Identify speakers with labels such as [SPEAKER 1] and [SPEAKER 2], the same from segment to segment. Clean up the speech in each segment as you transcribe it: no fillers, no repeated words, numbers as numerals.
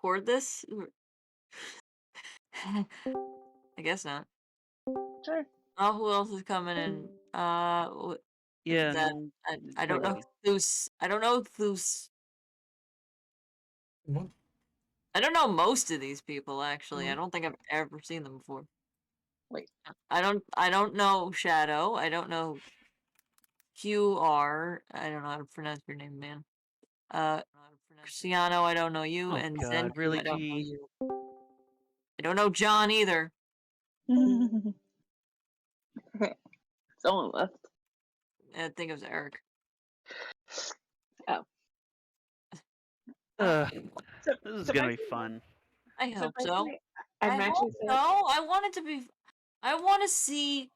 [SPEAKER 1] record this? I guess not.
[SPEAKER 2] Sure.
[SPEAKER 1] Oh, who else is coming in?
[SPEAKER 3] Yeah,
[SPEAKER 1] that
[SPEAKER 3] no,
[SPEAKER 1] I don't know Thus. I don't know Thus.
[SPEAKER 4] What?
[SPEAKER 1] I don't know most of these people actually. I don't think I've ever seen them before.
[SPEAKER 2] Wait.
[SPEAKER 1] I don't know Shadow. I don't know QR. I don't know how to pronounce your name, man. Cristiano, I don't know you,
[SPEAKER 3] Oh
[SPEAKER 1] and
[SPEAKER 3] God,
[SPEAKER 1] Zen,
[SPEAKER 3] really,
[SPEAKER 1] I don't know
[SPEAKER 3] G?
[SPEAKER 1] you. I don't know John either.
[SPEAKER 2] Someone left.
[SPEAKER 1] I think it was Eric.
[SPEAKER 2] Oh.
[SPEAKER 3] This is gonna be fun.
[SPEAKER 1] I hope so.
[SPEAKER 2] Surprisingly,
[SPEAKER 1] I
[SPEAKER 2] I'm actually
[SPEAKER 1] hope so. I want it to be. I want to see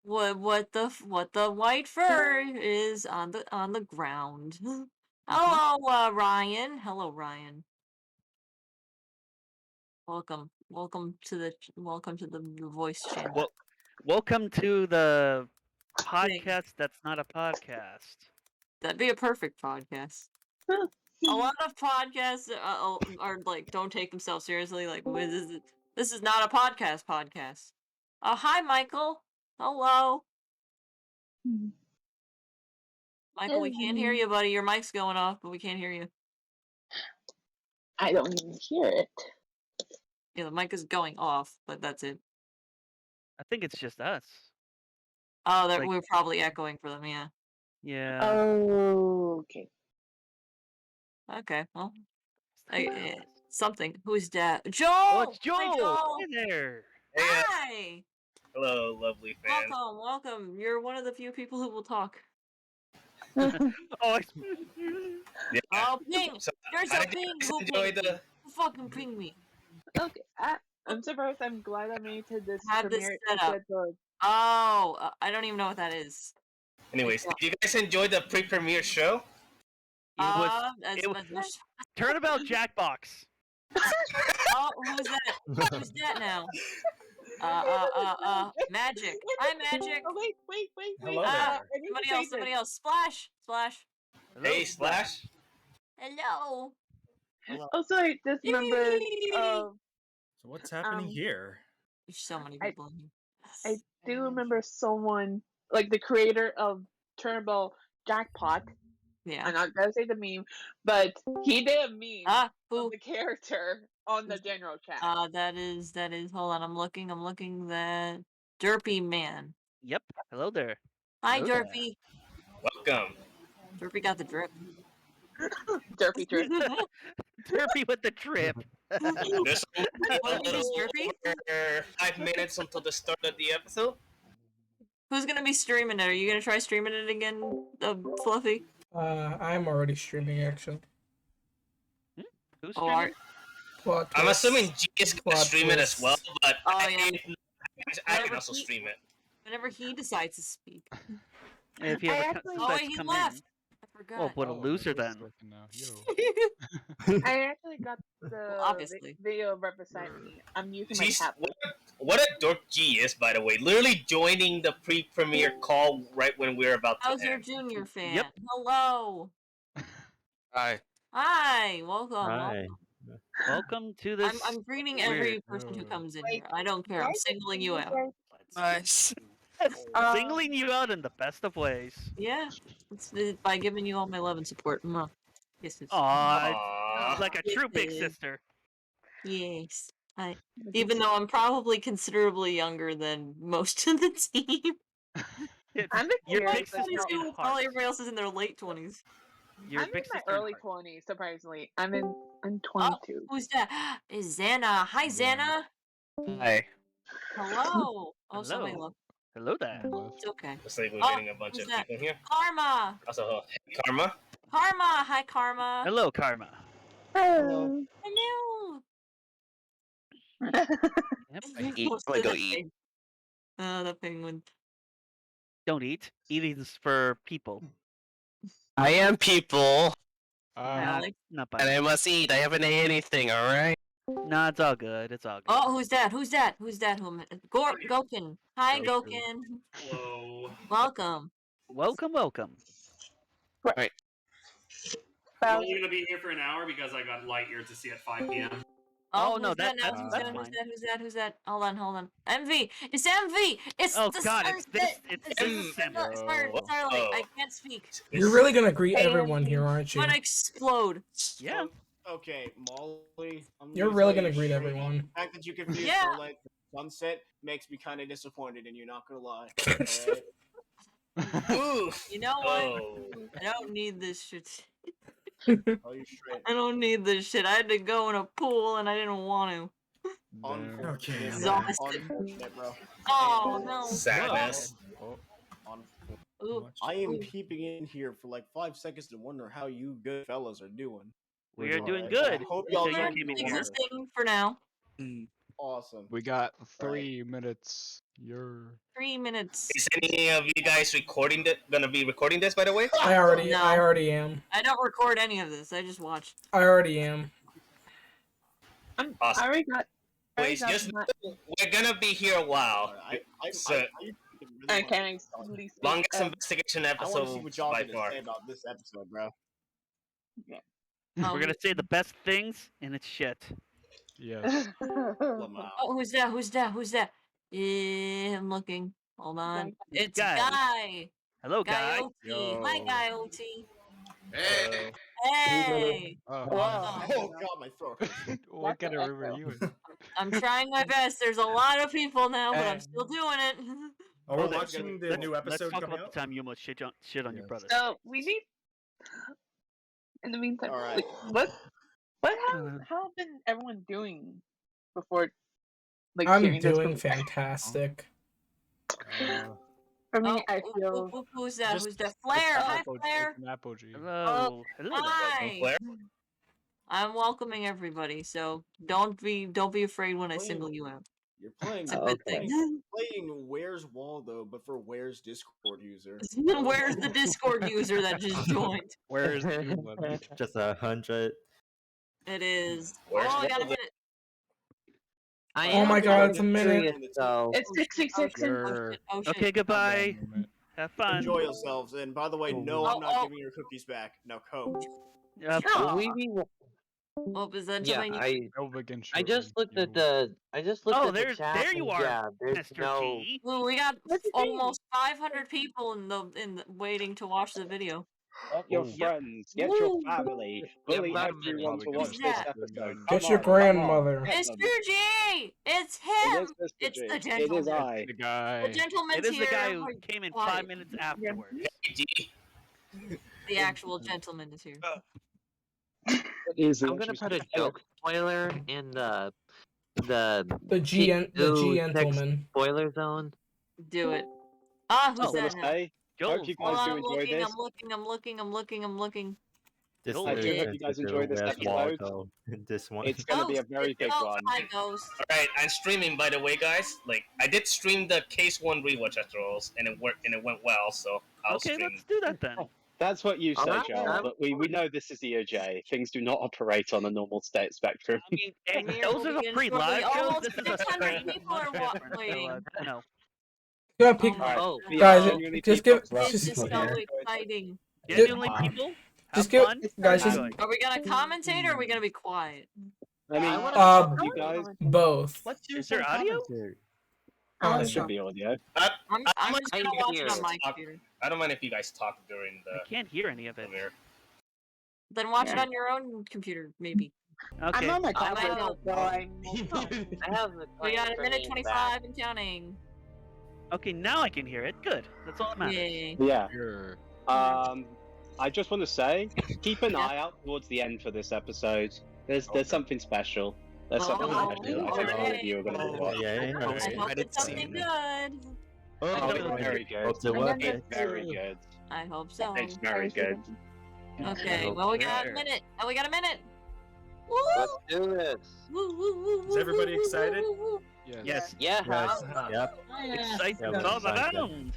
[SPEAKER 1] what the white fur is on the ground. Hello, Ryan. Hello, Ryan. Welcome to the voice channel.
[SPEAKER 3] Well, welcome to the podcast that's not a podcast.
[SPEAKER 1] That'd be a perfect podcast. A lot of podcasts are like don't take themselves seriously. Like this is not a podcast. Oh, hi, Michael. Hello, Michael. We can't hear you, buddy. Your mic's going off, but we can't hear you.
[SPEAKER 2] I don't even hear it.
[SPEAKER 1] Yeah, the mic is going off, but that's it.
[SPEAKER 3] I think it's just us.
[SPEAKER 1] Oh,
[SPEAKER 3] Like-
[SPEAKER 1] we're probably echoing for them. Yeah.
[SPEAKER 3] Yeah.
[SPEAKER 2] Oh, okay.
[SPEAKER 1] Okay. Well, something. Who's that? Joel.
[SPEAKER 3] Oh, it's
[SPEAKER 1] Hi,
[SPEAKER 3] Joel.
[SPEAKER 1] Joel.
[SPEAKER 3] Hey there.
[SPEAKER 5] Hey,
[SPEAKER 1] Hi.
[SPEAKER 5] hello, lovely fans.
[SPEAKER 1] Welcome. You're one of the few people who will talk.
[SPEAKER 3] Oh,
[SPEAKER 5] Yeah.
[SPEAKER 1] Oh, ping!
[SPEAKER 5] So,
[SPEAKER 1] There's
[SPEAKER 5] how
[SPEAKER 1] a
[SPEAKER 5] did you
[SPEAKER 1] ping!
[SPEAKER 5] guys
[SPEAKER 1] Who
[SPEAKER 5] enjoy
[SPEAKER 1] pinged me?
[SPEAKER 5] the?
[SPEAKER 1] Who fucking pinged me?
[SPEAKER 2] Okay. I'm surprised. I'm glad I made it to this
[SPEAKER 1] Have this
[SPEAKER 2] premiere
[SPEAKER 1] set up.
[SPEAKER 2] episode.
[SPEAKER 1] Oh, I don't even know what that is.
[SPEAKER 5] Anyways, did you guys enjoy the pre-premiere show?
[SPEAKER 3] it was Turnabout Jackbox.
[SPEAKER 1] Oh, who's that? Who's that now? Magic. Hi, Magic.
[SPEAKER 2] Oh, wait.
[SPEAKER 5] Hello
[SPEAKER 2] I
[SPEAKER 5] there.
[SPEAKER 2] need to say this.
[SPEAKER 1] Somebody else. Splash.
[SPEAKER 5] Hey, Slash.
[SPEAKER 1] Hello.
[SPEAKER 2] Also, I just remembered.
[SPEAKER 6] So what's happening here?
[SPEAKER 1] There's so many people in here.
[SPEAKER 2] I do remember someone, like the creator of Turnabout Jackpot.
[SPEAKER 1] Yeah.
[SPEAKER 2] I'm not gonna say the meme, but he did a meme
[SPEAKER 1] Who?
[SPEAKER 2] of the character on the general chat.
[SPEAKER 1] That is. Hold on. I'm looking. That Derpy Man.
[SPEAKER 3] Yep. Hello there.
[SPEAKER 1] Hi,
[SPEAKER 3] Hello there.
[SPEAKER 1] Derpy.
[SPEAKER 5] Welcome.
[SPEAKER 1] Derpy got the drip.
[SPEAKER 2] Derpy drip.
[SPEAKER 3] Derpy with the trip.
[SPEAKER 5] There's only
[SPEAKER 1] What
[SPEAKER 5] a
[SPEAKER 1] did you
[SPEAKER 5] little
[SPEAKER 1] just Derpy?
[SPEAKER 5] over 5 minutes until the start of the episode.
[SPEAKER 1] Who's gonna be streaming it? Are you gonna try streaming it again, Fluffy?
[SPEAKER 4] I'm already streaming actually.
[SPEAKER 3] Who's
[SPEAKER 1] Oh,
[SPEAKER 3] streaming?
[SPEAKER 4] Plot
[SPEAKER 5] I'm
[SPEAKER 4] twist.
[SPEAKER 5] assuming G is gonna
[SPEAKER 4] Plot
[SPEAKER 5] stream it as
[SPEAKER 4] twist.
[SPEAKER 5] well, but
[SPEAKER 1] Oh, yeah.
[SPEAKER 5] I can also stream it.
[SPEAKER 1] Whenever he decides to speak.
[SPEAKER 3] If you
[SPEAKER 2] I
[SPEAKER 3] ever
[SPEAKER 2] actually-
[SPEAKER 1] Oh,
[SPEAKER 3] decides
[SPEAKER 1] wait,
[SPEAKER 3] to
[SPEAKER 1] he
[SPEAKER 3] come
[SPEAKER 1] left.
[SPEAKER 3] in.
[SPEAKER 1] I forgot.
[SPEAKER 3] Oh, what a loser then.
[SPEAKER 2] I actually got the
[SPEAKER 1] Obviously.
[SPEAKER 2] video representing me. I'm using my
[SPEAKER 5] She's,
[SPEAKER 2] tablet.
[SPEAKER 5] what a dork G is, by the way. Literally joining the pre-premiere call right when we're about to
[SPEAKER 1] How's your
[SPEAKER 5] end.
[SPEAKER 1] junior fan?
[SPEAKER 3] Yep.
[SPEAKER 1] Hello.
[SPEAKER 7] Hi.
[SPEAKER 1] Hi. Welcome.
[SPEAKER 7] Hi.
[SPEAKER 3] Welcome to this.
[SPEAKER 1] I'm greeting every person who comes in here. I don't care. I'm singling you out.
[SPEAKER 7] Nice.
[SPEAKER 3] Singling you out in the best of ways.
[SPEAKER 1] Yeah. It's by giving you all my love and support. Mwah. Kisses.
[SPEAKER 3] Aw,
[SPEAKER 5] Aww.
[SPEAKER 3] like a true big
[SPEAKER 1] Kisses.
[SPEAKER 3] sister.
[SPEAKER 1] Yes. Even though I'm probably considerably younger than most of the team.
[SPEAKER 2] I'm the
[SPEAKER 3] Your
[SPEAKER 2] curious
[SPEAKER 3] big sister
[SPEAKER 2] about-
[SPEAKER 3] in
[SPEAKER 1] Probably
[SPEAKER 3] heart.
[SPEAKER 1] everybody else is in their late 20s.
[SPEAKER 3] Your
[SPEAKER 2] I'm
[SPEAKER 3] big
[SPEAKER 2] in my
[SPEAKER 3] sister in
[SPEAKER 2] early
[SPEAKER 3] heart.
[SPEAKER 2] 20s, surprisingly. I'm 22.
[SPEAKER 1] Who's that? Is Xana. Hi, Xana.
[SPEAKER 7] Hi.
[SPEAKER 1] Hello. Oh, somebody
[SPEAKER 3] Hello.
[SPEAKER 1] left.
[SPEAKER 3] Hello there.
[SPEAKER 1] It's okay.
[SPEAKER 5] Looks like we're
[SPEAKER 1] Oh,
[SPEAKER 5] getting a bunch
[SPEAKER 1] who's
[SPEAKER 5] of
[SPEAKER 1] that?
[SPEAKER 5] people here.
[SPEAKER 1] Karma.
[SPEAKER 5] Also, hey, Karma.
[SPEAKER 1] Karma. Hi, Karma.
[SPEAKER 3] Hello, Karma.
[SPEAKER 2] Hello.
[SPEAKER 1] Hello.
[SPEAKER 3] Yep.
[SPEAKER 7] I eat. I'm gonna go eat.
[SPEAKER 1] The penguin.
[SPEAKER 3] Don't eat. Eating's for people.
[SPEAKER 7] I am people,
[SPEAKER 3] Not,
[SPEAKER 1] Alex.
[SPEAKER 3] not by
[SPEAKER 7] and
[SPEAKER 3] me.
[SPEAKER 7] I must eat. I haven't ate anything. All right.
[SPEAKER 3] Nah, it's all good. It's all good.
[SPEAKER 1] Oh, who's that? Who's that? Gokin. Hi, Gokin.
[SPEAKER 6] Hello.
[SPEAKER 1] Welcome.
[SPEAKER 3] Welcome.
[SPEAKER 6] I'm only gonna be here for an hour because I got light year to see at 5 p.m.
[SPEAKER 3] Oh,
[SPEAKER 1] who's
[SPEAKER 3] no,
[SPEAKER 1] that now?
[SPEAKER 3] that's
[SPEAKER 1] Who's
[SPEAKER 3] fine.
[SPEAKER 1] that? Who's that? Hold on. MV! It's MV! It's
[SPEAKER 3] Oh
[SPEAKER 1] the
[SPEAKER 3] God, it's this.
[SPEAKER 1] sunset!
[SPEAKER 3] It's
[SPEAKER 1] This is
[SPEAKER 3] this.
[SPEAKER 1] Starlight. I can't speak.
[SPEAKER 4] You're really gonna greet everyone here, aren't you?
[SPEAKER 1] I'm gonna explode.
[SPEAKER 3] Yeah.
[SPEAKER 8] Okay, Molly. I'm
[SPEAKER 4] You're
[SPEAKER 8] gonna
[SPEAKER 4] really
[SPEAKER 8] tell
[SPEAKER 4] gonna
[SPEAKER 8] you
[SPEAKER 4] greet
[SPEAKER 8] straight
[SPEAKER 4] everyone.
[SPEAKER 8] up, the fact that you confused
[SPEAKER 1] Yeah.
[SPEAKER 8] Starlight for Sunset makes me kind of disappointed in you. Not gonna lie. Alright.
[SPEAKER 5] Ooh.
[SPEAKER 1] You know what?
[SPEAKER 5] Oh.
[SPEAKER 1] I don't need this shit.
[SPEAKER 8] Tell you straight.
[SPEAKER 1] I don't need this shit. I had to go in a pool and I didn't want to.
[SPEAKER 8] Unfortunate,
[SPEAKER 1] Exhausted.
[SPEAKER 8] unfortunate, bro.
[SPEAKER 1] Oh no.
[SPEAKER 5] Sadness.
[SPEAKER 1] Ooh,
[SPEAKER 8] I am
[SPEAKER 1] ooh.
[SPEAKER 8] peeping in here for like 5 seconds to wonder how you good fellas are doing.
[SPEAKER 3] We are doing
[SPEAKER 8] Alright,
[SPEAKER 3] good.
[SPEAKER 8] I hope y'all
[SPEAKER 3] until you
[SPEAKER 8] don't
[SPEAKER 3] came
[SPEAKER 8] do
[SPEAKER 3] in here.
[SPEAKER 8] water.
[SPEAKER 1] Existing for now.
[SPEAKER 8] Awesome.
[SPEAKER 9] We got 3 minutes. You're
[SPEAKER 1] 3 minutes.
[SPEAKER 5] Is any of you guys gonna be recording this, by the way?
[SPEAKER 4] I already
[SPEAKER 1] No.
[SPEAKER 4] am.
[SPEAKER 1] I don't record any of this. I just watch.
[SPEAKER 4] I already am.
[SPEAKER 5] Awesome.
[SPEAKER 2] I already got.
[SPEAKER 5] Please, just we're gonna be here a while. So,
[SPEAKER 2] Okay,
[SPEAKER 5] longest investigation
[SPEAKER 8] I want to see
[SPEAKER 5] episode
[SPEAKER 8] what y'all
[SPEAKER 5] by
[SPEAKER 8] gonna
[SPEAKER 5] far.
[SPEAKER 8] say about this episode, bro.
[SPEAKER 3] We're gonna say the best things, and it's shit.
[SPEAKER 9] yes.
[SPEAKER 8] Lamau.
[SPEAKER 1] Oh, who's that? Yeah, I'm looking. Hold on. It's
[SPEAKER 3] Guy.
[SPEAKER 1] Guy.
[SPEAKER 3] Hello,
[SPEAKER 1] Guy
[SPEAKER 3] guy.
[SPEAKER 1] OT. Hi, Guy OT.
[SPEAKER 9] Hey.
[SPEAKER 1] Hey.
[SPEAKER 9] Oh,
[SPEAKER 8] Oh god, my throat hurts.
[SPEAKER 9] what kind of river are you in?
[SPEAKER 1] I'm trying my best. There's a lot of people now, but I'm still doing it.
[SPEAKER 6] Oh, we're
[SPEAKER 3] Hold on.
[SPEAKER 6] watching the
[SPEAKER 3] Let's-
[SPEAKER 6] new
[SPEAKER 3] Let's
[SPEAKER 6] episode
[SPEAKER 3] talk
[SPEAKER 6] coming
[SPEAKER 3] about
[SPEAKER 6] out.
[SPEAKER 3] the time you almost shit on your brother.
[SPEAKER 2] So we need. In the meantime,
[SPEAKER 8] All right.
[SPEAKER 2] like, how have been everyone doing before? Like
[SPEAKER 4] I'm
[SPEAKER 2] hearing this
[SPEAKER 4] doing
[SPEAKER 2] from-
[SPEAKER 4] fantastic.
[SPEAKER 2] For me,
[SPEAKER 1] Oh,
[SPEAKER 2] I feel.
[SPEAKER 1] who's that?
[SPEAKER 6] Just-
[SPEAKER 1] Who's that? Flare. Hi,
[SPEAKER 9] Apogee,
[SPEAKER 1] Flare.
[SPEAKER 9] it's an apogee.
[SPEAKER 3] Hello. Hello. there.
[SPEAKER 1] Hi.
[SPEAKER 5] Claire?
[SPEAKER 1] I'm welcoming everybody, so don't be afraid when I single you out.
[SPEAKER 8] You're playing.
[SPEAKER 1] It's a
[SPEAKER 2] Oh,
[SPEAKER 1] good
[SPEAKER 2] okay.
[SPEAKER 1] thing.
[SPEAKER 8] Playing Where's Waldo, but for Where's Discord user.
[SPEAKER 1] Where's the Discord user that just joined?
[SPEAKER 9] Where is the new one?
[SPEAKER 10] Just 100.
[SPEAKER 1] It is.
[SPEAKER 5] Where's
[SPEAKER 1] Oh, I got a
[SPEAKER 5] Waldo?
[SPEAKER 1] minute.
[SPEAKER 4] Oh my god, it's a minute.
[SPEAKER 10] So
[SPEAKER 2] It's 666.
[SPEAKER 9] Sure.
[SPEAKER 1] Oh shit.
[SPEAKER 3] Okay, goodbye. Have fun.
[SPEAKER 8] Enjoy yourselves, and by the way, no, I'm not giving your cookies back. Now, Coach.
[SPEAKER 1] Oh,
[SPEAKER 10] we
[SPEAKER 1] is that
[SPEAKER 10] yeah,
[SPEAKER 1] something you
[SPEAKER 10] I just looked at the
[SPEAKER 3] Oh,
[SPEAKER 10] at the chat.
[SPEAKER 3] there you are,
[SPEAKER 10] Yeah, there's
[SPEAKER 3] Mr.
[SPEAKER 10] no.
[SPEAKER 3] G.
[SPEAKER 1] Ooh, we got
[SPEAKER 2] What's the thing?
[SPEAKER 1] almost 500 people in the waiting to watch the video.
[SPEAKER 11] Get your
[SPEAKER 3] Yep.
[SPEAKER 11] friends, get
[SPEAKER 1] Woo.
[SPEAKER 11] your family, bully
[SPEAKER 10] about a
[SPEAKER 11] everyone
[SPEAKER 10] minute.
[SPEAKER 11] to watch
[SPEAKER 1] Who's
[SPEAKER 11] this
[SPEAKER 1] that?
[SPEAKER 11] episode.
[SPEAKER 4] Get
[SPEAKER 11] Come
[SPEAKER 4] your
[SPEAKER 11] on, come on,
[SPEAKER 4] grandmother.
[SPEAKER 11] get
[SPEAKER 1] It's
[SPEAKER 11] them.
[SPEAKER 1] G! It's
[SPEAKER 11] It
[SPEAKER 1] him!
[SPEAKER 11] is Mr.
[SPEAKER 1] It's
[SPEAKER 11] G.
[SPEAKER 1] the
[SPEAKER 11] It is
[SPEAKER 1] gentleman.
[SPEAKER 11] I.
[SPEAKER 9] The guy.
[SPEAKER 1] The gentleman's
[SPEAKER 3] It is the
[SPEAKER 1] here.
[SPEAKER 3] guy who
[SPEAKER 1] Like,
[SPEAKER 3] came in
[SPEAKER 1] quiet.
[SPEAKER 3] 5 minutes afterwards.
[SPEAKER 5] G.
[SPEAKER 1] The actual gentleman is here.
[SPEAKER 11] It is the
[SPEAKER 10] I'm gonna
[SPEAKER 11] actual
[SPEAKER 10] put a
[SPEAKER 11] Mr.
[SPEAKER 10] joke spoiler in the
[SPEAKER 4] The gentleman.
[SPEAKER 10] spoiler zone.
[SPEAKER 1] Do it. Ah,
[SPEAKER 11] I
[SPEAKER 1] who's
[SPEAKER 11] want
[SPEAKER 1] that
[SPEAKER 11] to
[SPEAKER 1] now?
[SPEAKER 11] say, hope you
[SPEAKER 1] Hold
[SPEAKER 11] guys
[SPEAKER 1] on,
[SPEAKER 11] do
[SPEAKER 1] I'm
[SPEAKER 11] enjoy
[SPEAKER 1] looking,
[SPEAKER 11] this.
[SPEAKER 1] I'm looking.
[SPEAKER 10] This
[SPEAKER 3] Oh,
[SPEAKER 11] I do
[SPEAKER 10] is
[SPEAKER 11] hope you guys enjoy this episode.
[SPEAKER 10] This one.
[SPEAKER 11] It's gonna be a
[SPEAKER 1] Ghost,
[SPEAKER 11] very
[SPEAKER 1] it's
[SPEAKER 11] big
[SPEAKER 1] Ghost.
[SPEAKER 11] one.
[SPEAKER 1] Hi, Ghost.
[SPEAKER 5] Alright, I'm streaming by the way, guys. Like, I did stream the Case 1 rewatch after all, and it went well, so I'll
[SPEAKER 3] Okay,
[SPEAKER 5] stream.
[SPEAKER 3] let's do that then.
[SPEAKER 11] That's what you say,
[SPEAKER 10] Alright,
[SPEAKER 11] Joel, but we know this is the OJ. Things do not operate on a normal state spectrum.
[SPEAKER 3] I mean, and
[SPEAKER 1] Here,
[SPEAKER 3] those
[SPEAKER 1] we'll
[SPEAKER 3] are the
[SPEAKER 1] begin
[SPEAKER 3] free live
[SPEAKER 1] shortly.
[SPEAKER 3] shows.
[SPEAKER 1] Almost
[SPEAKER 3] This is a
[SPEAKER 1] 600
[SPEAKER 3] stream.
[SPEAKER 1] people are
[SPEAKER 3] different,
[SPEAKER 1] waiting.
[SPEAKER 3] you know.
[SPEAKER 4] You gotta pick,
[SPEAKER 11] Alright,
[SPEAKER 10] Oh,
[SPEAKER 11] we
[SPEAKER 4] guys,
[SPEAKER 11] genuinely
[SPEAKER 4] just
[SPEAKER 11] keep
[SPEAKER 4] give-
[SPEAKER 11] up
[SPEAKER 1] This
[SPEAKER 11] with
[SPEAKER 1] is
[SPEAKER 11] it.
[SPEAKER 1] so
[SPEAKER 11] Okay.
[SPEAKER 1] exciting.
[SPEAKER 3] Genuinely, people.
[SPEAKER 4] just
[SPEAKER 3] Have
[SPEAKER 4] give-
[SPEAKER 3] fun.
[SPEAKER 4] guys, just-
[SPEAKER 3] enjoy.
[SPEAKER 1] Are we gonna commentate or are we gonna be quiet?
[SPEAKER 11] I mean, you guys,
[SPEAKER 4] both.
[SPEAKER 3] Is there audio?
[SPEAKER 11] there should be audio.
[SPEAKER 1] I'm
[SPEAKER 5] I'm
[SPEAKER 1] just gonna watch it on my
[SPEAKER 5] Talk-
[SPEAKER 1] computer.
[SPEAKER 5] I don't mind if you guys talk during
[SPEAKER 3] I
[SPEAKER 5] the
[SPEAKER 3] can't hear any of it.
[SPEAKER 5] premiere.
[SPEAKER 1] Then watch it on your own computer, maybe.
[SPEAKER 3] Okay.
[SPEAKER 2] I'm on my
[SPEAKER 1] I
[SPEAKER 2] computer,
[SPEAKER 1] know.
[SPEAKER 2] so I'm.
[SPEAKER 10] I have the
[SPEAKER 1] We got a
[SPEAKER 10] client
[SPEAKER 1] minute
[SPEAKER 10] training back.
[SPEAKER 1] 25 and counting.
[SPEAKER 3] Okay, now I can hear it. Good. That's all that matters.
[SPEAKER 1] Yay.
[SPEAKER 11] Yeah.
[SPEAKER 9] Sure.
[SPEAKER 11] I just want to say, keep an eye out towards the end for this episode. There's something special. There's something
[SPEAKER 1] Oh,
[SPEAKER 11] special. I think all of you are going to be watching.
[SPEAKER 10] Yeah,
[SPEAKER 1] I hope it's something good.
[SPEAKER 11] Oh, it's very good.
[SPEAKER 10] Hope to work
[SPEAKER 11] It's
[SPEAKER 10] it.
[SPEAKER 11] very good.
[SPEAKER 1] I hope so.
[SPEAKER 11] It's very good.
[SPEAKER 1] Okay,
[SPEAKER 10] hope
[SPEAKER 1] well we
[SPEAKER 10] so.
[SPEAKER 1] got a minute. Oh, we got a minute. Woo!
[SPEAKER 10] Let's do this.
[SPEAKER 1] Woo, woo, woo,
[SPEAKER 6] Is everybody
[SPEAKER 1] woo, woo,
[SPEAKER 6] excited?
[SPEAKER 1] woo, woo.
[SPEAKER 3] Yes.
[SPEAKER 10] Yeah. Uh-huh. Yes. Yep.
[SPEAKER 3] Excitement
[SPEAKER 10] Yeah,
[SPEAKER 3] all
[SPEAKER 10] excitement.
[SPEAKER 3] around.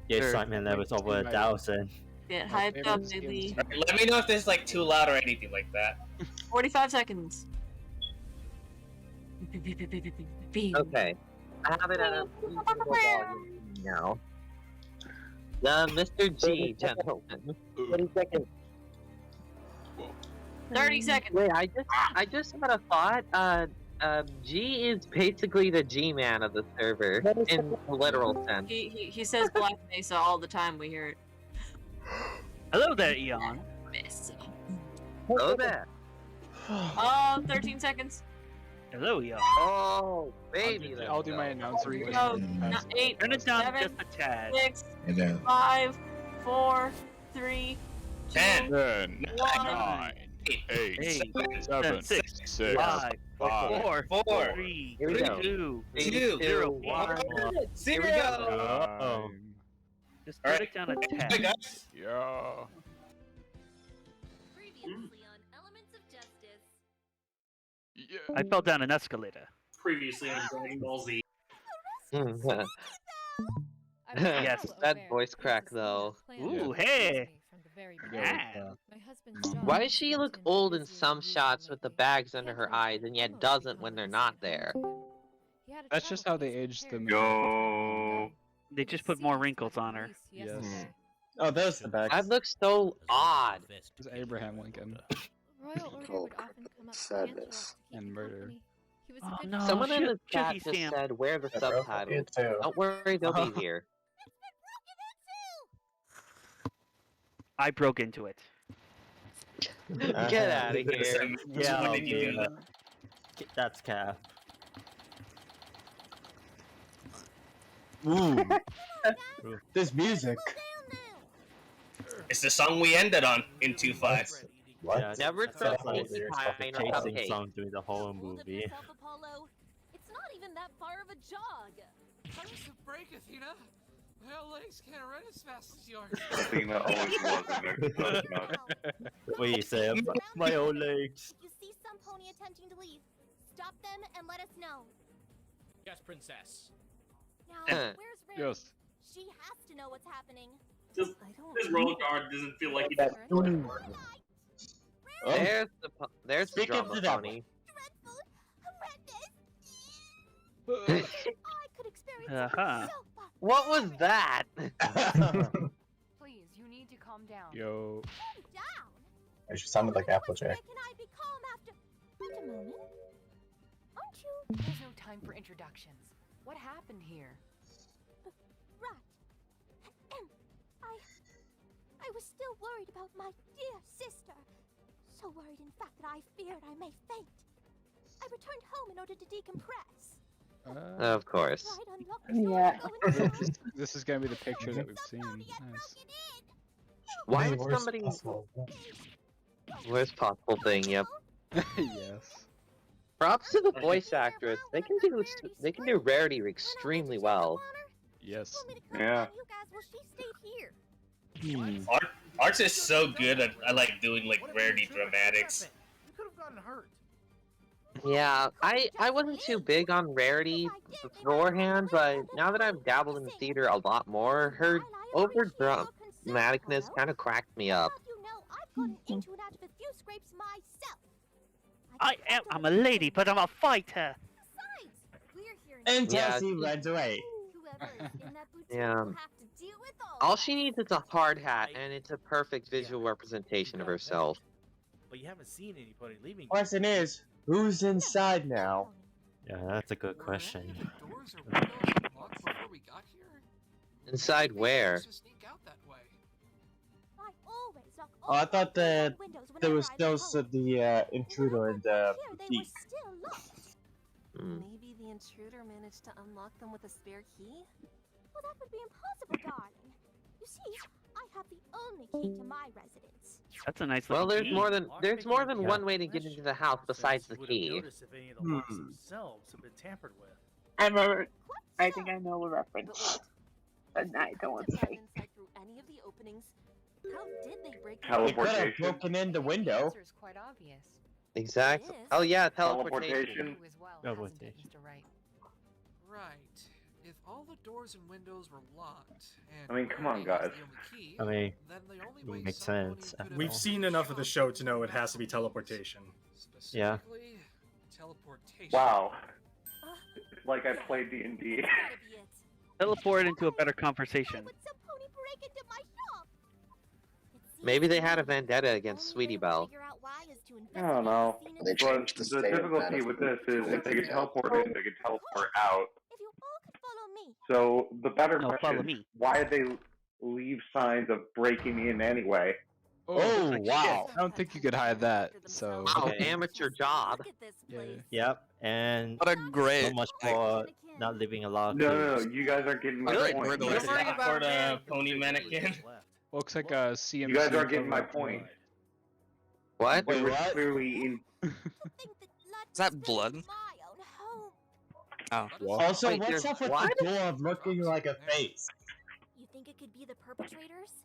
[SPEAKER 10] The excitement levels over 1,000.
[SPEAKER 1] Get hyped up, Dilly.
[SPEAKER 5] Let me know if this is like too loud or anything like that.
[SPEAKER 1] 45 seconds.
[SPEAKER 10] Okay. I have it at a reasonable volume now. The Mr. G gentleman. 20 seconds.
[SPEAKER 1] 30 seconds.
[SPEAKER 10] Wait, I just had a thought. G is basically the G-man of the server, in the literal sense.
[SPEAKER 1] He says Black Mesa all the time. We hear it.
[SPEAKER 3] Hello there, Eon.
[SPEAKER 1] Mesa.
[SPEAKER 10] Hello there.
[SPEAKER 1] 13 seconds.
[SPEAKER 3] Hello, Eon.
[SPEAKER 10] Oh, baby.
[SPEAKER 9] I'll do my announcing.
[SPEAKER 1] Here we go. 8,
[SPEAKER 3] Turn it down
[SPEAKER 1] 7,
[SPEAKER 3] just a tad.
[SPEAKER 1] 6,
[SPEAKER 4] Yeah.
[SPEAKER 1] 5, 4, 3, 2,
[SPEAKER 5] 10,
[SPEAKER 9] 10,
[SPEAKER 1] 1.
[SPEAKER 9] 9, 8,
[SPEAKER 3] 8,
[SPEAKER 9] 7,
[SPEAKER 3] 6,
[SPEAKER 9] 6,
[SPEAKER 3] 5, 4,
[SPEAKER 5] 4,
[SPEAKER 3] 3,
[SPEAKER 10] Here we go.
[SPEAKER 3] 2,
[SPEAKER 5] 2,
[SPEAKER 3] 0,
[SPEAKER 10] 1.
[SPEAKER 5] 0.
[SPEAKER 3] Just turn it down a
[SPEAKER 5] Hey
[SPEAKER 3] tad.
[SPEAKER 5] guys.
[SPEAKER 9] Yeah.
[SPEAKER 12] Previously on Elements of Justice.
[SPEAKER 9] Yeah.
[SPEAKER 3] I fell down an escalator.
[SPEAKER 6] Previously on Dragon Ball Z.
[SPEAKER 3] Yes.
[SPEAKER 10] That voice crack, though.
[SPEAKER 3] Ooh, hey!
[SPEAKER 10] Why does she look old in some shots with the bags under her eyes and yet doesn't when they're not there?
[SPEAKER 9] That's just how they aged them.
[SPEAKER 13] Yo.
[SPEAKER 3] They just put more wrinkles on her.
[SPEAKER 9] Yes.
[SPEAKER 13] Oh, there's the back.
[SPEAKER 10] That looks so odd.
[SPEAKER 9] It was Abraham Lincoln.
[SPEAKER 12] Royal Order would often come up to Angela to keep
[SPEAKER 9] And
[SPEAKER 12] him
[SPEAKER 9] murder.
[SPEAKER 12] company. He was a
[SPEAKER 3] Oh
[SPEAKER 12] good
[SPEAKER 3] no!
[SPEAKER 10] Someone in the
[SPEAKER 3] shoot
[SPEAKER 10] chat
[SPEAKER 3] you,
[SPEAKER 10] just
[SPEAKER 3] Sam.
[SPEAKER 10] said, "Where are the
[SPEAKER 13] Yeah, bro.
[SPEAKER 10] subtitles?"
[SPEAKER 13] You too.
[SPEAKER 10] Don't worry, they'll be here.
[SPEAKER 3] I broke into it.
[SPEAKER 10] Get out of here.
[SPEAKER 5] Yeah,
[SPEAKER 13] That's cap. Ooh. This music.
[SPEAKER 5] It's the song we ended on in 2-5.
[SPEAKER 13] What?
[SPEAKER 10] Yeah, never
[SPEAKER 13] That's
[SPEAKER 10] trust
[SPEAKER 13] like
[SPEAKER 10] me
[SPEAKER 13] lyrics
[SPEAKER 10] behind
[SPEAKER 13] of the
[SPEAKER 10] a
[SPEAKER 13] chasing
[SPEAKER 10] cupcake.
[SPEAKER 13] song during the whole movie.
[SPEAKER 12] It's not even that far of a jog.
[SPEAKER 14] How does it break, Athena? My old legs can't run as fast as yours.
[SPEAKER 13] Athena always was Wait, Sam. My old legs.
[SPEAKER 12] You see some pony attempting to leave. Stop them and let us know.
[SPEAKER 14] Yes, princess.
[SPEAKER 12] Now, where's Rin?
[SPEAKER 9] Yes.
[SPEAKER 12] She has to know what's happening.
[SPEAKER 6] This roll card doesn't feel like it's
[SPEAKER 10] There's the drama pony.
[SPEAKER 12] I could experience
[SPEAKER 3] Uh-huh.
[SPEAKER 12] so much.
[SPEAKER 10] What was that?
[SPEAKER 12] Please, you need to calm down.
[SPEAKER 9] Yo.
[SPEAKER 12] Calm down.
[SPEAKER 13] She sounded like Applejack.
[SPEAKER 12] Can I be calm after? Wait a moment. Aren't you?
[SPEAKER 15] There's no time for introductions. What happened here?
[SPEAKER 12] Right. I was still worried about my dear sister. So worried, in fact, that I feared I may faint. I returned home in order to decompress.
[SPEAKER 10] Of course.
[SPEAKER 2] Yeah.
[SPEAKER 9] This is gonna be the picture that we've seen. Nice.
[SPEAKER 10] Why would somebody? Worst possible thing. Yep.
[SPEAKER 9] Yes.
[SPEAKER 10] Props to the voice actress. They can do Rarity extremely well.
[SPEAKER 9] Yes.
[SPEAKER 13] Yeah.
[SPEAKER 12] You guys, well, she stayed here.
[SPEAKER 5] Arts is so good at like doing like Rarity dramatics.
[SPEAKER 14] You could have gotten hurt.
[SPEAKER 10] Yeah, I wasn't too big on Rarity beforehand, but now that I've dabbled in theater a lot more, her over dramaticness kind of cracked me up.
[SPEAKER 12] You know, I've gotten into and out of a few scrapes myself.
[SPEAKER 3] I'm a lady, but I'm a fighter.
[SPEAKER 12] Besides, we're here
[SPEAKER 13] And
[SPEAKER 10] Yeah,
[SPEAKER 13] Tessie runs away.
[SPEAKER 12] Whoever is in that boutique
[SPEAKER 10] Yeah.
[SPEAKER 12] will have to deal with
[SPEAKER 10] All she needs is a hard hat, and it's a perfect visual representation of herself.
[SPEAKER 14] But you haven't seen anybody leaving.
[SPEAKER 13] Question is, who's inside now?
[SPEAKER 16] Yeah, that's a good question.
[SPEAKER 14] Doors or windows unlocked before we got here?
[SPEAKER 10] Inside where?
[SPEAKER 14] To sneak out that way.
[SPEAKER 12] I always lock
[SPEAKER 13] Oh, I thought that
[SPEAKER 12] windows
[SPEAKER 13] there
[SPEAKER 12] whenever
[SPEAKER 13] was
[SPEAKER 12] I
[SPEAKER 13] still
[SPEAKER 12] leave home.
[SPEAKER 13] the intruder in the
[SPEAKER 12] Here, they were
[SPEAKER 13] boutique.
[SPEAKER 12] still locked.
[SPEAKER 10] Hmm.
[SPEAKER 12] Maybe the intruder managed to unlock them with a spare key? Well, that would be impossible, darling. You see, I have the only key to my residence.
[SPEAKER 3] That's a nice.
[SPEAKER 10] Well,
[SPEAKER 3] looking
[SPEAKER 10] there's
[SPEAKER 3] key.
[SPEAKER 10] more than one way to get into the house besides the key.
[SPEAKER 14] Notice if any of the locks themselves have been tampered with.
[SPEAKER 2] I remember. I think I know the reference. But I don't want to say.
[SPEAKER 12] Inside through any of the openings. How did they break the
[SPEAKER 13] They could have broken in the window.
[SPEAKER 15] It's quite obvious.
[SPEAKER 10] Exactly. Oh yeah, teleportation.
[SPEAKER 15] You as well,
[SPEAKER 16] Teleportation.
[SPEAKER 15] hasn't it, Mr. Wright?
[SPEAKER 14] Right. If all the doors and windows were locked, and
[SPEAKER 13] I mean, come on, guys.
[SPEAKER 14] key,
[SPEAKER 16] I mean,
[SPEAKER 14] then the only
[SPEAKER 16] it
[SPEAKER 14] way
[SPEAKER 16] would make
[SPEAKER 14] somebody
[SPEAKER 16] sense.
[SPEAKER 14] could have
[SPEAKER 6] We've seen enough of the show to know it has to be teleportation.
[SPEAKER 16] Yeah.
[SPEAKER 14] Specifically, teleportation.
[SPEAKER 13] Wow. Like I played D&D.
[SPEAKER 12] Gotta be it.
[SPEAKER 3] Teleport into a better conversation.
[SPEAKER 12] Would some pony break into my shop? It
[SPEAKER 10] Maybe they had a vendetta against Sweetie Belle.
[SPEAKER 17] I don't know. But the difficulty with this is if they could teleport in, they could teleport out. So the better question is, why did they leave signs of breaking in anyway?
[SPEAKER 9] Oh wow! I don't think you could hide that. So.
[SPEAKER 10] Wow, amateur job.
[SPEAKER 9] Yeah.
[SPEAKER 16] Yep, and
[SPEAKER 18] What a great.
[SPEAKER 16] so much for not leaving a lot of
[SPEAKER 17] No,
[SPEAKER 16] clues.
[SPEAKER 17] you guys aren't getting my
[SPEAKER 18] Great
[SPEAKER 17] point.
[SPEAKER 18] burglary.
[SPEAKER 5] For the pony mannequin.
[SPEAKER 9] Looks like a CMC.
[SPEAKER 17] You guys aren't getting my
[SPEAKER 9] cover-up.
[SPEAKER 17] point.
[SPEAKER 10] What?
[SPEAKER 17] They were clearly in.
[SPEAKER 18] Is that blood? Oh.
[SPEAKER 13] Also,
[SPEAKER 10] Wait,
[SPEAKER 13] what's
[SPEAKER 10] there's
[SPEAKER 13] up with
[SPEAKER 10] blood?
[SPEAKER 13] the door looking like a face?
[SPEAKER 12] You think it could be the perpetrators?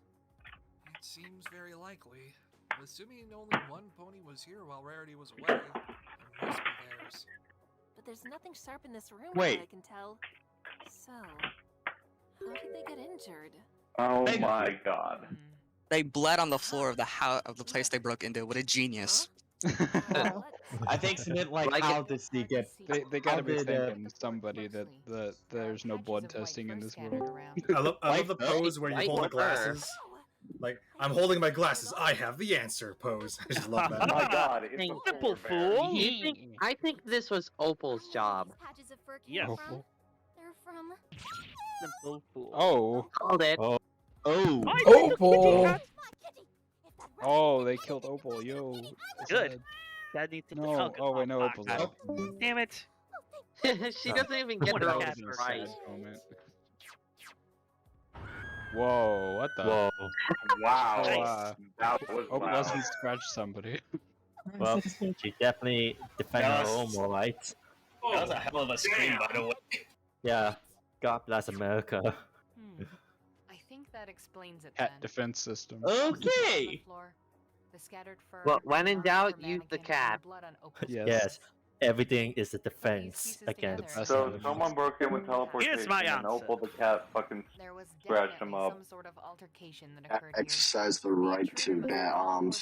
[SPEAKER 14] It seems very likely. Assuming only one pony was here while Rarity was away, it must be theirs.
[SPEAKER 15] But there's nothing sharp in this room
[SPEAKER 13] Wait.
[SPEAKER 15] that I can tell. So, how did they get injured?
[SPEAKER 17] Oh my god.
[SPEAKER 18] They bled on the floor of the place they broke into. What a genius!
[SPEAKER 13] I think she meant like how did she get?
[SPEAKER 9] They gotta be
[SPEAKER 13] did,
[SPEAKER 9] thinking somebody that there's no blood testing in this world.
[SPEAKER 6] I love the pose where you hold the glasses. Like, I'm holding my glasses. I have the answer pose. I just love that.
[SPEAKER 17] Oh my god, it's a
[SPEAKER 3] Simple
[SPEAKER 17] polar bear.
[SPEAKER 3] fool.
[SPEAKER 10] I think this was Opal's job.
[SPEAKER 3] Yes.
[SPEAKER 9] Opal.
[SPEAKER 12] They're from.
[SPEAKER 3] Simple fool.
[SPEAKER 9] Oh.
[SPEAKER 10] Called it.
[SPEAKER 16] Oh.
[SPEAKER 4] Opal.
[SPEAKER 9] Oh, they killed Opal. Yo. that's
[SPEAKER 3] Good.
[SPEAKER 9] sad.
[SPEAKER 3] That needs to be.
[SPEAKER 9] No. Oh wait, no,
[SPEAKER 3] fuck
[SPEAKER 9] Opal's
[SPEAKER 3] that.
[SPEAKER 9] out.
[SPEAKER 3] Damn it.
[SPEAKER 10] She doesn't even get
[SPEAKER 3] What
[SPEAKER 10] her
[SPEAKER 3] a
[SPEAKER 10] own
[SPEAKER 3] cat
[SPEAKER 9] That was a
[SPEAKER 10] right.
[SPEAKER 9] sad moment. Whoa, what the?
[SPEAKER 16] Whoa.
[SPEAKER 17] Wow.
[SPEAKER 9] Oh,
[SPEAKER 17] That was
[SPEAKER 9] Opal
[SPEAKER 17] loud.
[SPEAKER 9] doesn't scratch somebody.
[SPEAKER 16] Well, she definitely defended her home, alright.
[SPEAKER 5] That was a hell of a scream, by the way.
[SPEAKER 16] Yeah. God bless America.
[SPEAKER 15] I think that explains it
[SPEAKER 9] Cat
[SPEAKER 15] then.
[SPEAKER 9] defense system.
[SPEAKER 13] Okay.
[SPEAKER 15] The scattered fur,
[SPEAKER 10] Well, when in
[SPEAKER 15] mark
[SPEAKER 10] doubt,
[SPEAKER 15] of her
[SPEAKER 10] use the
[SPEAKER 15] mannequin, and
[SPEAKER 10] cat.
[SPEAKER 15] blood on Opal's
[SPEAKER 9] Yes.
[SPEAKER 16] Yes. Everything is a defense
[SPEAKER 15] pieces
[SPEAKER 16] against.
[SPEAKER 15] together.
[SPEAKER 17] So someone broke in with
[SPEAKER 3] Here's
[SPEAKER 17] teleportation
[SPEAKER 3] my
[SPEAKER 17] and
[SPEAKER 3] answer.
[SPEAKER 17] Opal the cat fucking
[SPEAKER 15] There was
[SPEAKER 17] scratched him
[SPEAKER 15] definitely
[SPEAKER 17] up.
[SPEAKER 15] some sort of altercation that occurred
[SPEAKER 8] Exercise the
[SPEAKER 15] here.
[SPEAKER 8] right to bear arms.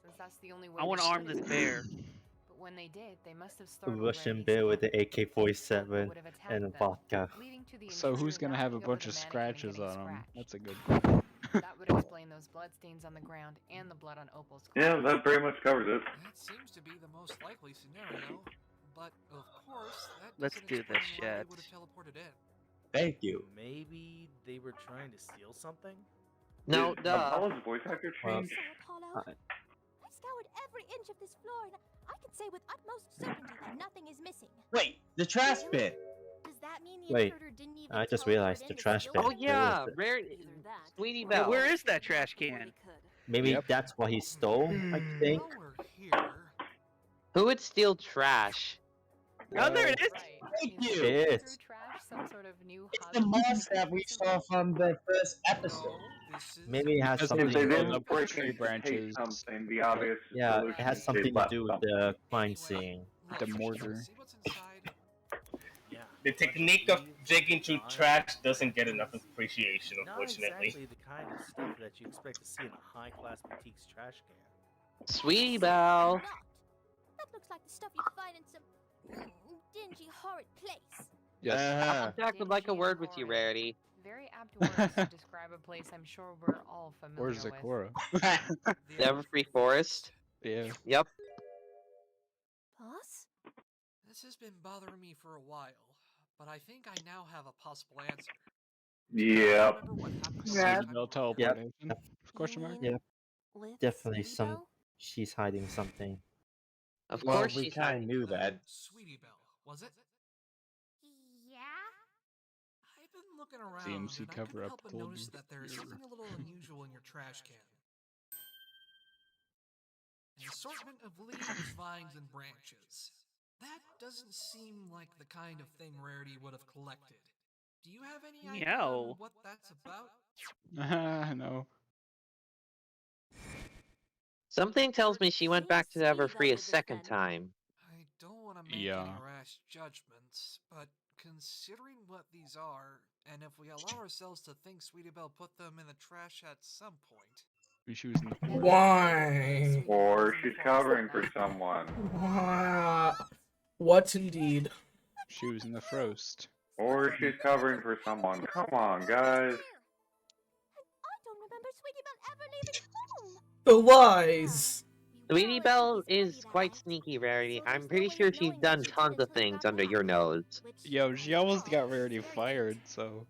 [SPEAKER 15] Since that's the only way
[SPEAKER 3] I want to
[SPEAKER 15] they
[SPEAKER 3] arm
[SPEAKER 15] could
[SPEAKER 3] this
[SPEAKER 15] have
[SPEAKER 3] bear.
[SPEAKER 15] But when they did, they must have
[SPEAKER 16] A
[SPEAKER 15] startled
[SPEAKER 16] Russian
[SPEAKER 15] Rarity
[SPEAKER 16] bear
[SPEAKER 15] so
[SPEAKER 16] with the
[SPEAKER 15] Opal
[SPEAKER 16] AK-47
[SPEAKER 15] would have attacked
[SPEAKER 16] and
[SPEAKER 15] them,
[SPEAKER 16] vodka.
[SPEAKER 15] leading to the
[SPEAKER 9] So who's
[SPEAKER 15] intruder
[SPEAKER 9] gonna have a
[SPEAKER 15] knocking over
[SPEAKER 9] bunch
[SPEAKER 15] the
[SPEAKER 9] of
[SPEAKER 15] mannequin and
[SPEAKER 9] scratches
[SPEAKER 15] getting
[SPEAKER 9] on him?
[SPEAKER 15] scratched.
[SPEAKER 9] That's a good.
[SPEAKER 15] That would explain those bloodstains on the ground and the blood on Opal's clothes.
[SPEAKER 17] Yeah, that very much covers it.
[SPEAKER 14] That seems to be the most likely scenario. But of course, that
[SPEAKER 3] Let's
[SPEAKER 14] doesn't
[SPEAKER 3] do
[SPEAKER 14] explain
[SPEAKER 3] this
[SPEAKER 14] why they
[SPEAKER 3] shit.
[SPEAKER 14] would have teleported in.
[SPEAKER 13] Thank you.
[SPEAKER 19] Maybe they were trying to steal something?
[SPEAKER 10] No,
[SPEAKER 17] Did
[SPEAKER 10] duh.
[SPEAKER 17] Apollo's voice actor change?
[SPEAKER 12] I scoured every inch of this floor, and I can say with utmost certainty that nothing is missing.
[SPEAKER 13] Wait, the trash bin.
[SPEAKER 12] Does that mean the
[SPEAKER 16] Wait,
[SPEAKER 12] intruder didn't even
[SPEAKER 16] I just
[SPEAKER 12] teleport
[SPEAKER 16] realized
[SPEAKER 12] in
[SPEAKER 16] the
[SPEAKER 12] to
[SPEAKER 16] trash
[SPEAKER 12] steal
[SPEAKER 16] bin.
[SPEAKER 10] Oh
[SPEAKER 12] them?
[SPEAKER 10] yeah,
[SPEAKER 16] Where is it?
[SPEAKER 10] Rare. Sweetie Belle.
[SPEAKER 3] Well, where is that trash can?
[SPEAKER 16] Maybe
[SPEAKER 9] Yep.
[SPEAKER 16] that's what he stole, I think.
[SPEAKER 14] While we're here,
[SPEAKER 10] Who would steal trash?
[SPEAKER 3] Oh, there it is.
[SPEAKER 13] Thank
[SPEAKER 15] Is
[SPEAKER 13] you.
[SPEAKER 16] It is.
[SPEAKER 15] through trash some sort of new
[SPEAKER 13] It's
[SPEAKER 15] hub?
[SPEAKER 13] the moss that we saw from the first episode.
[SPEAKER 14] no, this is
[SPEAKER 16] Maybe it has
[SPEAKER 9] Because
[SPEAKER 16] something
[SPEAKER 17] If they
[SPEAKER 16] to
[SPEAKER 9] Build
[SPEAKER 17] didn't
[SPEAKER 9] up
[SPEAKER 16] do.
[SPEAKER 17] break
[SPEAKER 9] tree
[SPEAKER 17] in to
[SPEAKER 9] branches.
[SPEAKER 17] take something, the obvious
[SPEAKER 16] Yeah,
[SPEAKER 17] solution
[SPEAKER 16] it has
[SPEAKER 17] is
[SPEAKER 16] something
[SPEAKER 17] they
[SPEAKER 16] to
[SPEAKER 17] left
[SPEAKER 16] do with
[SPEAKER 17] something.
[SPEAKER 16] the crime scene.
[SPEAKER 14] look,
[SPEAKER 9] The mortar.
[SPEAKER 14] see what's inside?
[SPEAKER 19] Yeah.
[SPEAKER 5] The technique of digging through trash doesn't get enough appreciation,
[SPEAKER 19] Not
[SPEAKER 5] unfortunately.
[SPEAKER 19] exactly the kind of stuff that you expect to see in a high-class boutique's trash can.
[SPEAKER 10] Sweetie Belle.
[SPEAKER 12] Not. That looks like the stuff you'd find in some dingy, horrid place.
[SPEAKER 9] Yes.
[SPEAKER 10] Jack would like a word with you, Rarity.
[SPEAKER 15] Very apt words to describe a place I'm sure we're all familiar
[SPEAKER 9] Or
[SPEAKER 15] with.
[SPEAKER 9] Zecora.
[SPEAKER 10] The Everfree Forest.
[SPEAKER 9] Yeah.
[SPEAKER 10] Yep.
[SPEAKER 12] Boss?
[SPEAKER 14] This has been bothering me for a while, but I think I now have a possible answer.
[SPEAKER 17] Yeah.
[SPEAKER 14] Remember what happened the
[SPEAKER 2] Yeah.
[SPEAKER 14] last
[SPEAKER 9] Sweetie
[SPEAKER 14] time
[SPEAKER 9] Belle
[SPEAKER 14] we were
[SPEAKER 9] teleportation?
[SPEAKER 14] here?
[SPEAKER 9] Question mark?
[SPEAKER 16] Yep.
[SPEAKER 12] With
[SPEAKER 16] Definitely
[SPEAKER 12] Sweetie
[SPEAKER 16] some.
[SPEAKER 12] Belle?
[SPEAKER 16] She's hiding something.
[SPEAKER 10] Of
[SPEAKER 13] Well,
[SPEAKER 10] course
[SPEAKER 13] we
[SPEAKER 10] she's
[SPEAKER 13] kind of knew that.
[SPEAKER 14] Sweetie Belle, was it?
[SPEAKER 12] Yeah?
[SPEAKER 14] I've been looking around,
[SPEAKER 9] CMC
[SPEAKER 14] and I couldn't
[SPEAKER 9] cover-up
[SPEAKER 14] help but
[SPEAKER 9] told
[SPEAKER 14] notice
[SPEAKER 9] you.
[SPEAKER 14] that there is something a little unusual in your trash can. An assortment of leaves, vines, and branches. That doesn't seem like the kind of thing Rarity would have collected. Do you have any idea
[SPEAKER 3] Meow.
[SPEAKER 14] what that's about?
[SPEAKER 9] No.
[SPEAKER 10] Something tells me she went back to Everfree a second time.
[SPEAKER 14] I don't want to make
[SPEAKER 9] Yeah.
[SPEAKER 14] any rash judgments, but considering what these are, and if we allow ourselves to think Sweetie Belle put them in the trash at some point,
[SPEAKER 9] She was in the
[SPEAKER 4] Why?
[SPEAKER 17] Or she's covering for someone.
[SPEAKER 4] Why? What indeed?
[SPEAKER 9] She was in the frost.
[SPEAKER 17] Or she's covering for someone. Come on, guys.
[SPEAKER 12] I don't remember Sweetie Belle ever leaving
[SPEAKER 4] The lies!
[SPEAKER 10] Sweetie Belle is quite sneaky, Rarity. I'm pretty sure she's done tons of things under your nose.
[SPEAKER 9] Yo, she almost got Rarity fired, so.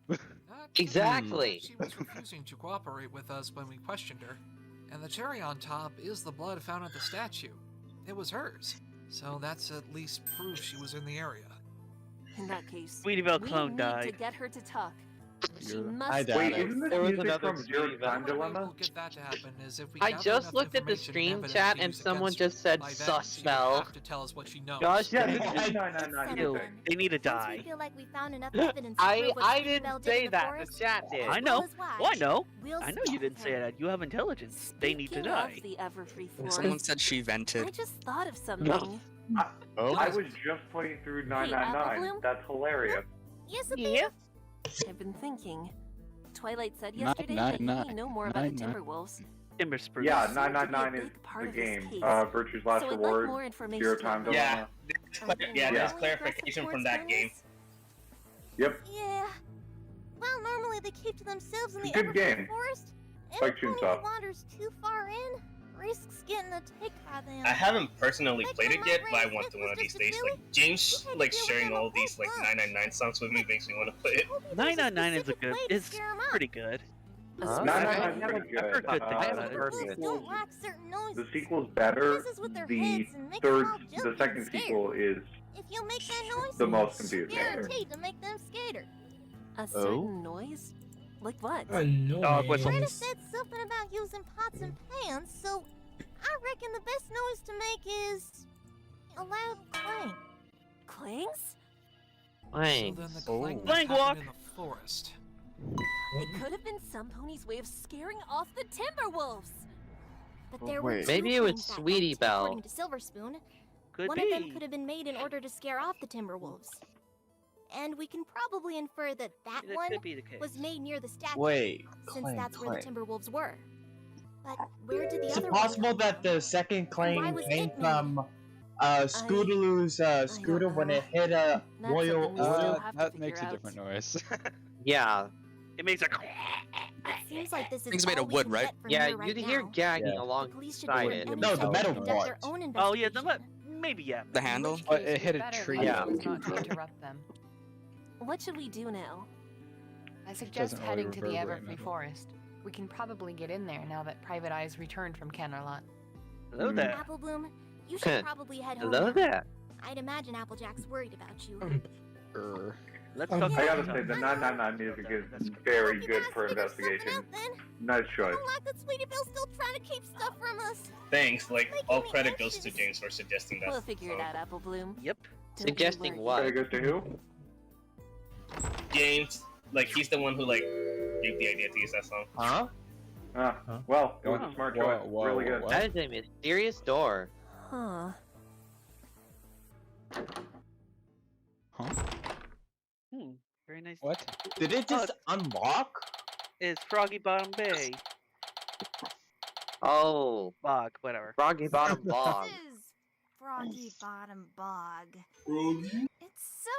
[SPEAKER 10] Exactly.
[SPEAKER 14] She was refusing to cooperate with us when we questioned her. And the cherry on top is the blood found at the statue. It was hers. So that's at least proof she was in the area.
[SPEAKER 1] In that case,
[SPEAKER 3] Sweetie Belle
[SPEAKER 1] we
[SPEAKER 3] clone
[SPEAKER 1] need
[SPEAKER 3] died.
[SPEAKER 1] to get her to talk. She
[SPEAKER 9] You're-
[SPEAKER 1] must
[SPEAKER 17] Wait, isn't this
[SPEAKER 10] There was
[SPEAKER 17] music
[SPEAKER 10] another
[SPEAKER 17] from Zero Time Dilemma?
[SPEAKER 14] We'll get that to happen is if we
[SPEAKER 10] I
[SPEAKER 14] gather
[SPEAKER 10] just
[SPEAKER 14] enough
[SPEAKER 10] looked at the
[SPEAKER 14] information
[SPEAKER 10] stream
[SPEAKER 14] evidence
[SPEAKER 10] chat
[SPEAKER 14] to
[SPEAKER 10] and
[SPEAKER 14] use
[SPEAKER 10] someone
[SPEAKER 14] against her.
[SPEAKER 10] just said
[SPEAKER 14] By then,
[SPEAKER 10] sus
[SPEAKER 14] she would
[SPEAKER 10] Belle.
[SPEAKER 14] have to tell us what she knows.
[SPEAKER 10] Gosh,
[SPEAKER 17] Yeah,
[SPEAKER 10] dang
[SPEAKER 17] this
[SPEAKER 10] it.
[SPEAKER 17] is 999
[SPEAKER 3] Yo,
[SPEAKER 17] music.
[SPEAKER 3] they need to
[SPEAKER 12] Once we
[SPEAKER 3] die.
[SPEAKER 12] feel like we found enough evidence to prove what
[SPEAKER 10] I
[SPEAKER 12] Sweetie Belle
[SPEAKER 10] didn't
[SPEAKER 12] did
[SPEAKER 10] say
[SPEAKER 12] in the
[SPEAKER 10] that. The
[SPEAKER 12] forest,
[SPEAKER 10] chat did.
[SPEAKER 3] I know.
[SPEAKER 12] as watch,
[SPEAKER 3] Oh, I know.
[SPEAKER 12] we'll
[SPEAKER 3] I know
[SPEAKER 12] stop
[SPEAKER 3] you didn't say
[SPEAKER 12] her.
[SPEAKER 3] that. You have intelligence. They need to
[SPEAKER 1] Speaking
[SPEAKER 3] die.
[SPEAKER 1] of the Everfree Forest,
[SPEAKER 18] Someone said she vented.
[SPEAKER 1] I just thought of something.
[SPEAKER 17] I was just playing through 999.
[SPEAKER 1] Applebloom?
[SPEAKER 17] That's hilarious.
[SPEAKER 12] Yes, Athena?
[SPEAKER 1] I've been thinking. Twilight said
[SPEAKER 9] Nine,
[SPEAKER 1] yesterday
[SPEAKER 9] nine,
[SPEAKER 1] that
[SPEAKER 9] nine,
[SPEAKER 1] you know more about the
[SPEAKER 9] nine, nine.
[SPEAKER 1] Timberwolves.
[SPEAKER 3] Timber spruce.
[SPEAKER 17] Yeah,
[SPEAKER 1] This seemed to be a
[SPEAKER 17] 999 is
[SPEAKER 1] big part
[SPEAKER 17] the
[SPEAKER 1] of this
[SPEAKER 17] game.
[SPEAKER 1] case.
[SPEAKER 17] Virtue's Last
[SPEAKER 1] So I'd like
[SPEAKER 17] Reward,
[SPEAKER 1] more information
[SPEAKER 17] Zero
[SPEAKER 1] on
[SPEAKER 17] Time
[SPEAKER 1] that.
[SPEAKER 5] Yeah,
[SPEAKER 17] Dilemma.
[SPEAKER 5] yeah, there's
[SPEAKER 1] Really
[SPEAKER 5] clarification
[SPEAKER 1] aggressive
[SPEAKER 5] from that
[SPEAKER 1] towards
[SPEAKER 5] game.
[SPEAKER 17] Yep.
[SPEAKER 12] Yeah. Well, normally they keep to themselves in the
[SPEAKER 17] Good
[SPEAKER 12] Evergreen
[SPEAKER 17] game.
[SPEAKER 12] Forest.
[SPEAKER 17] Like
[SPEAKER 12] Anyone
[SPEAKER 17] Toonsoft.
[SPEAKER 12] who wanders too far in risks getting attacked by them.
[SPEAKER 5] I haven't personally
[SPEAKER 12] Like
[SPEAKER 5] played
[SPEAKER 12] when
[SPEAKER 5] it
[SPEAKER 12] my
[SPEAKER 5] yet, but I
[SPEAKER 12] brain
[SPEAKER 5] want
[SPEAKER 12] hit
[SPEAKER 5] to one of
[SPEAKER 12] was
[SPEAKER 5] these
[SPEAKER 12] just a
[SPEAKER 5] days.
[SPEAKER 12] Billy,
[SPEAKER 5] Like James,
[SPEAKER 12] we had
[SPEAKER 5] like
[SPEAKER 12] to deal with
[SPEAKER 5] sharing
[SPEAKER 12] them
[SPEAKER 5] all
[SPEAKER 12] a
[SPEAKER 5] these
[SPEAKER 12] whole
[SPEAKER 5] like
[SPEAKER 12] bunch.
[SPEAKER 5] 999 songs with me makes me want to play it.
[SPEAKER 12] Maybe there's a
[SPEAKER 3] 999 is a
[SPEAKER 12] specific
[SPEAKER 3] good.
[SPEAKER 12] way to
[SPEAKER 3] It's
[SPEAKER 12] scare 'em up.
[SPEAKER 3] pretty good.
[SPEAKER 10] Huh?
[SPEAKER 17] 999 is
[SPEAKER 10] I
[SPEAKER 17] pretty
[SPEAKER 3] I've heard
[SPEAKER 17] good.
[SPEAKER 3] good things
[SPEAKER 10] I
[SPEAKER 3] about
[SPEAKER 10] haven't
[SPEAKER 3] it.
[SPEAKER 10] heard
[SPEAKER 12] Wolves
[SPEAKER 10] it.
[SPEAKER 12] don't like certain noises.
[SPEAKER 17] The sequel's better.
[SPEAKER 12] Messes with their
[SPEAKER 17] The
[SPEAKER 12] heads and makes them all
[SPEAKER 17] third,
[SPEAKER 12] jumpy
[SPEAKER 17] the
[SPEAKER 12] and
[SPEAKER 17] second
[SPEAKER 12] scared.
[SPEAKER 17] sequel is
[SPEAKER 12] If you make that noise,
[SPEAKER 17] the most confusing.
[SPEAKER 12] guaranteed to make them skater.
[SPEAKER 1] A certain noise? Like what?
[SPEAKER 4] A
[SPEAKER 3] Dog whistle.
[SPEAKER 12] Greta
[SPEAKER 4] noise.
[SPEAKER 12] said something about using pots and pans, so I reckon the best noise to make is a loud clang.
[SPEAKER 1] Clangs?
[SPEAKER 10] Dang.
[SPEAKER 14] So then the
[SPEAKER 9] Oh.
[SPEAKER 14] clang
[SPEAKER 3] Clang
[SPEAKER 14] happened
[SPEAKER 3] walk.
[SPEAKER 14] in the forest.
[SPEAKER 1] It could have been some pony's way of scaring off the Timberwolves.
[SPEAKER 12] But there were
[SPEAKER 9] wait.
[SPEAKER 12] two
[SPEAKER 10] Maybe it was
[SPEAKER 12] clangs that
[SPEAKER 10] Sweetie
[SPEAKER 12] night,
[SPEAKER 10] Belle.
[SPEAKER 12] According to Silver Spoon,
[SPEAKER 3] Could
[SPEAKER 12] one
[SPEAKER 3] be.
[SPEAKER 12] of them could have been made in order to scare off the Timberwolves. And we can probably infer that that
[SPEAKER 3] That
[SPEAKER 12] one
[SPEAKER 3] could be the case.
[SPEAKER 12] was made near the statue,
[SPEAKER 8] Wait,
[SPEAKER 12] since
[SPEAKER 8] clang,
[SPEAKER 12] that's where the
[SPEAKER 8] clang.
[SPEAKER 12] Timberwolves were. But where did the
[SPEAKER 8] Is
[SPEAKER 12] other
[SPEAKER 8] it
[SPEAKER 12] one
[SPEAKER 8] possible
[SPEAKER 12] come
[SPEAKER 8] that
[SPEAKER 12] from?
[SPEAKER 8] the second
[SPEAKER 12] why
[SPEAKER 8] clang
[SPEAKER 12] was
[SPEAKER 8] came
[SPEAKER 12] it made?
[SPEAKER 8] from Scootaloo's scooter when it hit a
[SPEAKER 1] That's
[SPEAKER 8] royal
[SPEAKER 1] something we still
[SPEAKER 8] oil?
[SPEAKER 1] have to
[SPEAKER 9] That
[SPEAKER 1] figure
[SPEAKER 9] makes a
[SPEAKER 1] out.
[SPEAKER 9] different noise.
[SPEAKER 10] Yeah.
[SPEAKER 3] It makes a.
[SPEAKER 12] It seems like this is
[SPEAKER 18] Things made
[SPEAKER 12] all
[SPEAKER 18] of
[SPEAKER 12] we
[SPEAKER 18] wood,
[SPEAKER 12] can
[SPEAKER 18] right?
[SPEAKER 12] get from
[SPEAKER 10] Yeah,
[SPEAKER 12] here right
[SPEAKER 10] you'd hear
[SPEAKER 12] now.
[SPEAKER 10] gagging
[SPEAKER 8] Yeah.
[SPEAKER 12] The police should
[SPEAKER 10] alongside
[SPEAKER 12] do
[SPEAKER 10] it.
[SPEAKER 12] an
[SPEAKER 8] No, the
[SPEAKER 12] independent
[SPEAKER 8] metal
[SPEAKER 12] conduct their
[SPEAKER 8] part.
[SPEAKER 12] own
[SPEAKER 3] Oh yeah, the
[SPEAKER 12] investigation.
[SPEAKER 3] maybe yeah.
[SPEAKER 18] The handle?
[SPEAKER 15] In which
[SPEAKER 9] But
[SPEAKER 15] case,
[SPEAKER 9] it hit a
[SPEAKER 15] better
[SPEAKER 9] tree.
[SPEAKER 10] Yeah.
[SPEAKER 15] was not to interrupt them.
[SPEAKER 1] What should we do now?
[SPEAKER 15] I suggest
[SPEAKER 9] Doesn't really
[SPEAKER 15] heading to the
[SPEAKER 9] reverberate
[SPEAKER 15] Everfree
[SPEAKER 9] metal.
[SPEAKER 15] Forest. We can probably get in there now that Private Eye's returned from Canterlot.
[SPEAKER 3] Hello there.
[SPEAKER 12] Applebloom, you should probably head home.
[SPEAKER 10] Hello
[SPEAKER 12] now.
[SPEAKER 10] there.
[SPEAKER 12] I'd imagine Applejack's worried about you.
[SPEAKER 3] Let's
[SPEAKER 4] Um,
[SPEAKER 3] talk
[SPEAKER 17] I gotta
[SPEAKER 3] about
[SPEAKER 17] say, the 999 music is very good for investigation. Nice choice.
[SPEAKER 12] I like that Sweetie Belle's still trying to keep stuff from us.
[SPEAKER 5] Thanks. Like
[SPEAKER 12] Making
[SPEAKER 5] all
[SPEAKER 12] me
[SPEAKER 5] credit goes to
[SPEAKER 12] anxious.
[SPEAKER 5] James for suggesting that.
[SPEAKER 1] We'll figure it out, Applebloom.
[SPEAKER 3] Yep.
[SPEAKER 1] Don't you
[SPEAKER 10] Suggesting
[SPEAKER 1] worry.
[SPEAKER 10] what?
[SPEAKER 17] Credit goes to who?
[SPEAKER 5] James, like he's the one who like gave the idea to use that song.
[SPEAKER 8] Huh?
[SPEAKER 17] Well, it was
[SPEAKER 3] Wow.
[SPEAKER 17] a smart
[SPEAKER 9] Whoa,
[SPEAKER 17] choice.
[SPEAKER 9] whoa,
[SPEAKER 17] Really good.
[SPEAKER 9] whoa.
[SPEAKER 10] That is a mysterious door.
[SPEAKER 1] Huh.
[SPEAKER 3] Very nice.
[SPEAKER 9] What?
[SPEAKER 8] Did it just unlock?
[SPEAKER 3] It's Froggy Bottom Bay.
[SPEAKER 10] Oh,
[SPEAKER 3] Bog, whatever.
[SPEAKER 10] Froggy Bottom Bog.
[SPEAKER 12] This is Froggy Bottom Bog. It's so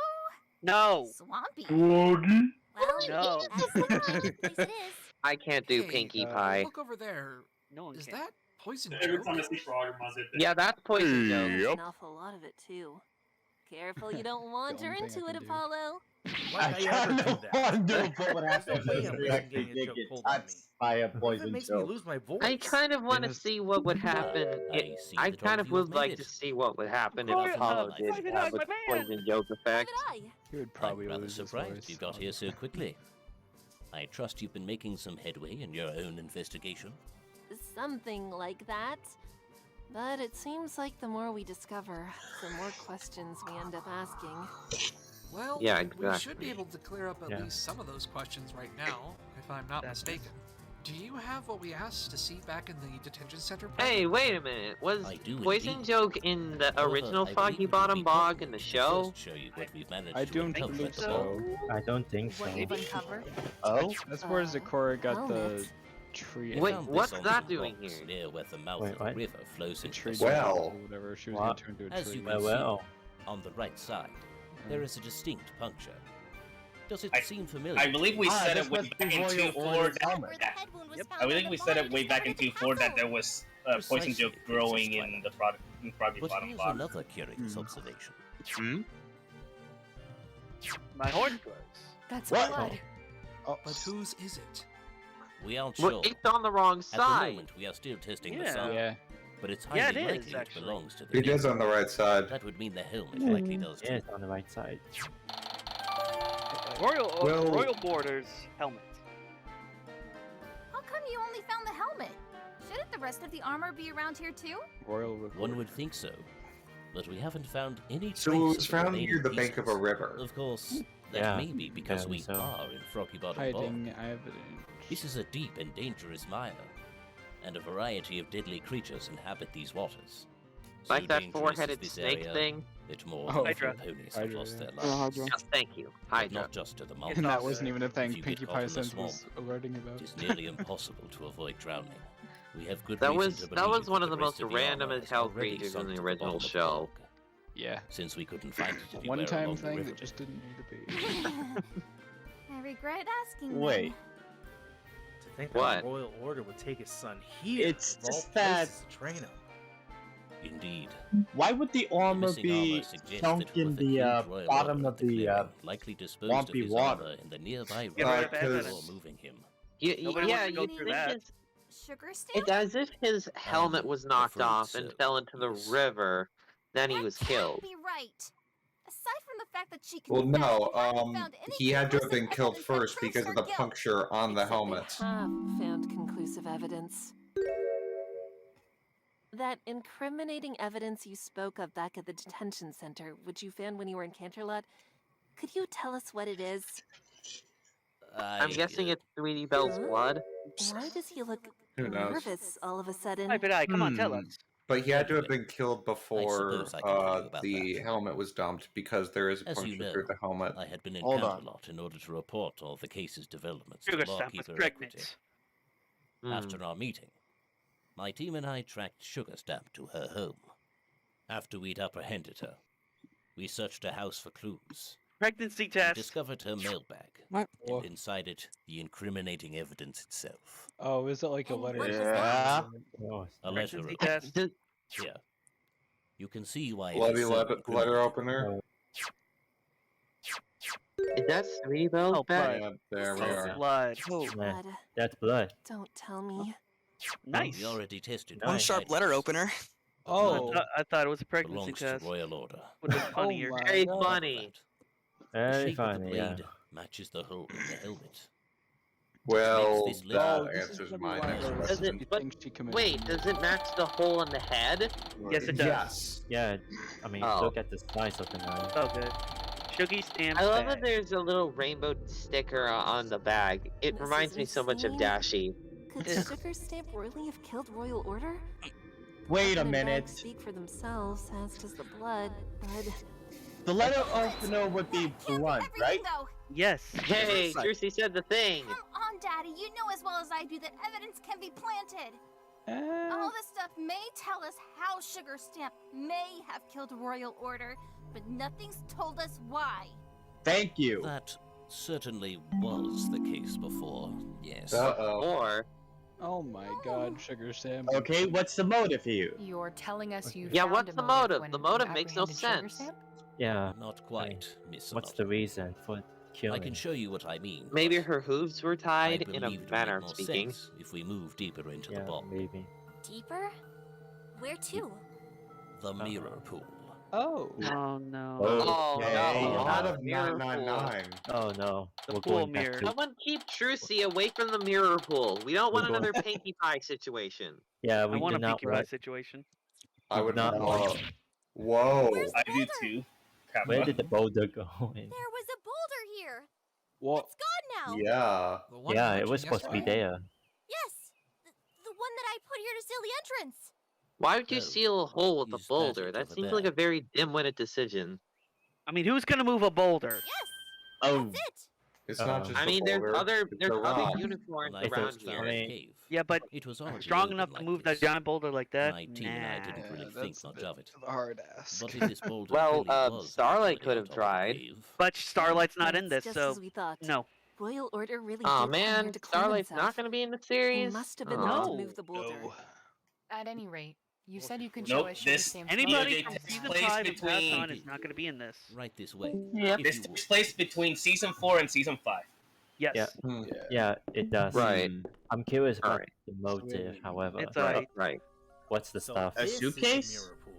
[SPEAKER 3] No.
[SPEAKER 12] swampy.
[SPEAKER 17] Froggy?
[SPEAKER 12] Well,
[SPEAKER 3] No.
[SPEAKER 12] that's the kind of place it is.
[SPEAKER 10] I can't do
[SPEAKER 14] Hey,
[SPEAKER 10] Pinkie Pie.
[SPEAKER 14] Look over there.
[SPEAKER 3] No one
[SPEAKER 14] Is
[SPEAKER 3] can.
[SPEAKER 14] that poison
[SPEAKER 20] Every
[SPEAKER 14] joke?
[SPEAKER 20] time I see frog, it reminds me of
[SPEAKER 10] Yeah, that's poison joke.
[SPEAKER 1] There's an awful lot of it too. Careful you don't wander
[SPEAKER 9] only thing I
[SPEAKER 1] into
[SPEAKER 9] can
[SPEAKER 1] it,
[SPEAKER 9] do.
[SPEAKER 1] Apollo.
[SPEAKER 19] Why would I ever do that?
[SPEAKER 8] Wonder what
[SPEAKER 19] There's no
[SPEAKER 8] happens
[SPEAKER 19] way
[SPEAKER 8] if
[SPEAKER 19] I'm
[SPEAKER 8] you
[SPEAKER 19] risking
[SPEAKER 8] actually
[SPEAKER 19] getting a joke
[SPEAKER 8] get
[SPEAKER 19] pulled on me.
[SPEAKER 8] touched by a
[SPEAKER 19] What if it
[SPEAKER 8] poison
[SPEAKER 19] makes me
[SPEAKER 8] joke?
[SPEAKER 19] lose my voice?
[SPEAKER 10] I kind of want to
[SPEAKER 9] Yes.
[SPEAKER 10] see what would happen. I kind of would like to see what would happen if
[SPEAKER 3] Private
[SPEAKER 10] Apollo
[SPEAKER 3] Eye,
[SPEAKER 10] did
[SPEAKER 3] Private
[SPEAKER 10] have
[SPEAKER 3] Eye,
[SPEAKER 10] a
[SPEAKER 3] my man.
[SPEAKER 10] poison joke effect.
[SPEAKER 1] Private Eye.
[SPEAKER 9] He would probably
[SPEAKER 13] I'm rather
[SPEAKER 9] lose his
[SPEAKER 13] surprised
[SPEAKER 9] voice.
[SPEAKER 13] you got here so quickly. I trust you've been making some headway in your own investigation.
[SPEAKER 1] Something like that. But it seems like the more we discover, the more questions we end up asking.
[SPEAKER 14] Well,
[SPEAKER 10] Yeah,
[SPEAKER 14] we should
[SPEAKER 10] exactly.
[SPEAKER 14] be able to clear up at
[SPEAKER 9] Yeah.
[SPEAKER 14] least some of those questions right now, if I'm not mistaken. Do you have what we asked to see back in the detention center?
[SPEAKER 10] Hey, wait a minute. Was
[SPEAKER 13] I do
[SPEAKER 10] poison
[SPEAKER 13] indeed.
[SPEAKER 10] joke in the
[SPEAKER 13] However,
[SPEAKER 10] original
[SPEAKER 13] I
[SPEAKER 10] Foggy
[SPEAKER 13] believe it
[SPEAKER 10] Bottom
[SPEAKER 13] would be
[SPEAKER 10] Bog
[SPEAKER 13] helpful
[SPEAKER 10] in the
[SPEAKER 13] to
[SPEAKER 10] show?
[SPEAKER 13] first show you what we've managed
[SPEAKER 9] I
[SPEAKER 13] to
[SPEAKER 9] don't
[SPEAKER 13] uncover
[SPEAKER 9] believe
[SPEAKER 13] at the
[SPEAKER 9] so.
[SPEAKER 16] I don't think so.
[SPEAKER 15] What you've uncovered?
[SPEAKER 16] Oh?
[SPEAKER 9] That's where Zecora got the
[SPEAKER 1] helmet.
[SPEAKER 9] tree.
[SPEAKER 10] Wait,
[SPEAKER 13] Found this
[SPEAKER 10] what's
[SPEAKER 13] on
[SPEAKER 10] that
[SPEAKER 13] the
[SPEAKER 10] doing
[SPEAKER 13] rocks
[SPEAKER 10] here?
[SPEAKER 13] Near where the mouth
[SPEAKER 16] Wait,
[SPEAKER 13] of the
[SPEAKER 16] what?
[SPEAKER 13] river flows
[SPEAKER 9] The
[SPEAKER 13] into
[SPEAKER 9] tree
[SPEAKER 13] the
[SPEAKER 17] Well.
[SPEAKER 9] or whatever. She was
[SPEAKER 16] What?
[SPEAKER 9] gonna turn into a
[SPEAKER 13] As
[SPEAKER 9] tree.
[SPEAKER 13] you can
[SPEAKER 16] Well.
[SPEAKER 13] see, on the right side, there is a distinct puncture.
[SPEAKER 20] Does it seem familiar?
[SPEAKER 5] I believe we said it way back in 2-4. I believe we said it way back in 2-4 that there was poison joke growing in the product in Froggy's
[SPEAKER 20] But
[SPEAKER 5] bottom
[SPEAKER 20] here's
[SPEAKER 5] box.
[SPEAKER 20] another curious observation.
[SPEAKER 3] My horn glows.
[SPEAKER 15] That's
[SPEAKER 20] What?
[SPEAKER 15] blood.
[SPEAKER 14] But whose is it?
[SPEAKER 20] We aren't
[SPEAKER 10] Well,
[SPEAKER 20] sure.
[SPEAKER 10] it's on the wrong
[SPEAKER 20] At the
[SPEAKER 10] side.
[SPEAKER 20] moment, we are still testing the
[SPEAKER 3] Yeah.
[SPEAKER 20] sound.
[SPEAKER 9] Yeah.
[SPEAKER 20] But it's
[SPEAKER 3] Yeah,
[SPEAKER 20] highly
[SPEAKER 3] it is,
[SPEAKER 20] likely it
[SPEAKER 3] actually.
[SPEAKER 20] belongs to the
[SPEAKER 17] It is
[SPEAKER 20] leader.
[SPEAKER 17] on the right side.
[SPEAKER 20] That would mean the helmet likely does
[SPEAKER 16] Yeah,
[SPEAKER 20] too.
[SPEAKER 16] it's on the right side.
[SPEAKER 3] Royal Border's helmet.
[SPEAKER 12] How come you only found the helmet? Shouldn't the rest of the armor be around here too?
[SPEAKER 9] Royal Record.
[SPEAKER 20] One would think so. But we haven't found any
[SPEAKER 17] So
[SPEAKER 20] trace
[SPEAKER 17] it
[SPEAKER 20] of
[SPEAKER 17] was
[SPEAKER 20] the
[SPEAKER 17] found
[SPEAKER 20] remaining
[SPEAKER 17] near the bank of a
[SPEAKER 20] pieces.
[SPEAKER 17] river.
[SPEAKER 20] Of course, that
[SPEAKER 16] Yeah,
[SPEAKER 20] may be because we
[SPEAKER 16] apparently so.
[SPEAKER 20] are in Froggy Bottom
[SPEAKER 9] Hiding
[SPEAKER 20] Bog.
[SPEAKER 9] evidence.
[SPEAKER 20] This is a deep and dangerous mire, and a variety of deadly creatures inhabit these waters. So
[SPEAKER 10] Like that
[SPEAKER 20] dangerous is
[SPEAKER 10] four-headed
[SPEAKER 20] this
[SPEAKER 10] snake
[SPEAKER 20] area
[SPEAKER 10] thing?
[SPEAKER 20] that more
[SPEAKER 9] Oh,
[SPEAKER 20] than
[SPEAKER 3] Hydra.
[SPEAKER 20] ponies
[SPEAKER 9] Hydra,
[SPEAKER 20] have lost
[SPEAKER 9] yeah.
[SPEAKER 20] their
[SPEAKER 2] Oh,
[SPEAKER 20] lives.
[SPEAKER 2] Hydra.
[SPEAKER 10] Yes, thank you.
[SPEAKER 20] But
[SPEAKER 10] Hydra.
[SPEAKER 20] not just to the
[SPEAKER 9] And
[SPEAKER 20] mountains.
[SPEAKER 9] that wasn't even a
[SPEAKER 20] If
[SPEAKER 9] thing
[SPEAKER 20] you
[SPEAKER 9] Pinkie
[SPEAKER 20] get caught
[SPEAKER 9] Pie
[SPEAKER 20] in the
[SPEAKER 9] Sense was
[SPEAKER 20] swamp,
[SPEAKER 9] alerting about.
[SPEAKER 20] It is nearly impossible to avoid drowning. We have good
[SPEAKER 10] That
[SPEAKER 20] reason
[SPEAKER 10] was
[SPEAKER 20] to
[SPEAKER 10] that
[SPEAKER 20] believe
[SPEAKER 10] was one of
[SPEAKER 20] that
[SPEAKER 10] the
[SPEAKER 20] rest
[SPEAKER 10] most
[SPEAKER 20] of the
[SPEAKER 10] random
[SPEAKER 20] armor
[SPEAKER 10] as
[SPEAKER 20] has
[SPEAKER 10] hell
[SPEAKER 20] already
[SPEAKER 10] creatures
[SPEAKER 20] sunk
[SPEAKER 10] in the
[SPEAKER 20] to
[SPEAKER 10] original
[SPEAKER 20] bottom of the
[SPEAKER 10] show.
[SPEAKER 20] bog.
[SPEAKER 9] Yeah.
[SPEAKER 20] Since we couldn't find it
[SPEAKER 9] A
[SPEAKER 20] anywhere
[SPEAKER 9] one-time
[SPEAKER 20] along the
[SPEAKER 9] thing
[SPEAKER 20] river.
[SPEAKER 9] that just didn't need to be.
[SPEAKER 12] I regret asking.
[SPEAKER 19] Wait.
[SPEAKER 12] Then.
[SPEAKER 19] To think that
[SPEAKER 10] What?
[SPEAKER 19] the Royal Order would take his son here
[SPEAKER 13] It's
[SPEAKER 19] of all
[SPEAKER 13] just that-
[SPEAKER 19] places to train him.
[SPEAKER 20] Indeed.
[SPEAKER 13] Why would the armor
[SPEAKER 20] Missing
[SPEAKER 13] be
[SPEAKER 20] armor suggests
[SPEAKER 13] sunk
[SPEAKER 20] that
[SPEAKER 13] in
[SPEAKER 20] whoever
[SPEAKER 13] the
[SPEAKER 20] killed Royal
[SPEAKER 13] bottom
[SPEAKER 20] Order
[SPEAKER 13] of
[SPEAKER 20] at the
[SPEAKER 13] the
[SPEAKER 20] clearing likely disposed of
[SPEAKER 13] swampy
[SPEAKER 20] his
[SPEAKER 13] water?
[SPEAKER 20] armor in the nearby
[SPEAKER 3] Get rid
[SPEAKER 20] river
[SPEAKER 3] of evidence.
[SPEAKER 20] before moving him.
[SPEAKER 3] Nobody
[SPEAKER 10] Yeah,
[SPEAKER 3] wants to go
[SPEAKER 10] you'd
[SPEAKER 3] through
[SPEAKER 10] think
[SPEAKER 3] that.
[SPEAKER 10] his,
[SPEAKER 12] Sugar stamp?
[SPEAKER 10] it's as if his helmet was knocked
[SPEAKER 20] afraid
[SPEAKER 10] off
[SPEAKER 20] so,
[SPEAKER 10] and fell into the
[SPEAKER 20] yes.
[SPEAKER 10] river, then he
[SPEAKER 12] That
[SPEAKER 10] was
[SPEAKER 12] can't
[SPEAKER 10] killed.
[SPEAKER 12] be right. Aside from the fact that she
[SPEAKER 17] Well,
[SPEAKER 12] confessed,
[SPEAKER 17] no,
[SPEAKER 12] we haven't found any
[SPEAKER 17] he had to have
[SPEAKER 12] conclusive
[SPEAKER 17] been killed
[SPEAKER 12] evidence that
[SPEAKER 17] first
[SPEAKER 12] proves
[SPEAKER 17] because
[SPEAKER 12] her
[SPEAKER 17] of the
[SPEAKER 12] guilt.
[SPEAKER 17] puncture on the
[SPEAKER 15] Except
[SPEAKER 17] helmet.
[SPEAKER 15] They have found conclusive evidence. That incriminating evidence you spoke of back at the detention center, which you found when you were in Canterlot, could you tell us what it is?
[SPEAKER 10] I'm guessing it's Sweetie Belle's blood.
[SPEAKER 15] Why does he look
[SPEAKER 17] Who knows?
[SPEAKER 15] nervous all of a sudden?
[SPEAKER 3] Hyper Die, come on, tell us.
[SPEAKER 17] But he had to have been killed before
[SPEAKER 20] suppose I can tell you about
[SPEAKER 17] the helmet was dumped because there is a
[SPEAKER 20] As you
[SPEAKER 17] puncture
[SPEAKER 20] know,
[SPEAKER 17] through the helmet.
[SPEAKER 20] I had been in
[SPEAKER 13] Hold on.
[SPEAKER 20] Canterlot in order to report all the case's developments
[SPEAKER 3] Sugar
[SPEAKER 20] to
[SPEAKER 3] Stamp was
[SPEAKER 20] Lawkeeper
[SPEAKER 3] pregnant.
[SPEAKER 20] Equity.
[SPEAKER 10] Hmm.
[SPEAKER 20] After our meeting, my team and I tracked Sugar Stamp to her home. After we'd apprehended her, we searched her house for clues.
[SPEAKER 3] Pregnancy
[SPEAKER 20] We
[SPEAKER 3] test.
[SPEAKER 20] discovered her mailbag,
[SPEAKER 4] What?
[SPEAKER 20] and inside it, the incriminating evidence itself.
[SPEAKER 9] Oh, is it like a
[SPEAKER 12] And
[SPEAKER 9] letter?
[SPEAKER 12] what was
[SPEAKER 13] Yeah.
[SPEAKER 16] Oh,
[SPEAKER 20] A letter
[SPEAKER 3] Pregnancy
[SPEAKER 20] opener.
[SPEAKER 3] test.
[SPEAKER 20] Here. You can see why it
[SPEAKER 17] Bloody
[SPEAKER 20] is so
[SPEAKER 17] letter
[SPEAKER 20] incriminating.
[SPEAKER 17] opener.
[SPEAKER 10] Is that Sweetie Belle's
[SPEAKER 3] Oh,
[SPEAKER 10] bag?
[SPEAKER 17] Yeah, there we
[SPEAKER 3] Oh,
[SPEAKER 17] are.
[SPEAKER 3] blood.
[SPEAKER 15] Oh,
[SPEAKER 16] Yeah.
[SPEAKER 15] blood.
[SPEAKER 16] that's blood.
[SPEAKER 15] Don't tell me.
[SPEAKER 3] Nice.
[SPEAKER 20] We already tested
[SPEAKER 18] One
[SPEAKER 20] my
[SPEAKER 18] sharp
[SPEAKER 20] items.
[SPEAKER 18] letter opener.
[SPEAKER 9] Oh,
[SPEAKER 3] I thought it was a pregnancy
[SPEAKER 20] Belongs to
[SPEAKER 3] test.
[SPEAKER 20] Royal Order.
[SPEAKER 3] Would have been funnier.
[SPEAKER 9] my
[SPEAKER 10] Very
[SPEAKER 9] God.
[SPEAKER 10] funny.
[SPEAKER 20] The
[SPEAKER 16] Very
[SPEAKER 20] shape of the
[SPEAKER 16] funny, yeah.
[SPEAKER 20] blade matches the hole in the helmet.
[SPEAKER 17] Well,
[SPEAKER 20] Makes this
[SPEAKER 17] that
[SPEAKER 20] letter-
[SPEAKER 17] answers my
[SPEAKER 9] One of
[SPEAKER 17] next
[SPEAKER 9] those
[SPEAKER 10] Does
[SPEAKER 17] question.
[SPEAKER 10] it-
[SPEAKER 9] you
[SPEAKER 10] but-
[SPEAKER 9] think she committed
[SPEAKER 10] Wait, does it match the hole in the head?
[SPEAKER 3] Yes, it does.
[SPEAKER 17] Yes.
[SPEAKER 16] Yeah, I mean,
[SPEAKER 10] Oh.
[SPEAKER 16] look at the size of the knife.
[SPEAKER 3] Oh, good. Shuggy Stamp.
[SPEAKER 10] I love that there's a little rainbow sticker on the bag. It
[SPEAKER 15] This
[SPEAKER 10] reminds
[SPEAKER 15] is
[SPEAKER 10] me so much of
[SPEAKER 15] insane.
[SPEAKER 10] Dashi.
[SPEAKER 15] Could Sugar Stamp really have killed Royal Order?
[SPEAKER 13] Wait a
[SPEAKER 15] Weapon and bag
[SPEAKER 13] minute.
[SPEAKER 15] Speak for themselves, as does the blood.
[SPEAKER 13] The letter opener would be blunt, right?
[SPEAKER 12] Though.
[SPEAKER 3] Yes.
[SPEAKER 10] Hey,
[SPEAKER 18] Right.
[SPEAKER 10] Jersey said the thing.
[SPEAKER 12] Come on, Daddy. You know as well as I do that evidence can be planted.
[SPEAKER 9] Eh,
[SPEAKER 12] All this stuff may tell us how Sugar Stamp may have killed Royal Order, but nothing's told us why.
[SPEAKER 13] Thank you.
[SPEAKER 20] That certainly was the case before, yes.
[SPEAKER 17] Uh-oh.
[SPEAKER 10] Or
[SPEAKER 9] oh my God, Sugar Sam.
[SPEAKER 13] Okay, what's the motive here?
[SPEAKER 15] You're telling us you
[SPEAKER 10] Yeah,
[SPEAKER 15] found
[SPEAKER 10] what's
[SPEAKER 15] a
[SPEAKER 10] the
[SPEAKER 15] motive
[SPEAKER 10] motive?
[SPEAKER 15] when
[SPEAKER 10] The motive
[SPEAKER 15] you
[SPEAKER 10] makes no
[SPEAKER 15] apprehended Sugar
[SPEAKER 10] sense.
[SPEAKER 15] Stamp?
[SPEAKER 16] Yeah.
[SPEAKER 20] Not quite, Miss
[SPEAKER 16] What's
[SPEAKER 20] Sonata.
[SPEAKER 16] the reason for killing?
[SPEAKER 20] I can show you what I mean.
[SPEAKER 10] maybe her hooves were
[SPEAKER 20] I
[SPEAKER 10] tied in a
[SPEAKER 20] believe it would
[SPEAKER 10] manner
[SPEAKER 20] make
[SPEAKER 10] of
[SPEAKER 20] more
[SPEAKER 10] speaking.
[SPEAKER 20] sense if we move deeper into the
[SPEAKER 16] Yeah,
[SPEAKER 20] bog.
[SPEAKER 16] maybe.
[SPEAKER 12] Deeper? Where to?
[SPEAKER 20] The mirror pool.
[SPEAKER 9] Oh.
[SPEAKER 3] Oh no.
[SPEAKER 10] Oh,
[SPEAKER 16] Okay.
[SPEAKER 10] no.
[SPEAKER 17] Out of
[SPEAKER 10] Mirror pool.
[SPEAKER 17] 999.
[SPEAKER 16] Oh no.
[SPEAKER 3] The
[SPEAKER 16] We're
[SPEAKER 3] pool
[SPEAKER 16] going back
[SPEAKER 3] mirror.
[SPEAKER 16] to...
[SPEAKER 10] Someone keep Trucy away from the mirror pool. We don't want
[SPEAKER 16] We're going-
[SPEAKER 10] another Pinkie Pie situation.
[SPEAKER 16] Yeah,
[SPEAKER 3] I
[SPEAKER 16] we
[SPEAKER 3] want
[SPEAKER 16] do
[SPEAKER 3] a
[SPEAKER 16] not
[SPEAKER 3] Pinkie Pie
[SPEAKER 16] want...
[SPEAKER 3] situation.
[SPEAKER 17] I would
[SPEAKER 16] not
[SPEAKER 17] not.
[SPEAKER 16] want...
[SPEAKER 17] Whoa.
[SPEAKER 5] I do too. Kappa.
[SPEAKER 16] Where did the boulder go?
[SPEAKER 12] There was a boulder here.
[SPEAKER 9] What?
[SPEAKER 12] It's gone now.
[SPEAKER 17] Yeah.
[SPEAKER 14] The one
[SPEAKER 16] Yeah,
[SPEAKER 14] you
[SPEAKER 16] it was
[SPEAKER 14] mentioned
[SPEAKER 16] supposed to be
[SPEAKER 14] yesterday?
[SPEAKER 16] there.
[SPEAKER 12] Yes, the one that I put here to seal the entrance.
[SPEAKER 10] Why would you
[SPEAKER 20] Oh,
[SPEAKER 10] seal a hole with a
[SPEAKER 20] use that
[SPEAKER 10] boulder?
[SPEAKER 20] into
[SPEAKER 10] That
[SPEAKER 20] the
[SPEAKER 10] seems like a
[SPEAKER 20] bag.
[SPEAKER 10] very dim-witted decision.
[SPEAKER 3] I mean, who's gonna move a boulder?
[SPEAKER 12] Yes,
[SPEAKER 13] Oh,
[SPEAKER 12] that's it.
[SPEAKER 17] It's not just
[SPEAKER 10] I mean, there's other unicorns
[SPEAKER 20] When I
[SPEAKER 10] around
[SPEAKER 20] first found
[SPEAKER 10] here.
[SPEAKER 20] the cave,
[SPEAKER 3] Yeah, but
[SPEAKER 20] it was already
[SPEAKER 3] strong
[SPEAKER 20] open
[SPEAKER 3] enough to
[SPEAKER 20] like
[SPEAKER 3] move
[SPEAKER 20] this.
[SPEAKER 3] that giant boulder like that?
[SPEAKER 20] My team and I didn't really think much of it.
[SPEAKER 9] Hard ass.
[SPEAKER 20] But if this boulder
[SPEAKER 10] Well,
[SPEAKER 20] really was
[SPEAKER 10] Starlight
[SPEAKER 20] actually
[SPEAKER 10] could
[SPEAKER 20] on
[SPEAKER 10] have
[SPEAKER 20] top of the
[SPEAKER 10] tried.
[SPEAKER 20] cave,
[SPEAKER 3] But Starlight's not
[SPEAKER 15] That's
[SPEAKER 3] in this,
[SPEAKER 15] just
[SPEAKER 3] so
[SPEAKER 15] as we thought.
[SPEAKER 3] no.
[SPEAKER 15] Royal Order really
[SPEAKER 10] Aw,
[SPEAKER 15] did come here
[SPEAKER 10] man,
[SPEAKER 15] to clean
[SPEAKER 10] Starlight's
[SPEAKER 15] himself.
[SPEAKER 10] not gonna be in the
[SPEAKER 15] He
[SPEAKER 10] series?
[SPEAKER 15] must have been
[SPEAKER 10] Aw.
[SPEAKER 15] left to move the boulder.
[SPEAKER 21] At any rate, you said you can show
[SPEAKER 5] Nope,
[SPEAKER 21] us sugar
[SPEAKER 5] this
[SPEAKER 21] stamps.
[SPEAKER 3] Anybody
[SPEAKER 5] it
[SPEAKER 3] from
[SPEAKER 5] takes
[SPEAKER 3] season
[SPEAKER 5] place
[SPEAKER 3] 5 and
[SPEAKER 5] between-
[SPEAKER 3] past on is not going to be in this.
[SPEAKER 20] right this way.
[SPEAKER 2] Yep.
[SPEAKER 5] This takes place between season 4 and season 5.
[SPEAKER 3] Yes.
[SPEAKER 13] Yeah. Yeah, it does.
[SPEAKER 10] Right.
[SPEAKER 13] I'm curious about
[SPEAKER 10] Alright.
[SPEAKER 13] the motive, however.
[SPEAKER 3] It's alright.
[SPEAKER 10] Right.
[SPEAKER 13] What's the stuff?
[SPEAKER 19] This is the
[SPEAKER 11] suitcase?
[SPEAKER 19] mirror pool.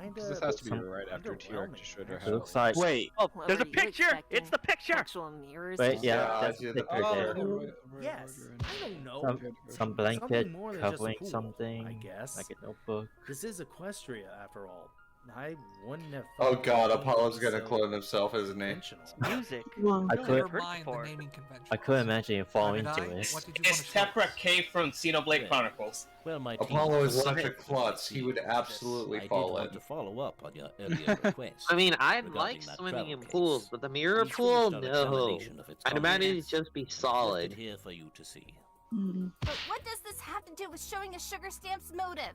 [SPEAKER 19] Kinda.
[SPEAKER 9] This has to be
[SPEAKER 19] some
[SPEAKER 9] right after T-Rex
[SPEAKER 19] underwhelming,
[SPEAKER 9] showed her
[SPEAKER 19] actually.
[SPEAKER 13] It looks like.
[SPEAKER 11] Wait.
[SPEAKER 3] Oh,
[SPEAKER 15] What
[SPEAKER 3] there's a
[SPEAKER 15] were you
[SPEAKER 3] picture!
[SPEAKER 15] expecting?
[SPEAKER 3] It's the picture!
[SPEAKER 15] Actual mirrors?
[SPEAKER 13] Wait, yeah,
[SPEAKER 17] Yeah,
[SPEAKER 13] that's
[SPEAKER 17] I see
[SPEAKER 13] the
[SPEAKER 17] the
[SPEAKER 13] picture there.
[SPEAKER 19] Yes, I don't know.
[SPEAKER 13] Some
[SPEAKER 19] Something
[SPEAKER 13] blanket
[SPEAKER 19] more than just a
[SPEAKER 13] covering
[SPEAKER 19] pool,
[SPEAKER 13] something,
[SPEAKER 19] I guess.
[SPEAKER 13] like a notebook.
[SPEAKER 19] This is Equestria, after all. I wouldn't have.
[SPEAKER 17] Oh
[SPEAKER 19] thought
[SPEAKER 17] god,
[SPEAKER 19] it
[SPEAKER 17] Apollo's
[SPEAKER 19] was
[SPEAKER 17] gonna
[SPEAKER 19] so
[SPEAKER 17] clone himself, isn't he?
[SPEAKER 19] intentional.
[SPEAKER 3] Music.
[SPEAKER 2] Well,
[SPEAKER 13] I
[SPEAKER 21] Never
[SPEAKER 13] could,
[SPEAKER 21] mind the
[SPEAKER 3] for it.
[SPEAKER 21] naming convention.
[SPEAKER 13] I could imagine you fall into
[SPEAKER 21] Private Eye,
[SPEAKER 13] it.
[SPEAKER 21] what did you
[SPEAKER 5] It's
[SPEAKER 21] want to show
[SPEAKER 5] Tepra
[SPEAKER 21] us?
[SPEAKER 5] Cave from Xenoblade
[SPEAKER 20] Yeah.
[SPEAKER 5] Chronicles.
[SPEAKER 20] Well, my team
[SPEAKER 17] Apollo is
[SPEAKER 20] was
[SPEAKER 17] such a
[SPEAKER 20] able to
[SPEAKER 17] klutz, he would
[SPEAKER 20] succeed.
[SPEAKER 17] absolutely
[SPEAKER 20] I did
[SPEAKER 17] fall
[SPEAKER 20] want
[SPEAKER 17] in.
[SPEAKER 20] to follow up on your earlier request.
[SPEAKER 10] I mean, I'd
[SPEAKER 20] regarding
[SPEAKER 10] like
[SPEAKER 20] that
[SPEAKER 10] swimming
[SPEAKER 20] travel
[SPEAKER 10] in
[SPEAKER 20] case.
[SPEAKER 10] pools, but the mirror
[SPEAKER 20] We
[SPEAKER 10] pool,
[SPEAKER 20] finished our
[SPEAKER 10] no.
[SPEAKER 20] examination of its
[SPEAKER 10] I'd imagine it'd
[SPEAKER 20] contents.
[SPEAKER 10] just be
[SPEAKER 20] Left it
[SPEAKER 10] solid.
[SPEAKER 20] here for you to see.
[SPEAKER 12] But what does this have to do with showing us Sugar Stamp's motive?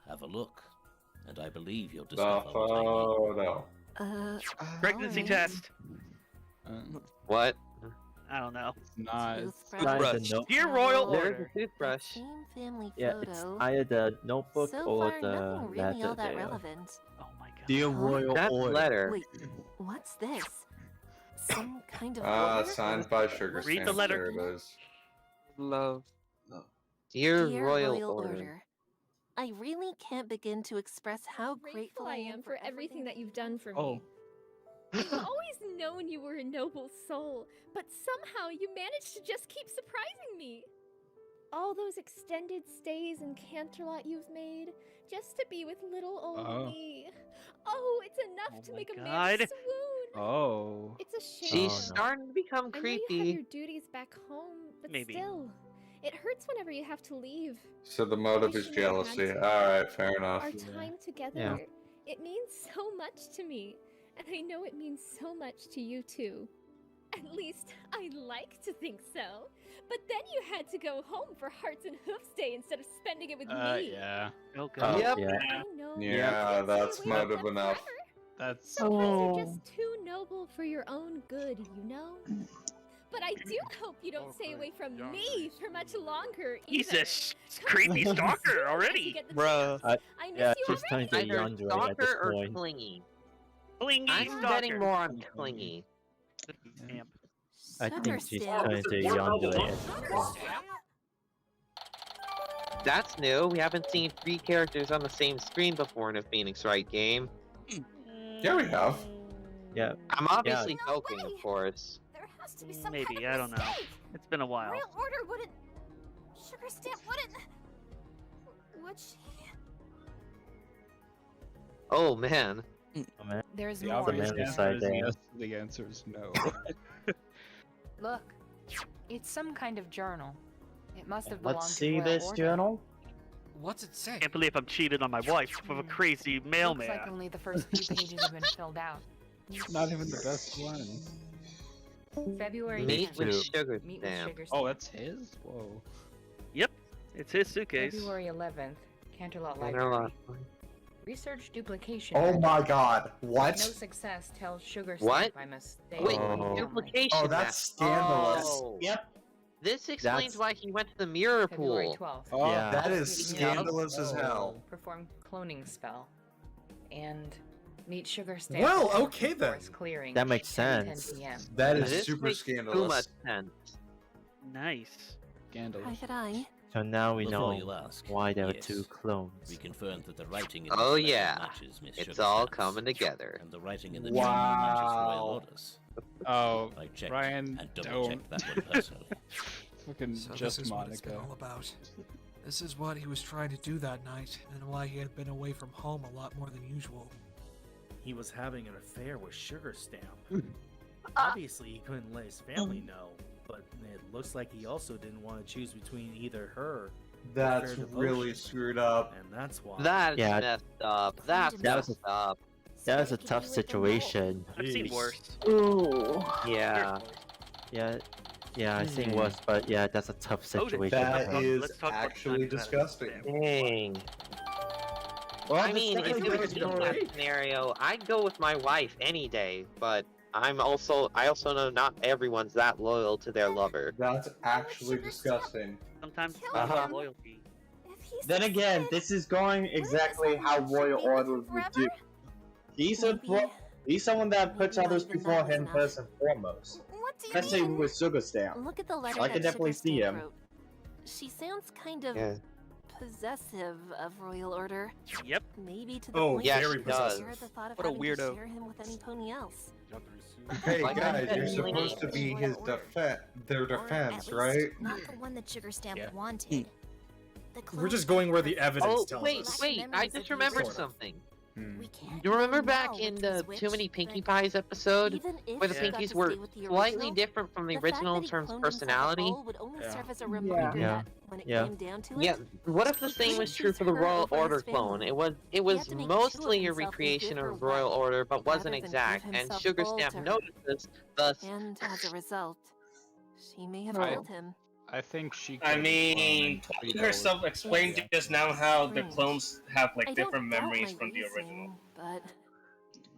[SPEAKER 20] Have a look, and I believe you'll
[SPEAKER 17] The
[SPEAKER 20] discover what I mean.
[SPEAKER 17] photo.
[SPEAKER 3] Pregnancy
[SPEAKER 15] alright.
[SPEAKER 3] test.
[SPEAKER 10] What?
[SPEAKER 3] I don't know.
[SPEAKER 9] Not.
[SPEAKER 15] Toothbrush.
[SPEAKER 13] Either the
[SPEAKER 3] Dear Royal
[SPEAKER 10] There's
[SPEAKER 3] Order.
[SPEAKER 10] a toothbrush.
[SPEAKER 15] Same family
[SPEAKER 13] Yeah, it's
[SPEAKER 15] photo.
[SPEAKER 13] either the notebook
[SPEAKER 15] So
[SPEAKER 13] or
[SPEAKER 15] far,
[SPEAKER 13] the
[SPEAKER 15] nothing really
[SPEAKER 13] letter
[SPEAKER 15] all that
[SPEAKER 13] there.
[SPEAKER 15] relevant.
[SPEAKER 3] Oh my god.
[SPEAKER 13] Dear
[SPEAKER 15] Huh?
[SPEAKER 13] Royal
[SPEAKER 10] That
[SPEAKER 13] Order.
[SPEAKER 10] letter.
[SPEAKER 15] Wait, what's this? Some kind of
[SPEAKER 17] Ah,
[SPEAKER 15] order?
[SPEAKER 17] signed by Sugar
[SPEAKER 3] Read the
[SPEAKER 17] Stamp.
[SPEAKER 3] letter.
[SPEAKER 17] There it is.
[SPEAKER 10] Love. Dear,
[SPEAKER 15] Dear
[SPEAKER 10] Royal Order.
[SPEAKER 15] I really can't begin to express how
[SPEAKER 22] Grateful I am for everything that you've done for me.
[SPEAKER 9] Oh.
[SPEAKER 22] I've always known you were a noble soul, but somehow you managed to just keep surprising me. All those extended stays in Canterlot you've made, just to be with little old
[SPEAKER 9] Oh.
[SPEAKER 22] me. Oh, it's enough to
[SPEAKER 3] my
[SPEAKER 22] make a man
[SPEAKER 3] God.
[SPEAKER 22] swoon.
[SPEAKER 9] Oh.
[SPEAKER 22] It's a shame.
[SPEAKER 10] She's
[SPEAKER 13] Oh, no.
[SPEAKER 10] starting to become
[SPEAKER 22] I know you have
[SPEAKER 10] creepy.
[SPEAKER 22] your duties back home, but
[SPEAKER 3] Maybe.
[SPEAKER 22] still, it hurts whenever you have to leave.
[SPEAKER 17] So the motive is
[SPEAKER 22] Wish you never had
[SPEAKER 17] jealousy.
[SPEAKER 22] to.
[SPEAKER 17] Alright, fair enough.
[SPEAKER 22] Our time together,
[SPEAKER 13] Yeah.
[SPEAKER 22] it means so much to me. And I know it means so much to you too. At least, I like to think so. But then you had to go home for Hearts and Hoofs Day instead of spending it with me.
[SPEAKER 9] Yeah.
[SPEAKER 3] Oh god.
[SPEAKER 10] Yep.
[SPEAKER 13] Yeah.
[SPEAKER 22] I know.
[SPEAKER 17] Yeah,
[SPEAKER 22] you
[SPEAKER 17] that's
[SPEAKER 22] can't stay away from
[SPEAKER 17] motive
[SPEAKER 22] them
[SPEAKER 17] enough.
[SPEAKER 22] forever.
[SPEAKER 9] That's.
[SPEAKER 22] Sometimes you're just too noble for your own good, you know? But I do hope you don't stay away from me for much longer
[SPEAKER 3] He's
[SPEAKER 22] either.
[SPEAKER 3] a creepy
[SPEAKER 22] Come
[SPEAKER 3] stalker
[SPEAKER 22] soon as you
[SPEAKER 3] already.
[SPEAKER 22] get the
[SPEAKER 10] Bruh.
[SPEAKER 22] chance. I miss
[SPEAKER 13] Yeah,
[SPEAKER 22] you
[SPEAKER 13] she's
[SPEAKER 22] already.
[SPEAKER 13] turning to
[SPEAKER 10] Either
[SPEAKER 13] yandere at this
[SPEAKER 10] stalker or
[SPEAKER 13] point.
[SPEAKER 10] clingy.
[SPEAKER 3] Clingy
[SPEAKER 10] I'm
[SPEAKER 3] stalker.
[SPEAKER 10] betting more on clingy.
[SPEAKER 3] Damn.
[SPEAKER 13] I
[SPEAKER 15] Sugar
[SPEAKER 13] think she's
[SPEAKER 15] stamp.
[SPEAKER 13] turning to yandere at this point.
[SPEAKER 10] That's new. We haven't seen 3 characters on the same screen before in a Phoenix Wright game.
[SPEAKER 17] Yeah, we have.
[SPEAKER 13] Yeah.
[SPEAKER 10] I'm obviously
[SPEAKER 12] No
[SPEAKER 10] joking,
[SPEAKER 12] way.
[SPEAKER 10] of course.
[SPEAKER 12] There has to be some
[SPEAKER 3] Maybe,
[SPEAKER 12] kind of
[SPEAKER 3] I don't know.
[SPEAKER 12] mistake.
[SPEAKER 3] It's been a while.
[SPEAKER 12] Royal Order wouldn't. Sugar Stamp wouldn't. Would she?
[SPEAKER 10] Oh man.
[SPEAKER 13] Oh, man.
[SPEAKER 21] There's
[SPEAKER 9] The
[SPEAKER 21] more.
[SPEAKER 9] obvious
[SPEAKER 13] man
[SPEAKER 9] answer
[SPEAKER 13] inside
[SPEAKER 9] is
[SPEAKER 13] there.
[SPEAKER 9] yes. The answer is no.
[SPEAKER 21] Look, it's some kind of journal. It must have belonged
[SPEAKER 13] Let's
[SPEAKER 21] to
[SPEAKER 13] see
[SPEAKER 21] Royal
[SPEAKER 13] this
[SPEAKER 21] Order.
[SPEAKER 13] journal.
[SPEAKER 14] What's it say?
[SPEAKER 3] Can't believe I'm cheated on my wife with a crazy
[SPEAKER 21] Looks
[SPEAKER 3] mailman.
[SPEAKER 21] like only the first few pages have been filled out.
[SPEAKER 9] Not even the best one.
[SPEAKER 21] February
[SPEAKER 10] Meet
[SPEAKER 21] 10th.
[SPEAKER 10] with
[SPEAKER 13] too.
[SPEAKER 10] Sugar
[SPEAKER 21] Meet with
[SPEAKER 10] Stamp.
[SPEAKER 21] Sugar
[SPEAKER 9] Oh,
[SPEAKER 21] Stamp.
[SPEAKER 9] that's his? Whoa.
[SPEAKER 3] Yep, it's his suitcase.
[SPEAKER 21] February 11th. Canterlot
[SPEAKER 10] They're
[SPEAKER 21] Library.
[SPEAKER 10] not-
[SPEAKER 21] Research duplication.
[SPEAKER 6] Oh my god.
[SPEAKER 21] No
[SPEAKER 6] What?
[SPEAKER 21] success tells Sugar
[SPEAKER 10] What?
[SPEAKER 21] Stamp I must stay
[SPEAKER 10] Wait,
[SPEAKER 21] away from family.
[SPEAKER 10] duplication.
[SPEAKER 6] Oh, that's scandalous.
[SPEAKER 10] Oh.
[SPEAKER 5] Yep.
[SPEAKER 10] This explains
[SPEAKER 13] That's-
[SPEAKER 10] why he went to the mirror
[SPEAKER 21] February
[SPEAKER 10] pool.
[SPEAKER 21] 12th.
[SPEAKER 9] Oh,
[SPEAKER 13] Yeah.
[SPEAKER 6] That is
[SPEAKER 21] Yeah.
[SPEAKER 6] scandalous as hell.
[SPEAKER 21] Perform cloning spell. And meet Sugar Stamp.
[SPEAKER 6] Well,
[SPEAKER 21] before
[SPEAKER 6] okay then.
[SPEAKER 21] forest clearing.
[SPEAKER 13] That makes
[SPEAKER 21] 10
[SPEAKER 13] sense.
[SPEAKER 21] p.m.
[SPEAKER 6] That is
[SPEAKER 10] This
[SPEAKER 6] super
[SPEAKER 10] makes too much
[SPEAKER 6] scandalous.
[SPEAKER 10] sense.
[SPEAKER 3] Nice.
[SPEAKER 9] Scandalous.
[SPEAKER 15] Private Eye.
[SPEAKER 13] So now we
[SPEAKER 20] Before
[SPEAKER 13] know
[SPEAKER 20] you ask,
[SPEAKER 13] why there are
[SPEAKER 20] yes.
[SPEAKER 13] 2 clones.
[SPEAKER 20] We confirmed that the writing in
[SPEAKER 10] Oh
[SPEAKER 20] this letter
[SPEAKER 10] yeah.
[SPEAKER 20] matches Miss
[SPEAKER 10] It's
[SPEAKER 20] Sugar
[SPEAKER 10] all
[SPEAKER 20] Stamp's,
[SPEAKER 10] coming together.
[SPEAKER 20] and the writing in the journal matches Royal
[SPEAKER 6] Wow.
[SPEAKER 20] Orders.
[SPEAKER 9] Oh,
[SPEAKER 20] I checked
[SPEAKER 9] Ryan,
[SPEAKER 20] and double
[SPEAKER 9] don't.
[SPEAKER 20] checked that one personally.
[SPEAKER 9] Fucking
[SPEAKER 14] So
[SPEAKER 9] just
[SPEAKER 14] this is what it's been
[SPEAKER 9] Monica.
[SPEAKER 14] all about. This is what he was trying to do that night, and why he had been away from home a lot more than usual.
[SPEAKER 19] He was having an affair with Sugar Stamp. Obviously, he couldn't let his family know, but it looks like he also didn't want to choose between either her. or
[SPEAKER 17] That's
[SPEAKER 19] fair
[SPEAKER 17] really
[SPEAKER 19] devotion,
[SPEAKER 17] screwed up.
[SPEAKER 19] and that's why.
[SPEAKER 10] That is
[SPEAKER 13] Yeah.
[SPEAKER 10] messed up. That's
[SPEAKER 13] That was
[SPEAKER 10] messed up.
[SPEAKER 13] That was a tough situation.
[SPEAKER 3] I've seen worse.
[SPEAKER 2] Ooh.
[SPEAKER 10] Yeah.
[SPEAKER 13] Yeah, I've seen worse, but yeah, that's a tough situation.
[SPEAKER 6] That is actually disgusting.
[SPEAKER 10] Dang.
[SPEAKER 13] Well,
[SPEAKER 10] I mean, if it was in that scenario, I'd go with my wife any day, but I also know not everyone's that loyal to their lover.
[SPEAKER 6] That's actually disgusting.
[SPEAKER 3] Sometimes loyalty.
[SPEAKER 7] Then again, this is going exactly how royal orders would do. He's someone that puts others before him first and foremost. Let's say with Sugar Stamp.
[SPEAKER 15] Look at the letter
[SPEAKER 7] I can
[SPEAKER 15] that
[SPEAKER 7] definitely
[SPEAKER 15] Sugar
[SPEAKER 7] see
[SPEAKER 15] Stamp
[SPEAKER 7] him.
[SPEAKER 15] wrote. She sounds kind of possessive of royal order.
[SPEAKER 3] Yep.
[SPEAKER 15] Maybe to the
[SPEAKER 6] Oh,
[SPEAKER 15] point
[SPEAKER 6] yeah,
[SPEAKER 15] where
[SPEAKER 6] very
[SPEAKER 15] she
[SPEAKER 6] possessive.
[SPEAKER 15] shared the thought of
[SPEAKER 18] What a
[SPEAKER 15] having to
[SPEAKER 18] weirdo.
[SPEAKER 15] share him with any pony else.
[SPEAKER 6] Hey
[SPEAKER 10] Like
[SPEAKER 6] guys,
[SPEAKER 10] I
[SPEAKER 6] you're
[SPEAKER 10] said,
[SPEAKER 6] supposed to be his their defense, right?
[SPEAKER 12] Not the one that Sugar Stamp
[SPEAKER 6] Yeah.
[SPEAKER 12] wanted.
[SPEAKER 6] We're just going where the evidence tells
[SPEAKER 10] wait,
[SPEAKER 6] us.
[SPEAKER 10] I just remembered something.
[SPEAKER 12] We can't
[SPEAKER 10] You remember
[SPEAKER 12] know
[SPEAKER 10] back
[SPEAKER 12] now
[SPEAKER 10] in
[SPEAKER 12] which
[SPEAKER 10] the
[SPEAKER 12] is which,
[SPEAKER 10] Too Many
[SPEAKER 12] but
[SPEAKER 10] Pinkie Pies episode,
[SPEAKER 15] Even if
[SPEAKER 10] where the
[SPEAKER 15] she got
[SPEAKER 10] Pinkies
[SPEAKER 15] to
[SPEAKER 10] were
[SPEAKER 15] stay with the
[SPEAKER 10] slightly
[SPEAKER 15] original,
[SPEAKER 10] different from the
[SPEAKER 15] the fact
[SPEAKER 10] original
[SPEAKER 15] that
[SPEAKER 10] in
[SPEAKER 15] he
[SPEAKER 10] terms of
[SPEAKER 15] cloned himself at
[SPEAKER 10] personality?
[SPEAKER 15] all would only serve as a reminder
[SPEAKER 13] Yeah.
[SPEAKER 15] that when it
[SPEAKER 13] Yeah.
[SPEAKER 15] came down to it,
[SPEAKER 10] Yeah, what if the
[SPEAKER 15] he
[SPEAKER 10] same was
[SPEAKER 15] couldn't
[SPEAKER 10] true
[SPEAKER 15] choose
[SPEAKER 10] for the
[SPEAKER 15] her
[SPEAKER 10] Royal
[SPEAKER 15] over his
[SPEAKER 10] Order clone?
[SPEAKER 15] family.
[SPEAKER 10] It was
[SPEAKER 15] He had to make two of
[SPEAKER 10] mostly a
[SPEAKER 15] himself and
[SPEAKER 10] recreation
[SPEAKER 15] give her
[SPEAKER 10] of Royal
[SPEAKER 15] what,
[SPEAKER 10] Order, but wasn't
[SPEAKER 15] rather than give
[SPEAKER 10] exact, and
[SPEAKER 15] himself
[SPEAKER 10] Sugar
[SPEAKER 15] all
[SPEAKER 10] Stamp
[SPEAKER 15] to her.
[SPEAKER 10] noticed this, thus...
[SPEAKER 15] And as a result, she may have
[SPEAKER 9] I-
[SPEAKER 15] killed him.
[SPEAKER 9] I think she.
[SPEAKER 5] I
[SPEAKER 9] could
[SPEAKER 5] mean,
[SPEAKER 9] clone
[SPEAKER 5] Twilight
[SPEAKER 9] Belle
[SPEAKER 5] herself explained just now how the
[SPEAKER 15] Strange.
[SPEAKER 5] clones have
[SPEAKER 15] I
[SPEAKER 5] like
[SPEAKER 15] don't
[SPEAKER 5] different
[SPEAKER 15] doubt
[SPEAKER 5] memories
[SPEAKER 15] my
[SPEAKER 5] from the original.
[SPEAKER 15] reasoning, but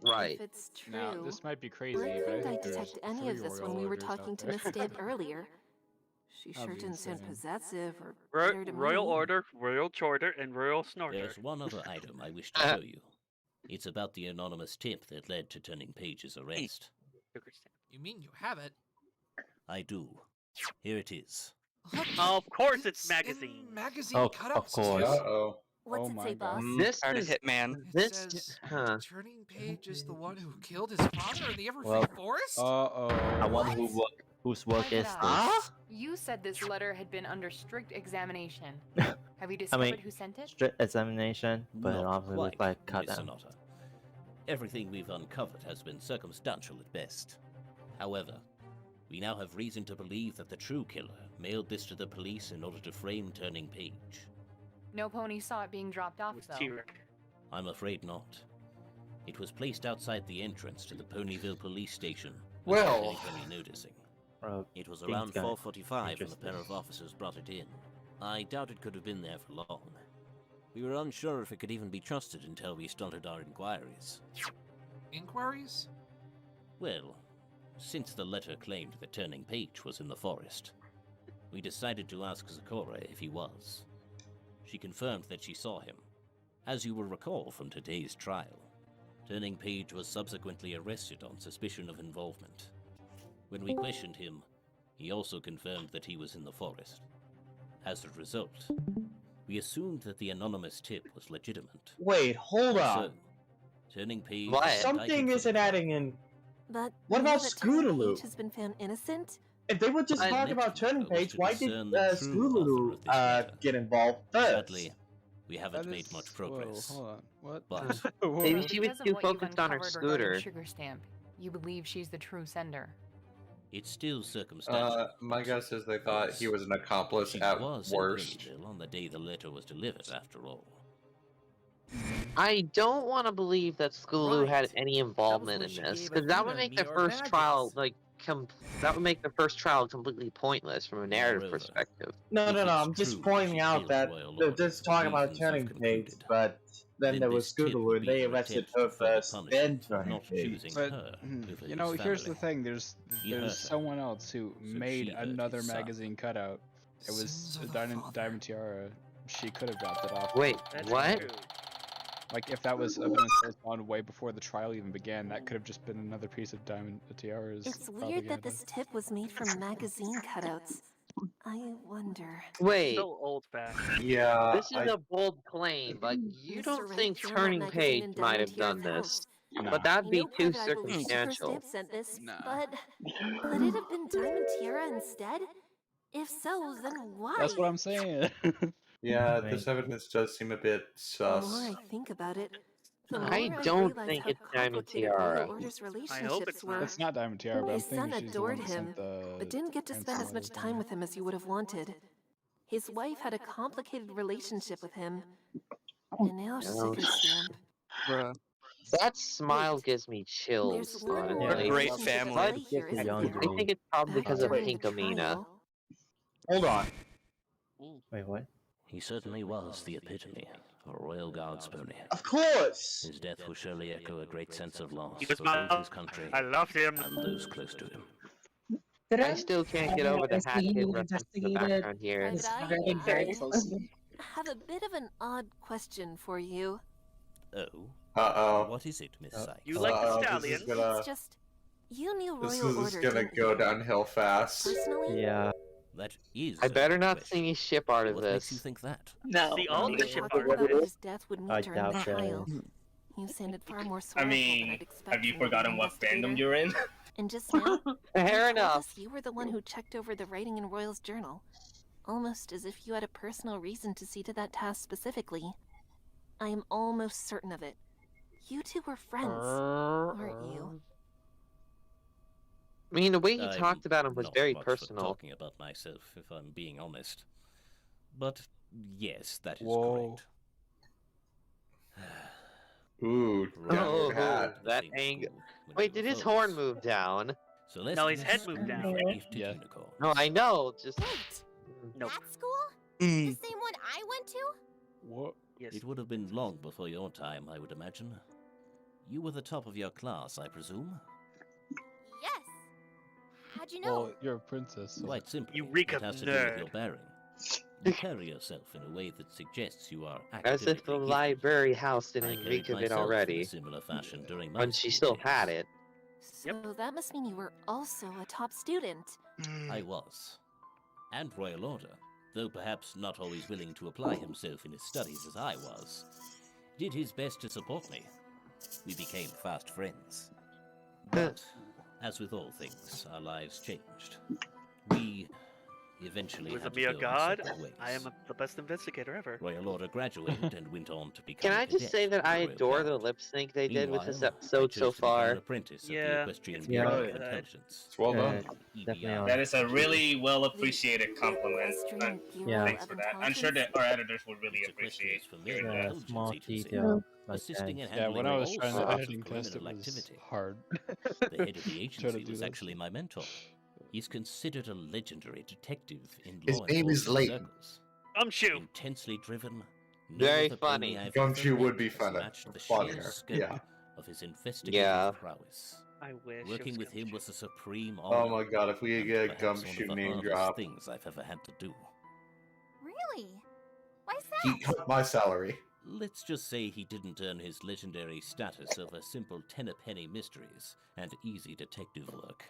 [SPEAKER 10] Right.
[SPEAKER 15] if it's true,
[SPEAKER 9] Now, this might be crazy,
[SPEAKER 15] why
[SPEAKER 9] but I
[SPEAKER 15] couldn't I
[SPEAKER 9] think there's
[SPEAKER 15] detect any of
[SPEAKER 9] 3
[SPEAKER 15] this
[SPEAKER 9] royal
[SPEAKER 15] when we were
[SPEAKER 9] orders out
[SPEAKER 15] talking to
[SPEAKER 9] there.
[SPEAKER 15] Miss Stamp earlier? She sure
[SPEAKER 9] That'd be
[SPEAKER 15] didn't sound
[SPEAKER 9] insane.
[SPEAKER 15] possessive or bitter to
[SPEAKER 3] Royal
[SPEAKER 15] me.
[SPEAKER 3] Order, Royal Chorter, and Royal Snorter.
[SPEAKER 20] There's one other item I wish to show you. It's about the anonymous tip that led to Turning Page's arrest.
[SPEAKER 14] You mean you have it?
[SPEAKER 20] I do. Here it is.
[SPEAKER 3] Of course it's magazine.
[SPEAKER 14] Magazine
[SPEAKER 13] Of
[SPEAKER 14] cutouts
[SPEAKER 13] course.
[SPEAKER 14] too?
[SPEAKER 6] Uh-oh.
[SPEAKER 15] What's
[SPEAKER 9] Oh
[SPEAKER 15] it
[SPEAKER 9] my
[SPEAKER 15] say,
[SPEAKER 9] God.
[SPEAKER 15] boss?
[SPEAKER 10] This
[SPEAKER 18] Tired of
[SPEAKER 10] is...
[SPEAKER 18] Hitman.
[SPEAKER 14] It
[SPEAKER 10] This...
[SPEAKER 14] says
[SPEAKER 10] Huh.
[SPEAKER 14] Turning Page is the one who killed his father in the Everfree
[SPEAKER 13] Well,
[SPEAKER 14] Forest?
[SPEAKER 9] Uh-oh.
[SPEAKER 13] I wonder whose work
[SPEAKER 21] Hype it
[SPEAKER 13] is
[SPEAKER 21] up.
[SPEAKER 13] this.
[SPEAKER 21] You said this letter had been under strict examination. Have you discovered who sent it?
[SPEAKER 13] Strict examination, but it
[SPEAKER 20] Not
[SPEAKER 13] obviously
[SPEAKER 20] quite,
[SPEAKER 13] looks like cut
[SPEAKER 20] Miss
[SPEAKER 13] down.
[SPEAKER 20] Sonata. Everything we've uncovered has been circumstantial at best. However, we now have reason to believe that the true killer mailed this to the police in order to frame Turning Page.
[SPEAKER 21] No pony saw it being dropped off, though.
[SPEAKER 20] I'm afraid not. It was placed outside the entrance to the Ponyville police station.
[SPEAKER 6] Well.
[SPEAKER 20] without anybody noticing. It was
[SPEAKER 13] things
[SPEAKER 20] around
[SPEAKER 13] got
[SPEAKER 20] 4:45 when a
[SPEAKER 13] interesting.
[SPEAKER 20] pair of officers brought it in. I doubt it could have been there for long. We were unsure if it could even be trusted until we started our inquiries.
[SPEAKER 14] Inquiries?
[SPEAKER 20] Well, since the letter claimed that Turning Page was in the forest, we decided to ask Zecora if he was. She confirmed that she saw him. As you will recall from today's trial, Turning Page was subsequently arrested on suspicion of involvement. When we questioned him, he also confirmed that he was in the forest. As a result, we assumed that the anonymous tip was legitimate.
[SPEAKER 7] Wait, hold
[SPEAKER 20] So,
[SPEAKER 7] on.
[SPEAKER 20] Turning Page...
[SPEAKER 7] Something isn't adding in.
[SPEAKER 15] But
[SPEAKER 7] What
[SPEAKER 15] now
[SPEAKER 7] about
[SPEAKER 15] that Turning
[SPEAKER 7] Scootaloo?
[SPEAKER 15] Page has been found innocent?
[SPEAKER 7] If they would just talk about Turning Page, why did Scootaloo get involved first?
[SPEAKER 20] Sadly, we haven't
[SPEAKER 9] That
[SPEAKER 20] made
[SPEAKER 9] is-
[SPEAKER 20] much progress.
[SPEAKER 9] Whoa, hold on. What?
[SPEAKER 20] But
[SPEAKER 10] Maybe she was
[SPEAKER 21] Because of
[SPEAKER 10] too
[SPEAKER 21] what you've
[SPEAKER 10] focused on her
[SPEAKER 21] uncovered regarding
[SPEAKER 10] scooter.
[SPEAKER 21] Sugar Stamp, you believe she's the true sender.
[SPEAKER 20] it's still circumstantial.
[SPEAKER 6] My guess is they thought he was an accomplice
[SPEAKER 20] She
[SPEAKER 6] at
[SPEAKER 20] was in
[SPEAKER 6] worst.
[SPEAKER 20] Ponyville on the day the letter was delivered, after all.
[SPEAKER 10] I don't want to believe that Scootaloo had any involvement
[SPEAKER 19] when
[SPEAKER 10] in
[SPEAKER 19] she
[SPEAKER 10] this,
[SPEAKER 19] gave
[SPEAKER 10] because that would
[SPEAKER 19] Athena
[SPEAKER 10] make the
[SPEAKER 19] Mirror
[SPEAKER 10] first
[SPEAKER 19] badges.
[SPEAKER 10] trial that would make the first trial completely pointless from a narrative
[SPEAKER 20] Moreover,
[SPEAKER 10] perspective.
[SPEAKER 7] No,
[SPEAKER 20] If
[SPEAKER 7] no, no.
[SPEAKER 20] it's
[SPEAKER 7] I'm just
[SPEAKER 20] true
[SPEAKER 7] pointing
[SPEAKER 20] she
[SPEAKER 7] out
[SPEAKER 20] killed
[SPEAKER 7] that
[SPEAKER 20] Royal
[SPEAKER 7] they're
[SPEAKER 20] Order
[SPEAKER 7] just
[SPEAKER 20] for
[SPEAKER 7] talking about
[SPEAKER 20] reasons
[SPEAKER 7] Turning
[SPEAKER 20] we've
[SPEAKER 7] Page,
[SPEAKER 20] concluded,
[SPEAKER 7] but then there was
[SPEAKER 20] this tip
[SPEAKER 7] Scootaloo,
[SPEAKER 20] would
[SPEAKER 7] and
[SPEAKER 20] be
[SPEAKER 7] they
[SPEAKER 20] an
[SPEAKER 7] arrested
[SPEAKER 20] attempt
[SPEAKER 7] her
[SPEAKER 20] to further
[SPEAKER 7] first,
[SPEAKER 20] punish
[SPEAKER 7] then
[SPEAKER 20] him for
[SPEAKER 7] Turning
[SPEAKER 20] not
[SPEAKER 7] Page.
[SPEAKER 20] choosing
[SPEAKER 9] But
[SPEAKER 20] her over
[SPEAKER 9] you know,
[SPEAKER 20] his
[SPEAKER 9] here's the
[SPEAKER 20] family.
[SPEAKER 9] thing. There's
[SPEAKER 20] He hurt her,
[SPEAKER 9] someone else who
[SPEAKER 20] so
[SPEAKER 9] made
[SPEAKER 20] she hurt
[SPEAKER 9] another
[SPEAKER 20] his son.
[SPEAKER 9] magazine cutout. It was
[SPEAKER 14] Sins of the
[SPEAKER 9] Diamond,
[SPEAKER 14] father.
[SPEAKER 9] Diamond Tiara. She could have dropped it off.
[SPEAKER 10] Wait,
[SPEAKER 3] That's
[SPEAKER 10] what?
[SPEAKER 3] true.
[SPEAKER 9] Like if that was evidence that was found way before the trial even began, that could have just been another piece of Diamond Tiara's.
[SPEAKER 15] It's weird that this tip was made from magazine cutouts. I wonder.
[SPEAKER 10] Wait,
[SPEAKER 3] So old-fashioned.
[SPEAKER 6] Yeah,
[SPEAKER 10] this is a bold claim, but you
[SPEAKER 15] Mr.
[SPEAKER 10] don't
[SPEAKER 15] Wright
[SPEAKER 10] think
[SPEAKER 15] found that
[SPEAKER 10] Turning
[SPEAKER 15] magazine
[SPEAKER 10] Page
[SPEAKER 15] in
[SPEAKER 10] might
[SPEAKER 15] Diamond
[SPEAKER 10] have done
[SPEAKER 15] Tiara's
[SPEAKER 10] this.
[SPEAKER 6] Nah.
[SPEAKER 10] But that'd
[SPEAKER 15] I
[SPEAKER 10] be
[SPEAKER 15] know
[SPEAKER 10] too
[SPEAKER 15] part that I believe Sugar
[SPEAKER 10] circumstantial.
[SPEAKER 15] Stamp sent this,
[SPEAKER 9] Nah.
[SPEAKER 15] but could it have been Diamond Tiara instead? If so, then why?
[SPEAKER 9] That's what I'm saying.
[SPEAKER 6] Yeah, this evidence does seem a bit
[SPEAKER 15] The more
[SPEAKER 6] sus.
[SPEAKER 15] I think about it, the more
[SPEAKER 10] I
[SPEAKER 15] I
[SPEAKER 10] don't
[SPEAKER 15] realize
[SPEAKER 10] think
[SPEAKER 15] how
[SPEAKER 10] it's Diamond
[SPEAKER 15] complicated Royal
[SPEAKER 10] Tiara.
[SPEAKER 15] Order's
[SPEAKER 3] I hope
[SPEAKER 15] relationships
[SPEAKER 3] it's
[SPEAKER 15] were.
[SPEAKER 3] not.
[SPEAKER 9] It's not Diamond Tiara, but I'm
[SPEAKER 15] His son
[SPEAKER 9] thinking she's the one
[SPEAKER 15] adored
[SPEAKER 9] that
[SPEAKER 15] him,
[SPEAKER 9] sent the.
[SPEAKER 15] but didn't get to spend as much time with him as he would have wanted. His wife had a complicated relationship with him, and now Sugar Stamp.
[SPEAKER 18] Bruh.
[SPEAKER 10] That smile gives me chills, honestly.
[SPEAKER 18] We're a great family.
[SPEAKER 10] I think it's probably because of Pinkamena.
[SPEAKER 7] Hold on.
[SPEAKER 16] Wait, what?
[SPEAKER 20] He certainly was the epitome of a royal guards pony.
[SPEAKER 7] Of course!
[SPEAKER 20] His death will surely echo a great sense of loss
[SPEAKER 3] He
[SPEAKER 20] for
[SPEAKER 3] was my-
[SPEAKER 20] both his country
[SPEAKER 3] I loved him.
[SPEAKER 20] and those close to him.
[SPEAKER 10] I still can't get over the hat kid reference in the background here.
[SPEAKER 15] I have a bit of an odd question for you.
[SPEAKER 20] Oh? What is it, Miss Sykes?
[SPEAKER 3] You like the stallion?
[SPEAKER 15] It's just, you knew Royal Order
[SPEAKER 1] gonna
[SPEAKER 15] didn't
[SPEAKER 1] go
[SPEAKER 15] you?
[SPEAKER 1] downhill fast.
[SPEAKER 15] Personally?
[SPEAKER 16] Yeah.
[SPEAKER 20] That is.
[SPEAKER 10] I better not see any ship art of
[SPEAKER 20] What
[SPEAKER 10] this.
[SPEAKER 20] makes you think that?
[SPEAKER 2] No.
[SPEAKER 3] See, all the ship
[SPEAKER 15] Talking
[SPEAKER 3] art.
[SPEAKER 15] about his death would mean
[SPEAKER 16] I
[SPEAKER 15] during the
[SPEAKER 16] doubt
[SPEAKER 15] trial.
[SPEAKER 16] that.
[SPEAKER 15] You sounded far more
[SPEAKER 5] I
[SPEAKER 15] sorrowful than
[SPEAKER 5] mean,
[SPEAKER 15] I'd expect
[SPEAKER 5] have you
[SPEAKER 15] from an
[SPEAKER 5] forgotten what
[SPEAKER 15] investigator.
[SPEAKER 5] fandom you're in?
[SPEAKER 15] And just now,
[SPEAKER 10] Fair
[SPEAKER 15] you told
[SPEAKER 10] enough.
[SPEAKER 15] us you were the one who checked over the writing in Royal's journal. Almost as if you had a personal reason to see to that task specifically. I am almost certain of it. You two were friends, weren't you?
[SPEAKER 10] I mean, the way he
[SPEAKER 20] I'm
[SPEAKER 10] talked about him was
[SPEAKER 20] not
[SPEAKER 10] very
[SPEAKER 20] much for
[SPEAKER 10] personal.
[SPEAKER 20] talking about myself, if I'm being honest. But yes, that is
[SPEAKER 9] Whoa.
[SPEAKER 20] correct.
[SPEAKER 1] Ooh,
[SPEAKER 10] Oh,
[SPEAKER 1] downward hat.
[SPEAKER 10] that angle. Wait, did his horn move down?
[SPEAKER 20] So let's
[SPEAKER 3] No, his
[SPEAKER 20] get
[SPEAKER 3] head
[SPEAKER 20] school
[SPEAKER 3] moved down.
[SPEAKER 20] for gift to
[SPEAKER 9] Yeah.
[SPEAKER 20] unicorns.
[SPEAKER 10] No, I know. Just
[SPEAKER 3] Nope.
[SPEAKER 12] That school? The same one I went to?
[SPEAKER 9] What?
[SPEAKER 3] Yes.
[SPEAKER 20] It would have been long before your time, I would imagine. You were the top of your class, I presume?
[SPEAKER 12] Yes. How'd you know?
[SPEAKER 9] Well, you're a princess. So.
[SPEAKER 20] Quite simply,
[SPEAKER 3] You reek
[SPEAKER 20] it
[SPEAKER 3] of
[SPEAKER 20] has to do with
[SPEAKER 3] nerd.
[SPEAKER 20] your bearing. You carry yourself in a way that suggests you are
[SPEAKER 10] as if the
[SPEAKER 20] academically gifted.
[SPEAKER 10] library house
[SPEAKER 20] I
[SPEAKER 10] didn't
[SPEAKER 20] carried
[SPEAKER 10] reek of it
[SPEAKER 20] myself in
[SPEAKER 10] already.
[SPEAKER 20] a similar fashion during my
[SPEAKER 10] When she
[SPEAKER 20] school
[SPEAKER 10] still
[SPEAKER 20] days.
[SPEAKER 10] had it.
[SPEAKER 15] So that must mean you were also a top student.
[SPEAKER 20] I was. And Royal Order, though perhaps not always willing to apply himself in his studies as I was, did his best to support me. We became fast friends. But, as with all things, our lives changed. We eventually
[SPEAKER 3] With a
[SPEAKER 20] had to
[SPEAKER 3] mere
[SPEAKER 20] go our
[SPEAKER 3] god,
[SPEAKER 20] separate ways.
[SPEAKER 3] I am the best investigator ever.
[SPEAKER 20] Royal Order graduated and went on to become
[SPEAKER 10] Can I
[SPEAKER 20] a
[SPEAKER 10] just
[SPEAKER 20] cadet
[SPEAKER 10] say that
[SPEAKER 20] in
[SPEAKER 10] I
[SPEAKER 20] Royal
[SPEAKER 10] adore the
[SPEAKER 20] Guard.
[SPEAKER 10] lip sync they did with this
[SPEAKER 20] Meanwhile,
[SPEAKER 10] episode
[SPEAKER 20] I chose
[SPEAKER 10] so
[SPEAKER 20] to become
[SPEAKER 10] far?
[SPEAKER 20] an apprentice of the
[SPEAKER 3] Yeah,
[SPEAKER 20] Equestrian
[SPEAKER 3] it's
[SPEAKER 20] Bureau
[SPEAKER 1] pretty
[SPEAKER 20] of
[SPEAKER 3] good.
[SPEAKER 20] Intelligence.
[SPEAKER 1] It's well done.
[SPEAKER 16] Definitely on.
[SPEAKER 5] That is a really well appreciated compliment.
[SPEAKER 15] Equestrian Bureau
[SPEAKER 16] Yeah.
[SPEAKER 5] Thanks for that. I'm sure that our editors would really
[SPEAKER 20] It's
[SPEAKER 5] appreciate
[SPEAKER 20] Equestria's
[SPEAKER 5] hearing
[SPEAKER 20] familiar
[SPEAKER 16] Yeah,
[SPEAKER 5] that.
[SPEAKER 20] intelligence
[SPEAKER 16] small
[SPEAKER 20] agency,
[SPEAKER 16] detail like
[SPEAKER 20] assisting
[SPEAKER 16] that.
[SPEAKER 20] in
[SPEAKER 9] Yeah,
[SPEAKER 20] handling
[SPEAKER 9] when I was
[SPEAKER 20] all
[SPEAKER 9] trying to
[SPEAKER 20] sorts of
[SPEAKER 9] editing test, it
[SPEAKER 20] criminal
[SPEAKER 9] was
[SPEAKER 20] activity.
[SPEAKER 9] hard.
[SPEAKER 20] The head of the
[SPEAKER 9] Try to
[SPEAKER 20] agency
[SPEAKER 9] do
[SPEAKER 20] was
[SPEAKER 9] this.
[SPEAKER 20] actually my mentor. He's considered a legendary detective in
[SPEAKER 1] His
[SPEAKER 20] law
[SPEAKER 1] name is
[SPEAKER 20] enforcement
[SPEAKER 1] Leighton.
[SPEAKER 20] circles.
[SPEAKER 3] Gumshoe.
[SPEAKER 20] Intensely driven. no
[SPEAKER 10] Very
[SPEAKER 20] other pony
[SPEAKER 10] funny.
[SPEAKER 20] I've
[SPEAKER 1] Gumshoe
[SPEAKER 20] ever
[SPEAKER 1] would
[SPEAKER 20] met
[SPEAKER 1] be
[SPEAKER 20] has
[SPEAKER 1] funny.
[SPEAKER 20] matched the
[SPEAKER 1] Funnier,
[SPEAKER 20] sheer scope
[SPEAKER 1] yeah.
[SPEAKER 20] of his investigative
[SPEAKER 10] Yeah.
[SPEAKER 20] prowess.
[SPEAKER 3] I wish. it
[SPEAKER 20] Working
[SPEAKER 3] was
[SPEAKER 20] with him
[SPEAKER 3] Gumshoe.
[SPEAKER 20] was a supreme
[SPEAKER 1] Oh
[SPEAKER 20] honor.
[SPEAKER 1] my god, if we could
[SPEAKER 20] and
[SPEAKER 1] get a
[SPEAKER 20] perhaps one of
[SPEAKER 1] Gumshoe
[SPEAKER 20] the
[SPEAKER 1] name
[SPEAKER 20] hardest
[SPEAKER 1] drop,
[SPEAKER 20] things I've ever had to do.
[SPEAKER 12] Really? Why's that?
[SPEAKER 1] he cut my salary.
[SPEAKER 20] Let's just say he didn't earn his legendary status over simple ten-a-penny mysteries and easy detective work.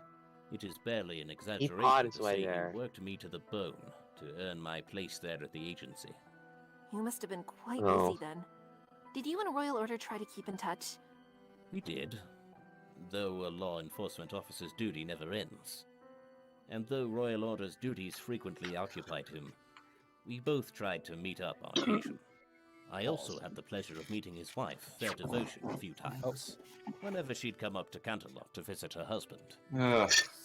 [SPEAKER 20] It is barely an exaggeration
[SPEAKER 10] pawed his
[SPEAKER 20] to
[SPEAKER 10] way
[SPEAKER 20] say
[SPEAKER 10] there.
[SPEAKER 20] he worked me to the bone to earn my place there at the agency.
[SPEAKER 15] You must have been quite
[SPEAKER 10] Oh.
[SPEAKER 15] busy then. Did you and Royal Order try to keep in touch?
[SPEAKER 20] We did, though a law enforcement officer's duty never ends. And though Royal Order's duties frequently occupied him, we both tried to meet up on occasion. I also had the pleasure of meeting his wife, Fair Devotion, a few times, whenever she'd come up to Canterlot to visit her husband.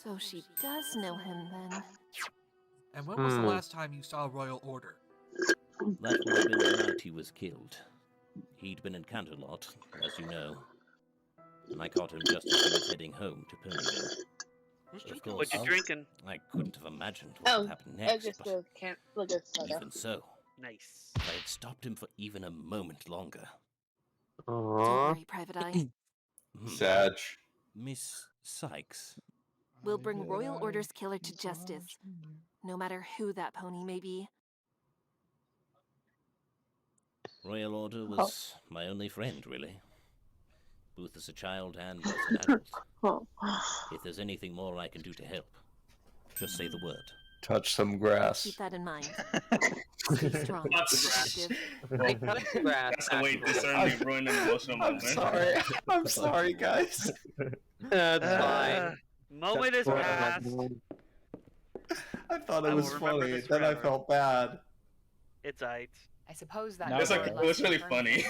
[SPEAKER 15] So she does know him then.
[SPEAKER 14] And when was the last time you saw Royal Order?
[SPEAKER 20] That would have been the night he was killed. He'd been in Canterlot, as you know, and I caught him just as he was heading home to Ponyville. Of course,
[SPEAKER 3] What you drinking?
[SPEAKER 20] I couldn't have imagined what would happen
[SPEAKER 2] I
[SPEAKER 20] next,
[SPEAKER 2] just
[SPEAKER 20] but
[SPEAKER 2] can't look at soda.
[SPEAKER 20] even so,
[SPEAKER 3] Nice.
[SPEAKER 20] if I had stopped him for even a moment longer.
[SPEAKER 15] Don't worry, Private Eye.
[SPEAKER 1] Sag.
[SPEAKER 20] Miss Sykes.
[SPEAKER 15] We'll bring Royal Order's killer to justice, no matter who that pony may be.
[SPEAKER 20] Royal Order was my only friend, really. Both as a child and as an adult. If there's anything more I can do to help, just say the word.
[SPEAKER 1] Touch some grass.
[SPEAKER 15] Keep that in mind. Stay strong.
[SPEAKER 5] Touch the grass.
[SPEAKER 15] Detective.
[SPEAKER 5] That's the way to certainly ruin an emotional
[SPEAKER 1] I'm
[SPEAKER 5] moment.
[SPEAKER 1] sorry. I'm sorry, guys.
[SPEAKER 10] That's fine.
[SPEAKER 3] Moment is past.
[SPEAKER 1] I thought
[SPEAKER 3] I
[SPEAKER 1] it
[SPEAKER 3] will
[SPEAKER 1] was
[SPEAKER 3] remember
[SPEAKER 1] funny,
[SPEAKER 3] this
[SPEAKER 1] then I
[SPEAKER 3] forever.
[SPEAKER 1] felt bad.
[SPEAKER 3] It's aight.
[SPEAKER 21] I suppose that.
[SPEAKER 9] No,
[SPEAKER 5] It's like,
[SPEAKER 21] more or
[SPEAKER 5] it
[SPEAKER 21] less
[SPEAKER 5] was really
[SPEAKER 21] confirms
[SPEAKER 5] funny.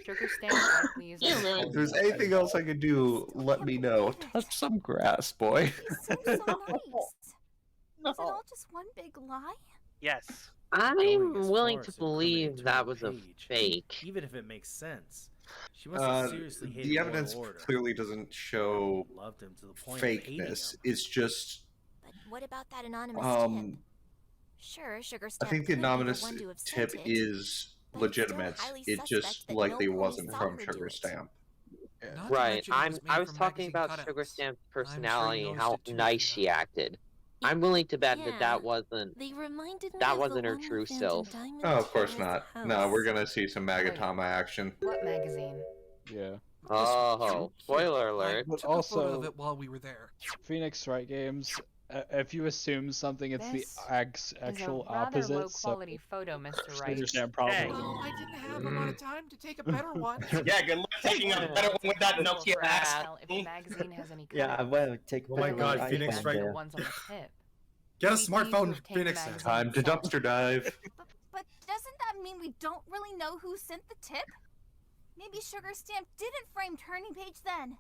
[SPEAKER 21] Sugar stamp likely is
[SPEAKER 1] If there's anything else I could do, let me know. Touch some grass, boy.
[SPEAKER 12] So nice. Is it all just one big lie?
[SPEAKER 3] Yes.
[SPEAKER 19] Going
[SPEAKER 10] I'm
[SPEAKER 19] as
[SPEAKER 10] willing
[SPEAKER 19] far
[SPEAKER 10] to
[SPEAKER 19] as incriminating
[SPEAKER 10] believe
[SPEAKER 19] to
[SPEAKER 10] that
[SPEAKER 19] a
[SPEAKER 10] was a
[SPEAKER 19] page,
[SPEAKER 10] fake.
[SPEAKER 19] Even if it makes sense. She must have seriously hated
[SPEAKER 1] The
[SPEAKER 19] Royal
[SPEAKER 1] evidence
[SPEAKER 19] Order.
[SPEAKER 1] clearly doesn't show
[SPEAKER 19] Loved him to the point of hating
[SPEAKER 1] fakeness.
[SPEAKER 19] him.
[SPEAKER 1] It's just
[SPEAKER 12] But what about that anonymous tip? Sure, Sugar
[SPEAKER 1] I
[SPEAKER 12] Stamp
[SPEAKER 1] think the
[SPEAKER 12] couldn't be
[SPEAKER 1] anonymous
[SPEAKER 12] one to have
[SPEAKER 1] tip
[SPEAKER 12] sent it,
[SPEAKER 1] is
[SPEAKER 12] but it's still
[SPEAKER 1] legitimate.
[SPEAKER 12] highly
[SPEAKER 1] It
[SPEAKER 12] suspect
[SPEAKER 1] just
[SPEAKER 12] that
[SPEAKER 1] likely
[SPEAKER 12] no pony
[SPEAKER 1] wasn't
[SPEAKER 12] saw
[SPEAKER 1] from
[SPEAKER 12] her do
[SPEAKER 1] Sugar
[SPEAKER 12] it.
[SPEAKER 1] Stamp.
[SPEAKER 14] Not to
[SPEAKER 10] Right.
[SPEAKER 14] mention it was made
[SPEAKER 10] I was
[SPEAKER 14] from
[SPEAKER 10] talking
[SPEAKER 14] magazine
[SPEAKER 10] about Sugar
[SPEAKER 14] cutouts.
[SPEAKER 10] Stamp's
[SPEAKER 14] I'm sure you
[SPEAKER 10] personality and
[SPEAKER 14] noticed
[SPEAKER 10] how
[SPEAKER 14] it too,
[SPEAKER 10] nice she acted. I'm willing to bet that
[SPEAKER 15] Yeah,
[SPEAKER 10] that wasn't
[SPEAKER 15] they reminded me
[SPEAKER 10] that
[SPEAKER 15] of
[SPEAKER 10] wasn't
[SPEAKER 15] the
[SPEAKER 10] her
[SPEAKER 15] one
[SPEAKER 10] true
[SPEAKER 15] we found
[SPEAKER 10] self.
[SPEAKER 15] in Diamond
[SPEAKER 1] Oh, of course
[SPEAKER 15] Tiara's
[SPEAKER 1] not. No,
[SPEAKER 15] house.
[SPEAKER 1] we're gonna see some Magatama action.
[SPEAKER 21] What magazine?
[SPEAKER 9] Yeah.
[SPEAKER 10] Oh, spoiler
[SPEAKER 14] I
[SPEAKER 10] alert.
[SPEAKER 9] But
[SPEAKER 14] took a photo
[SPEAKER 9] also,
[SPEAKER 14] of it while we were there.
[SPEAKER 9] Phoenix Wright games, if you assume something, it's the
[SPEAKER 21] This
[SPEAKER 9] actual
[SPEAKER 21] is a rather
[SPEAKER 9] opposite.
[SPEAKER 21] low-quality photo, Mr. Wright.
[SPEAKER 9] Sugar Stamp probably.
[SPEAKER 3] Hey.
[SPEAKER 14] Well, I didn't have a lot of time to take a better one.
[SPEAKER 5] Yeah, good luck taking a better one with that
[SPEAKER 21] Possible
[SPEAKER 5] Nokia
[SPEAKER 21] for us to
[SPEAKER 5] ass.
[SPEAKER 21] tell if the magazine has any
[SPEAKER 16] Yeah,
[SPEAKER 21] cutouts.
[SPEAKER 16] well, take
[SPEAKER 6] Oh my
[SPEAKER 16] better
[SPEAKER 6] God,
[SPEAKER 16] than
[SPEAKER 6] Phoenix
[SPEAKER 16] iPhone
[SPEAKER 6] Wright.
[SPEAKER 21] The
[SPEAKER 16] there.
[SPEAKER 21] ones on the tip.
[SPEAKER 6] Get a
[SPEAKER 21] We need to
[SPEAKER 6] smartphone,
[SPEAKER 21] obtain
[SPEAKER 6] Phoenix.
[SPEAKER 21] the magazine
[SPEAKER 1] Time to
[SPEAKER 21] itself.
[SPEAKER 1] dumpster dive.
[SPEAKER 12] But doesn't that mean we don't really know who sent the tip? Maybe Sugar Stamp didn't frame Turning Page then.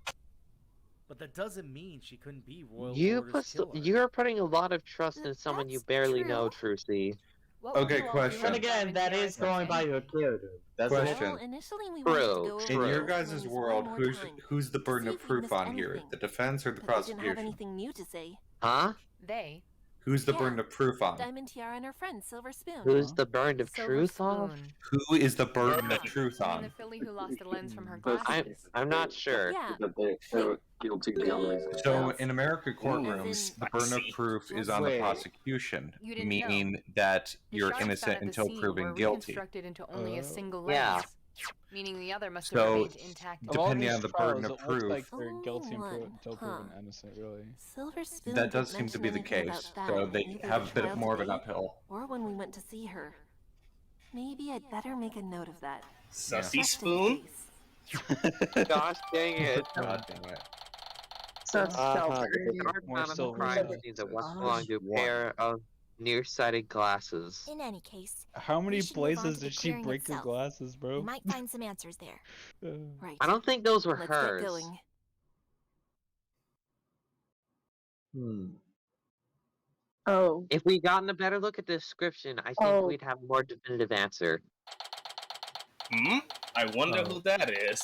[SPEAKER 19] But that doesn't mean she couldn't be Royal
[SPEAKER 10] You
[SPEAKER 19] Order's killer.
[SPEAKER 10] you're putting a lot of trust in someone you
[SPEAKER 12] That's
[SPEAKER 10] barely
[SPEAKER 12] true.
[SPEAKER 10] know, Trucy.
[SPEAKER 21] What would
[SPEAKER 1] Okay,
[SPEAKER 21] you all do
[SPEAKER 1] question.
[SPEAKER 7] Then
[SPEAKER 21] if
[SPEAKER 7] again,
[SPEAKER 21] Diamond
[SPEAKER 7] that
[SPEAKER 21] Tiara's
[SPEAKER 7] is going by
[SPEAKER 21] missing?
[SPEAKER 7] your character, doesn't
[SPEAKER 1] Question.
[SPEAKER 7] it?
[SPEAKER 15] Well, initially we wanted to
[SPEAKER 10] True,
[SPEAKER 15] go over
[SPEAKER 10] true.
[SPEAKER 1] In your
[SPEAKER 15] the
[SPEAKER 1] guys'
[SPEAKER 15] names
[SPEAKER 1] world,
[SPEAKER 15] one more
[SPEAKER 1] who's
[SPEAKER 15] time
[SPEAKER 1] who's the
[SPEAKER 15] to
[SPEAKER 1] burden
[SPEAKER 15] see
[SPEAKER 1] of
[SPEAKER 15] if we
[SPEAKER 1] proof
[SPEAKER 15] missed
[SPEAKER 1] on here?
[SPEAKER 15] anything.
[SPEAKER 1] The defense or the
[SPEAKER 15] But they didn't have
[SPEAKER 1] prosecution?
[SPEAKER 15] anything new to say.
[SPEAKER 10] Huh?
[SPEAKER 21] They.
[SPEAKER 1] Who's the
[SPEAKER 15] Yeah.
[SPEAKER 1] burden of proof on?
[SPEAKER 15] Diamond Tiara and her friend Silver Spoon.
[SPEAKER 10] Who's the burden of
[SPEAKER 21] Silver
[SPEAKER 10] truth on?
[SPEAKER 21] Spoon.
[SPEAKER 1] Who is the burden of
[SPEAKER 21] Ah,
[SPEAKER 1] truth
[SPEAKER 21] you mean the
[SPEAKER 1] on?
[SPEAKER 21] filly who lost a lens from her
[SPEAKER 10] I'm
[SPEAKER 21] glasses?
[SPEAKER 10] I'm not sure.
[SPEAKER 15] Yeah.
[SPEAKER 17] They're guilty beyond
[SPEAKER 1] So in American
[SPEAKER 15] As
[SPEAKER 1] courtrooms,
[SPEAKER 15] in-
[SPEAKER 1] the burden of
[SPEAKER 5] Spicy.
[SPEAKER 1] proof is on
[SPEAKER 7] Wait.
[SPEAKER 1] the prosecution,
[SPEAKER 21] You didn't know.
[SPEAKER 1] meaning that
[SPEAKER 21] The
[SPEAKER 1] you're
[SPEAKER 21] shards found
[SPEAKER 1] innocent
[SPEAKER 21] at the
[SPEAKER 1] until
[SPEAKER 21] scene
[SPEAKER 1] proven
[SPEAKER 21] were
[SPEAKER 1] guilty.
[SPEAKER 21] reconstructed into only a single
[SPEAKER 10] Yeah.
[SPEAKER 21] lens, meaning the other must have
[SPEAKER 1] So,
[SPEAKER 21] remained intact.
[SPEAKER 9] Of all
[SPEAKER 1] depending
[SPEAKER 9] these
[SPEAKER 1] on the
[SPEAKER 9] trials,
[SPEAKER 1] burden of
[SPEAKER 9] it looks
[SPEAKER 1] proof,
[SPEAKER 9] like they're guilty
[SPEAKER 15] Only one,
[SPEAKER 9] until proven innocent, really.
[SPEAKER 15] Silver Spoon
[SPEAKER 1] that does
[SPEAKER 15] didn't
[SPEAKER 1] seem to
[SPEAKER 15] mention
[SPEAKER 1] be the
[SPEAKER 15] anything
[SPEAKER 1] case.
[SPEAKER 15] about
[SPEAKER 1] So
[SPEAKER 15] that
[SPEAKER 1] they
[SPEAKER 15] in either
[SPEAKER 1] have
[SPEAKER 15] the
[SPEAKER 1] a bit
[SPEAKER 15] trial
[SPEAKER 1] more of an
[SPEAKER 15] today
[SPEAKER 1] uphill.
[SPEAKER 15] or when we went to see her. Maybe I'd better make a note of that.
[SPEAKER 5] Sussy
[SPEAKER 15] Just in
[SPEAKER 5] spoon?
[SPEAKER 15] case.
[SPEAKER 10] Gosh dang it.
[SPEAKER 1] God dang it.
[SPEAKER 10] The guard
[SPEAKER 9] More
[SPEAKER 10] found a
[SPEAKER 9] silver
[SPEAKER 10] crime
[SPEAKER 9] stuff.
[SPEAKER 10] scene that once belonged to a pair of nearsighted glasses.
[SPEAKER 12] In any case,
[SPEAKER 9] How many
[SPEAKER 12] we should move on
[SPEAKER 9] places
[SPEAKER 12] to the
[SPEAKER 9] did she
[SPEAKER 12] clearing
[SPEAKER 9] break your
[SPEAKER 12] itself.
[SPEAKER 9] glasses,
[SPEAKER 12] we
[SPEAKER 9] bro?
[SPEAKER 12] might find some answers there.
[SPEAKER 15] Right.
[SPEAKER 10] I don't think those were
[SPEAKER 15] Let's
[SPEAKER 10] hers.
[SPEAKER 15] get going.
[SPEAKER 2] Oh.
[SPEAKER 10] If we'd gotten a better look at the description, I think
[SPEAKER 2] Oh.
[SPEAKER 10] we'd have a more definitive answer.
[SPEAKER 5] Hmm? I wonder who that is.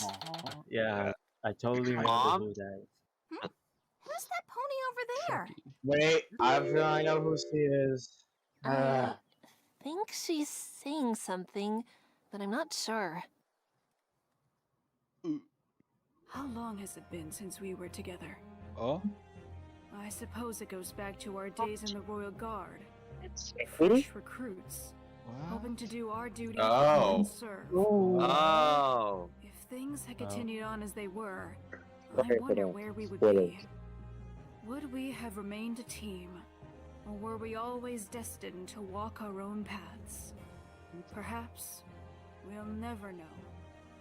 [SPEAKER 16] Yeah, I totally remember
[SPEAKER 10] Mom?
[SPEAKER 16] who that is.
[SPEAKER 12] Who's that pony over there?
[SPEAKER 7] Wait, I know who she is.
[SPEAKER 15] I think she's saying something, but I'm not sure.
[SPEAKER 4] How long has it been since we were together?
[SPEAKER 9] Oh?
[SPEAKER 4] I suppose it goes back to our days in the Royal Guard.
[SPEAKER 10] Really?
[SPEAKER 4] Fresh recruits, hoping to do our duty
[SPEAKER 1] Oh.
[SPEAKER 4] and serve.
[SPEAKER 10] Oh.
[SPEAKER 4] If things had
[SPEAKER 10] Oh.
[SPEAKER 4] continued on as they were,
[SPEAKER 10] Okay,
[SPEAKER 4] I wonder
[SPEAKER 10] but,
[SPEAKER 4] where we would
[SPEAKER 10] spoilers.
[SPEAKER 4] be. Would we have remained a team, or were we always destined to walk our own paths? Perhaps we'll never know.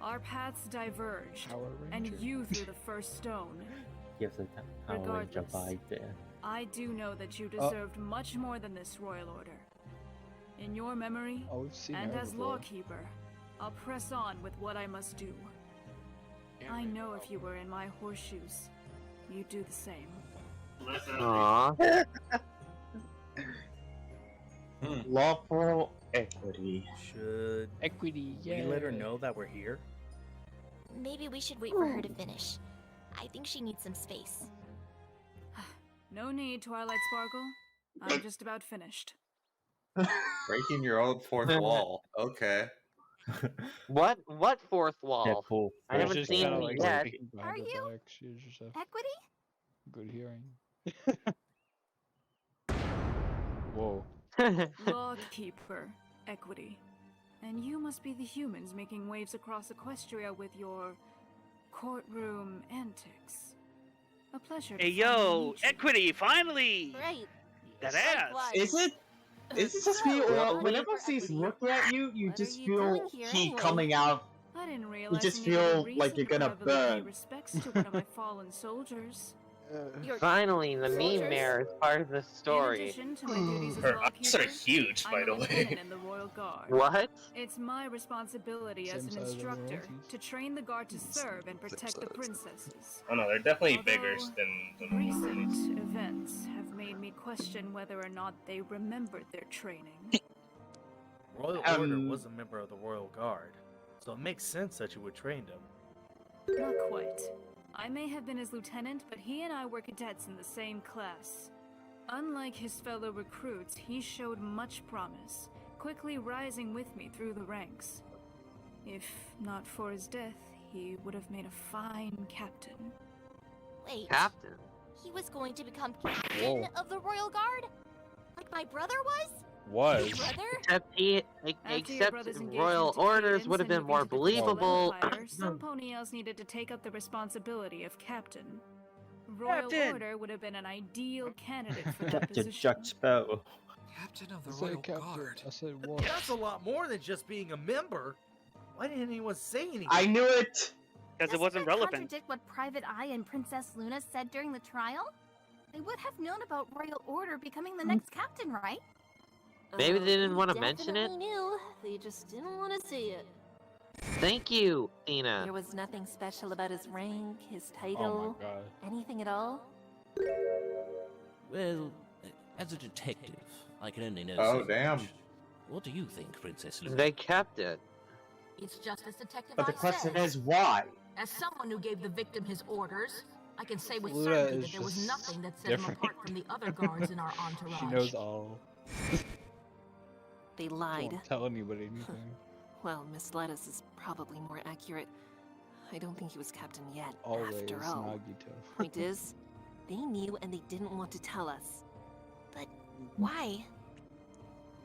[SPEAKER 4] Our paths diverged,
[SPEAKER 9] Power
[SPEAKER 4] and
[SPEAKER 9] Ranger.
[SPEAKER 4] you threw the first stone.
[SPEAKER 16] Gives a Power Ranger
[SPEAKER 4] Regardless.
[SPEAKER 16] vibe there.
[SPEAKER 4] I do know that you
[SPEAKER 9] Oh.
[SPEAKER 4] deserved much more than this royal order. In your memory,
[SPEAKER 9] Oh, we've seen
[SPEAKER 4] and
[SPEAKER 9] her
[SPEAKER 4] as
[SPEAKER 9] before.
[SPEAKER 4] lawkeeper, I'll press on with what I must do. I know if you were in my horseshoes, you'd do the same.
[SPEAKER 10] Aww.
[SPEAKER 7] Lawful equity.
[SPEAKER 19] Should
[SPEAKER 9] Equity,
[SPEAKER 19] we let her know that we're here?
[SPEAKER 12] Maybe we should wait for her to finish. I think she needs some space.
[SPEAKER 4] No need, Twilight Sparkle. I'm just about finished.
[SPEAKER 1] Breaking your own fourth wall. Okay.
[SPEAKER 10] What fourth wall?
[SPEAKER 16] Deadpool.
[SPEAKER 10] I haven't
[SPEAKER 9] Just
[SPEAKER 10] seen
[SPEAKER 9] kinda
[SPEAKER 10] it
[SPEAKER 9] like
[SPEAKER 10] yet.
[SPEAKER 9] speaking behind
[SPEAKER 12] Are
[SPEAKER 9] her
[SPEAKER 12] you?
[SPEAKER 9] back. She just have
[SPEAKER 12] Equity?
[SPEAKER 9] good hearing. Whoa.
[SPEAKER 4] Lawkeeper, Equity. And you must be the humans making waves across Equestria with your courtroom antics. A pleasure to
[SPEAKER 3] Hey
[SPEAKER 4] finally
[SPEAKER 3] yo,
[SPEAKER 4] meet you.
[SPEAKER 3] Equity, finally!
[SPEAKER 15] Right.
[SPEAKER 3] That ass!
[SPEAKER 7] Is it? Is it just me, or whenever she's looking at you, you
[SPEAKER 15] What
[SPEAKER 7] just
[SPEAKER 15] are you
[SPEAKER 7] feel
[SPEAKER 15] doing here
[SPEAKER 7] heat
[SPEAKER 15] anyway?
[SPEAKER 7] coming out?
[SPEAKER 4] I didn't realize
[SPEAKER 7] just
[SPEAKER 4] you needed a
[SPEAKER 7] feel
[SPEAKER 4] reason
[SPEAKER 7] like you're
[SPEAKER 4] to
[SPEAKER 7] gonna
[SPEAKER 4] privately pay
[SPEAKER 7] burn.
[SPEAKER 4] respects to one of my fallen soldiers.
[SPEAKER 10] Finally, the meme
[SPEAKER 4] Soldiers.
[SPEAKER 10] mare is part of the
[SPEAKER 4] In
[SPEAKER 10] story.
[SPEAKER 4] addition to my duties as
[SPEAKER 5] Her eyes are
[SPEAKER 4] lawkeeper,
[SPEAKER 5] huge, by
[SPEAKER 4] I'm
[SPEAKER 5] the
[SPEAKER 4] a lieutenant
[SPEAKER 5] way.
[SPEAKER 4] in the Royal Guard.
[SPEAKER 10] What?
[SPEAKER 4] It's my responsibility as
[SPEAKER 9] Same
[SPEAKER 4] an
[SPEAKER 9] size as
[SPEAKER 4] instructor
[SPEAKER 9] royalties.
[SPEAKER 4] to train the guard to serve and protect the princesses.
[SPEAKER 5] Oh no, they're definitely
[SPEAKER 4] Although
[SPEAKER 5] bigger than
[SPEAKER 4] Recent events have made me question whether or not they remembered their training.
[SPEAKER 19] Royal Order was a member of the Royal Guard. so it makes sense that you would train him.
[SPEAKER 4] Not quite. I may have been his lieutenant, but he and I were cadets in the same class. Unlike his fellow recruits, he showed much promise, quickly rising with me through the ranks. If not for his death, he would have made a fine captain.
[SPEAKER 12] Wait.
[SPEAKER 10] Captain?
[SPEAKER 12] He was going to become captain of the Royal Guard? Like my brother was?
[SPEAKER 9] Was.
[SPEAKER 12] Brother?
[SPEAKER 10] Except royal orders would have been more believable.
[SPEAKER 4] Some pony else needed to take up the responsibility of captain. Royal Order would have been an ideal candidate for that
[SPEAKER 16] Captain
[SPEAKER 4] position.
[SPEAKER 16] Jack Sparrow.
[SPEAKER 14] Captain of the
[SPEAKER 9] I said
[SPEAKER 14] Royal
[SPEAKER 9] captain.
[SPEAKER 14] Guard.
[SPEAKER 9] I said what?
[SPEAKER 19] That's a lot more than just being a member. Why didn't anyone say anything?
[SPEAKER 7] I knew it!
[SPEAKER 3] Because it wasn't
[SPEAKER 12] Doesn't that
[SPEAKER 3] relevant.
[SPEAKER 12] contradict what Private Eye and Princess Luna said during the trial? They would have known about Royal Order becoming the next captain, right?
[SPEAKER 10] Maybe they didn't want to mention it?
[SPEAKER 15] Definitely knew. They just didn't want to see it.
[SPEAKER 10] Thank you, Tina.
[SPEAKER 15] There was nothing special about his rank, his
[SPEAKER 9] Oh
[SPEAKER 15] title,
[SPEAKER 9] my god.
[SPEAKER 15] anything at all.
[SPEAKER 20] Well, as a detective, I can only know
[SPEAKER 7] Oh,
[SPEAKER 20] so
[SPEAKER 7] damn.
[SPEAKER 20] much. What do you think, Princess Luna?
[SPEAKER 10] They kept it.
[SPEAKER 8] It's just as Detective
[SPEAKER 7] But the
[SPEAKER 8] I
[SPEAKER 7] question
[SPEAKER 8] said.
[SPEAKER 7] is why?
[SPEAKER 8] As someone who gave the victim his orders, I can say with
[SPEAKER 9] Luna
[SPEAKER 8] certainty
[SPEAKER 9] is
[SPEAKER 8] that there was
[SPEAKER 9] just
[SPEAKER 8] nothing that set
[SPEAKER 9] different.
[SPEAKER 8] him apart from the other guards in our entourage.
[SPEAKER 9] She knows all.
[SPEAKER 15] They lied.
[SPEAKER 9] Don't tell anybody anything.
[SPEAKER 15] Well, Miss Lettuce is probably more accurate. I don't think he was captain yet,
[SPEAKER 9] Always
[SPEAKER 15] after all.
[SPEAKER 9] Nagito.
[SPEAKER 15] Point is, they knew and they didn't want to tell us. But why?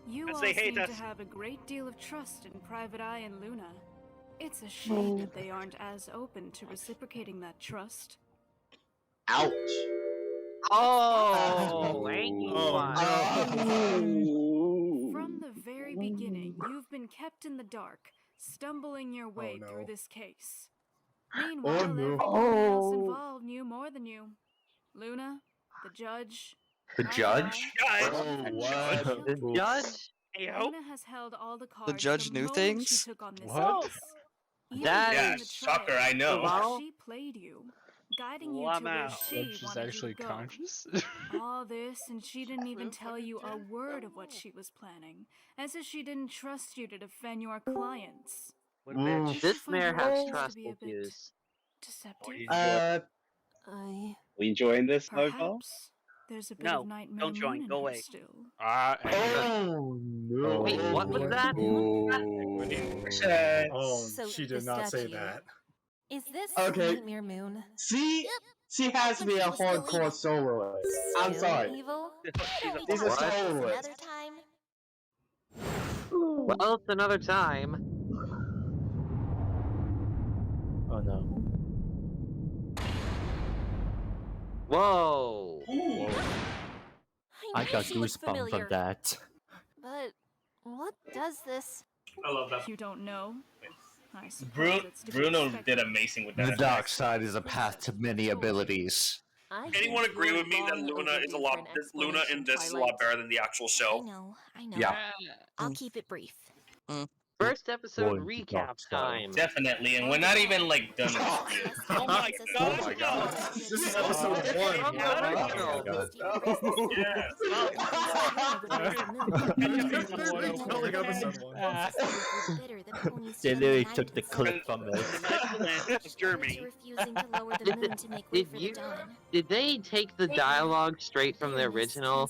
[SPEAKER 4] You
[SPEAKER 3] Because
[SPEAKER 4] all
[SPEAKER 3] they hate
[SPEAKER 4] seem
[SPEAKER 3] us.
[SPEAKER 4] to have a great deal of trust in Private Eye and Luna. It's a shame that they aren't as open to reciprocating that trust.
[SPEAKER 7] Ouch.
[SPEAKER 10] Oh, angry one.
[SPEAKER 4] From the very beginning, you've been kept in the dark, stumbling your way
[SPEAKER 6] no.
[SPEAKER 4] through this case. Meanwhile,
[SPEAKER 7] no.
[SPEAKER 4] everyone else involved knew more than you. Luna, the judge.
[SPEAKER 1] The
[SPEAKER 4] Private
[SPEAKER 1] judge?
[SPEAKER 4] Eye,
[SPEAKER 10] What? The
[SPEAKER 4] Children.
[SPEAKER 10] judge?
[SPEAKER 4] Luna has held all the cards
[SPEAKER 18] judge
[SPEAKER 4] the
[SPEAKER 18] knew
[SPEAKER 4] moment
[SPEAKER 18] things?
[SPEAKER 4] She took on this
[SPEAKER 9] What?
[SPEAKER 4] case. Even
[SPEAKER 10] That
[SPEAKER 4] during
[SPEAKER 5] Yeah,
[SPEAKER 4] the
[SPEAKER 5] shocker,
[SPEAKER 4] trial,
[SPEAKER 5] I know.
[SPEAKER 10] Wow.
[SPEAKER 4] She played you, guiding you
[SPEAKER 3] Wow.
[SPEAKER 4] to where she
[SPEAKER 9] Judge is
[SPEAKER 4] wanted
[SPEAKER 9] actually
[SPEAKER 4] you to go.
[SPEAKER 9] conscious?
[SPEAKER 4] All this, and she didn't even tell you a word of what she was planning, as if she didn't trust you to defend your clients.
[SPEAKER 3] What a bitch.
[SPEAKER 10] This
[SPEAKER 4] find
[SPEAKER 10] mayor
[SPEAKER 4] her
[SPEAKER 10] has
[SPEAKER 4] actions to
[SPEAKER 10] trust
[SPEAKER 4] be a bit
[SPEAKER 10] issues.
[SPEAKER 4] Deceptive.
[SPEAKER 17] We enjoying this, Logo?
[SPEAKER 4] Perhaps there's a bit
[SPEAKER 3] No,
[SPEAKER 4] of nightmare
[SPEAKER 3] don't join.
[SPEAKER 4] moon in
[SPEAKER 3] Go
[SPEAKER 4] her
[SPEAKER 3] away.
[SPEAKER 4] still.
[SPEAKER 7] Oh no.
[SPEAKER 10] Wait, what was that?
[SPEAKER 6] Oh,
[SPEAKER 15] So
[SPEAKER 6] she
[SPEAKER 15] the
[SPEAKER 6] did not say
[SPEAKER 15] statue.
[SPEAKER 6] that.
[SPEAKER 15] Is this
[SPEAKER 7] Okay.
[SPEAKER 15] Nightmare Moon
[SPEAKER 7] See? She has to be a hardcore soloist. I'm
[SPEAKER 15] still
[SPEAKER 7] sorry.
[SPEAKER 15] evil?
[SPEAKER 7] These are
[SPEAKER 10] What?
[SPEAKER 7] soloists.
[SPEAKER 12] Another time.
[SPEAKER 10] Well, it's another time.
[SPEAKER 16] Oh no.
[SPEAKER 10] Whoa.
[SPEAKER 16] I
[SPEAKER 15] knew
[SPEAKER 16] got
[SPEAKER 15] she looked
[SPEAKER 16] goosebumps
[SPEAKER 15] familiar.
[SPEAKER 16] from that.
[SPEAKER 15] But what does this?
[SPEAKER 5] I love that.
[SPEAKER 4] You don't know? I suppose it's to be
[SPEAKER 5] Bruno
[SPEAKER 4] expected.
[SPEAKER 5] did amazing with that.
[SPEAKER 1] The dark side is a path to many abilities.
[SPEAKER 11] Anyone agree with me that Luna is a lot? Luna in this is a lot better than the actual show.
[SPEAKER 12] I know.
[SPEAKER 1] Yeah.
[SPEAKER 12] I'll keep it brief.
[SPEAKER 10] First episode
[SPEAKER 16] Boy,
[SPEAKER 10] recap
[SPEAKER 16] dark side.
[SPEAKER 10] time.
[SPEAKER 5] Definitely, and we're not even like done.
[SPEAKER 3] Oh my god!
[SPEAKER 1] Oh my god.
[SPEAKER 6] This is episode 1. Like episode 1.
[SPEAKER 16] They literally took the clip from it.
[SPEAKER 3] Germany.
[SPEAKER 10] Did they take the dialogue straight from the original?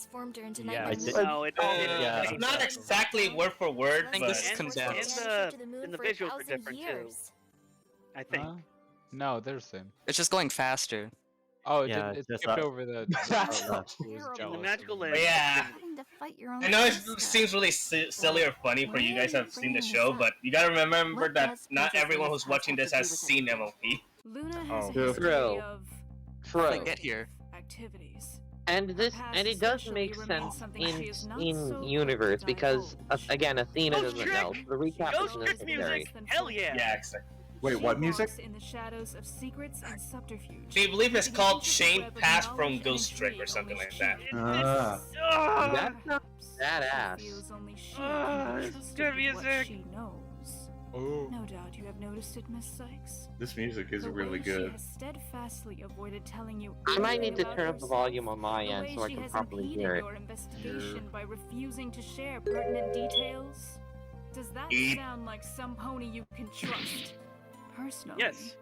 [SPEAKER 16] Yeah, I did.
[SPEAKER 3] No,
[SPEAKER 16] Yeah.
[SPEAKER 5] It's not exactly word for word,
[SPEAKER 18] I think
[SPEAKER 5] but
[SPEAKER 18] this is condensed.
[SPEAKER 3] And the visuals are different too. I think.
[SPEAKER 9] Huh? No, they're the same.
[SPEAKER 18] It's just going faster.
[SPEAKER 9] Oh, it,
[SPEAKER 16] Yeah,
[SPEAKER 9] did, it
[SPEAKER 16] just
[SPEAKER 9] skipped
[SPEAKER 16] that.
[SPEAKER 9] over the.
[SPEAKER 3] The magical
[SPEAKER 5] But
[SPEAKER 3] land.
[SPEAKER 5] yeah. I know it seems really silly or funny for you guys who have seen the show, but you gotta remember that not everyone who's watching this has seen MLP.
[SPEAKER 4] Luna has a
[SPEAKER 10] True.
[SPEAKER 4] history of
[SPEAKER 10] True.
[SPEAKER 18] They get here.
[SPEAKER 4] activities.
[SPEAKER 10] And it does make sense in universe because again, Athena doesn't know. So the recap is necessary.
[SPEAKER 3] Hell yeah!
[SPEAKER 5] Yeah, exactly.
[SPEAKER 1] Wait, what music?
[SPEAKER 4] In the shadows of secrets and subterfuge.
[SPEAKER 5] They believe it's called Shane Pass from Ghost Trick or something like that.
[SPEAKER 1] Ah.
[SPEAKER 10] That sounds badass.
[SPEAKER 4] Feels only she
[SPEAKER 3] It's good music.
[SPEAKER 4] she knows.
[SPEAKER 6] Oh.
[SPEAKER 4] No doubt you have noticed it, Miss Sykes.
[SPEAKER 1] This music is
[SPEAKER 4] The
[SPEAKER 1] really
[SPEAKER 4] way She
[SPEAKER 1] good.
[SPEAKER 4] has steadfastly avoided telling you
[SPEAKER 10] I might need to
[SPEAKER 4] everything
[SPEAKER 10] turn
[SPEAKER 4] about
[SPEAKER 10] up the volume on
[SPEAKER 4] herself.
[SPEAKER 10] my
[SPEAKER 4] The
[SPEAKER 10] end
[SPEAKER 4] way
[SPEAKER 10] so I
[SPEAKER 4] she
[SPEAKER 10] can
[SPEAKER 4] has
[SPEAKER 10] properly
[SPEAKER 4] impeded
[SPEAKER 10] hear it.
[SPEAKER 4] your investigation by refusing to share pertinent details. Does that
[SPEAKER 5] Eat.
[SPEAKER 4] sound like some pony you can trust? Personally,
[SPEAKER 3] Yes.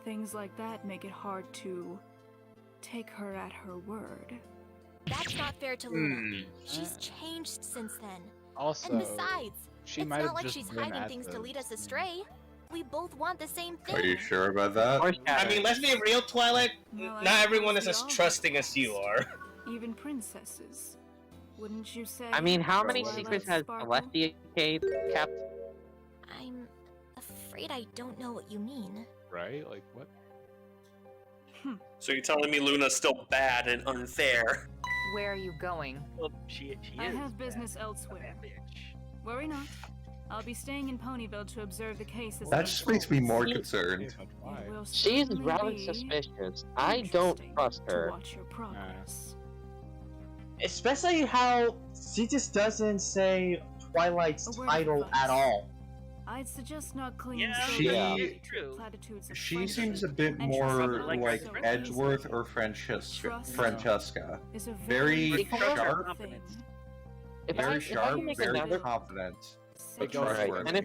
[SPEAKER 4] things like that make it hard to take her at her word.
[SPEAKER 12] That's not fair to Luna.
[SPEAKER 9] Hmm.
[SPEAKER 12] She's changed since then.
[SPEAKER 9] Also,
[SPEAKER 12] And besides,
[SPEAKER 9] she
[SPEAKER 12] it's
[SPEAKER 9] might
[SPEAKER 12] not
[SPEAKER 9] have
[SPEAKER 12] like
[SPEAKER 9] just
[SPEAKER 12] she's
[SPEAKER 9] been
[SPEAKER 12] hiding
[SPEAKER 9] at
[SPEAKER 12] things to
[SPEAKER 9] the-
[SPEAKER 12] lead us astray. We both want the same thing.
[SPEAKER 1] Are you sure about that?
[SPEAKER 5] I mean, let's be real, Twilight.
[SPEAKER 4] Well, I
[SPEAKER 5] Not everyone is
[SPEAKER 4] suppose
[SPEAKER 5] as
[SPEAKER 4] we all
[SPEAKER 5] trusting as you are.
[SPEAKER 4] Even princesses. Wouldn't you say?
[SPEAKER 10] I mean, how many
[SPEAKER 4] Twilight
[SPEAKER 10] secrets has
[SPEAKER 4] Sparkle?
[SPEAKER 10] Celestia kept?
[SPEAKER 12] I'm afraid I don't know what you mean.
[SPEAKER 9] Right? Like what?
[SPEAKER 11] So you're telling me Luna's still bad and unfair?
[SPEAKER 21] Where are you going?
[SPEAKER 3] Well, she
[SPEAKER 4] I
[SPEAKER 3] is.
[SPEAKER 4] have business elsewhere. Worry not. I'll be staying in Ponyville to observe the case as
[SPEAKER 1] That
[SPEAKER 4] it
[SPEAKER 1] just makes me more
[SPEAKER 4] unfolds.
[SPEAKER 1] concerned.
[SPEAKER 4] It will
[SPEAKER 10] She's
[SPEAKER 4] certainly
[SPEAKER 10] rather
[SPEAKER 4] be
[SPEAKER 10] suspicious. I don't trust
[SPEAKER 4] to
[SPEAKER 10] her.
[SPEAKER 4] watch your progress.
[SPEAKER 7] Especially how she just doesn't say Twilight's
[SPEAKER 4] A word of
[SPEAKER 7] title
[SPEAKER 4] advice.
[SPEAKER 7] at all.
[SPEAKER 4] I'd suggest not clinging
[SPEAKER 3] Yeah,
[SPEAKER 4] so
[SPEAKER 1] She-
[SPEAKER 4] tightly to platitudes of
[SPEAKER 1] She
[SPEAKER 4] friendship
[SPEAKER 1] seems a bit
[SPEAKER 4] and
[SPEAKER 1] more
[SPEAKER 4] trust
[SPEAKER 1] like
[SPEAKER 4] others so
[SPEAKER 1] Edgeworth
[SPEAKER 4] easily.
[SPEAKER 1] or Francesca.
[SPEAKER 4] Trust
[SPEAKER 1] Francesca.
[SPEAKER 4] is a
[SPEAKER 1] Very
[SPEAKER 4] very
[SPEAKER 1] sharp,
[SPEAKER 4] confidence.
[SPEAKER 1] very sharp,
[SPEAKER 10] make
[SPEAKER 1] very
[SPEAKER 10] another-
[SPEAKER 1] confident.
[SPEAKER 10] Right.
[SPEAKER 1] Trustworthy.
[SPEAKER 10] And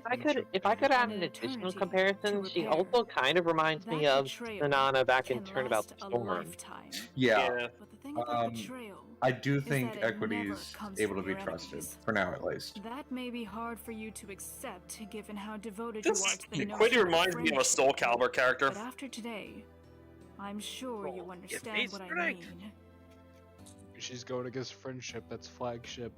[SPEAKER 10] if I could add an additional comparison, she also kind of reminds me of Sanana back in Turnabout Storm.
[SPEAKER 1] Yeah.
[SPEAKER 4] But the thing about betrayal
[SPEAKER 1] I do
[SPEAKER 4] is
[SPEAKER 1] think
[SPEAKER 4] that it
[SPEAKER 1] Equity's
[SPEAKER 4] never comes
[SPEAKER 1] able to
[SPEAKER 4] from
[SPEAKER 1] be
[SPEAKER 4] your
[SPEAKER 1] trusted,
[SPEAKER 4] enemies.
[SPEAKER 1] for now at least.
[SPEAKER 4] That may be hard for you to accept, given how devoted
[SPEAKER 11] This
[SPEAKER 4] you are to the notion
[SPEAKER 11] Quiddy
[SPEAKER 4] of
[SPEAKER 11] reminds me of a
[SPEAKER 4] friendship.
[SPEAKER 11] Soul Calibur character.
[SPEAKER 4] But after today, I'm sure you understand
[SPEAKER 3] face
[SPEAKER 4] what I
[SPEAKER 3] right.
[SPEAKER 4] mean.
[SPEAKER 9] She's going against friendship. That's flagship.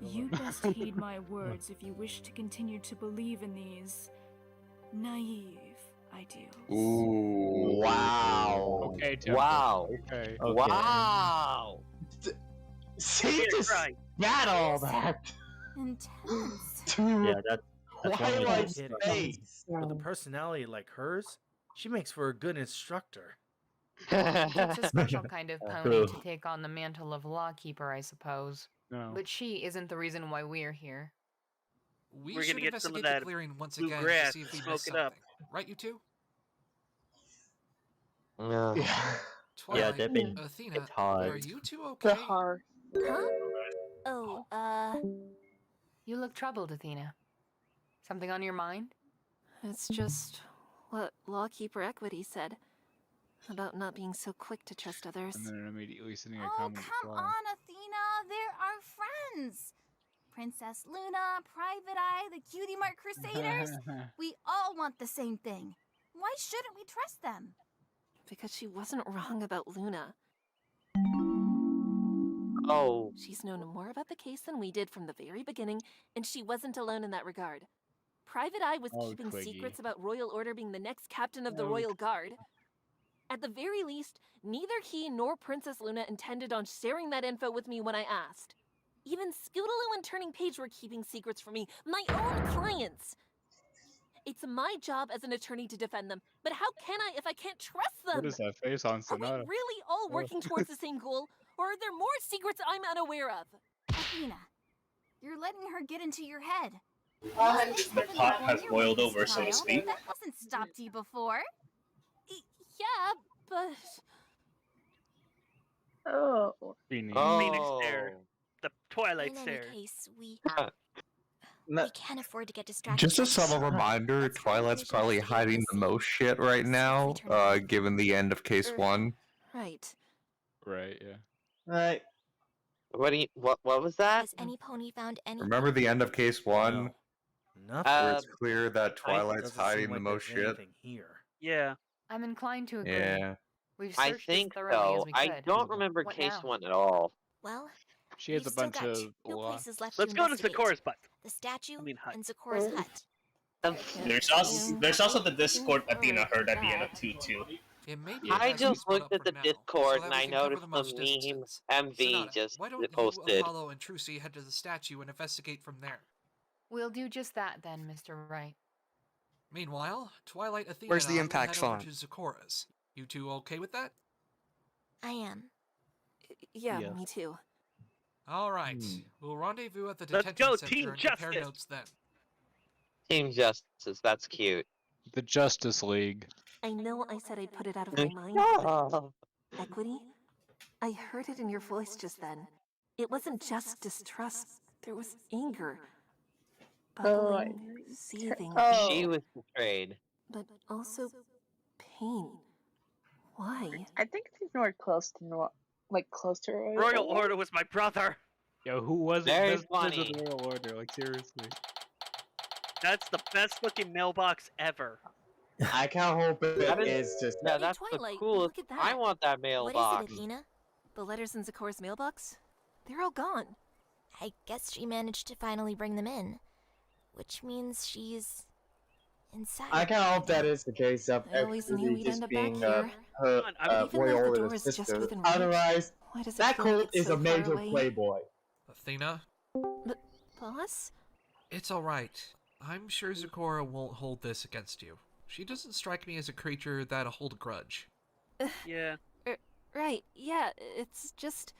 [SPEAKER 4] You
[SPEAKER 9] villain.
[SPEAKER 4] best heed my words if you wish to continue to believe in these naive ideals.
[SPEAKER 1] Ooh.
[SPEAKER 7] Wow.
[SPEAKER 9] Okay, Temple.
[SPEAKER 7] Wow.
[SPEAKER 9] Okay.
[SPEAKER 7] Wow. She just spat all that.
[SPEAKER 12] Intense.
[SPEAKER 16] Yeah, that's
[SPEAKER 7] Twilight's
[SPEAKER 19] Kidding.
[SPEAKER 7] face.
[SPEAKER 19] With a personality like hers, she makes for a good instructor.
[SPEAKER 21] It takes a special kind of pony
[SPEAKER 16] True.
[SPEAKER 21] to take on the mantle of lawkeeper, I suppose.
[SPEAKER 9] No.
[SPEAKER 21] But she isn't the reason why we're here.
[SPEAKER 14] We
[SPEAKER 3] We're
[SPEAKER 14] should
[SPEAKER 3] gonna get some of
[SPEAKER 14] investigate
[SPEAKER 3] that
[SPEAKER 14] the clearing once
[SPEAKER 3] blue
[SPEAKER 14] again
[SPEAKER 3] grass
[SPEAKER 14] to see if
[SPEAKER 3] and
[SPEAKER 14] we missed
[SPEAKER 3] smoke it up.
[SPEAKER 14] something. Right, you two?
[SPEAKER 16] Yeah, they've been.
[SPEAKER 14] Athena,
[SPEAKER 16] It's hard.
[SPEAKER 14] are you two okay?
[SPEAKER 2] Huh?
[SPEAKER 12] Oh,
[SPEAKER 21] You look troubled, Athena. Something on your mind?
[SPEAKER 15] It's just what Lawkeeper Equity said about not being so quick to trust others.
[SPEAKER 9] And then immediately sending a
[SPEAKER 12] oh,
[SPEAKER 9] comment.
[SPEAKER 12] come
[SPEAKER 9] reply.
[SPEAKER 12] on, Athena. They're our friends. Princess Luna, Private Eye, the Cutie Mark Crusaders. We all want the same thing. Why shouldn't we trust them?
[SPEAKER 15] Because she wasn't wrong about Luna.
[SPEAKER 10] Oh.
[SPEAKER 15] She's known more about the case than we did from the very beginning, and she wasn't alone in that regard. Private Eye was
[SPEAKER 9] Oh,
[SPEAKER 15] keeping
[SPEAKER 9] Twiggy.
[SPEAKER 15] secrets about Royal Order being the next captain of the
[SPEAKER 9] Oh,
[SPEAKER 15] Royal Guard. At the very least, neither he nor Princess Luna intended on sharing that info with me when I asked. Even Scootaloo and Turning Page were keeping secrets from me, my own clients. It's my job as an attorney to defend them, but how can I if I can't trust them?
[SPEAKER 9] What is that face on
[SPEAKER 15] Are we
[SPEAKER 9] Sonata?
[SPEAKER 15] really all working towards the same goal, or are there more secrets I'm unaware of?
[SPEAKER 12] Athena, you're letting her get into your head.
[SPEAKER 5] The pot has boiled over, so to speak.
[SPEAKER 12] That hasn't stopped you before.
[SPEAKER 15] Yeah, but...
[SPEAKER 2] Oh.
[SPEAKER 3] Phoenix
[SPEAKER 10] Oh.
[SPEAKER 3] Stare. The Twilight
[SPEAKER 12] In any
[SPEAKER 3] Stare.
[SPEAKER 12] case, we
[SPEAKER 7] No,
[SPEAKER 12] can't afford to get distracted.
[SPEAKER 1] Just a
[SPEAKER 12] by
[SPEAKER 1] subtle
[SPEAKER 12] this.
[SPEAKER 1] reminder,
[SPEAKER 12] Let's
[SPEAKER 1] Twilight's
[SPEAKER 12] finish
[SPEAKER 1] probably
[SPEAKER 12] investigating
[SPEAKER 1] hiding
[SPEAKER 12] this
[SPEAKER 1] the most shit right now, given the end of case
[SPEAKER 15] Er,
[SPEAKER 1] 1.
[SPEAKER 15] Right.
[SPEAKER 9] Right. Yeah.
[SPEAKER 7] right.
[SPEAKER 10] What was that?
[SPEAKER 12] Has any pony found any?
[SPEAKER 1] Remember the end of case 1?
[SPEAKER 19] Nothing.
[SPEAKER 1] Where it's clear that Twilight's
[SPEAKER 19] Doesn't seem
[SPEAKER 1] hiding the
[SPEAKER 19] like
[SPEAKER 1] most
[SPEAKER 19] there's
[SPEAKER 1] shit?
[SPEAKER 19] anything here.
[SPEAKER 3] Yeah.
[SPEAKER 21] I'm inclined to agree.
[SPEAKER 1] Yeah.
[SPEAKER 21] We've
[SPEAKER 10] I
[SPEAKER 21] searched
[SPEAKER 10] think
[SPEAKER 21] as thoroughly as
[SPEAKER 10] so.
[SPEAKER 21] we
[SPEAKER 10] I
[SPEAKER 21] could.
[SPEAKER 10] don't remember
[SPEAKER 21] What
[SPEAKER 10] case
[SPEAKER 21] now?
[SPEAKER 10] 1 at all.
[SPEAKER 12] Well,
[SPEAKER 9] She has
[SPEAKER 12] we've
[SPEAKER 9] a
[SPEAKER 12] still
[SPEAKER 9] bunch
[SPEAKER 12] got
[SPEAKER 9] of
[SPEAKER 12] two
[SPEAKER 9] law.
[SPEAKER 12] places left
[SPEAKER 3] Let's
[SPEAKER 12] to
[SPEAKER 3] go to
[SPEAKER 12] investigate.
[SPEAKER 3] Zecora's butt.
[SPEAKER 12] The statue
[SPEAKER 3] hut.
[SPEAKER 12] and Zecora's hut.
[SPEAKER 5] There's also the Discord Athena heard at the end of 2-2.
[SPEAKER 14] It may be
[SPEAKER 10] I
[SPEAKER 14] best we
[SPEAKER 10] just
[SPEAKER 14] split
[SPEAKER 10] looked
[SPEAKER 14] up
[SPEAKER 10] at the
[SPEAKER 14] for now,
[SPEAKER 10] Discord
[SPEAKER 14] so
[SPEAKER 10] and
[SPEAKER 14] that we
[SPEAKER 10] I
[SPEAKER 14] can cover
[SPEAKER 10] noticed
[SPEAKER 14] the
[SPEAKER 10] the
[SPEAKER 14] most
[SPEAKER 10] meme
[SPEAKER 14] instances.
[SPEAKER 10] MV
[SPEAKER 14] Sonata,
[SPEAKER 10] just
[SPEAKER 14] why don't you,
[SPEAKER 10] posted.
[SPEAKER 14] Apollo, and Trucy head to the statue and investigate from there?
[SPEAKER 21] We'll do just that then, Mr. Wright.
[SPEAKER 14] Meanwhile, Twilight, Athena,
[SPEAKER 18] Where's
[SPEAKER 14] and
[SPEAKER 18] the
[SPEAKER 14] I will
[SPEAKER 18] impact
[SPEAKER 14] head over
[SPEAKER 18] font?
[SPEAKER 14] to Zecora's. You two okay with that?
[SPEAKER 12] I am.
[SPEAKER 15] Yeah,
[SPEAKER 19] Yeah.
[SPEAKER 15] me too.
[SPEAKER 14] All right. We'll rendezvous at the
[SPEAKER 3] Let's
[SPEAKER 14] detention
[SPEAKER 3] go,
[SPEAKER 14] center
[SPEAKER 3] Team
[SPEAKER 14] and compare
[SPEAKER 3] Justice.
[SPEAKER 14] notes then.
[SPEAKER 10] Team Justice, that's cute.
[SPEAKER 9] The Justice League.
[SPEAKER 15] I know I said I'd put it out of my mind,
[SPEAKER 10] Oh.
[SPEAKER 15] but Equity? I heard it in your voice just then. It wasn't just distrust, there was anger. bubbling, seething.
[SPEAKER 10] She was betrayed.
[SPEAKER 15] But also pain. Why?
[SPEAKER 2] I think she's more close to close to
[SPEAKER 3] Royal Order was my brother.
[SPEAKER 9] Yo, who was it?
[SPEAKER 10] Very
[SPEAKER 9] Best friends
[SPEAKER 10] funny.
[SPEAKER 9] with Royal Order, like seriously.
[SPEAKER 3] That's the best looking mailbox ever.
[SPEAKER 7] I can't hope it is just
[SPEAKER 10] Yeah,
[SPEAKER 7] that.
[SPEAKER 10] that's
[SPEAKER 15] Twilight,
[SPEAKER 10] the coolest.
[SPEAKER 15] look at
[SPEAKER 10] I
[SPEAKER 15] that.
[SPEAKER 10] want that
[SPEAKER 12] What
[SPEAKER 10] mailbox.
[SPEAKER 12] is it, Athena?
[SPEAKER 15] The letters in Zecora's mailbox? They're all gone.
[SPEAKER 12] I guess she managed to finally bring them in. Which means she's inside.
[SPEAKER 7] I can't hope that is the case of
[SPEAKER 15] I always knew
[SPEAKER 7] everybody
[SPEAKER 15] we'd
[SPEAKER 7] just
[SPEAKER 15] end up
[SPEAKER 7] being
[SPEAKER 15] back here.
[SPEAKER 7] her
[SPEAKER 15] Even
[SPEAKER 7] Royal
[SPEAKER 15] though the
[SPEAKER 7] Order
[SPEAKER 15] door is just
[SPEAKER 7] sister.
[SPEAKER 15] within reach,
[SPEAKER 7] Otherwise,
[SPEAKER 15] why does it
[SPEAKER 7] that
[SPEAKER 15] feel like
[SPEAKER 7] cult
[SPEAKER 15] it's
[SPEAKER 7] is
[SPEAKER 15] so
[SPEAKER 7] a
[SPEAKER 15] far
[SPEAKER 7] major
[SPEAKER 15] away?
[SPEAKER 7] playboy.
[SPEAKER 14] Athena?
[SPEAKER 15] Boss?
[SPEAKER 14] It's alright. I'm sure Zecora won't hold this against you. She doesn't strike me as a creature that'll hold a grudge.
[SPEAKER 3] Yeah.
[SPEAKER 15] Right, yeah, it's just...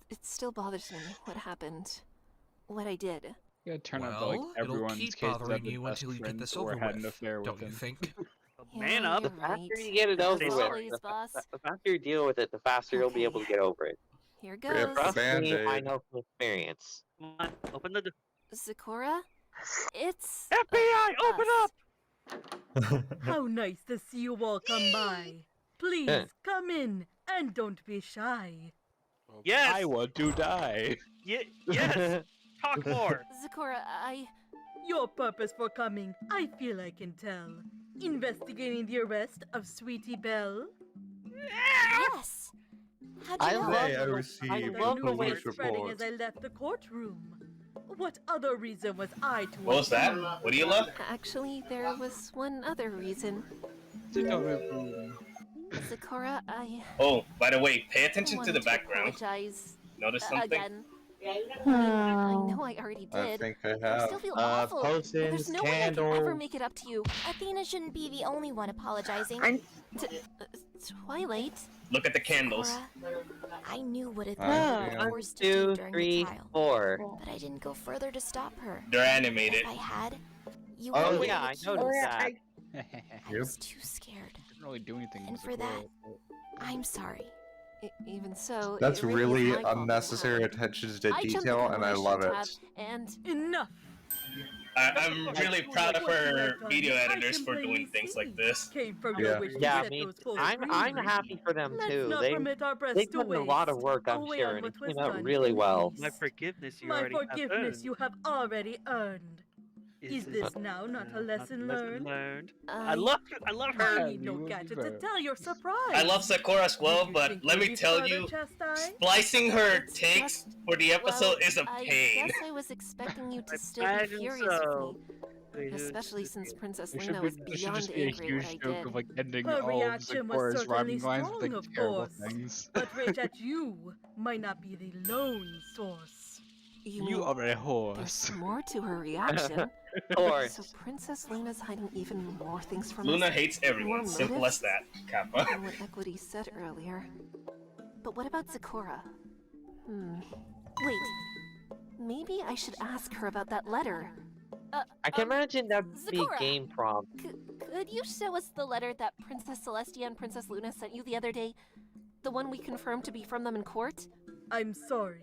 [SPEAKER 15] It still bothers me what happened. What I did.
[SPEAKER 9] Yeah, it turned out that like
[SPEAKER 14] Well,
[SPEAKER 9] everyone's
[SPEAKER 14] it'll keep
[SPEAKER 9] case
[SPEAKER 14] bothering
[SPEAKER 9] had
[SPEAKER 14] you
[SPEAKER 9] best
[SPEAKER 14] until you get
[SPEAKER 9] friends
[SPEAKER 14] this
[SPEAKER 9] or
[SPEAKER 14] over
[SPEAKER 9] had an
[SPEAKER 14] with,
[SPEAKER 9] affair
[SPEAKER 14] don't
[SPEAKER 9] with
[SPEAKER 14] you
[SPEAKER 9] him.
[SPEAKER 14] think?
[SPEAKER 3] Man up.
[SPEAKER 10] The faster you get it over
[SPEAKER 3] Say
[SPEAKER 10] with,
[SPEAKER 3] sorry.
[SPEAKER 15] Boss.
[SPEAKER 10] the faster you deal with it, the faster you'll be able to get over it.
[SPEAKER 15] Here
[SPEAKER 1] Rip
[SPEAKER 15] goes.
[SPEAKER 1] the
[SPEAKER 10] Trust me,
[SPEAKER 1] Band-Aid.
[SPEAKER 10] I know from experience.
[SPEAKER 3] Come on, open the door.
[SPEAKER 15] Zecora? It's...
[SPEAKER 3] FBI, open
[SPEAKER 15] us.
[SPEAKER 3] up!
[SPEAKER 13] How nice to see you all come by. Please, come in, and don't be shy.
[SPEAKER 3] Yes!
[SPEAKER 9] I want to die.
[SPEAKER 3] Yes! Talk more!
[SPEAKER 15] Zecora,
[SPEAKER 13] Your purpose for coming, I feel I can tell. Investigating the arrest of Sweetie Belle?
[SPEAKER 12] Yes! How'd you know?
[SPEAKER 1] Today I
[SPEAKER 13] I
[SPEAKER 1] received
[SPEAKER 13] love
[SPEAKER 1] a
[SPEAKER 13] the way
[SPEAKER 1] police
[SPEAKER 13] spreading
[SPEAKER 1] report.
[SPEAKER 13] as I left the courtroom. What other reason was I to
[SPEAKER 5] What was that?
[SPEAKER 13] accuse?
[SPEAKER 5] What do you love?
[SPEAKER 15] actually, there was one other reason. Zecora,
[SPEAKER 5] Oh, by the way, pay attention to
[SPEAKER 15] wanted
[SPEAKER 5] the background.
[SPEAKER 15] Apologize
[SPEAKER 5] Notice something?
[SPEAKER 15] again. I know I already
[SPEAKER 1] I
[SPEAKER 15] did.
[SPEAKER 1] think I
[SPEAKER 15] I
[SPEAKER 1] have.
[SPEAKER 15] still feel awful. But there's
[SPEAKER 7] Potions,
[SPEAKER 15] no way I can ever
[SPEAKER 7] candles.
[SPEAKER 15] make it up to you.
[SPEAKER 12] Athena shouldn't be the only one apologizing.
[SPEAKER 15] Twilight?
[SPEAKER 5] Look at the candles.
[SPEAKER 12] Cora, I knew what
[SPEAKER 1] I
[SPEAKER 12] Athena
[SPEAKER 1] am.
[SPEAKER 12] was forced to do
[SPEAKER 10] 2,
[SPEAKER 12] during
[SPEAKER 10] 3,
[SPEAKER 12] the trial,
[SPEAKER 10] 4.
[SPEAKER 12] but I didn't go further to stop her.
[SPEAKER 5] They're animated.
[SPEAKER 12] If I had, you
[SPEAKER 7] Oh,
[SPEAKER 12] would've
[SPEAKER 10] yeah, I
[SPEAKER 12] been accused.
[SPEAKER 10] noticed that.
[SPEAKER 12] I was too scared.
[SPEAKER 9] Didn't really do anything.
[SPEAKER 12] And
[SPEAKER 9] with
[SPEAKER 12] for that,
[SPEAKER 9] Zecora.
[SPEAKER 12] I'm sorry.
[SPEAKER 15] Even so,
[SPEAKER 1] That's
[SPEAKER 15] it really
[SPEAKER 1] really
[SPEAKER 15] is my fault.
[SPEAKER 1] unnecessary attention to
[SPEAKER 15] I jumped the
[SPEAKER 1] detail, and I love it.
[SPEAKER 15] tab, and
[SPEAKER 13] Enough!
[SPEAKER 5] I'm really proud of her video editors for doing things like this.
[SPEAKER 13] Came from
[SPEAKER 1] Yeah.
[SPEAKER 13] your wish to
[SPEAKER 10] Yeah,
[SPEAKER 13] set
[SPEAKER 10] I mean,
[SPEAKER 13] those false
[SPEAKER 10] I'm
[SPEAKER 13] rumors.
[SPEAKER 10] happy for them
[SPEAKER 13] Let's
[SPEAKER 10] too.
[SPEAKER 13] not
[SPEAKER 10] They
[SPEAKER 13] permit our breasts to
[SPEAKER 10] put in a lot of
[SPEAKER 13] waste
[SPEAKER 10] work, I'm
[SPEAKER 13] away
[SPEAKER 10] sure,
[SPEAKER 13] on
[SPEAKER 10] and
[SPEAKER 13] what
[SPEAKER 10] it
[SPEAKER 13] was
[SPEAKER 10] came out
[SPEAKER 13] done
[SPEAKER 10] really
[SPEAKER 13] in
[SPEAKER 10] well.
[SPEAKER 13] haste.
[SPEAKER 3] My forgiveness you
[SPEAKER 13] My
[SPEAKER 3] already have
[SPEAKER 13] forgiveness
[SPEAKER 3] earned.
[SPEAKER 13] you have already earned. Is this now not a lesson learned?
[SPEAKER 3] I love her.
[SPEAKER 13] I need no gadget to tell you're surprised.
[SPEAKER 5] I love Zecora as well,
[SPEAKER 13] Did you
[SPEAKER 5] but
[SPEAKER 13] think
[SPEAKER 5] let
[SPEAKER 13] you'd
[SPEAKER 5] me
[SPEAKER 13] be
[SPEAKER 5] tell
[SPEAKER 13] further
[SPEAKER 5] you,
[SPEAKER 13] chastised?
[SPEAKER 5] splicing her
[SPEAKER 15] It's
[SPEAKER 5] takes
[SPEAKER 15] just-
[SPEAKER 5] for the episode is a
[SPEAKER 15] I
[SPEAKER 5] pain.
[SPEAKER 15] guess I was expecting you to still
[SPEAKER 3] imagine
[SPEAKER 15] be furious
[SPEAKER 3] so.
[SPEAKER 15] with me. Especially since Princess
[SPEAKER 9] There
[SPEAKER 15] Luna
[SPEAKER 9] should,
[SPEAKER 15] was
[SPEAKER 9] be, there should
[SPEAKER 15] beyond
[SPEAKER 9] just be a
[SPEAKER 15] angry at what I
[SPEAKER 9] huge joke
[SPEAKER 15] did.
[SPEAKER 9] of like ending
[SPEAKER 13] Her
[SPEAKER 9] all of
[SPEAKER 13] reaction was
[SPEAKER 9] Zecora's
[SPEAKER 13] certainly
[SPEAKER 9] rhyming lines with
[SPEAKER 13] strong,
[SPEAKER 9] like
[SPEAKER 13] of
[SPEAKER 9] terrible
[SPEAKER 13] course.
[SPEAKER 9] things.
[SPEAKER 13] But rage at you might not be the lone source.
[SPEAKER 15] You
[SPEAKER 9] You
[SPEAKER 15] mean
[SPEAKER 9] are a
[SPEAKER 15] there's
[SPEAKER 9] horse.
[SPEAKER 15] more to her reaction?
[SPEAKER 10] Or
[SPEAKER 15] So Princess Luna's hiding even more things from
[SPEAKER 5] Luna
[SPEAKER 15] us?
[SPEAKER 5] hates everyone.
[SPEAKER 15] More
[SPEAKER 5] Simple
[SPEAKER 15] motives?
[SPEAKER 5] as that, Kappa.
[SPEAKER 15] Than what Equity said earlier. But what about Zecora? Wait. Maybe I should ask her about that letter.
[SPEAKER 10] I can imagine that would be
[SPEAKER 15] Zecora.
[SPEAKER 10] a game prompt.
[SPEAKER 15] Could you show us the letter that Princess Celestia and Princess Luna sent you the other day? The one we confirmed to be from them in court?
[SPEAKER 13] I'm sorry,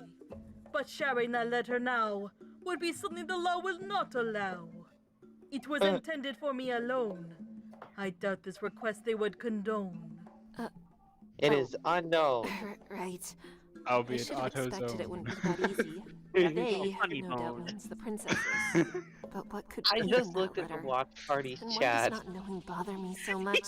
[SPEAKER 13] but sharing that letter now would be something the law will not allow. It was intended for me alone. I doubt this request they would condone.
[SPEAKER 10] It is unknown.
[SPEAKER 15] Right.
[SPEAKER 9] I'll be
[SPEAKER 15] I
[SPEAKER 9] an
[SPEAKER 15] should have expected
[SPEAKER 9] AutoZone.
[SPEAKER 15] it wouldn't be that easy. They, no doubt, means the princesses. But what could
[SPEAKER 10] I
[SPEAKER 15] be
[SPEAKER 10] just
[SPEAKER 15] in that
[SPEAKER 10] looked at the
[SPEAKER 15] letter?
[SPEAKER 10] watch party
[SPEAKER 15] And why
[SPEAKER 10] chat.
[SPEAKER 15] does not knowing bother me so much?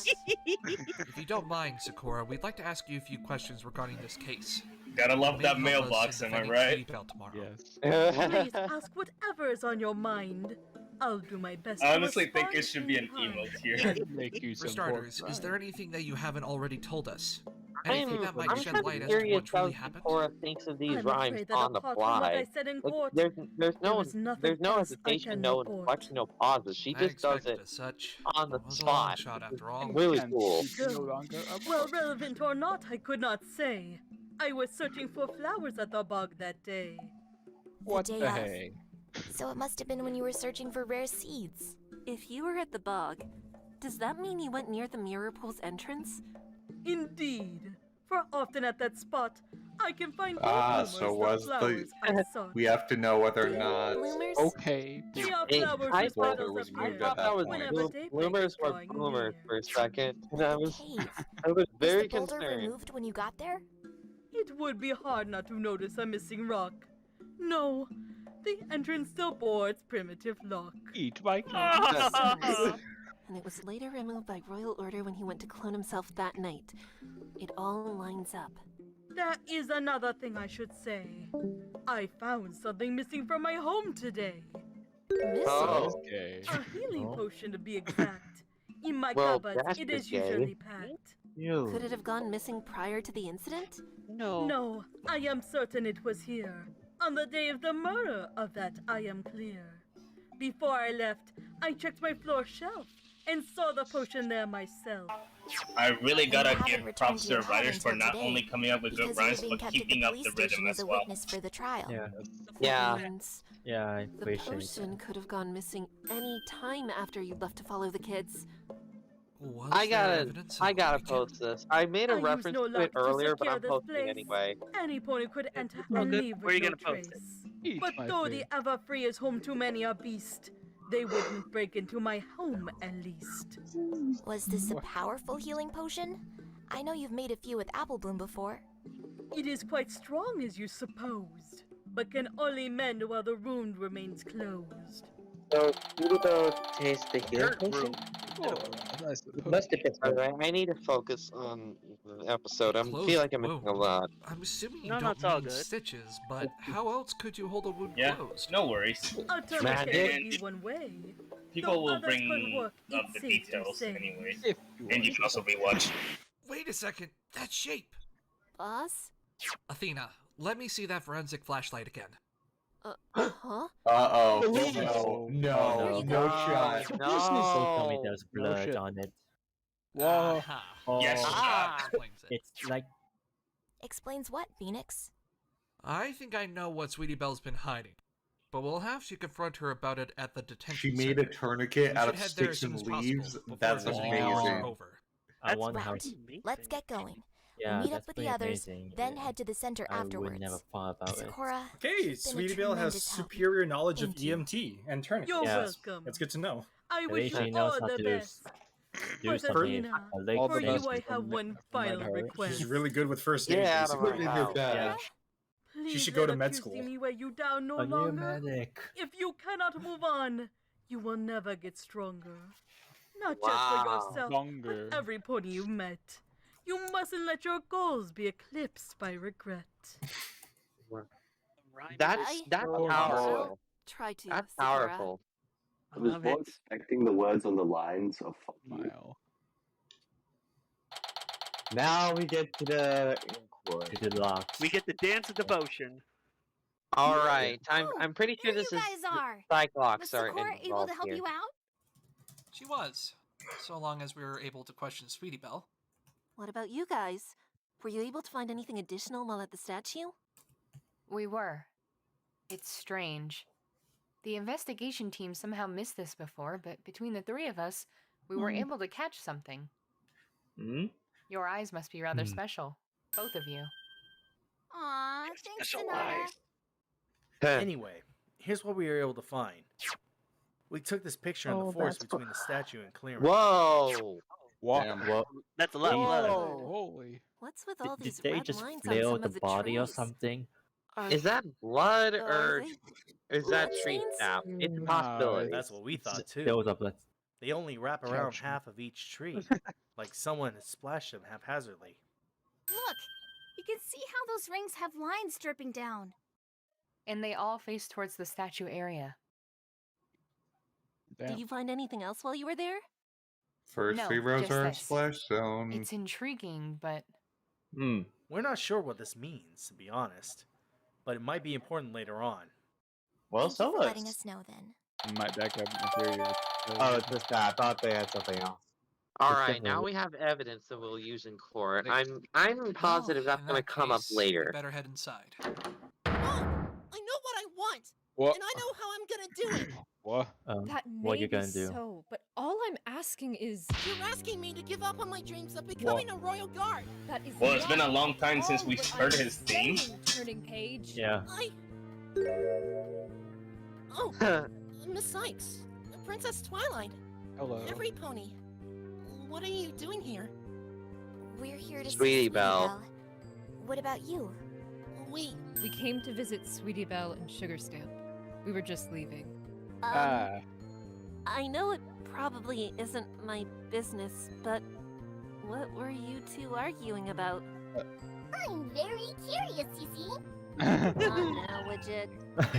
[SPEAKER 14] If you don't mind, Zecora, we'd like to ask you a few questions regarding this case.
[SPEAKER 5] Gotta love
[SPEAKER 14] May
[SPEAKER 5] that
[SPEAKER 14] help us
[SPEAKER 5] mailbox,
[SPEAKER 14] in
[SPEAKER 5] am I
[SPEAKER 14] defending
[SPEAKER 5] right?
[SPEAKER 14] Sweetie Belle tomorrow.
[SPEAKER 13] Please ask whatever is on your mind. I'll do my best
[SPEAKER 5] I
[SPEAKER 13] to
[SPEAKER 5] honestly think
[SPEAKER 13] respond
[SPEAKER 5] it should be an
[SPEAKER 13] in
[SPEAKER 5] emote
[SPEAKER 13] time.
[SPEAKER 5] here.
[SPEAKER 14] For starters, is there anything that you haven't already told us?
[SPEAKER 10] I'm
[SPEAKER 14] Anything that might shed
[SPEAKER 10] kind
[SPEAKER 14] light
[SPEAKER 10] of
[SPEAKER 14] as to
[SPEAKER 10] curious
[SPEAKER 14] what
[SPEAKER 10] how
[SPEAKER 14] really happened?
[SPEAKER 10] Zecora thinks of these
[SPEAKER 13] I'm
[SPEAKER 10] rhymes
[SPEAKER 13] afraid that
[SPEAKER 10] on the
[SPEAKER 13] apart from what I
[SPEAKER 10] fly.
[SPEAKER 13] said in
[SPEAKER 10] Like,
[SPEAKER 13] court,
[SPEAKER 10] there's
[SPEAKER 13] there
[SPEAKER 10] no
[SPEAKER 13] was nothing
[SPEAKER 10] there's no
[SPEAKER 13] else I
[SPEAKER 10] hesitation,
[SPEAKER 13] can
[SPEAKER 10] no
[SPEAKER 13] report.
[SPEAKER 10] inflection, no pauses. She
[SPEAKER 14] I
[SPEAKER 10] just does
[SPEAKER 14] expected
[SPEAKER 10] it
[SPEAKER 14] as such.
[SPEAKER 10] on the
[SPEAKER 14] It was a long
[SPEAKER 10] spot.
[SPEAKER 14] shot after all.
[SPEAKER 10] Really cool.
[SPEAKER 13] Well, relevant or not, I could not say. I was searching for flowers at the bog that day.
[SPEAKER 9] What
[SPEAKER 12] day
[SPEAKER 9] the
[SPEAKER 12] of.
[SPEAKER 9] hey?
[SPEAKER 12] So it must have been when you were searching for rare seeds.
[SPEAKER 15] If you were at the bog, does that mean you went near the mirror pool's entrance?
[SPEAKER 13] Indeed. For often at that spot, I can find
[SPEAKER 1] So was the we have to know whether or not
[SPEAKER 9] Okay.
[SPEAKER 13] We are
[SPEAKER 7] Hey,
[SPEAKER 13] flowers
[SPEAKER 7] I
[SPEAKER 13] whose
[SPEAKER 7] thought
[SPEAKER 13] petals
[SPEAKER 1] was
[SPEAKER 13] appear
[SPEAKER 1] moved at that point.
[SPEAKER 13] whenever daybreak
[SPEAKER 7] bloomers
[SPEAKER 13] is
[SPEAKER 7] were
[SPEAKER 13] drawing
[SPEAKER 7] boomers
[SPEAKER 13] near.
[SPEAKER 7] for a second, and I was
[SPEAKER 12] Cave.
[SPEAKER 7] I was
[SPEAKER 12] Was
[SPEAKER 7] very
[SPEAKER 12] the boulder
[SPEAKER 7] concerned.
[SPEAKER 12] removed when you got there?
[SPEAKER 13] It would be hard not to notice a missing rock. No, the entrance still bore its primitive lock.
[SPEAKER 9] Eat my
[SPEAKER 15] And it was later removed by royal order when he went to clone himself that night. It all lines up.
[SPEAKER 13] There is another thing I should say. I found something missing from my home today.
[SPEAKER 15] Missing?
[SPEAKER 9] Okay.
[SPEAKER 13] A healing potion to be exact. In my
[SPEAKER 7] Well,
[SPEAKER 13] cupboard,
[SPEAKER 7] that's
[SPEAKER 13] it is
[SPEAKER 7] gay.
[SPEAKER 13] usually packed.
[SPEAKER 15] Could it have gone missing prior to the incident?
[SPEAKER 13] No, I am certain it was here. On the day of the murder, of that I am clear. Before I left, I checked my floor shelf and saw the potion there myself.
[SPEAKER 5] I really gotta
[SPEAKER 12] haven't
[SPEAKER 5] give
[SPEAKER 12] returned
[SPEAKER 5] props
[SPEAKER 12] to
[SPEAKER 5] to
[SPEAKER 12] your
[SPEAKER 5] the writers for
[SPEAKER 12] home
[SPEAKER 5] not
[SPEAKER 12] until
[SPEAKER 5] only
[SPEAKER 12] today,
[SPEAKER 5] coming up with good
[SPEAKER 12] because you were
[SPEAKER 5] rhymes,
[SPEAKER 12] being
[SPEAKER 5] but
[SPEAKER 12] kept at
[SPEAKER 5] keeping
[SPEAKER 12] the
[SPEAKER 5] up
[SPEAKER 12] police
[SPEAKER 5] the rhythm
[SPEAKER 12] station
[SPEAKER 5] as
[SPEAKER 12] as a
[SPEAKER 5] well.
[SPEAKER 12] witness for the trial.
[SPEAKER 7] Yeah.
[SPEAKER 15] Means
[SPEAKER 16] Yeah, I
[SPEAKER 15] the
[SPEAKER 16] appreciate
[SPEAKER 15] potion
[SPEAKER 16] that.
[SPEAKER 15] could have gone missing any time after you left to follow the kids.
[SPEAKER 14] Was
[SPEAKER 7] I
[SPEAKER 14] there
[SPEAKER 7] gotta
[SPEAKER 14] evidence of
[SPEAKER 7] I
[SPEAKER 14] a
[SPEAKER 7] gotta
[SPEAKER 14] break-in?
[SPEAKER 7] post this. I made a
[SPEAKER 13] I
[SPEAKER 7] reference
[SPEAKER 13] used no
[SPEAKER 7] to
[SPEAKER 13] luck
[SPEAKER 7] it earlier, but
[SPEAKER 13] secure
[SPEAKER 7] I'm
[SPEAKER 13] this
[SPEAKER 7] posting
[SPEAKER 13] place.
[SPEAKER 7] anyway.
[SPEAKER 13] Any pony could enter
[SPEAKER 3] Oh,
[SPEAKER 13] and
[SPEAKER 3] good.
[SPEAKER 13] leave
[SPEAKER 3] Where are
[SPEAKER 13] with
[SPEAKER 3] you
[SPEAKER 13] no
[SPEAKER 3] gonna post
[SPEAKER 13] trace.
[SPEAKER 9] Eat
[SPEAKER 13] But
[SPEAKER 9] my
[SPEAKER 13] though
[SPEAKER 9] food.
[SPEAKER 13] the ever-free is home to many a beast, they wouldn't break into my home at least.
[SPEAKER 12] Was this a powerful healing potion? I know you've made a few with Apple Bloom before.
[SPEAKER 13] It is quite strong as you supposed, but can only mend while the wound remains closed.
[SPEAKER 7] So, Pluto taste the healing potion?
[SPEAKER 9] Must
[SPEAKER 7] Alright, I need to focus on the episode. I
[SPEAKER 14] Close
[SPEAKER 7] feel like I'm missing a
[SPEAKER 14] wound.
[SPEAKER 7] lot.
[SPEAKER 14] I'm assuming you
[SPEAKER 3] No,
[SPEAKER 14] don't
[SPEAKER 3] it's all
[SPEAKER 14] mean
[SPEAKER 3] good.
[SPEAKER 14] stitches, but how else could you hold a wound
[SPEAKER 5] Yeah,
[SPEAKER 14] closed?
[SPEAKER 5] no worries.
[SPEAKER 13] A tourniquet
[SPEAKER 7] Magic?
[SPEAKER 13] would be one way.
[SPEAKER 5] People
[SPEAKER 13] Though
[SPEAKER 5] will
[SPEAKER 13] others could
[SPEAKER 5] bring
[SPEAKER 13] work,
[SPEAKER 5] up
[SPEAKER 13] it's
[SPEAKER 5] the
[SPEAKER 13] safe to
[SPEAKER 5] details
[SPEAKER 13] say.
[SPEAKER 5] anyway.
[SPEAKER 9] If
[SPEAKER 5] And you can also rewatch.
[SPEAKER 14] Wait a second, that shape!
[SPEAKER 15] Boss?
[SPEAKER 14] Athena, let me see that forensic flashlight again.
[SPEAKER 15] Huh?
[SPEAKER 1] Uh-oh. No shot.
[SPEAKER 16] Please don't tell me
[SPEAKER 7] No.
[SPEAKER 16] there's
[SPEAKER 9] No
[SPEAKER 16] blood
[SPEAKER 9] shit.
[SPEAKER 16] on it.
[SPEAKER 9] Whoa.
[SPEAKER 14] Aha.
[SPEAKER 16] Oh,
[SPEAKER 5] Yes,
[SPEAKER 14] That explains it.
[SPEAKER 16] it's like
[SPEAKER 12] Explains what, Phoenix?
[SPEAKER 14] I think I know what Sweetie Belle's been hiding, but we'll have to confront her about it at the detention
[SPEAKER 1] She made a
[SPEAKER 14] center.
[SPEAKER 1] tourniquet
[SPEAKER 14] We
[SPEAKER 1] out
[SPEAKER 14] should
[SPEAKER 1] of
[SPEAKER 14] head there as
[SPEAKER 1] sticks
[SPEAKER 14] soon
[SPEAKER 1] and
[SPEAKER 14] as possible
[SPEAKER 1] leaves.
[SPEAKER 14] before
[SPEAKER 1] That's
[SPEAKER 14] investigating hours are
[SPEAKER 1] amazing.
[SPEAKER 14] over.
[SPEAKER 16] I
[SPEAKER 3] That's
[SPEAKER 16] wonder how.
[SPEAKER 12] Right. Let's get going.
[SPEAKER 16] Yeah,
[SPEAKER 12] Meet
[SPEAKER 16] that's
[SPEAKER 12] up with the
[SPEAKER 16] pretty
[SPEAKER 12] others,
[SPEAKER 16] amazing.
[SPEAKER 12] then head to the center
[SPEAKER 16] I
[SPEAKER 12] afterwards.
[SPEAKER 16] would never thought about it.
[SPEAKER 12] Zecora,
[SPEAKER 6] Okay,
[SPEAKER 12] been a
[SPEAKER 6] Sweetie Belle has
[SPEAKER 12] tremendous help.
[SPEAKER 6] superior knowledge of
[SPEAKER 12] Thank you.
[SPEAKER 6] EMT and tourniquets.
[SPEAKER 13] You're
[SPEAKER 16] Yes.
[SPEAKER 13] welcome.
[SPEAKER 6] That's good to know.
[SPEAKER 13] I
[SPEAKER 16] At
[SPEAKER 13] wish
[SPEAKER 16] least
[SPEAKER 13] you
[SPEAKER 16] she knows
[SPEAKER 13] all
[SPEAKER 16] how
[SPEAKER 13] the
[SPEAKER 16] to
[SPEAKER 13] best.
[SPEAKER 16] do
[SPEAKER 13] But
[SPEAKER 16] something.
[SPEAKER 13] Athena,
[SPEAKER 16] I like
[SPEAKER 9] All
[SPEAKER 13] for
[SPEAKER 9] the
[SPEAKER 13] you
[SPEAKER 9] best
[SPEAKER 13] I
[SPEAKER 9] from
[SPEAKER 13] have one
[SPEAKER 9] my
[SPEAKER 13] final
[SPEAKER 9] heart.
[SPEAKER 13] request.
[SPEAKER 6] She's really good with first aid.
[SPEAKER 7] Get out of
[SPEAKER 6] basically.
[SPEAKER 7] my house.
[SPEAKER 16] Yeah.
[SPEAKER 13] Please
[SPEAKER 6] She should go to
[SPEAKER 13] let
[SPEAKER 6] med
[SPEAKER 13] accusing
[SPEAKER 6] school.
[SPEAKER 13] me weigh you down no
[SPEAKER 16] A new
[SPEAKER 13] longer.
[SPEAKER 16] medic.
[SPEAKER 13] If you cannot move on, you will never get stronger. Not just
[SPEAKER 7] Wow.
[SPEAKER 13] for yourself,
[SPEAKER 9] Longer.
[SPEAKER 13] but every pony you've met. You mustn't let your goals be eclipsed by regret.
[SPEAKER 7] That's
[SPEAKER 15] Oh,
[SPEAKER 7] powerful.
[SPEAKER 15] Try to.
[SPEAKER 7] That's
[SPEAKER 15] Zecora.
[SPEAKER 7] powerful.
[SPEAKER 17] I was more expecting the words on the lines of fuck you.
[SPEAKER 9] Mile.
[SPEAKER 7] Now we get to the inquiry.
[SPEAKER 16] To the locks.
[SPEAKER 3] We get the dance of devotion.
[SPEAKER 7] All right, I'm pretty sure
[SPEAKER 12] There
[SPEAKER 7] this
[SPEAKER 12] you
[SPEAKER 7] is
[SPEAKER 12] guys are.
[SPEAKER 7] Cyclops
[SPEAKER 12] Was
[SPEAKER 7] are
[SPEAKER 12] Zecora able
[SPEAKER 7] involved
[SPEAKER 12] to help
[SPEAKER 7] here.
[SPEAKER 12] you out?
[SPEAKER 14] She was, so long as we were able to question Sweetie Belle.
[SPEAKER 15] What about you guys? Were you able to find anything additional while at the statue?
[SPEAKER 21] We were. It's strange. The investigation team somehow missed this before, but between the three of us, we were able to catch something.
[SPEAKER 16] Hmm?
[SPEAKER 21] Your eyes must be rather special. Both of you.
[SPEAKER 12] Aw, thanks, Sonata.
[SPEAKER 19] Anyway, here's what we were able to find. We took this picture in the forest between the statue and clearing.
[SPEAKER 7] Whoa!
[SPEAKER 3] That's a lot of blood.
[SPEAKER 9] Holy.
[SPEAKER 15] What's with all
[SPEAKER 16] Did
[SPEAKER 15] these
[SPEAKER 16] they
[SPEAKER 15] red
[SPEAKER 16] just
[SPEAKER 15] lines on
[SPEAKER 16] flail
[SPEAKER 15] some
[SPEAKER 16] the
[SPEAKER 15] of the
[SPEAKER 16] body or
[SPEAKER 15] trees?
[SPEAKER 16] something?
[SPEAKER 7] Is that blood
[SPEAKER 15] Are
[SPEAKER 7] or
[SPEAKER 15] they
[SPEAKER 7] is that
[SPEAKER 15] blood
[SPEAKER 7] tree
[SPEAKER 15] stains?
[SPEAKER 7] sap? It's a
[SPEAKER 9] No,
[SPEAKER 7] possibility.
[SPEAKER 19] That's what we thought too.
[SPEAKER 16] Those are blood.
[SPEAKER 19] They only wrap around
[SPEAKER 9] Couch.
[SPEAKER 19] half of each tree, like someone has splashed them haphazardly.
[SPEAKER 12] Look, you can see how those rings have lines dripping down.
[SPEAKER 21] And they all face towards the statue area.
[SPEAKER 15] Did you find anything else while you were there?
[SPEAKER 1] First
[SPEAKER 21] No,
[SPEAKER 1] 3 rows
[SPEAKER 21] just
[SPEAKER 1] are in
[SPEAKER 21] this.
[SPEAKER 1] splash zone.
[SPEAKER 21] It's intriguing, but
[SPEAKER 19] We're not sure what this means, to be honest, but it might be important later on.
[SPEAKER 7] Well,
[SPEAKER 12] Thank you
[SPEAKER 7] so
[SPEAKER 12] for letting
[SPEAKER 7] let's.
[SPEAKER 12] us know then.
[SPEAKER 9] Might back up my theory.
[SPEAKER 7] Oh, it's just that. I thought they had something else. All
[SPEAKER 16] It's
[SPEAKER 7] right, now
[SPEAKER 16] definitely-
[SPEAKER 7] we have evidence that we'll use in court.
[SPEAKER 14] They-
[SPEAKER 7] I'm positive
[SPEAKER 14] Well,
[SPEAKER 7] that's
[SPEAKER 14] in
[SPEAKER 7] gonna
[SPEAKER 14] that
[SPEAKER 7] come up
[SPEAKER 14] case, we
[SPEAKER 7] later.
[SPEAKER 14] better head inside.
[SPEAKER 20] I know what I want,
[SPEAKER 9] What?
[SPEAKER 20] and I know how I'm gonna do it.
[SPEAKER 9] What?
[SPEAKER 20] That
[SPEAKER 16] what
[SPEAKER 20] may
[SPEAKER 16] you
[SPEAKER 20] be
[SPEAKER 16] gonna do?
[SPEAKER 20] so, but all I'm asking is...
[SPEAKER 22] You're asking me to give up on my dreams of becoming a royal guard.
[SPEAKER 20] That is
[SPEAKER 5] Well, it's been a
[SPEAKER 20] not
[SPEAKER 5] long time since
[SPEAKER 20] all
[SPEAKER 5] we
[SPEAKER 20] what
[SPEAKER 5] heard
[SPEAKER 20] I'm
[SPEAKER 5] his theme.
[SPEAKER 20] saying, Turning Page.
[SPEAKER 16] Yeah.
[SPEAKER 22] Oh, Miss Sykes, Princess Twilight.
[SPEAKER 9] Hello.
[SPEAKER 22] Every pony. What are you doing here?
[SPEAKER 12] We're here to see
[SPEAKER 10] Sweetie Belle.
[SPEAKER 12] What about you?
[SPEAKER 22] We
[SPEAKER 20] came to visit Sweetie Belle and Sugar Stamp. We were just leaving.
[SPEAKER 15] I know it probably isn't my business, but what were you two arguing about?
[SPEAKER 12] I'm very curious, you see.
[SPEAKER 15] Now, Widget.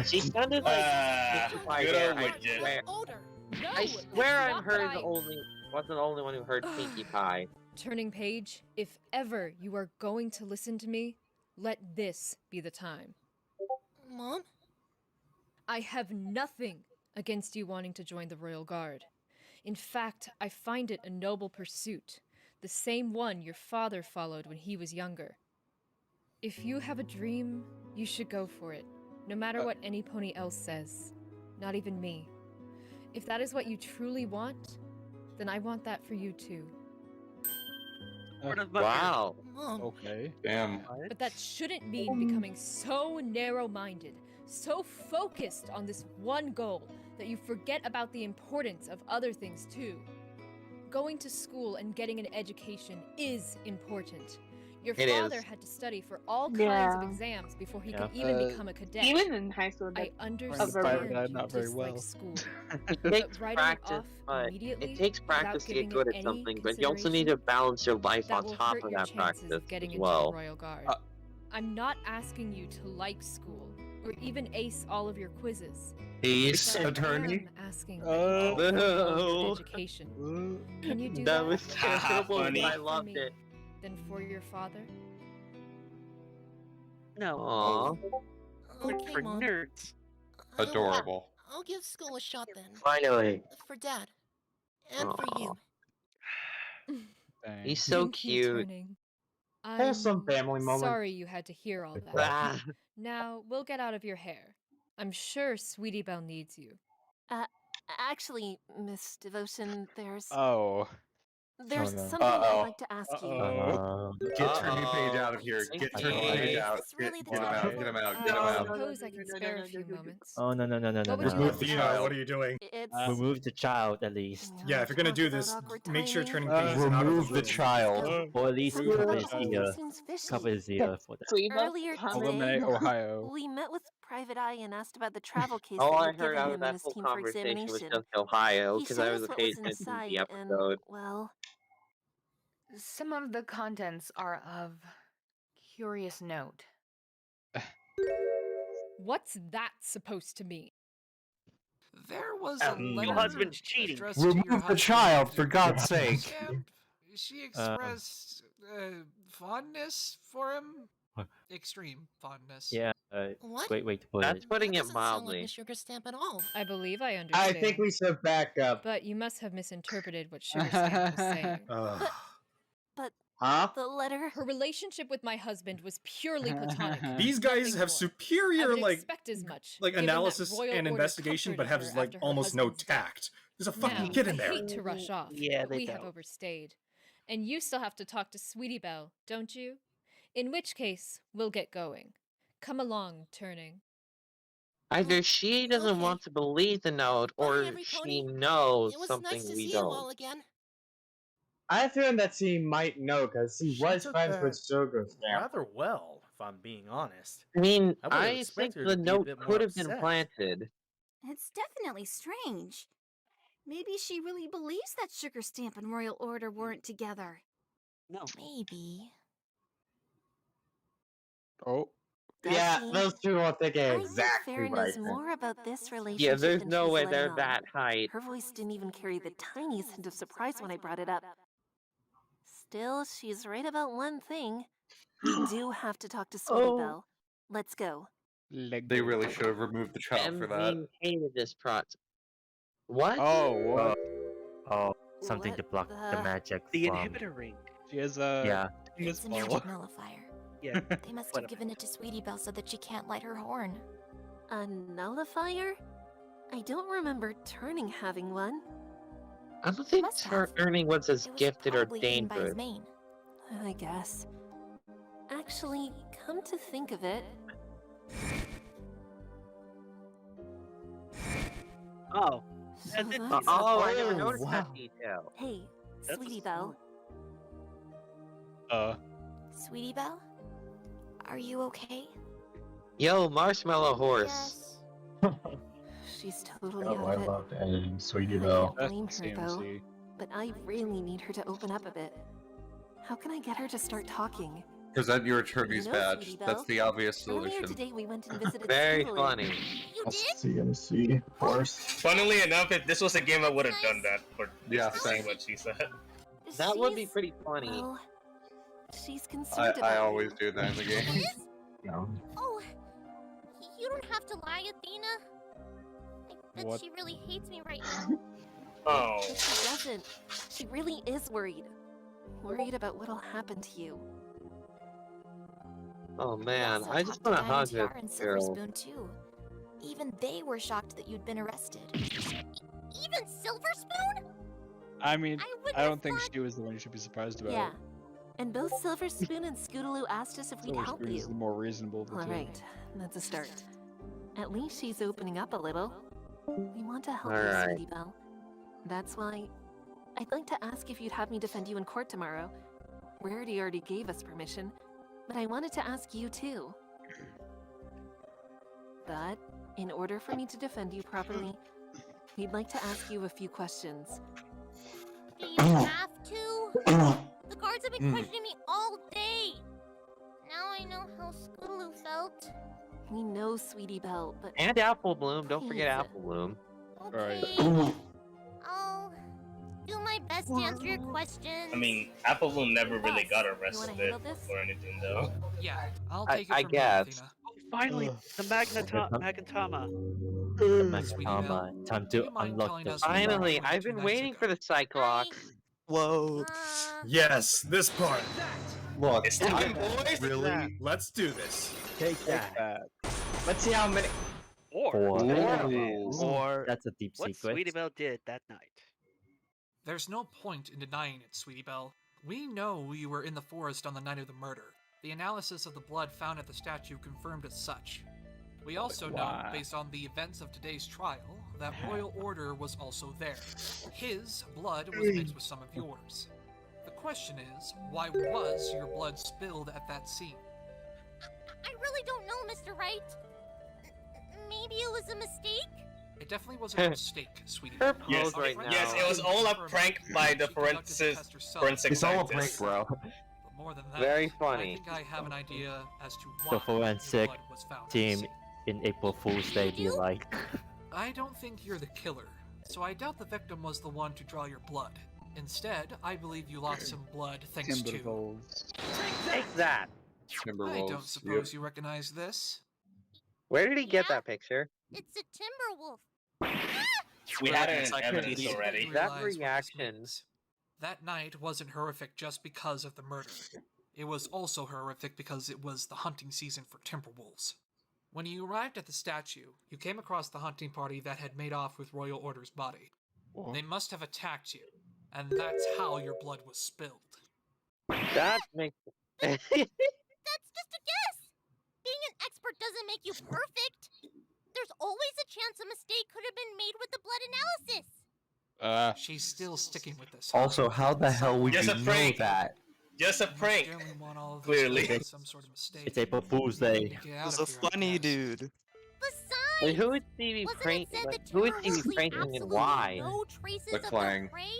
[SPEAKER 10] She sounded like
[SPEAKER 5] good old
[SPEAKER 10] I
[SPEAKER 5] Widget.
[SPEAKER 10] swear,
[SPEAKER 20] No,
[SPEAKER 10] I swear I'm
[SPEAKER 20] not
[SPEAKER 10] her
[SPEAKER 20] what
[SPEAKER 10] the
[SPEAKER 20] I-
[SPEAKER 10] only wasn't the only one who heard Pinkie Pie.
[SPEAKER 20] Turning Page, if ever you are going to listen to me, let this be the time.
[SPEAKER 22] Mom?
[SPEAKER 20] I have nothing against you wanting to join the Royal Guard. In fact, I find it a noble pursuit, the same one your father followed when he was younger. If you have a dream, you should go for it, no matter what any pony else says, not even me. If that is what you truly want, then I want that for you too.
[SPEAKER 10] Wow.
[SPEAKER 22] Mom.
[SPEAKER 9] Okay.
[SPEAKER 17] Damn.
[SPEAKER 20] But that shouldn't mean becoming so narrow-minded, so focused on this one goal that you forget about the importance of other things too. Going to school and getting an education is important. Your
[SPEAKER 10] It
[SPEAKER 20] father
[SPEAKER 10] is.
[SPEAKER 20] had to study for all kinds
[SPEAKER 2] Yeah.
[SPEAKER 20] of exams before he
[SPEAKER 16] Yeah.
[SPEAKER 20] could even become a cadet.
[SPEAKER 2] Even in high school,
[SPEAKER 20] I
[SPEAKER 2] that-
[SPEAKER 20] understand
[SPEAKER 2] very-
[SPEAKER 20] you
[SPEAKER 9] not very
[SPEAKER 20] dislike
[SPEAKER 9] well.
[SPEAKER 20] school.
[SPEAKER 10] It
[SPEAKER 20] But
[SPEAKER 10] takes
[SPEAKER 20] writing it
[SPEAKER 10] practice,
[SPEAKER 20] off
[SPEAKER 10] but
[SPEAKER 20] immediately
[SPEAKER 10] it takes
[SPEAKER 20] without
[SPEAKER 10] practice to
[SPEAKER 20] giving
[SPEAKER 10] get good
[SPEAKER 20] it
[SPEAKER 10] at
[SPEAKER 20] any
[SPEAKER 10] something, but you also need to balance your life
[SPEAKER 20] that
[SPEAKER 10] on
[SPEAKER 20] will
[SPEAKER 10] top
[SPEAKER 20] hurt
[SPEAKER 10] of
[SPEAKER 20] your
[SPEAKER 10] that
[SPEAKER 20] chances
[SPEAKER 10] practice
[SPEAKER 20] of getting
[SPEAKER 10] as
[SPEAKER 20] into
[SPEAKER 10] well.
[SPEAKER 20] the Royal Guard. I'm not asking you to like school or even ace all of your quizzes.
[SPEAKER 1] Ace
[SPEAKER 20] But I
[SPEAKER 1] attorney?
[SPEAKER 20] am asking that you go for
[SPEAKER 10] no.
[SPEAKER 20] an education. Can you do
[SPEAKER 10] That
[SPEAKER 20] that?
[SPEAKER 10] was terrible,
[SPEAKER 5] funny.
[SPEAKER 10] but I
[SPEAKER 20] For
[SPEAKER 10] loved
[SPEAKER 20] me,
[SPEAKER 10] it.
[SPEAKER 20] Then for your father?
[SPEAKER 10] No.
[SPEAKER 22] Okay,
[SPEAKER 18] For
[SPEAKER 22] Mom.
[SPEAKER 18] nerds.
[SPEAKER 17] Adorable.
[SPEAKER 22] I'll give school a shot then.
[SPEAKER 10] Finally.
[SPEAKER 22] For Dad. And for you.
[SPEAKER 9] Dang.
[SPEAKER 10] He's so
[SPEAKER 20] Thank you,
[SPEAKER 10] cute.
[SPEAKER 20] Turning.
[SPEAKER 7] Wholesome
[SPEAKER 20] I'm
[SPEAKER 7] family moment.
[SPEAKER 20] sorry you had to hear all that.
[SPEAKER 10] Ah.
[SPEAKER 20] Now, we'll get out of your hair. I'm sure Sweetie Belle needs you.
[SPEAKER 15] Actually, Miss Devotion, there's
[SPEAKER 9] Oh.
[SPEAKER 15] something I'd like to ask you.
[SPEAKER 17] Get Turning Page out of here. Get Turning Page out. Get him out. Get him out. Get him
[SPEAKER 20] I
[SPEAKER 17] out.
[SPEAKER 20] suppose I can spare a few moments.
[SPEAKER 16] Oh no.
[SPEAKER 20] What would you
[SPEAKER 6] Remove
[SPEAKER 20] like
[SPEAKER 6] the
[SPEAKER 20] to
[SPEAKER 6] child.
[SPEAKER 20] know?
[SPEAKER 6] What are you doing?
[SPEAKER 16] Remove the child at least.
[SPEAKER 6] Yeah, if you're gonna do this, make sure Turning Page is out of
[SPEAKER 1] Remove
[SPEAKER 6] the
[SPEAKER 1] the
[SPEAKER 6] room.
[SPEAKER 1] child.
[SPEAKER 16] Or at least
[SPEAKER 9] Remove
[SPEAKER 16] cover
[SPEAKER 9] the
[SPEAKER 16] his
[SPEAKER 9] child.
[SPEAKER 16] ear.
[SPEAKER 15] Seems fishy.
[SPEAKER 16] Cover his ear for that.
[SPEAKER 2] Sweet Belle
[SPEAKER 15] Earlier
[SPEAKER 2] coming.
[SPEAKER 9] Eliminate
[SPEAKER 15] today,
[SPEAKER 9] Ohio.
[SPEAKER 15] we met with Private Eye and asked about the travel case
[SPEAKER 10] All
[SPEAKER 15] that
[SPEAKER 10] I
[SPEAKER 15] you'd
[SPEAKER 10] heard
[SPEAKER 15] given
[SPEAKER 10] out
[SPEAKER 15] him
[SPEAKER 10] of
[SPEAKER 15] and
[SPEAKER 10] that
[SPEAKER 15] his
[SPEAKER 10] whole
[SPEAKER 15] team for
[SPEAKER 10] conversation was
[SPEAKER 15] examination.
[SPEAKER 10] just Ohio,
[SPEAKER 15] He
[SPEAKER 10] because I
[SPEAKER 15] showed
[SPEAKER 10] was
[SPEAKER 15] us what
[SPEAKER 10] paying
[SPEAKER 15] was
[SPEAKER 10] attention to
[SPEAKER 15] inside,
[SPEAKER 10] the
[SPEAKER 15] and
[SPEAKER 10] episode.
[SPEAKER 15] well,
[SPEAKER 21] Some of the contents are of curious note.
[SPEAKER 20] What's that supposed to mean?
[SPEAKER 14] There was a letter
[SPEAKER 3] Your husband's cheating.
[SPEAKER 14] addressed to your
[SPEAKER 1] Remove the
[SPEAKER 14] husband,
[SPEAKER 1] child, for God's sake.
[SPEAKER 14] Dreamscape. She expressed fondness for him. Extreme fondness.
[SPEAKER 16] Yeah.
[SPEAKER 22] What?
[SPEAKER 16] Great way to put
[SPEAKER 10] That's
[SPEAKER 16] it.
[SPEAKER 10] putting it
[SPEAKER 22] Doesn't sound like
[SPEAKER 10] mildly.
[SPEAKER 22] a sugar stamp at all.
[SPEAKER 20] I believe I
[SPEAKER 7] I
[SPEAKER 20] understand.
[SPEAKER 7] think we should back up.
[SPEAKER 20] But you must have misinterpreted what Sugar Stamp was saying.
[SPEAKER 15] but
[SPEAKER 7] Huh?
[SPEAKER 15] the letter.
[SPEAKER 20] Her relationship with my husband was purely platonic.
[SPEAKER 6] These guys
[SPEAKER 20] Nothing
[SPEAKER 6] have
[SPEAKER 20] more. I
[SPEAKER 6] superior
[SPEAKER 20] would
[SPEAKER 6] like
[SPEAKER 20] expect as much, given that
[SPEAKER 6] analysis
[SPEAKER 20] royal
[SPEAKER 6] and
[SPEAKER 20] order
[SPEAKER 6] investigation, but
[SPEAKER 20] comforted
[SPEAKER 6] have
[SPEAKER 20] her
[SPEAKER 6] like
[SPEAKER 20] after her
[SPEAKER 6] almost no
[SPEAKER 20] husband's death.
[SPEAKER 6] tact. There's a fucking
[SPEAKER 20] Now,
[SPEAKER 6] kid in
[SPEAKER 20] I
[SPEAKER 6] there.
[SPEAKER 20] hate to rush off,
[SPEAKER 18] Yeah,
[SPEAKER 20] but
[SPEAKER 18] they
[SPEAKER 20] we have
[SPEAKER 18] don't.
[SPEAKER 20] overstayed. And you still have to talk to Sweetie Belle, don't you? In which case, we'll get going. Come along, Turning.
[SPEAKER 10] Either she doesn't
[SPEAKER 22] Okay.
[SPEAKER 10] want to believe the note, or
[SPEAKER 22] every
[SPEAKER 10] she
[SPEAKER 22] pony.
[SPEAKER 10] knows
[SPEAKER 22] It was
[SPEAKER 10] something
[SPEAKER 22] nice to
[SPEAKER 10] we
[SPEAKER 22] see
[SPEAKER 10] don't.
[SPEAKER 22] you all again.
[SPEAKER 7] I have a feeling that she might know because she
[SPEAKER 19] She
[SPEAKER 7] was
[SPEAKER 19] took
[SPEAKER 7] friends
[SPEAKER 19] that
[SPEAKER 7] with Sugar Stamp.
[SPEAKER 19] rather well, if I'm being honest.
[SPEAKER 10] I mean,
[SPEAKER 19] I would've
[SPEAKER 10] I think
[SPEAKER 19] expected her
[SPEAKER 10] the
[SPEAKER 19] to be a
[SPEAKER 10] note
[SPEAKER 19] bit more
[SPEAKER 10] could have been
[SPEAKER 19] upset.
[SPEAKER 10] planted.
[SPEAKER 12] It's definitely strange. Maybe she really believes that Sugar Stamp and Royal Order weren't together.
[SPEAKER 18] No.
[SPEAKER 12] Maybe.
[SPEAKER 9] Oh.
[SPEAKER 7] Yeah,
[SPEAKER 15] Desi,
[SPEAKER 7] those two are thinking
[SPEAKER 15] I think
[SPEAKER 7] exactly
[SPEAKER 15] Farron
[SPEAKER 7] right.
[SPEAKER 15] knows
[SPEAKER 7] then.
[SPEAKER 15] more about this relationship
[SPEAKER 10] Yeah, there's
[SPEAKER 15] than
[SPEAKER 10] no
[SPEAKER 15] she's
[SPEAKER 10] way
[SPEAKER 15] letting
[SPEAKER 10] they're
[SPEAKER 15] on.
[SPEAKER 10] that height.
[SPEAKER 15] Her voice didn't even carry the tiniest hint of surprise when I brought it up. Still, she's right about one thing. We do have to talk to Sweetie
[SPEAKER 10] Oh.
[SPEAKER 15] Belle. Let's go.
[SPEAKER 17] They really should have removed the child for that.
[SPEAKER 10] Emmeline hated this process. What?
[SPEAKER 9] Oh, what?
[SPEAKER 16] Oh, something
[SPEAKER 15] What
[SPEAKER 16] to block the
[SPEAKER 15] the-
[SPEAKER 16] magic
[SPEAKER 3] The
[SPEAKER 16] from.
[SPEAKER 3] inhibitor ring.
[SPEAKER 9] She has a.
[SPEAKER 16] Yeah.
[SPEAKER 12] It's a magic nullifier.
[SPEAKER 3] Yeah.
[SPEAKER 12] They must have given it to Sweetie Belle so that she can't light her horn.
[SPEAKER 15] A nullifier? I don't remember Turning having one.
[SPEAKER 10] I don't think Turning was as gifted or
[SPEAKER 12] Probably hidden by his
[SPEAKER 10] dangerous.
[SPEAKER 12] mane.
[SPEAKER 15] I guess. Actually, come to think of it...
[SPEAKER 3] Oh.
[SPEAKER 15] So
[SPEAKER 3] As if
[SPEAKER 15] that's-
[SPEAKER 10] Oh, I never noticed
[SPEAKER 16] wow.
[SPEAKER 10] that detail.
[SPEAKER 15] Hey,
[SPEAKER 3] That's a
[SPEAKER 15] Sweetie Belle.
[SPEAKER 12] Sweetie Belle? Are you okay?
[SPEAKER 10] Yo, Marshmallow Horse.
[SPEAKER 15] She's totally
[SPEAKER 7] Oh,
[SPEAKER 15] out
[SPEAKER 7] I
[SPEAKER 15] of it.
[SPEAKER 7] love and Sweetie
[SPEAKER 15] I
[SPEAKER 7] Belle.
[SPEAKER 15] can't blame her though, but I really need her to open up a bit. How can I get her to start talking?
[SPEAKER 1] Present your attorney's
[SPEAKER 15] You know,
[SPEAKER 1] badge.
[SPEAKER 15] Sweetie
[SPEAKER 1] That's
[SPEAKER 15] Belle,
[SPEAKER 1] the obvious
[SPEAKER 15] Earlier
[SPEAKER 1] solution.
[SPEAKER 15] today we went and visited
[SPEAKER 10] Very
[SPEAKER 15] Scootaloo.
[SPEAKER 10] funny.
[SPEAKER 7] CMC, of course.
[SPEAKER 5] Funnily enough, if this was a game, I would have done that for
[SPEAKER 1] Yeah,
[SPEAKER 5] to say
[SPEAKER 1] same.
[SPEAKER 5] what she said.
[SPEAKER 10] That would be pretty funny.
[SPEAKER 15] Well, she's concerned about
[SPEAKER 1] I always
[SPEAKER 15] you.
[SPEAKER 1] do that in the game.
[SPEAKER 7] No.
[SPEAKER 22] Oh, you don't have to lie, Athena. I bet
[SPEAKER 9] What?
[SPEAKER 22] she really hates me right now.
[SPEAKER 5] Oh.
[SPEAKER 15] But she doesn't. She really is worried. Worried about what'll happen to you.
[SPEAKER 10] Oh
[SPEAKER 12] We
[SPEAKER 10] man,
[SPEAKER 12] also
[SPEAKER 10] I just
[SPEAKER 12] talked
[SPEAKER 10] want to
[SPEAKER 12] Diamond
[SPEAKER 10] hug
[SPEAKER 12] Tiara and
[SPEAKER 10] this
[SPEAKER 12] Silver
[SPEAKER 10] girl.
[SPEAKER 12] Spoon too. Even they were shocked that you'd been arrested.
[SPEAKER 22] Even Silver Spoon?
[SPEAKER 9] I mean,
[SPEAKER 22] wouldn't
[SPEAKER 9] I
[SPEAKER 22] have
[SPEAKER 9] don't think she was the one you should be surprised about.
[SPEAKER 15] Yeah. And both Silver Spoon and Scootaloo asked us if we'd
[SPEAKER 9] Silver
[SPEAKER 15] help
[SPEAKER 9] Spoon is
[SPEAKER 15] you.
[SPEAKER 9] the more reasonable of the two.
[SPEAKER 15] Alright, that's a start. At least she's opening up a little. We want to help you,
[SPEAKER 10] Alright.
[SPEAKER 15] Sweetie Belle. That's why I'd like to ask if you'd have me defend you in court tomorrow. Rarity already gave us permission, but I wanted to ask you too. But in order for me to defend you properly, we'd like to ask you a few questions.
[SPEAKER 22] Do you have to? The guards have been questioning me all day. Now I know how Scootaloo felt.
[SPEAKER 15] We know, Sweetie Belle, but
[SPEAKER 10] And Apple Bloom, don't forget
[SPEAKER 15] Please.
[SPEAKER 10] Apple Bloom.
[SPEAKER 9] Alright.
[SPEAKER 22] I'll do my best to answer your questions.
[SPEAKER 5] I mean, Apple Bloom never really got
[SPEAKER 15] wanna
[SPEAKER 5] arrested
[SPEAKER 15] handle this?
[SPEAKER 5] or anything, though.
[SPEAKER 14] Yeah, I'll
[SPEAKER 10] I-
[SPEAKER 14] take it
[SPEAKER 10] I
[SPEAKER 14] from
[SPEAKER 10] guess.
[SPEAKER 14] here, Athena.
[SPEAKER 3] Finally, the Magnatama.
[SPEAKER 14] Sweetie Belle,
[SPEAKER 16] Magnatama, time
[SPEAKER 14] do
[SPEAKER 16] to
[SPEAKER 14] you mind
[SPEAKER 16] unlock
[SPEAKER 14] telling
[SPEAKER 16] the
[SPEAKER 14] us what
[SPEAKER 10] Finally,
[SPEAKER 14] happened
[SPEAKER 10] I've
[SPEAKER 14] 2
[SPEAKER 10] been
[SPEAKER 14] nights
[SPEAKER 10] waiting
[SPEAKER 14] ago?
[SPEAKER 10] for the Cyclops.
[SPEAKER 18] Whoa.
[SPEAKER 6] Yes, this part.
[SPEAKER 1] Look,
[SPEAKER 5] It's time, boys!
[SPEAKER 1] really?
[SPEAKER 6] Let's do this.
[SPEAKER 19] Take that.
[SPEAKER 7] Let's see how many.
[SPEAKER 3] Or
[SPEAKER 16] That's a deep
[SPEAKER 3] what
[SPEAKER 16] secret.
[SPEAKER 3] Sweetie Belle did that night.
[SPEAKER 14] There's no point in denying it, Sweetie Belle. We know you were in the forest on the night of the murder. The analysis of the blood found at the statue confirmed as such. We also know, based on the events of today's trial, that Royal Order was also there. His blood was mixed with some of yours. The question is, why was your blood spilled at that scene?
[SPEAKER 22] I really don't know, Mr. Wright. Maybe it was a mistake?
[SPEAKER 14] It definitely wasn't a mistake, Sweetie
[SPEAKER 10] Her
[SPEAKER 14] Belle.
[SPEAKER 10] pose right now.
[SPEAKER 5] Yes, it was all a prank by the forensic
[SPEAKER 1] It's all a prank,
[SPEAKER 5] scientist.
[SPEAKER 1] bro.
[SPEAKER 14] But more than that,
[SPEAKER 10] Very
[SPEAKER 14] I
[SPEAKER 10] funny.
[SPEAKER 14] think I have an idea as to why
[SPEAKER 16] The forensic
[SPEAKER 14] your blood was found at the
[SPEAKER 16] team
[SPEAKER 14] scene.
[SPEAKER 16] in April Fool's Day be like.
[SPEAKER 14] I don't think you're the killer, so I doubt the victim was the one to draw your blood. Instead, I believe you lost some blood thanks to...
[SPEAKER 9] Timberwolves.
[SPEAKER 10] Take that.
[SPEAKER 14] I don't suppose you recognize this?
[SPEAKER 10] Where did he get that picture?
[SPEAKER 22] It's a Timberwolf.
[SPEAKER 5] We had it in
[SPEAKER 18] Like
[SPEAKER 5] evidence
[SPEAKER 18] crazy.
[SPEAKER 5] already.
[SPEAKER 10] That
[SPEAKER 14] Realize what this
[SPEAKER 10] reaction.
[SPEAKER 14] means. That night wasn't horrific just because of the murder. It was also horrific because it was the hunting season for Timberwolves. When you arrived at the statue, you came across the hunting party that had made off with Royal Order's body. They must have attacked you, and that's how your blood was spilled.
[SPEAKER 10] That makes.
[SPEAKER 22] That's just a guess. Being an expert doesn't make you perfect. There's always a chance a mistake could have been made with the blood analysis.
[SPEAKER 14] She's still sticking with this.
[SPEAKER 1] Also, how the hell would
[SPEAKER 5] Just
[SPEAKER 1] you
[SPEAKER 5] a
[SPEAKER 1] know
[SPEAKER 5] prank.
[SPEAKER 1] that?
[SPEAKER 5] Just a prank.
[SPEAKER 14] Generally want all of this
[SPEAKER 5] Clearly.
[SPEAKER 14] to be some sort of mistake.
[SPEAKER 16] It's April Fool's Day.
[SPEAKER 14] Get
[SPEAKER 18] It
[SPEAKER 14] out
[SPEAKER 18] was
[SPEAKER 14] of
[SPEAKER 18] a
[SPEAKER 14] here, I
[SPEAKER 18] funny
[SPEAKER 14] guess.
[SPEAKER 18] dude.
[SPEAKER 10] Like,
[SPEAKER 22] Besides,
[SPEAKER 10] who would Stevie
[SPEAKER 22] wasn't
[SPEAKER 10] prank?
[SPEAKER 22] it said
[SPEAKER 10] Like,
[SPEAKER 22] that
[SPEAKER 10] who would
[SPEAKER 22] Timberwolves
[SPEAKER 10] Stevie
[SPEAKER 22] leave
[SPEAKER 10] pranking and
[SPEAKER 22] absolutely
[SPEAKER 10] why?
[SPEAKER 22] no traces
[SPEAKER 1] The
[SPEAKER 22] of
[SPEAKER 1] clang.
[SPEAKER 22] their prey?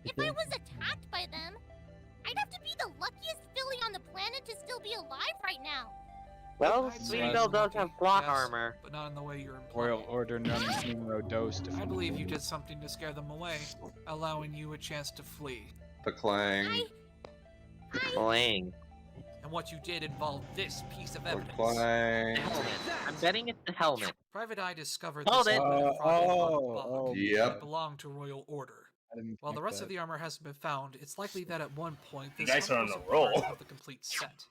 [SPEAKER 22] If I was attacked by them, I'd have to be the luckiest filly on the planet to still be alive right now.
[SPEAKER 10] Well,
[SPEAKER 14] I'd
[SPEAKER 10] Sweetie
[SPEAKER 14] say
[SPEAKER 10] Belle
[SPEAKER 14] you're
[SPEAKER 10] does
[SPEAKER 14] lucky,
[SPEAKER 10] have plot
[SPEAKER 14] yes,
[SPEAKER 10] armor.
[SPEAKER 14] but not in the way you're implying.
[SPEAKER 9] Royal Order numero dos.
[SPEAKER 14] I believe you did something to scare them away, allowing you a chance to flee.
[SPEAKER 1] The clang.
[SPEAKER 10] Clang.
[SPEAKER 14] And what you did involved this piece of
[SPEAKER 1] The
[SPEAKER 14] evidence.
[SPEAKER 1] clang.
[SPEAKER 10] Helmet. I'm betting it's the helmet.
[SPEAKER 14] Private Eye discovered
[SPEAKER 10] Oh,
[SPEAKER 14] this
[SPEAKER 10] that-
[SPEAKER 14] helmet in Friday
[SPEAKER 9] oh,
[SPEAKER 1] Yep.
[SPEAKER 14] It belonged to Royal Order.
[SPEAKER 9] I didn't
[SPEAKER 14] While the
[SPEAKER 9] think
[SPEAKER 14] rest
[SPEAKER 9] that.
[SPEAKER 14] of the armor hasn't been found, it's likely that at one point
[SPEAKER 5] You
[SPEAKER 14] this
[SPEAKER 5] guys are
[SPEAKER 14] helmet
[SPEAKER 5] on
[SPEAKER 14] was
[SPEAKER 5] a
[SPEAKER 14] a part
[SPEAKER 5] roll.
[SPEAKER 14] of the complete set.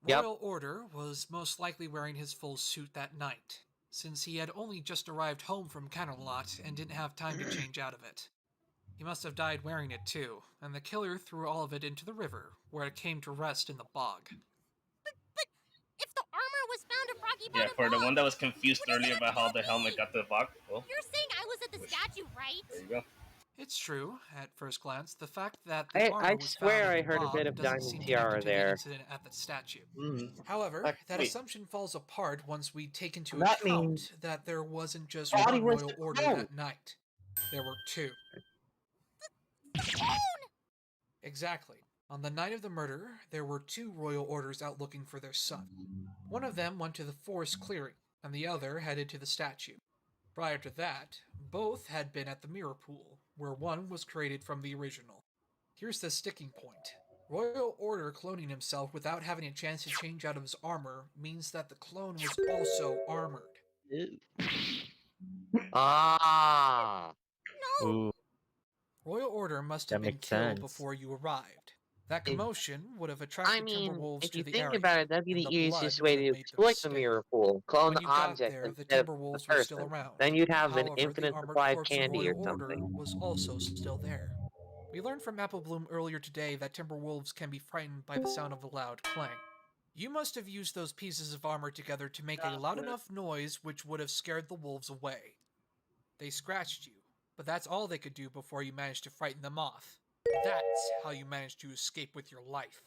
[SPEAKER 10] Yep.
[SPEAKER 14] Royal Order was most likely wearing his full suit that night. since he had only just arrived home from Camelot and didn't have time to change out of it. He must have died wearing it too, and the killer threw all of it into the river, where it came to rest in the bog.
[SPEAKER 22] But if the armor was found at Rocky
[SPEAKER 5] Yeah,
[SPEAKER 22] Bottom
[SPEAKER 5] for the
[SPEAKER 22] Bog,
[SPEAKER 5] one that was confused earlier about how the helmet got to the box. Well,
[SPEAKER 22] you're saying I was at the statue, right?
[SPEAKER 5] there you go.
[SPEAKER 14] It's true, at first glance. The fact that the armor
[SPEAKER 10] I
[SPEAKER 14] was
[SPEAKER 10] swear
[SPEAKER 14] found
[SPEAKER 10] I
[SPEAKER 14] in the
[SPEAKER 10] heard a
[SPEAKER 14] bog
[SPEAKER 10] bit of
[SPEAKER 14] doesn't
[SPEAKER 10] Diamond
[SPEAKER 14] seem
[SPEAKER 10] Tiara
[SPEAKER 14] connected to the
[SPEAKER 10] there.
[SPEAKER 14] incident at the statue.
[SPEAKER 7] Mm.
[SPEAKER 14] However, that
[SPEAKER 7] Wait.
[SPEAKER 14] assumption falls apart once we take into
[SPEAKER 7] That
[SPEAKER 14] account
[SPEAKER 7] means
[SPEAKER 14] that there wasn't just
[SPEAKER 7] Body
[SPEAKER 14] one
[SPEAKER 7] was
[SPEAKER 14] royal
[SPEAKER 7] the
[SPEAKER 14] order
[SPEAKER 7] clone.
[SPEAKER 14] that night. There were two. Exactly. On the night of the murder, there were two royal orders out looking for their son. One of them went to the forest clearing, and the other headed to the statue. Prior to that, both had been at the mirror pool, where one was created from the original. Here's the sticking point. Royal Order cloning himself without having a chance to change out of his armor means that the clone was also armored.
[SPEAKER 10] Ah.
[SPEAKER 22] No.
[SPEAKER 14] Royal Order must have
[SPEAKER 16] That
[SPEAKER 14] been
[SPEAKER 16] makes
[SPEAKER 14] killed
[SPEAKER 16] sense.
[SPEAKER 14] before you arrived. That commotion would have attracted
[SPEAKER 10] I mean,
[SPEAKER 14] Timberwolves
[SPEAKER 10] if
[SPEAKER 14] to
[SPEAKER 10] you
[SPEAKER 14] the
[SPEAKER 10] think
[SPEAKER 14] area,
[SPEAKER 10] about it, that'd be
[SPEAKER 14] and
[SPEAKER 10] the
[SPEAKER 14] the
[SPEAKER 10] easiest
[SPEAKER 14] blood
[SPEAKER 10] way
[SPEAKER 14] would
[SPEAKER 10] to
[SPEAKER 14] have made them
[SPEAKER 10] exploit the
[SPEAKER 14] stay.
[SPEAKER 10] mirror pool. Clone
[SPEAKER 14] When
[SPEAKER 10] the
[SPEAKER 14] you got
[SPEAKER 10] object
[SPEAKER 14] there, the
[SPEAKER 10] instead of
[SPEAKER 14] Timberwolves
[SPEAKER 10] the
[SPEAKER 14] were still
[SPEAKER 10] person.
[SPEAKER 14] around.
[SPEAKER 10] Then you'd have an
[SPEAKER 14] However, the
[SPEAKER 10] infinite
[SPEAKER 14] armored
[SPEAKER 10] supply of
[SPEAKER 14] corpse of
[SPEAKER 10] candy or
[SPEAKER 14] Royal Order
[SPEAKER 10] something.
[SPEAKER 14] was also still there. We learned from Applebloom earlier today that Timberwolves can be frightened by the sound of a loud clang. You must have used those pieces of armor together to make a loud enough noise which would have scared the wolves away. They scratched you, but that's all they could do before you managed to frighten them off. That's how you managed to escape with your life.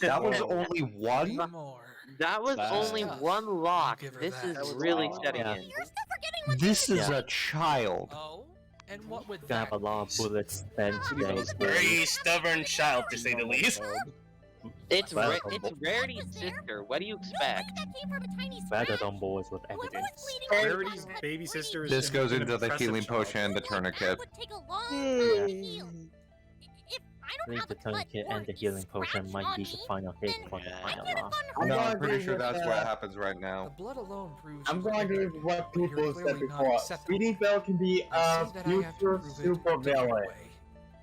[SPEAKER 1] That was only one?
[SPEAKER 14] More.
[SPEAKER 10] That was only
[SPEAKER 14] Stuff.
[SPEAKER 10] one lock.
[SPEAKER 14] give her
[SPEAKER 10] This
[SPEAKER 14] that.
[SPEAKER 10] is really setting
[SPEAKER 16] Yeah.
[SPEAKER 10] in.
[SPEAKER 1] This is a child.
[SPEAKER 14] Oh? And what would
[SPEAKER 16] Gonna have a lot of bullets spent today.
[SPEAKER 5] Very stubborn child, to say the least.
[SPEAKER 10] It's
[SPEAKER 16] Well,
[SPEAKER 10] Rarity's sister. What do you expect?
[SPEAKER 16] Better than boys with evidence.
[SPEAKER 6] Rarity's baby sister is
[SPEAKER 1] This
[SPEAKER 6] an
[SPEAKER 1] goes into the
[SPEAKER 6] impressive
[SPEAKER 1] healing
[SPEAKER 6] child.
[SPEAKER 1] potion and the tourniquet.
[SPEAKER 22] Take a long time to heal. If I
[SPEAKER 16] I
[SPEAKER 22] don't
[SPEAKER 16] think
[SPEAKER 22] have
[SPEAKER 16] the
[SPEAKER 22] a cut
[SPEAKER 16] tourniquet
[SPEAKER 22] or
[SPEAKER 16] and the
[SPEAKER 22] a
[SPEAKER 16] healing
[SPEAKER 22] scratch
[SPEAKER 16] potion might
[SPEAKER 22] on
[SPEAKER 16] be
[SPEAKER 22] me,
[SPEAKER 16] the final hit for the final law.
[SPEAKER 1] No, I'm pretty
[SPEAKER 7] agree
[SPEAKER 1] sure
[SPEAKER 7] with
[SPEAKER 1] that's
[SPEAKER 7] that.
[SPEAKER 1] what happens right now.
[SPEAKER 14] The blood alone proves
[SPEAKER 7] I'm
[SPEAKER 14] you were
[SPEAKER 7] going to agree
[SPEAKER 14] injured,
[SPEAKER 7] with what
[SPEAKER 14] but you're
[SPEAKER 7] people said
[SPEAKER 14] clearly not
[SPEAKER 7] before.
[SPEAKER 14] accepting.
[SPEAKER 7] Sweetie Belle can be
[SPEAKER 14] I
[SPEAKER 7] a
[SPEAKER 14] see that I have to
[SPEAKER 7] future
[SPEAKER 14] prove it
[SPEAKER 7] super
[SPEAKER 14] a different
[SPEAKER 7] villain.
[SPEAKER 14] way.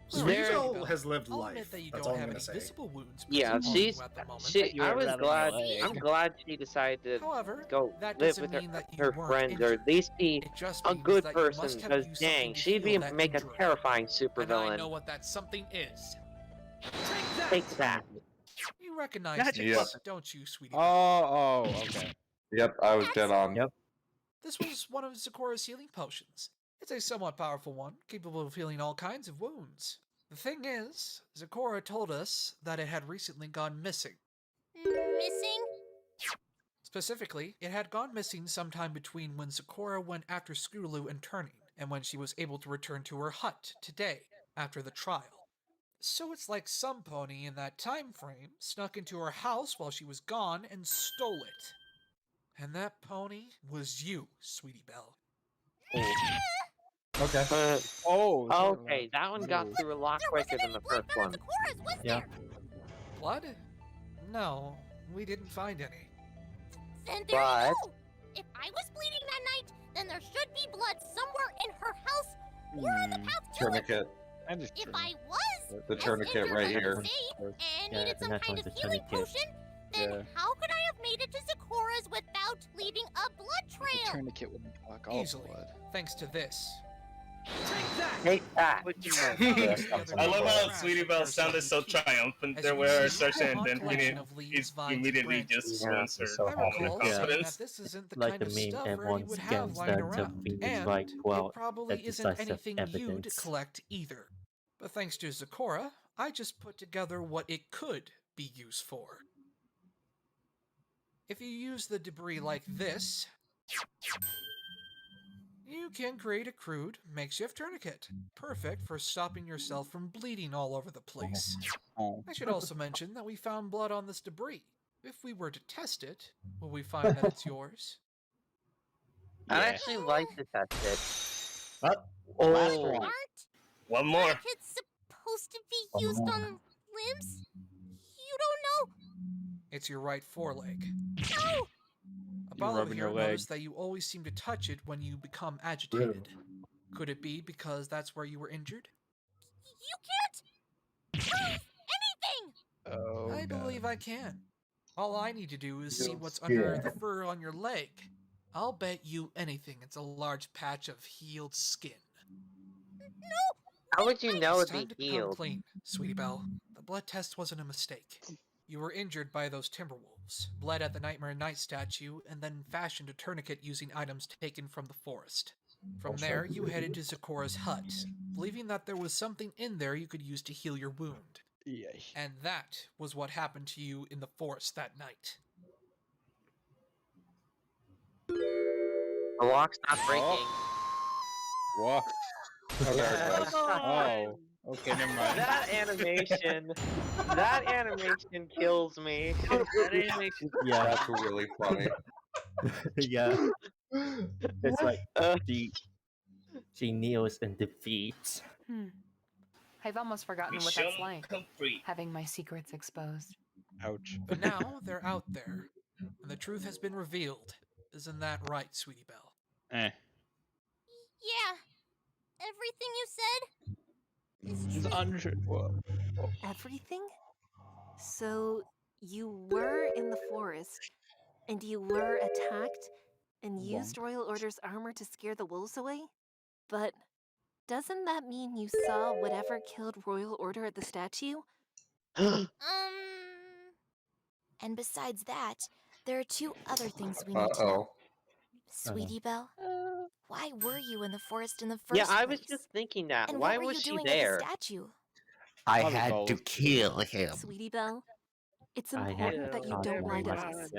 [SPEAKER 6] Sweetie
[SPEAKER 10] There-
[SPEAKER 6] Belle has lived
[SPEAKER 14] I'll
[SPEAKER 6] life.
[SPEAKER 14] admit that you
[SPEAKER 6] That's
[SPEAKER 14] don't
[SPEAKER 6] all I'm
[SPEAKER 14] have
[SPEAKER 6] gonna
[SPEAKER 14] any
[SPEAKER 6] say.
[SPEAKER 14] visible wounds
[SPEAKER 10] Yeah,
[SPEAKER 14] present on
[SPEAKER 10] she's
[SPEAKER 14] you at the moment.
[SPEAKER 10] she. I was glad.
[SPEAKER 22] away.
[SPEAKER 10] I'm glad she decided to
[SPEAKER 14] However,
[SPEAKER 10] go
[SPEAKER 14] that
[SPEAKER 10] live
[SPEAKER 14] doesn't
[SPEAKER 10] with her,
[SPEAKER 14] mean that you
[SPEAKER 10] her
[SPEAKER 14] weren't
[SPEAKER 10] friends, or
[SPEAKER 14] injured.
[SPEAKER 10] at least be
[SPEAKER 14] It just
[SPEAKER 10] a
[SPEAKER 14] means
[SPEAKER 10] good
[SPEAKER 14] that you
[SPEAKER 10] person.
[SPEAKER 14] must have
[SPEAKER 10] Because
[SPEAKER 14] used something
[SPEAKER 10] dang,
[SPEAKER 14] to
[SPEAKER 10] she'd be
[SPEAKER 14] heal that
[SPEAKER 10] make a
[SPEAKER 14] injury.
[SPEAKER 10] terrifying super
[SPEAKER 14] And I
[SPEAKER 10] villain.
[SPEAKER 14] know what that something is.
[SPEAKER 10] Take that.
[SPEAKER 14] You recognize
[SPEAKER 1] Magic
[SPEAKER 14] this,
[SPEAKER 1] weapon.
[SPEAKER 14] don't you, sweetie?
[SPEAKER 9] Okay.
[SPEAKER 1] Yep, I was dead on.
[SPEAKER 16] Yep.
[SPEAKER 14] This was one of Zecora's healing potions. It's a somewhat powerful one, capable of healing all kinds of wounds. The thing is, Zecora told us that it had recently gone missing.
[SPEAKER 22] Missing?
[SPEAKER 14] Specifically, it had gone missing sometime between when Zecora went after Scootaloo and Turning, and when she was able to return to her hut today, after the trial. So it's like some pony in that time frame snuck into her house while she was gone and stole it. And that pony was you, Sweetie Belle.
[SPEAKER 1] Okay.
[SPEAKER 10] Okay, that one got through a lot quicker than the first one.
[SPEAKER 16] Yeah.
[SPEAKER 14] Blood? No, we didn't find any.
[SPEAKER 22] Then there you
[SPEAKER 10] But
[SPEAKER 22] go. If I was bleeding that night, then there should be blood somewhere in her house or on the path to it.
[SPEAKER 1] Tourniquet.
[SPEAKER 22] If I was
[SPEAKER 1] The
[SPEAKER 22] as
[SPEAKER 1] tourniquet
[SPEAKER 22] injured
[SPEAKER 1] right
[SPEAKER 22] as
[SPEAKER 1] here.
[SPEAKER 22] you say, and
[SPEAKER 16] Yeah,
[SPEAKER 22] needed
[SPEAKER 16] and
[SPEAKER 22] some
[SPEAKER 16] that's
[SPEAKER 22] kind
[SPEAKER 16] on
[SPEAKER 22] of
[SPEAKER 16] the
[SPEAKER 22] healing
[SPEAKER 16] tourniquet.
[SPEAKER 22] potion, then
[SPEAKER 9] Yeah.
[SPEAKER 22] how could I have made it to Zecora's without leaving a blood
[SPEAKER 9] The
[SPEAKER 22] trail?
[SPEAKER 9] tourniquet wouldn't block all
[SPEAKER 14] Easily,
[SPEAKER 9] blood.
[SPEAKER 14] thanks to this.
[SPEAKER 10] take that.
[SPEAKER 5] I love how Sweetie Belle sounded so triumphant there with her searching, and then it immediately just ruins her
[SPEAKER 16] so
[SPEAKER 14] I recall saying
[SPEAKER 5] confidence.
[SPEAKER 14] that this isn't the
[SPEAKER 16] Like
[SPEAKER 14] kind
[SPEAKER 16] the
[SPEAKER 14] of
[SPEAKER 16] meme
[SPEAKER 14] stuff
[SPEAKER 16] everyone
[SPEAKER 14] Rarity would have
[SPEAKER 16] scans
[SPEAKER 14] lying
[SPEAKER 16] that to
[SPEAKER 14] around,
[SPEAKER 16] Phoenix
[SPEAKER 14] and
[SPEAKER 16] Wright quote
[SPEAKER 14] it probably
[SPEAKER 16] as
[SPEAKER 14] isn't
[SPEAKER 16] decisive
[SPEAKER 14] anything you'd
[SPEAKER 16] evidence.
[SPEAKER 14] collect either. But thanks to Zecora, I just put together what it could be used for. If you use the debris like this, you can create a crude makeshift tourniquet, perfect for stopping yourself from bleeding all over the place. I should also mention that we found blood on this debris. If we were to test it, will we find that it's yours?
[SPEAKER 10] I'd actually like to test it.
[SPEAKER 7] Last one.
[SPEAKER 22] Aren't
[SPEAKER 5] One more.
[SPEAKER 22] tourniquets supposed to be used on limbs? You don't know?
[SPEAKER 14] It's your right foreleg.
[SPEAKER 22] No!
[SPEAKER 14] Apollo
[SPEAKER 9] rubbing
[SPEAKER 14] here
[SPEAKER 9] your leg.
[SPEAKER 14] noticed that you always seem to touch it when you become agitated. Could it be because that's where you were injured?
[SPEAKER 22] You can't prove anything!
[SPEAKER 9] Oh,
[SPEAKER 14] I believe I can. All I need to do is see what's under the fur on your leg. I'll bet you anything it's a large patch of healed skin.
[SPEAKER 10] How would you know
[SPEAKER 14] It's
[SPEAKER 10] it'd
[SPEAKER 14] time to
[SPEAKER 10] be
[SPEAKER 14] come
[SPEAKER 10] healed?
[SPEAKER 14] clean, Sweetie Belle. The blood test wasn't a mistake. You were injured by those Timberwolves, bled at the Nightmare Knight statue, and then fashioned a tourniquet using items taken from the forest. From there, you headed to Zecora's hut, believing that there was something in there you could use to heal your wound. And that was what happened to you in the forest that night.
[SPEAKER 10] The lock's not breaking.
[SPEAKER 9] What?
[SPEAKER 10] Yeah.
[SPEAKER 9] Oh, okay, never mind.
[SPEAKER 10] That animation kills me. That animation.
[SPEAKER 1] Yeah, that's really funny.
[SPEAKER 16] Yeah. It's like she kneels in defeat.
[SPEAKER 21] I've almost forgotten what
[SPEAKER 5] Mission
[SPEAKER 21] that's like,
[SPEAKER 5] complete.
[SPEAKER 21] having my secrets exposed.
[SPEAKER 9] Ouch.
[SPEAKER 14] But now they're out there, and the truth has been revealed. Isn't that right, Sweetie Belle?
[SPEAKER 9] Eh.
[SPEAKER 22] Yeah. Everything you said is
[SPEAKER 9] It's
[SPEAKER 22] true.
[SPEAKER 9] untrue.
[SPEAKER 15] Everything? So you were in the forest, and you were attacked, and used Royal Order's armor to scare the wolves away? But doesn't that mean you saw whatever killed Royal Order at the statue?
[SPEAKER 22] And besides that, there are two other things we need to know. Sweetie Belle, why were you in the forest in the first
[SPEAKER 10] Yeah,
[SPEAKER 22] place?
[SPEAKER 10] I was just thinking that.
[SPEAKER 22] And
[SPEAKER 10] Why
[SPEAKER 22] what were
[SPEAKER 10] was
[SPEAKER 22] you
[SPEAKER 10] she
[SPEAKER 22] doing
[SPEAKER 10] there?
[SPEAKER 22] at the statue?
[SPEAKER 1] I had to kill him.
[SPEAKER 15] Sweetie Belle, it's
[SPEAKER 16] I
[SPEAKER 15] important
[SPEAKER 16] had
[SPEAKER 15] that
[SPEAKER 16] to
[SPEAKER 15] you
[SPEAKER 16] talk
[SPEAKER 15] don't
[SPEAKER 16] to
[SPEAKER 15] lie to
[SPEAKER 16] everyone.
[SPEAKER 15] us.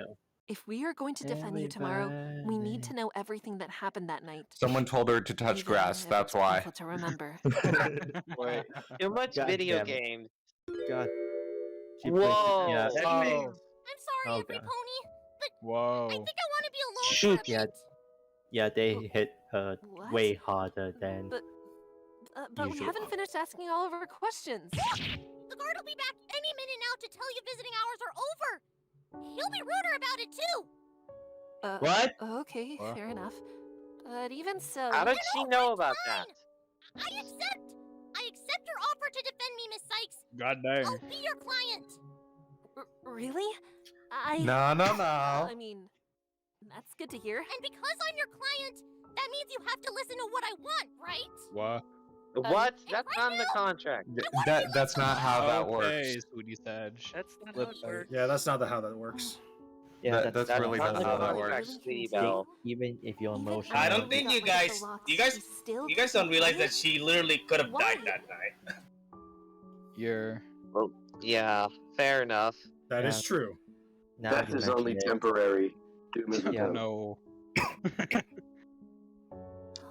[SPEAKER 15] If we are going to defend you tomorrow, we need to know everything that happened that night.
[SPEAKER 1] Someone told her to touch
[SPEAKER 15] Even
[SPEAKER 1] grass,
[SPEAKER 15] if
[SPEAKER 1] that's
[SPEAKER 15] it's
[SPEAKER 1] why.
[SPEAKER 15] painful to remember.
[SPEAKER 10] Wait, too much
[SPEAKER 16] God
[SPEAKER 10] video
[SPEAKER 16] damn it.
[SPEAKER 10] games.
[SPEAKER 16] God. She
[SPEAKER 10] Whoa!
[SPEAKER 16] yeah.
[SPEAKER 10] That
[SPEAKER 22] I'm
[SPEAKER 10] makes-
[SPEAKER 22] sorry,
[SPEAKER 16] Oh,
[SPEAKER 22] every
[SPEAKER 16] God.
[SPEAKER 22] pony, but
[SPEAKER 9] Whoa.
[SPEAKER 22] I think I want to be alone
[SPEAKER 16] Shoot.
[SPEAKER 22] for a bit.
[SPEAKER 16] Yeah, they hit her
[SPEAKER 15] What?
[SPEAKER 16] way harder than
[SPEAKER 15] But we
[SPEAKER 16] usual.
[SPEAKER 15] haven't finished asking all of our questions.
[SPEAKER 22] The guard will be back any minute now to tell you visiting hours are over. He'll be ruder about it too.
[SPEAKER 16] What?
[SPEAKER 15] Okay,
[SPEAKER 16] What?
[SPEAKER 15] fair enough. But even so...
[SPEAKER 10] How did she know about that?
[SPEAKER 22] I accept your offer to defend me, Miss Sykes.
[SPEAKER 9] God dang.
[SPEAKER 22] I'll be your client.
[SPEAKER 15] Really?
[SPEAKER 1] No.
[SPEAKER 15] I mean, that's good to hear.
[SPEAKER 22] And because I'm your client, that means you have to listen to what I want, right?
[SPEAKER 9] What?
[SPEAKER 10] What? That's not in the contract.
[SPEAKER 1] That's not how that
[SPEAKER 9] Okay,
[SPEAKER 1] works.
[SPEAKER 9] Sweetie Sedge.
[SPEAKER 3] That's not
[SPEAKER 9] Flip
[SPEAKER 3] how it
[SPEAKER 9] side.
[SPEAKER 3] works.
[SPEAKER 6] Yeah, that's not how that works.
[SPEAKER 16] Yeah,
[SPEAKER 1] That's really
[SPEAKER 10] not
[SPEAKER 1] not
[SPEAKER 10] the
[SPEAKER 1] how that
[SPEAKER 10] contract,
[SPEAKER 1] works.
[SPEAKER 10] Sweetie Belle.
[SPEAKER 16] Even if you're emotional.
[SPEAKER 5] I don't think you guys don't realize that she literally could have died that night.
[SPEAKER 9] You're.
[SPEAKER 10] Well, yeah, fair enough.
[SPEAKER 6] That is true.
[SPEAKER 16] Now
[SPEAKER 17] Death
[SPEAKER 16] you
[SPEAKER 17] is
[SPEAKER 16] mention
[SPEAKER 17] only
[SPEAKER 16] it.
[SPEAKER 17] temporary. Doom is
[SPEAKER 16] Yeah.
[SPEAKER 9] No.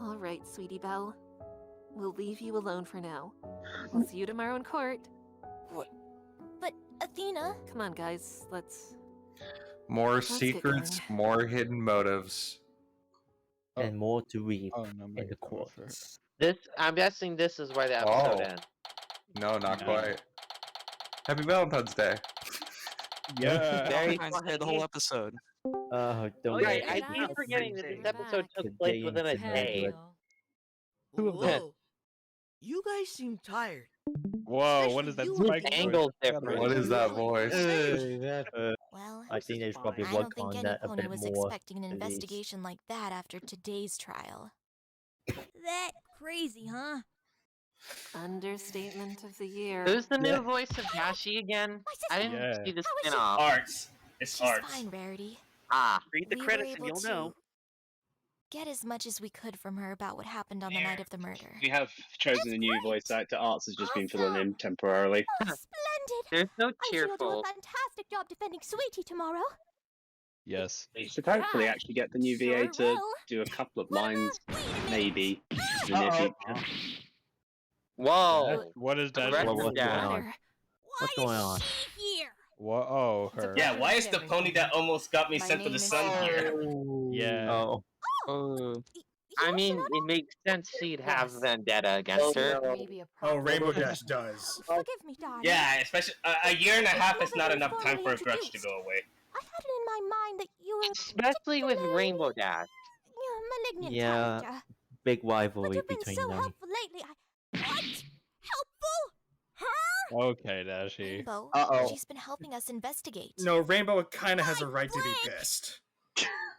[SPEAKER 15] All right, Sweetie Belle. We'll leave you alone for now. We'll see you tomorrow in court.
[SPEAKER 22] But Athena...
[SPEAKER 15] Come on, guys. Let's...
[SPEAKER 1] More
[SPEAKER 15] Let's get
[SPEAKER 1] secrets,
[SPEAKER 15] going.
[SPEAKER 1] more hidden motives.
[SPEAKER 16] And more to reap
[SPEAKER 9] Oh, no,
[SPEAKER 16] in the courts.
[SPEAKER 10] I'm guessing this is where the episode
[SPEAKER 1] Oh.
[SPEAKER 10] ends.
[SPEAKER 1] No, not quite. Happy Valentine's Day.
[SPEAKER 9] Yeah.
[SPEAKER 10] Very
[SPEAKER 18] Valentine's Day, the whole episode.
[SPEAKER 16] Don't
[SPEAKER 10] Right,
[SPEAKER 16] get
[SPEAKER 10] I
[SPEAKER 16] it.
[SPEAKER 10] keep forgetting that this episode took
[SPEAKER 16] The
[SPEAKER 10] place
[SPEAKER 16] day
[SPEAKER 10] within a
[SPEAKER 16] into
[SPEAKER 10] day.
[SPEAKER 16] Madrid.
[SPEAKER 8] Whoa. You guys seem tired.
[SPEAKER 9] Whoa, what is that
[SPEAKER 8] You
[SPEAKER 9] spike?
[SPEAKER 10] Angle's
[SPEAKER 9] voice?
[SPEAKER 10] different.
[SPEAKER 1] What is that voice?
[SPEAKER 22] Well,
[SPEAKER 16] I think they should probably
[SPEAKER 22] I
[SPEAKER 16] work
[SPEAKER 22] don't think
[SPEAKER 16] on
[SPEAKER 22] any
[SPEAKER 16] that a
[SPEAKER 22] pony
[SPEAKER 16] bit
[SPEAKER 22] was
[SPEAKER 16] more.
[SPEAKER 22] expecting an
[SPEAKER 16] at least.
[SPEAKER 22] investigation like that after today's trial.
[SPEAKER 8] That crazy, huh?
[SPEAKER 15] Understatement of the year.
[SPEAKER 10] Who's the new voice of Yashi again? I didn't
[SPEAKER 9] Yeah.
[SPEAKER 10] see the spin-off.
[SPEAKER 5] Arts. It's
[SPEAKER 22] She's
[SPEAKER 5] arts.
[SPEAKER 22] fine, Rarity.
[SPEAKER 10] Ah.
[SPEAKER 3] Read the
[SPEAKER 22] We were
[SPEAKER 3] credits and
[SPEAKER 22] able
[SPEAKER 3] you'll
[SPEAKER 22] to
[SPEAKER 3] know.
[SPEAKER 22] get as much as we could from her about what happened on the night of the murder.
[SPEAKER 11] We have chosen a new voice actor. Arts has just been filling in temporarily.
[SPEAKER 22] Splendid!
[SPEAKER 10] There's no
[SPEAKER 22] I'm sure you'll do a
[SPEAKER 10] cheerful.
[SPEAKER 22] fantastic job defending Sweetie tomorrow.
[SPEAKER 9] Yes.
[SPEAKER 11] We should hopefully actually get the new VA to do a couple of lines, maybe, in the near future.
[SPEAKER 10] Whoa.
[SPEAKER 9] What is that?
[SPEAKER 10] Rest
[SPEAKER 16] What's
[SPEAKER 10] of
[SPEAKER 16] going
[SPEAKER 10] that.
[SPEAKER 16] on? What's going on?
[SPEAKER 22] Here.
[SPEAKER 9] What? Oh, her.
[SPEAKER 5] Yeah, why is the pony that almost got me
[SPEAKER 22] My
[SPEAKER 5] sent to
[SPEAKER 22] name
[SPEAKER 5] the
[SPEAKER 22] is
[SPEAKER 5] sun here?
[SPEAKER 9] Yeah.
[SPEAKER 16] Oh.
[SPEAKER 10] I mean, it makes sense she'd have vendetta against her.
[SPEAKER 21] Maybe a
[SPEAKER 6] Oh, Rainbow Dash does.
[SPEAKER 22] Forgive me, darling.
[SPEAKER 5] Yeah, especially a year and a half is not
[SPEAKER 22] Never
[SPEAKER 5] enough time for a
[SPEAKER 22] formally
[SPEAKER 5] grudge to
[SPEAKER 22] introduced.
[SPEAKER 5] go away.
[SPEAKER 22] I had it in my mind that you were
[SPEAKER 10] Especially with Rainbow Dash.
[SPEAKER 22] malignant
[SPEAKER 16] Yeah,
[SPEAKER 22] character.
[SPEAKER 16] big rivalry
[SPEAKER 22] But you've been
[SPEAKER 16] between
[SPEAKER 22] so
[SPEAKER 16] them.
[SPEAKER 22] helpful lately. What? Helpful? Her?
[SPEAKER 9] Okay, Dashi.
[SPEAKER 12] Rainbow,
[SPEAKER 7] Uh-oh.
[SPEAKER 12] she's been helping us investigate.
[SPEAKER 6] No, Rainbow kind of has a right to be pissed.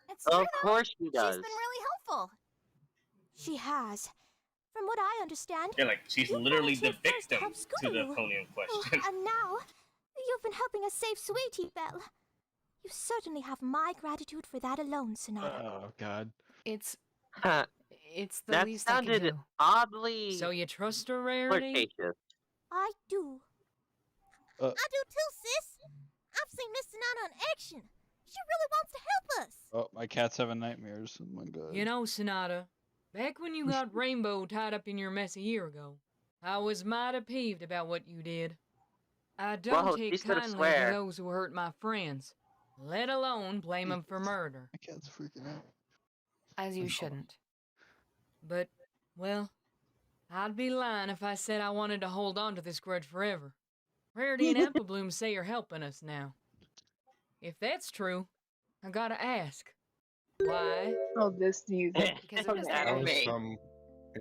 [SPEAKER 12] It's
[SPEAKER 10] Of
[SPEAKER 12] true, though.
[SPEAKER 10] course she does.
[SPEAKER 12] She's been really helpful. She has. From what I understand,
[SPEAKER 5] Yeah, like she's
[SPEAKER 12] you
[SPEAKER 5] literally the
[SPEAKER 12] volunteered first
[SPEAKER 5] victim
[SPEAKER 12] help
[SPEAKER 5] to the
[SPEAKER 12] Scootaloo.
[SPEAKER 5] pony in question.
[SPEAKER 12] And now, you've been helping us save Sweetie Belle. You certainly have my gratitude for that alone, Sonata.
[SPEAKER 9] Oh God.
[SPEAKER 21] It's
[SPEAKER 10] Huh.
[SPEAKER 21] it's the
[SPEAKER 10] That
[SPEAKER 21] least I can
[SPEAKER 10] sounded
[SPEAKER 21] do.
[SPEAKER 10] oddly
[SPEAKER 20] So you trust her, Rarity?
[SPEAKER 10] flirtatious.
[SPEAKER 12] I do.
[SPEAKER 22] I do too, sis. I've seen Miss Sonata in action. She really wants to help us.
[SPEAKER 9] Oh, my cat's having nightmares. Oh my God.
[SPEAKER 20] You know, Sonata, back when you got Rainbow tied up in your mess a year ago, I was mighty peeved about what you did. I don't
[SPEAKER 10] Whoa,
[SPEAKER 20] take
[SPEAKER 10] she's gonna
[SPEAKER 20] kindly
[SPEAKER 10] swear.
[SPEAKER 20] to those who hurt my friends, let alone blame them for murder.
[SPEAKER 9] My cat's freaking out.
[SPEAKER 21] As you shouldn't.
[SPEAKER 20] But, well, I'd be lying if I said I wanted to hold on to this grudge forever. Rarity and Applebloom say you're helping us now. If that's true, I gotta ask, why?
[SPEAKER 2] Oh, this music.
[SPEAKER 21] Because
[SPEAKER 2] From
[SPEAKER 21] of
[SPEAKER 2] the
[SPEAKER 1] That was
[SPEAKER 2] anime.
[SPEAKER 1] some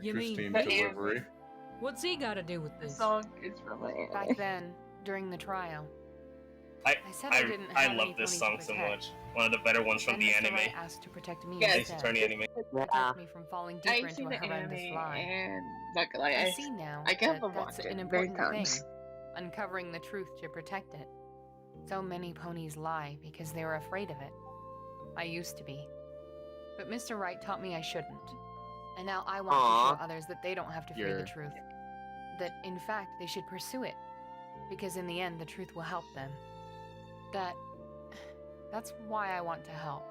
[SPEAKER 20] You mean
[SPEAKER 1] interesting
[SPEAKER 2] the
[SPEAKER 1] delivery.
[SPEAKER 20] What's he gotta do with
[SPEAKER 2] The
[SPEAKER 20] this?
[SPEAKER 2] song is from the anime.
[SPEAKER 21] Back then, during the trial,
[SPEAKER 5] I
[SPEAKER 21] said I didn't
[SPEAKER 5] I
[SPEAKER 21] have
[SPEAKER 5] love
[SPEAKER 21] any
[SPEAKER 5] this
[SPEAKER 21] ponies
[SPEAKER 5] song
[SPEAKER 21] to
[SPEAKER 5] so
[SPEAKER 21] protect.
[SPEAKER 5] much. One of the better ones from
[SPEAKER 21] And
[SPEAKER 5] the
[SPEAKER 21] Mr.
[SPEAKER 5] anime.
[SPEAKER 21] Wright asked to protect me
[SPEAKER 2] Yes.
[SPEAKER 5] Ace
[SPEAKER 21] instead.
[SPEAKER 5] Attorney anime.
[SPEAKER 21] To protect me from falling deeper
[SPEAKER 2] I've
[SPEAKER 21] into
[SPEAKER 2] seen
[SPEAKER 21] a
[SPEAKER 2] the
[SPEAKER 21] horrendous
[SPEAKER 2] anime
[SPEAKER 21] lie.
[SPEAKER 2] and not gonna lie,
[SPEAKER 21] I see now
[SPEAKER 2] I
[SPEAKER 21] that
[SPEAKER 2] haven't
[SPEAKER 21] that's
[SPEAKER 2] watched
[SPEAKER 21] an
[SPEAKER 2] it very
[SPEAKER 21] important thing.
[SPEAKER 2] times.
[SPEAKER 21] Uncovering the truth to protect it. So many ponies lie because they were afraid of it. I used to be. But Mr. Wright taught me I shouldn't. And now I want to show others that they don't have to fear the truth. That, in fact, they should pursue it. Because in the end, the truth will help them. That's why I want to help.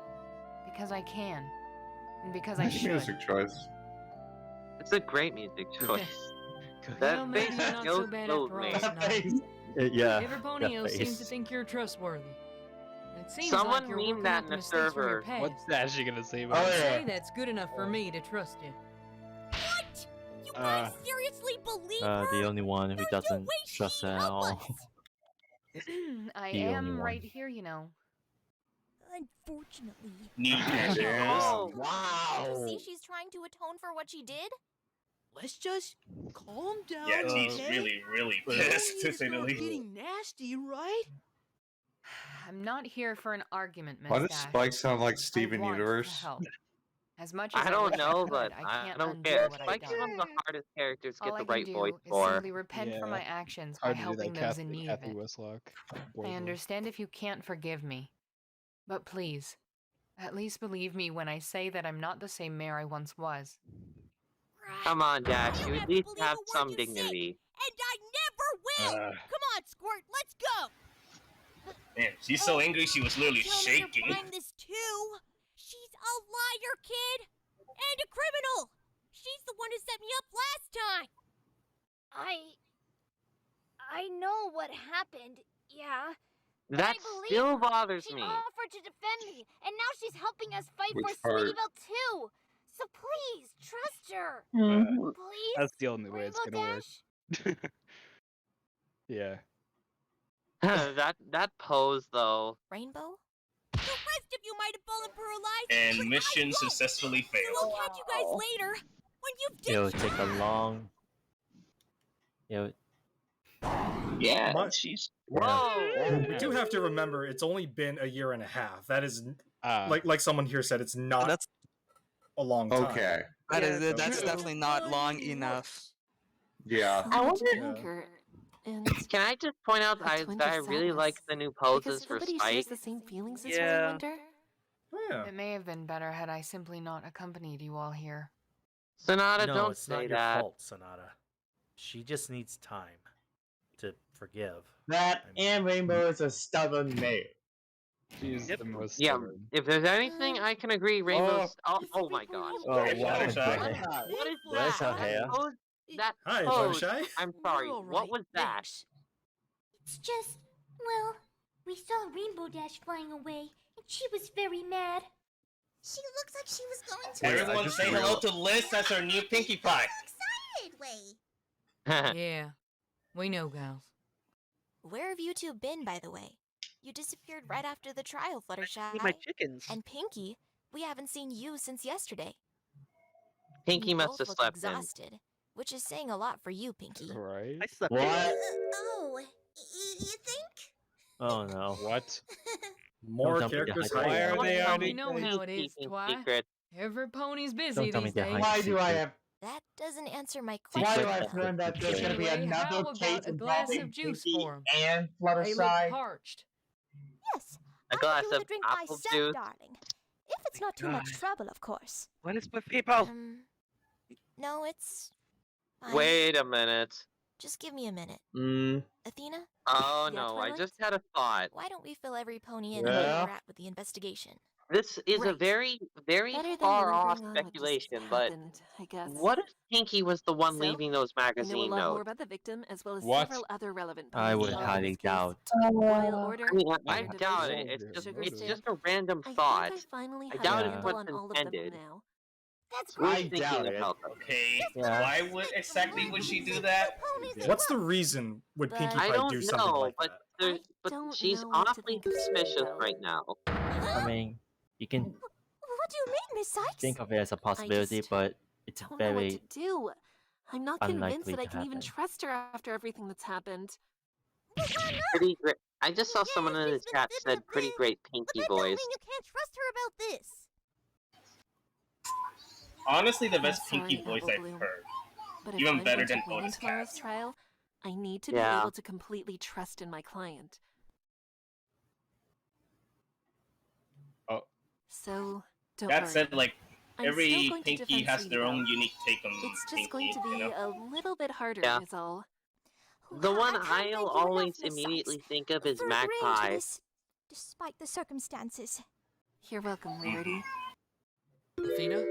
[SPEAKER 21] Because I can. And because I
[SPEAKER 1] Nice
[SPEAKER 21] should.
[SPEAKER 1] music choice.
[SPEAKER 10] It's a great music choice.
[SPEAKER 20] Well,
[SPEAKER 10] That
[SPEAKER 20] maybe
[SPEAKER 10] face
[SPEAKER 20] you're not
[SPEAKER 10] goes
[SPEAKER 20] so bad
[SPEAKER 10] gold,
[SPEAKER 20] after all,
[SPEAKER 10] man.
[SPEAKER 20] Sonata.
[SPEAKER 16] Yeah.
[SPEAKER 20] Every ponyo seems to think you're trustworthy. It seems
[SPEAKER 10] Someone
[SPEAKER 20] like you're
[SPEAKER 10] meme
[SPEAKER 20] working
[SPEAKER 10] that
[SPEAKER 20] out
[SPEAKER 10] in
[SPEAKER 20] the
[SPEAKER 10] the
[SPEAKER 20] mistakes from your
[SPEAKER 10] server.
[SPEAKER 20] past.
[SPEAKER 9] What's Dashi gonna say
[SPEAKER 20] I'd
[SPEAKER 9] about it?
[SPEAKER 20] say that's good enough for me to trust you.
[SPEAKER 22] What? You guys seriously believe her?
[SPEAKER 16] The only one who doesn't trust her at all.
[SPEAKER 21] I
[SPEAKER 16] The only
[SPEAKER 21] am
[SPEAKER 16] one.
[SPEAKER 21] right here, you know.
[SPEAKER 12] Unfortunately.
[SPEAKER 5] New character.
[SPEAKER 7] Oh,
[SPEAKER 12] Did
[SPEAKER 7] wow.
[SPEAKER 12] you see she's trying to atone for what she did?
[SPEAKER 8] Let's just calm down.
[SPEAKER 5] Yeah, she's
[SPEAKER 8] okay?
[SPEAKER 5] really
[SPEAKER 8] We don't
[SPEAKER 5] pissed
[SPEAKER 8] need
[SPEAKER 5] to say the
[SPEAKER 8] start
[SPEAKER 5] least.
[SPEAKER 8] getting nasty, right?
[SPEAKER 21] I'm not here for an argument, Miss
[SPEAKER 1] Why does
[SPEAKER 21] Dash.
[SPEAKER 1] Spike sound like
[SPEAKER 21] I
[SPEAKER 1] Steven
[SPEAKER 21] want
[SPEAKER 1] Universe?
[SPEAKER 21] to help. As much as
[SPEAKER 10] I don't
[SPEAKER 21] wish
[SPEAKER 10] know,
[SPEAKER 21] could,
[SPEAKER 10] but
[SPEAKER 21] I
[SPEAKER 10] I
[SPEAKER 21] can't
[SPEAKER 10] don't
[SPEAKER 21] undo
[SPEAKER 10] care.
[SPEAKER 21] what I've
[SPEAKER 10] Spike's
[SPEAKER 21] done.
[SPEAKER 10] one of the hardest characters to
[SPEAKER 21] All
[SPEAKER 10] get
[SPEAKER 21] I
[SPEAKER 10] the
[SPEAKER 21] can
[SPEAKER 10] right
[SPEAKER 21] do
[SPEAKER 10] voice
[SPEAKER 21] is
[SPEAKER 10] for.
[SPEAKER 21] simply repent for my actions by
[SPEAKER 9] Hard to do
[SPEAKER 21] helping
[SPEAKER 9] that
[SPEAKER 21] those in
[SPEAKER 9] Kathy,
[SPEAKER 21] need
[SPEAKER 9] Kathy
[SPEAKER 21] of it.
[SPEAKER 9] Westlock.
[SPEAKER 21] I understand if you can't forgive me. But please, at least believe me when I say that I'm not the same mayor I once was.
[SPEAKER 10] Come on, Dash. You at least have some dignity.
[SPEAKER 22] And I never will! Come on, Squirt, let's go!
[SPEAKER 5] Man, she's so angry she was literally
[SPEAKER 22] Tell me
[SPEAKER 5] shaking.
[SPEAKER 22] you're behind this too. She's a liar, kid! And a criminal! She's the one who set me up last time!
[SPEAKER 12] I know what happened, yeah.
[SPEAKER 10] That still bothers
[SPEAKER 12] She
[SPEAKER 10] me.
[SPEAKER 12] offered to defend me, and now she's helping us fight
[SPEAKER 1] Which
[SPEAKER 12] for
[SPEAKER 1] part?
[SPEAKER 12] Sweetie Belle too. So please, trust her.
[SPEAKER 2] Mhm.
[SPEAKER 12] Please?
[SPEAKER 9] That's the only way it's
[SPEAKER 12] Rainbow
[SPEAKER 9] gonna work. Yeah.
[SPEAKER 10] that pose though.
[SPEAKER 12] Rainbow?
[SPEAKER 22] The rest of you might have fallen for her lies,
[SPEAKER 5] And
[SPEAKER 22] but
[SPEAKER 5] mission
[SPEAKER 22] I won't.
[SPEAKER 5] successfully
[SPEAKER 22] So
[SPEAKER 5] failed.
[SPEAKER 22] I'll catch you guys later when you've
[SPEAKER 16] It'll
[SPEAKER 22] ditched
[SPEAKER 16] take a long.
[SPEAKER 17] Yeah,
[SPEAKER 6] But-
[SPEAKER 17] she's.
[SPEAKER 6] Oh, we do have to remember it's only been a year and a half. That is like someone here said, it's not a long time.
[SPEAKER 1] Okay.
[SPEAKER 18] That's definitely not long enough.
[SPEAKER 1] Yeah.
[SPEAKER 15] I want to anger, and
[SPEAKER 10] Can I just point out
[SPEAKER 15] a
[SPEAKER 10] that
[SPEAKER 15] twinge
[SPEAKER 10] I
[SPEAKER 15] of
[SPEAKER 10] really
[SPEAKER 15] sadness,
[SPEAKER 10] like the new
[SPEAKER 15] because
[SPEAKER 10] poses for
[SPEAKER 15] everybody
[SPEAKER 10] Spike?
[SPEAKER 15] shares the same feelings as me, I
[SPEAKER 21] Yeah.
[SPEAKER 15] wonder.
[SPEAKER 21] It may have been better had I simply not accompanied you all here.
[SPEAKER 10] Sonata,
[SPEAKER 19] No,
[SPEAKER 10] don't
[SPEAKER 19] it's
[SPEAKER 10] say
[SPEAKER 19] not your
[SPEAKER 10] that.
[SPEAKER 19] fault, Sonata. She just needs time to forgive.
[SPEAKER 7] That and Rainbow is a stubborn mayor.
[SPEAKER 9] She's the most
[SPEAKER 10] Yeah,
[SPEAKER 9] stubborn.
[SPEAKER 10] if there's anything I can agree, Rainbow's. Oh my god.
[SPEAKER 16] Oh, wow.
[SPEAKER 10] What is
[SPEAKER 16] Where's her
[SPEAKER 10] that?
[SPEAKER 16] hair?
[SPEAKER 10] That
[SPEAKER 6] Hi,
[SPEAKER 10] pose.
[SPEAKER 6] Fluttershy.
[SPEAKER 10] I'm sorry. What was that?
[SPEAKER 22] It's just, well, we saw Rainbow Dash flying away, and she was very mad. She looks like she was going to.
[SPEAKER 5] Everyone say hello to Liz as her new Pinkie Pie.
[SPEAKER 22] Excited way.
[SPEAKER 20] Yeah, we know, gals.
[SPEAKER 12] Where have you two been, by the way? You disappeared right after the trial, Fluttershy.
[SPEAKER 3] my chickens.
[SPEAKER 12] And Pinky, we haven't seen you since yesterday.
[SPEAKER 10] Pinky
[SPEAKER 12] You
[SPEAKER 10] must
[SPEAKER 12] both
[SPEAKER 10] have
[SPEAKER 12] look
[SPEAKER 10] slept in.
[SPEAKER 12] exhausted, which is saying a lot for you, Pinky.
[SPEAKER 9] Right?
[SPEAKER 3] I slept
[SPEAKER 7] What?
[SPEAKER 22] Oh,
[SPEAKER 16] Oh no.
[SPEAKER 9] What?
[SPEAKER 6] More
[SPEAKER 16] Don't tell me
[SPEAKER 6] characters
[SPEAKER 16] they're
[SPEAKER 9] Why
[SPEAKER 6] hiding.
[SPEAKER 9] are they
[SPEAKER 15] Well,
[SPEAKER 9] hiding?
[SPEAKER 15] you know how it is, Twi. Every pony's busy
[SPEAKER 16] Don't tell me
[SPEAKER 15] these
[SPEAKER 16] they're
[SPEAKER 15] days.
[SPEAKER 16] hiding
[SPEAKER 7] Why do I
[SPEAKER 16] secret.
[SPEAKER 7] have?
[SPEAKER 22] That doesn't answer my
[SPEAKER 7] Why
[SPEAKER 22] question.
[SPEAKER 7] do I have learned that there's gonna be
[SPEAKER 15] Anyway,
[SPEAKER 7] another
[SPEAKER 15] how about
[SPEAKER 7] case
[SPEAKER 15] a glass
[SPEAKER 7] involving
[SPEAKER 15] of juice
[SPEAKER 7] Pinky
[SPEAKER 15] for 'em?
[SPEAKER 7] and
[SPEAKER 15] They look
[SPEAKER 7] Fluttershy?
[SPEAKER 15] parched.
[SPEAKER 22] Yes,
[SPEAKER 10] A
[SPEAKER 22] I
[SPEAKER 10] glass
[SPEAKER 22] could do with
[SPEAKER 10] of
[SPEAKER 22] a drink
[SPEAKER 10] apple
[SPEAKER 22] myself,
[SPEAKER 10] juice.
[SPEAKER 22] darling. If it's not too much
[SPEAKER 3] God.
[SPEAKER 22] trouble, of course.
[SPEAKER 3] What is with people?
[SPEAKER 22] No, it's fine.
[SPEAKER 10] Wait a minute.
[SPEAKER 22] Just give me a minute. Athena?
[SPEAKER 10] Oh
[SPEAKER 22] Yeah,
[SPEAKER 10] no, I
[SPEAKER 22] Twilight?
[SPEAKER 10] just had a thought.
[SPEAKER 22] Why don't we fill every pony in on where
[SPEAKER 10] Yeah?
[SPEAKER 22] we're at with the investigation?
[SPEAKER 10] This is a
[SPEAKER 22] Right.
[SPEAKER 10] very, very
[SPEAKER 15] Better than
[SPEAKER 10] far off
[SPEAKER 15] lingering on what just
[SPEAKER 10] speculation, but
[SPEAKER 15] happened, I guess.
[SPEAKER 10] what if Pinky was the one
[SPEAKER 15] So,
[SPEAKER 10] leaving those
[SPEAKER 15] I know a
[SPEAKER 10] magazine
[SPEAKER 15] lot more
[SPEAKER 10] notes?
[SPEAKER 15] about the victim as well as
[SPEAKER 9] What?
[SPEAKER 15] several other relevant
[SPEAKER 16] I would
[SPEAKER 15] ponies involved in
[SPEAKER 16] highly
[SPEAKER 15] this case.
[SPEAKER 16] doubt.
[SPEAKER 15] Royal Order,
[SPEAKER 10] I mean, I
[SPEAKER 15] Order
[SPEAKER 10] doubt
[SPEAKER 15] Devotion,
[SPEAKER 10] it. It's
[SPEAKER 15] Sugar
[SPEAKER 10] just
[SPEAKER 15] Stamp.
[SPEAKER 10] a random
[SPEAKER 15] I
[SPEAKER 10] thought.
[SPEAKER 15] think I finally
[SPEAKER 10] I
[SPEAKER 15] have
[SPEAKER 10] doubt
[SPEAKER 15] a
[SPEAKER 10] it's
[SPEAKER 15] handle
[SPEAKER 10] what's
[SPEAKER 15] on all of them
[SPEAKER 10] intended.
[SPEAKER 15] now.
[SPEAKER 22] That's
[SPEAKER 10] Who's
[SPEAKER 7] I
[SPEAKER 22] great.
[SPEAKER 10] thinking
[SPEAKER 7] doubt it.
[SPEAKER 10] about them?
[SPEAKER 5] Okay,
[SPEAKER 16] Yeah.
[SPEAKER 5] why would exactly would she do that?
[SPEAKER 6] What's the reason would Pinkie
[SPEAKER 10] I
[SPEAKER 6] Pie
[SPEAKER 10] don't
[SPEAKER 6] do something
[SPEAKER 10] know,
[SPEAKER 6] like
[SPEAKER 10] but
[SPEAKER 6] that?
[SPEAKER 10] there's,
[SPEAKER 15] don't
[SPEAKER 10] she's
[SPEAKER 15] know what to
[SPEAKER 10] awfully
[SPEAKER 15] think of
[SPEAKER 10] suspicious
[SPEAKER 15] Belle.
[SPEAKER 10] right now.
[SPEAKER 16] I mean, you can
[SPEAKER 22] What do you mean, Miss Sykes?
[SPEAKER 16] think of it as a possibility,
[SPEAKER 15] just
[SPEAKER 16] but it's
[SPEAKER 15] Don't know what
[SPEAKER 16] very
[SPEAKER 15] to do. I'm not convinced
[SPEAKER 16] unlikely
[SPEAKER 15] that I
[SPEAKER 16] to
[SPEAKER 15] can even
[SPEAKER 16] happen.
[SPEAKER 15] trust her after everything that's happened.
[SPEAKER 10] Pretty great. I just saw someone in the
[SPEAKER 22] she's been
[SPEAKER 10] chat
[SPEAKER 22] fibbing
[SPEAKER 10] said
[SPEAKER 22] a
[SPEAKER 10] pretty
[SPEAKER 22] bit,
[SPEAKER 10] great
[SPEAKER 22] But
[SPEAKER 10] Pinky
[SPEAKER 22] that don't
[SPEAKER 10] voice.
[SPEAKER 22] mean you can't trust her about this.
[SPEAKER 5] Honestly, the
[SPEAKER 15] I'm
[SPEAKER 5] best Pinky
[SPEAKER 15] sorry,
[SPEAKER 5] voice
[SPEAKER 15] Apple
[SPEAKER 5] I've
[SPEAKER 15] Bloom,
[SPEAKER 5] heard.
[SPEAKER 15] But if
[SPEAKER 5] Even
[SPEAKER 15] I'm
[SPEAKER 5] better
[SPEAKER 15] going to
[SPEAKER 5] than
[SPEAKER 15] win in
[SPEAKER 5] Otis
[SPEAKER 15] tomorrow's
[SPEAKER 5] Cast.
[SPEAKER 15] trial, I need to be
[SPEAKER 10] Yeah.
[SPEAKER 15] able to completely trust in my client.
[SPEAKER 9] Oh.
[SPEAKER 15] So, don't
[SPEAKER 5] That
[SPEAKER 15] worry.
[SPEAKER 5] said, like,
[SPEAKER 15] I'm
[SPEAKER 5] every
[SPEAKER 15] still going to
[SPEAKER 5] Pinky
[SPEAKER 15] defend
[SPEAKER 5] has
[SPEAKER 15] Sweetie
[SPEAKER 5] their own
[SPEAKER 15] Belle.
[SPEAKER 5] unique take on
[SPEAKER 15] It's just
[SPEAKER 5] Pinky,
[SPEAKER 15] going to be
[SPEAKER 5] you know?
[SPEAKER 15] a little bit harder,
[SPEAKER 10] Yeah.
[SPEAKER 15] is all.
[SPEAKER 10] The one
[SPEAKER 22] I can't
[SPEAKER 10] I'll
[SPEAKER 22] thank you
[SPEAKER 10] always
[SPEAKER 22] enough, Miss
[SPEAKER 10] immediately
[SPEAKER 22] Sykes,
[SPEAKER 10] think of is
[SPEAKER 22] for agreeing to
[SPEAKER 10] Magpie.
[SPEAKER 22] this, despite the circumstances.
[SPEAKER 15] You're welcome, Rarity.
[SPEAKER 14] Athena,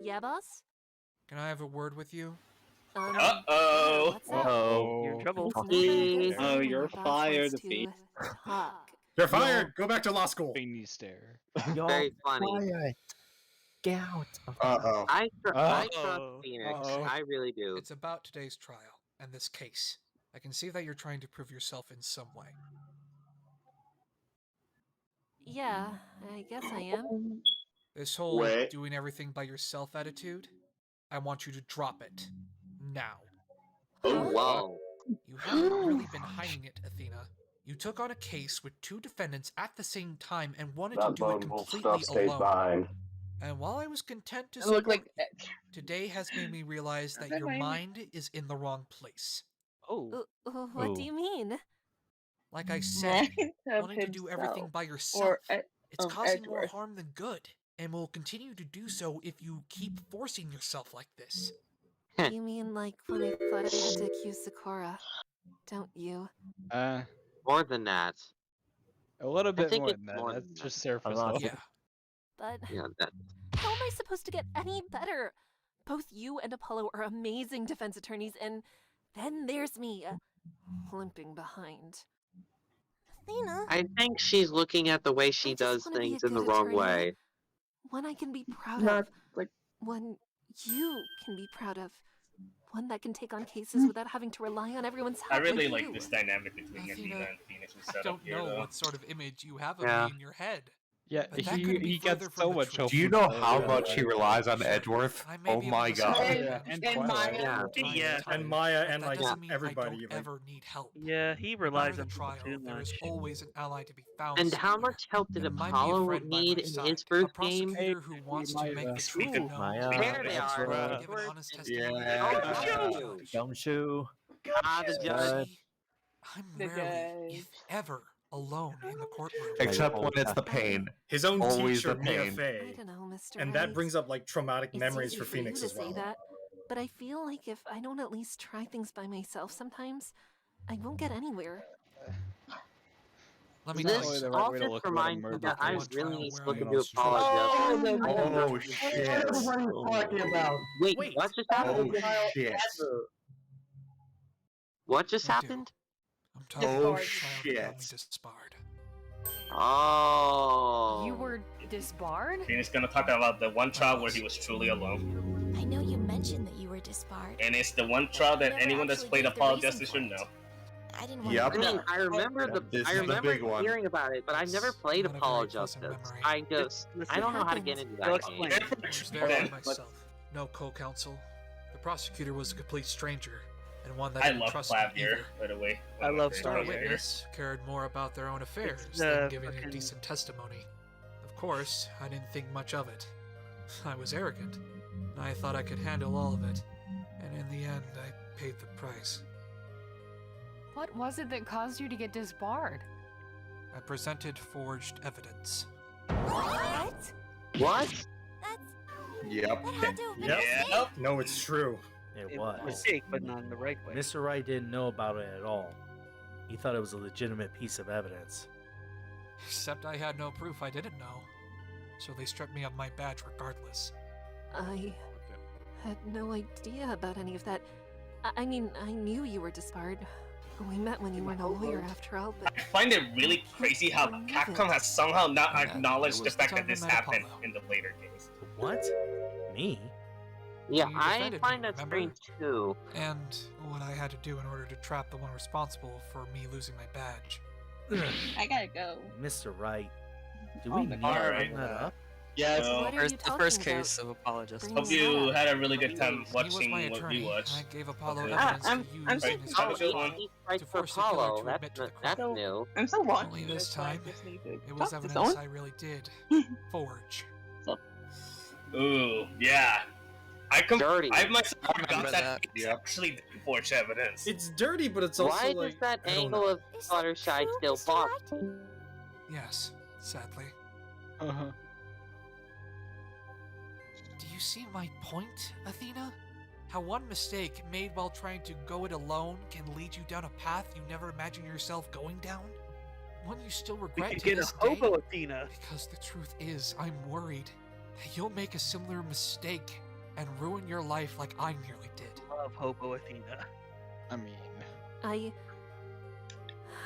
[SPEAKER 15] Yeah, boss?
[SPEAKER 14] can I have a word with you?
[SPEAKER 5] Uh-oh.
[SPEAKER 15] What's up?
[SPEAKER 16] Oh,
[SPEAKER 3] You're in trouble.
[SPEAKER 15] It's never a good
[SPEAKER 11] Oh,
[SPEAKER 15] sign when
[SPEAKER 11] you're
[SPEAKER 15] your boss
[SPEAKER 11] fired,
[SPEAKER 15] wants to talk.
[SPEAKER 6] You're fired. Go back to law school.
[SPEAKER 9] Fiendy stare.
[SPEAKER 16] You're
[SPEAKER 10] Very funny.
[SPEAKER 16] fired. Get out.
[SPEAKER 7] Uh-oh.
[SPEAKER 10] I
[SPEAKER 3] Uh-oh.
[SPEAKER 10] trust Phoenix.
[SPEAKER 9] Uh-oh.
[SPEAKER 10] I really do.
[SPEAKER 14] It's about today's trial and this case. I can see that you're trying to prove yourself in some way.
[SPEAKER 15] Yeah, I guess I am.
[SPEAKER 14] This whole
[SPEAKER 7] Wait.
[SPEAKER 14] doing everything by yourself attitude, I want you to drop it. Now.
[SPEAKER 10] Oh, wow.
[SPEAKER 14] You haven't really been hiding it, Athena. You took on a case with two defendants at the same time and wanted to
[SPEAKER 17] That
[SPEAKER 14] do it
[SPEAKER 17] vulnerable
[SPEAKER 14] completely
[SPEAKER 17] stuff stays
[SPEAKER 14] alone.
[SPEAKER 17] behind.
[SPEAKER 14] And while I was content to
[SPEAKER 11] It looked
[SPEAKER 14] support
[SPEAKER 11] like
[SPEAKER 14] you, today has made me realize that
[SPEAKER 11] that
[SPEAKER 14] your
[SPEAKER 11] mine?
[SPEAKER 14] mind is in the wrong place.
[SPEAKER 3] Oh.
[SPEAKER 15] What do you mean?
[SPEAKER 14] Like I said,
[SPEAKER 2] Mind of
[SPEAKER 14] wanting to do everything
[SPEAKER 2] himself,
[SPEAKER 14] by yourself,
[SPEAKER 2] or
[SPEAKER 14] it's
[SPEAKER 2] of
[SPEAKER 14] causing more
[SPEAKER 2] Edgeworth.
[SPEAKER 14] harm than good, and will continue to do so if you keep forcing yourself like this.
[SPEAKER 15] You mean like when I thought I had to accuse Zecora, don't you?
[SPEAKER 10] More than that.
[SPEAKER 9] A little bit
[SPEAKER 10] think
[SPEAKER 9] more
[SPEAKER 10] it's
[SPEAKER 9] than that.
[SPEAKER 10] more
[SPEAKER 9] That's
[SPEAKER 10] than
[SPEAKER 9] just
[SPEAKER 10] that.
[SPEAKER 9] surface
[SPEAKER 16] lot.
[SPEAKER 9] level.
[SPEAKER 14] Yeah.
[SPEAKER 15] But
[SPEAKER 10] Yeah, that.
[SPEAKER 15] how am I supposed to get any better? Both you and Apollo are amazing defense attorneys, and then there's me, limping behind.
[SPEAKER 22] Athena,
[SPEAKER 10] I think she's looking at the way
[SPEAKER 15] I
[SPEAKER 10] she
[SPEAKER 15] just
[SPEAKER 10] does
[SPEAKER 15] wanna be a
[SPEAKER 10] things in the
[SPEAKER 15] good
[SPEAKER 10] wrong
[SPEAKER 15] attorney.
[SPEAKER 10] way.
[SPEAKER 15] One I can be proud
[SPEAKER 2] Not
[SPEAKER 15] of.
[SPEAKER 2] like
[SPEAKER 15] One you can be proud of. One that can take on cases without having to rely on everyone's help.
[SPEAKER 5] I really
[SPEAKER 15] like
[SPEAKER 5] like
[SPEAKER 15] you.
[SPEAKER 5] this dynamic between
[SPEAKER 14] Athena,
[SPEAKER 5] Athena and Phoenix's
[SPEAKER 14] I
[SPEAKER 5] setup
[SPEAKER 14] don't
[SPEAKER 5] here,
[SPEAKER 14] know
[SPEAKER 5] though.
[SPEAKER 14] what sort of image you have of
[SPEAKER 10] Yeah.
[SPEAKER 14] me in your head.
[SPEAKER 9] Yeah,
[SPEAKER 14] But that couldn't be
[SPEAKER 9] he gets
[SPEAKER 14] further
[SPEAKER 9] so
[SPEAKER 14] from the
[SPEAKER 9] much
[SPEAKER 14] truth.
[SPEAKER 9] hope.
[SPEAKER 1] Do you know how much he relies on Edgeworth?
[SPEAKER 14] I may
[SPEAKER 1] Oh
[SPEAKER 14] be able
[SPEAKER 1] my
[SPEAKER 14] to solve
[SPEAKER 1] god.
[SPEAKER 14] it
[SPEAKER 9] Yeah,
[SPEAKER 14] and
[SPEAKER 9] and Twilight.
[SPEAKER 10] Yeah.
[SPEAKER 3] Yeah.
[SPEAKER 6] And Maya
[SPEAKER 14] but
[SPEAKER 6] and
[SPEAKER 14] that
[SPEAKER 6] like
[SPEAKER 14] doesn't mean
[SPEAKER 6] everybody.
[SPEAKER 14] I don't
[SPEAKER 6] Like,
[SPEAKER 14] ever need help.
[SPEAKER 3] Yeah, he
[SPEAKER 14] No
[SPEAKER 3] relies
[SPEAKER 14] matter
[SPEAKER 3] on
[SPEAKER 14] the
[SPEAKER 3] people
[SPEAKER 14] trial,
[SPEAKER 3] too
[SPEAKER 14] there is
[SPEAKER 3] much.
[SPEAKER 14] always an ally to be found
[SPEAKER 10] And how
[SPEAKER 14] somewhere.
[SPEAKER 10] much help did
[SPEAKER 14] There might be a
[SPEAKER 10] Apollo
[SPEAKER 14] friend by
[SPEAKER 10] need
[SPEAKER 14] my
[SPEAKER 10] in
[SPEAKER 14] side,
[SPEAKER 10] his
[SPEAKER 14] a
[SPEAKER 10] first game?
[SPEAKER 14] prosecutor who wants to make the truth
[SPEAKER 16] Ooh,
[SPEAKER 14] known.
[SPEAKER 16] Maya,
[SPEAKER 10] There they are.
[SPEAKER 16] Edgeworth.
[SPEAKER 14] Give an honest testimony.
[SPEAKER 1] Yeah.
[SPEAKER 10] Oh,
[SPEAKER 14] before
[SPEAKER 10] shoot.
[SPEAKER 14] the judge.
[SPEAKER 16] Gumshoe.
[SPEAKER 10] Ah, the judge.
[SPEAKER 14] See, I'm
[SPEAKER 2] The
[SPEAKER 14] rarely,
[SPEAKER 2] judge.
[SPEAKER 14] if ever, alone in the courtroom.
[SPEAKER 1] Except when it's the pain.
[SPEAKER 6] his own
[SPEAKER 1] Always
[SPEAKER 6] teacher,
[SPEAKER 1] the
[SPEAKER 6] Mia
[SPEAKER 1] pain.
[SPEAKER 15] I
[SPEAKER 6] Fey.
[SPEAKER 15] don't know, Mr.
[SPEAKER 6] And
[SPEAKER 15] Wright.
[SPEAKER 6] that brings up like traumatic
[SPEAKER 15] It's
[SPEAKER 6] memories
[SPEAKER 15] easy
[SPEAKER 6] for Phoenix
[SPEAKER 15] you
[SPEAKER 6] as
[SPEAKER 15] to say
[SPEAKER 6] well.
[SPEAKER 15] that, but I feel like if I don't at least try things by myself sometimes, I won't get anywhere.
[SPEAKER 14] Let me tell
[SPEAKER 10] This
[SPEAKER 14] you,
[SPEAKER 9] the right
[SPEAKER 10] all
[SPEAKER 9] way to
[SPEAKER 10] just
[SPEAKER 9] look at a
[SPEAKER 10] reminds me
[SPEAKER 9] murder
[SPEAKER 10] that I
[SPEAKER 14] case.
[SPEAKER 10] really need
[SPEAKER 14] Where
[SPEAKER 10] someone
[SPEAKER 14] I
[SPEAKER 10] to
[SPEAKER 14] was struck.
[SPEAKER 10] apologize.
[SPEAKER 1] Oh shit.
[SPEAKER 7] What are you talking about?
[SPEAKER 10] Wait,
[SPEAKER 6] Wait.
[SPEAKER 10] what just happened?
[SPEAKER 1] Oh shit.
[SPEAKER 10] What just
[SPEAKER 14] I do.
[SPEAKER 10] happened?
[SPEAKER 14] I'm talking
[SPEAKER 1] Oh,
[SPEAKER 14] about the trial that got me
[SPEAKER 1] shit.
[SPEAKER 14] disbarred.
[SPEAKER 10] Oh.
[SPEAKER 21] You were disbarred?
[SPEAKER 5] Phoenix gonna talk about the one trial where he was truly alone.
[SPEAKER 22] I know you mentioned that you were disbarred.
[SPEAKER 5] And it's the one trial that
[SPEAKER 22] Never
[SPEAKER 5] anyone that's
[SPEAKER 22] actually
[SPEAKER 5] played
[SPEAKER 22] gave the
[SPEAKER 5] Apollo
[SPEAKER 22] reason
[SPEAKER 5] Justice
[SPEAKER 22] for
[SPEAKER 5] should
[SPEAKER 22] it.
[SPEAKER 5] know.
[SPEAKER 22] I didn't want
[SPEAKER 1] Yep.
[SPEAKER 22] to.
[SPEAKER 10] I mean, I remember
[SPEAKER 1] This
[SPEAKER 10] I
[SPEAKER 1] is the
[SPEAKER 10] remember
[SPEAKER 1] big one.
[SPEAKER 10] hearing about it, but I've never played
[SPEAKER 14] Not a
[SPEAKER 10] Apollo
[SPEAKER 14] very pleasant
[SPEAKER 10] Justice.
[SPEAKER 14] memory.
[SPEAKER 10] I don't know how to get into
[SPEAKER 3] I'll
[SPEAKER 10] that game.
[SPEAKER 3] explain.
[SPEAKER 14] I was there by myself. No co-counsel. The prosecutor was a complete stranger. and one that
[SPEAKER 5] I
[SPEAKER 14] didn't
[SPEAKER 5] love
[SPEAKER 14] trust me
[SPEAKER 5] Flavia,
[SPEAKER 14] either.
[SPEAKER 5] by the way.
[SPEAKER 3] I love
[SPEAKER 14] Star
[SPEAKER 3] Starlight.
[SPEAKER 14] Witness cared more about their own affairs
[SPEAKER 3] It's,
[SPEAKER 14] than giving
[SPEAKER 3] fucking-
[SPEAKER 14] a decent testimony. Of course, I didn't think much of it. I was arrogant. I thought I could handle all of it, and in the end, I paid the price.
[SPEAKER 21] What was it that caused you to get disbarred?
[SPEAKER 14] I presented forged evidence.
[SPEAKER 22] What?
[SPEAKER 10] What?
[SPEAKER 1] Yep.
[SPEAKER 6] Yep. No, it's true.
[SPEAKER 19] It was.
[SPEAKER 3] a mistake, but not in the right way.
[SPEAKER 19] Mr. Wright didn't know about it at all. He thought it was a legitimate piece of evidence.
[SPEAKER 14] Except I had no proof I didn't know. So they stripped me of my badge regardless.
[SPEAKER 15] I had no idea about any of that. I mean, I knew you were disbarred. We met when you weren't a lawyer after all, but...
[SPEAKER 5] I find it really crazy how Capcom has somehow not acknowledged the fact that this happened in the later games.
[SPEAKER 19] What? Me?
[SPEAKER 10] Yeah,
[SPEAKER 14] You
[SPEAKER 10] I
[SPEAKER 14] defended
[SPEAKER 10] find
[SPEAKER 14] me,
[SPEAKER 10] that
[SPEAKER 14] remember?
[SPEAKER 10] strange too.
[SPEAKER 14] And what I had to do in order to trap the one responsible for me losing my badge.
[SPEAKER 2] I gotta go.
[SPEAKER 19] Mr. Wright, do we need to
[SPEAKER 5] Alright.
[SPEAKER 19] bring that up?
[SPEAKER 5] Yes.
[SPEAKER 18] The first case of apologist.
[SPEAKER 5] Hope you had a really good time
[SPEAKER 14] He was
[SPEAKER 5] watching
[SPEAKER 14] my
[SPEAKER 5] what
[SPEAKER 14] attorney.
[SPEAKER 5] we watched.
[SPEAKER 14] I gave Apollo
[SPEAKER 5] Okay.
[SPEAKER 14] evidence
[SPEAKER 2] I'm
[SPEAKER 14] to use
[SPEAKER 2] so
[SPEAKER 14] in his
[SPEAKER 5] sorry.
[SPEAKER 14] trial
[SPEAKER 5] Oh,
[SPEAKER 10] he fights
[SPEAKER 14] to
[SPEAKER 10] for
[SPEAKER 14] force the killer
[SPEAKER 10] Apollo.
[SPEAKER 14] to admit to the
[SPEAKER 10] That's
[SPEAKER 14] crime.
[SPEAKER 10] new.
[SPEAKER 2] I'm so watching
[SPEAKER 14] Only this
[SPEAKER 2] so I
[SPEAKER 14] time,
[SPEAKER 2] just need to
[SPEAKER 14] it
[SPEAKER 2] talk
[SPEAKER 14] was
[SPEAKER 2] to
[SPEAKER 14] evidence
[SPEAKER 2] someone.
[SPEAKER 14] I really did forge.
[SPEAKER 5] Ooh, yeah.
[SPEAKER 10] Dirty.
[SPEAKER 5] I myself
[SPEAKER 18] remember
[SPEAKER 5] forgot that
[SPEAKER 18] that.
[SPEAKER 5] it's actually did forge evidence.
[SPEAKER 6] It's dirty, but it's also
[SPEAKER 10] Why
[SPEAKER 6] like...
[SPEAKER 10] does that
[SPEAKER 6] I don't
[SPEAKER 10] angle
[SPEAKER 6] know.
[SPEAKER 10] of Fluttershy still pop?
[SPEAKER 14] Yes, sadly.
[SPEAKER 9] Uh-huh.
[SPEAKER 14] Do you see my point, Athena? How one mistake made while trying to go it alone can lead you down a path you never imagined yourself going down? One you still
[SPEAKER 3] We
[SPEAKER 14] regret
[SPEAKER 3] could
[SPEAKER 14] to
[SPEAKER 3] get
[SPEAKER 14] this
[SPEAKER 3] a
[SPEAKER 14] day?
[SPEAKER 3] hobo Athena.
[SPEAKER 14] Because the truth is, I'm worried that you'll make a similar mistake and ruin your life like I nearly did.
[SPEAKER 3] Love hobo Athena.
[SPEAKER 9] I mean,
[SPEAKER 15] I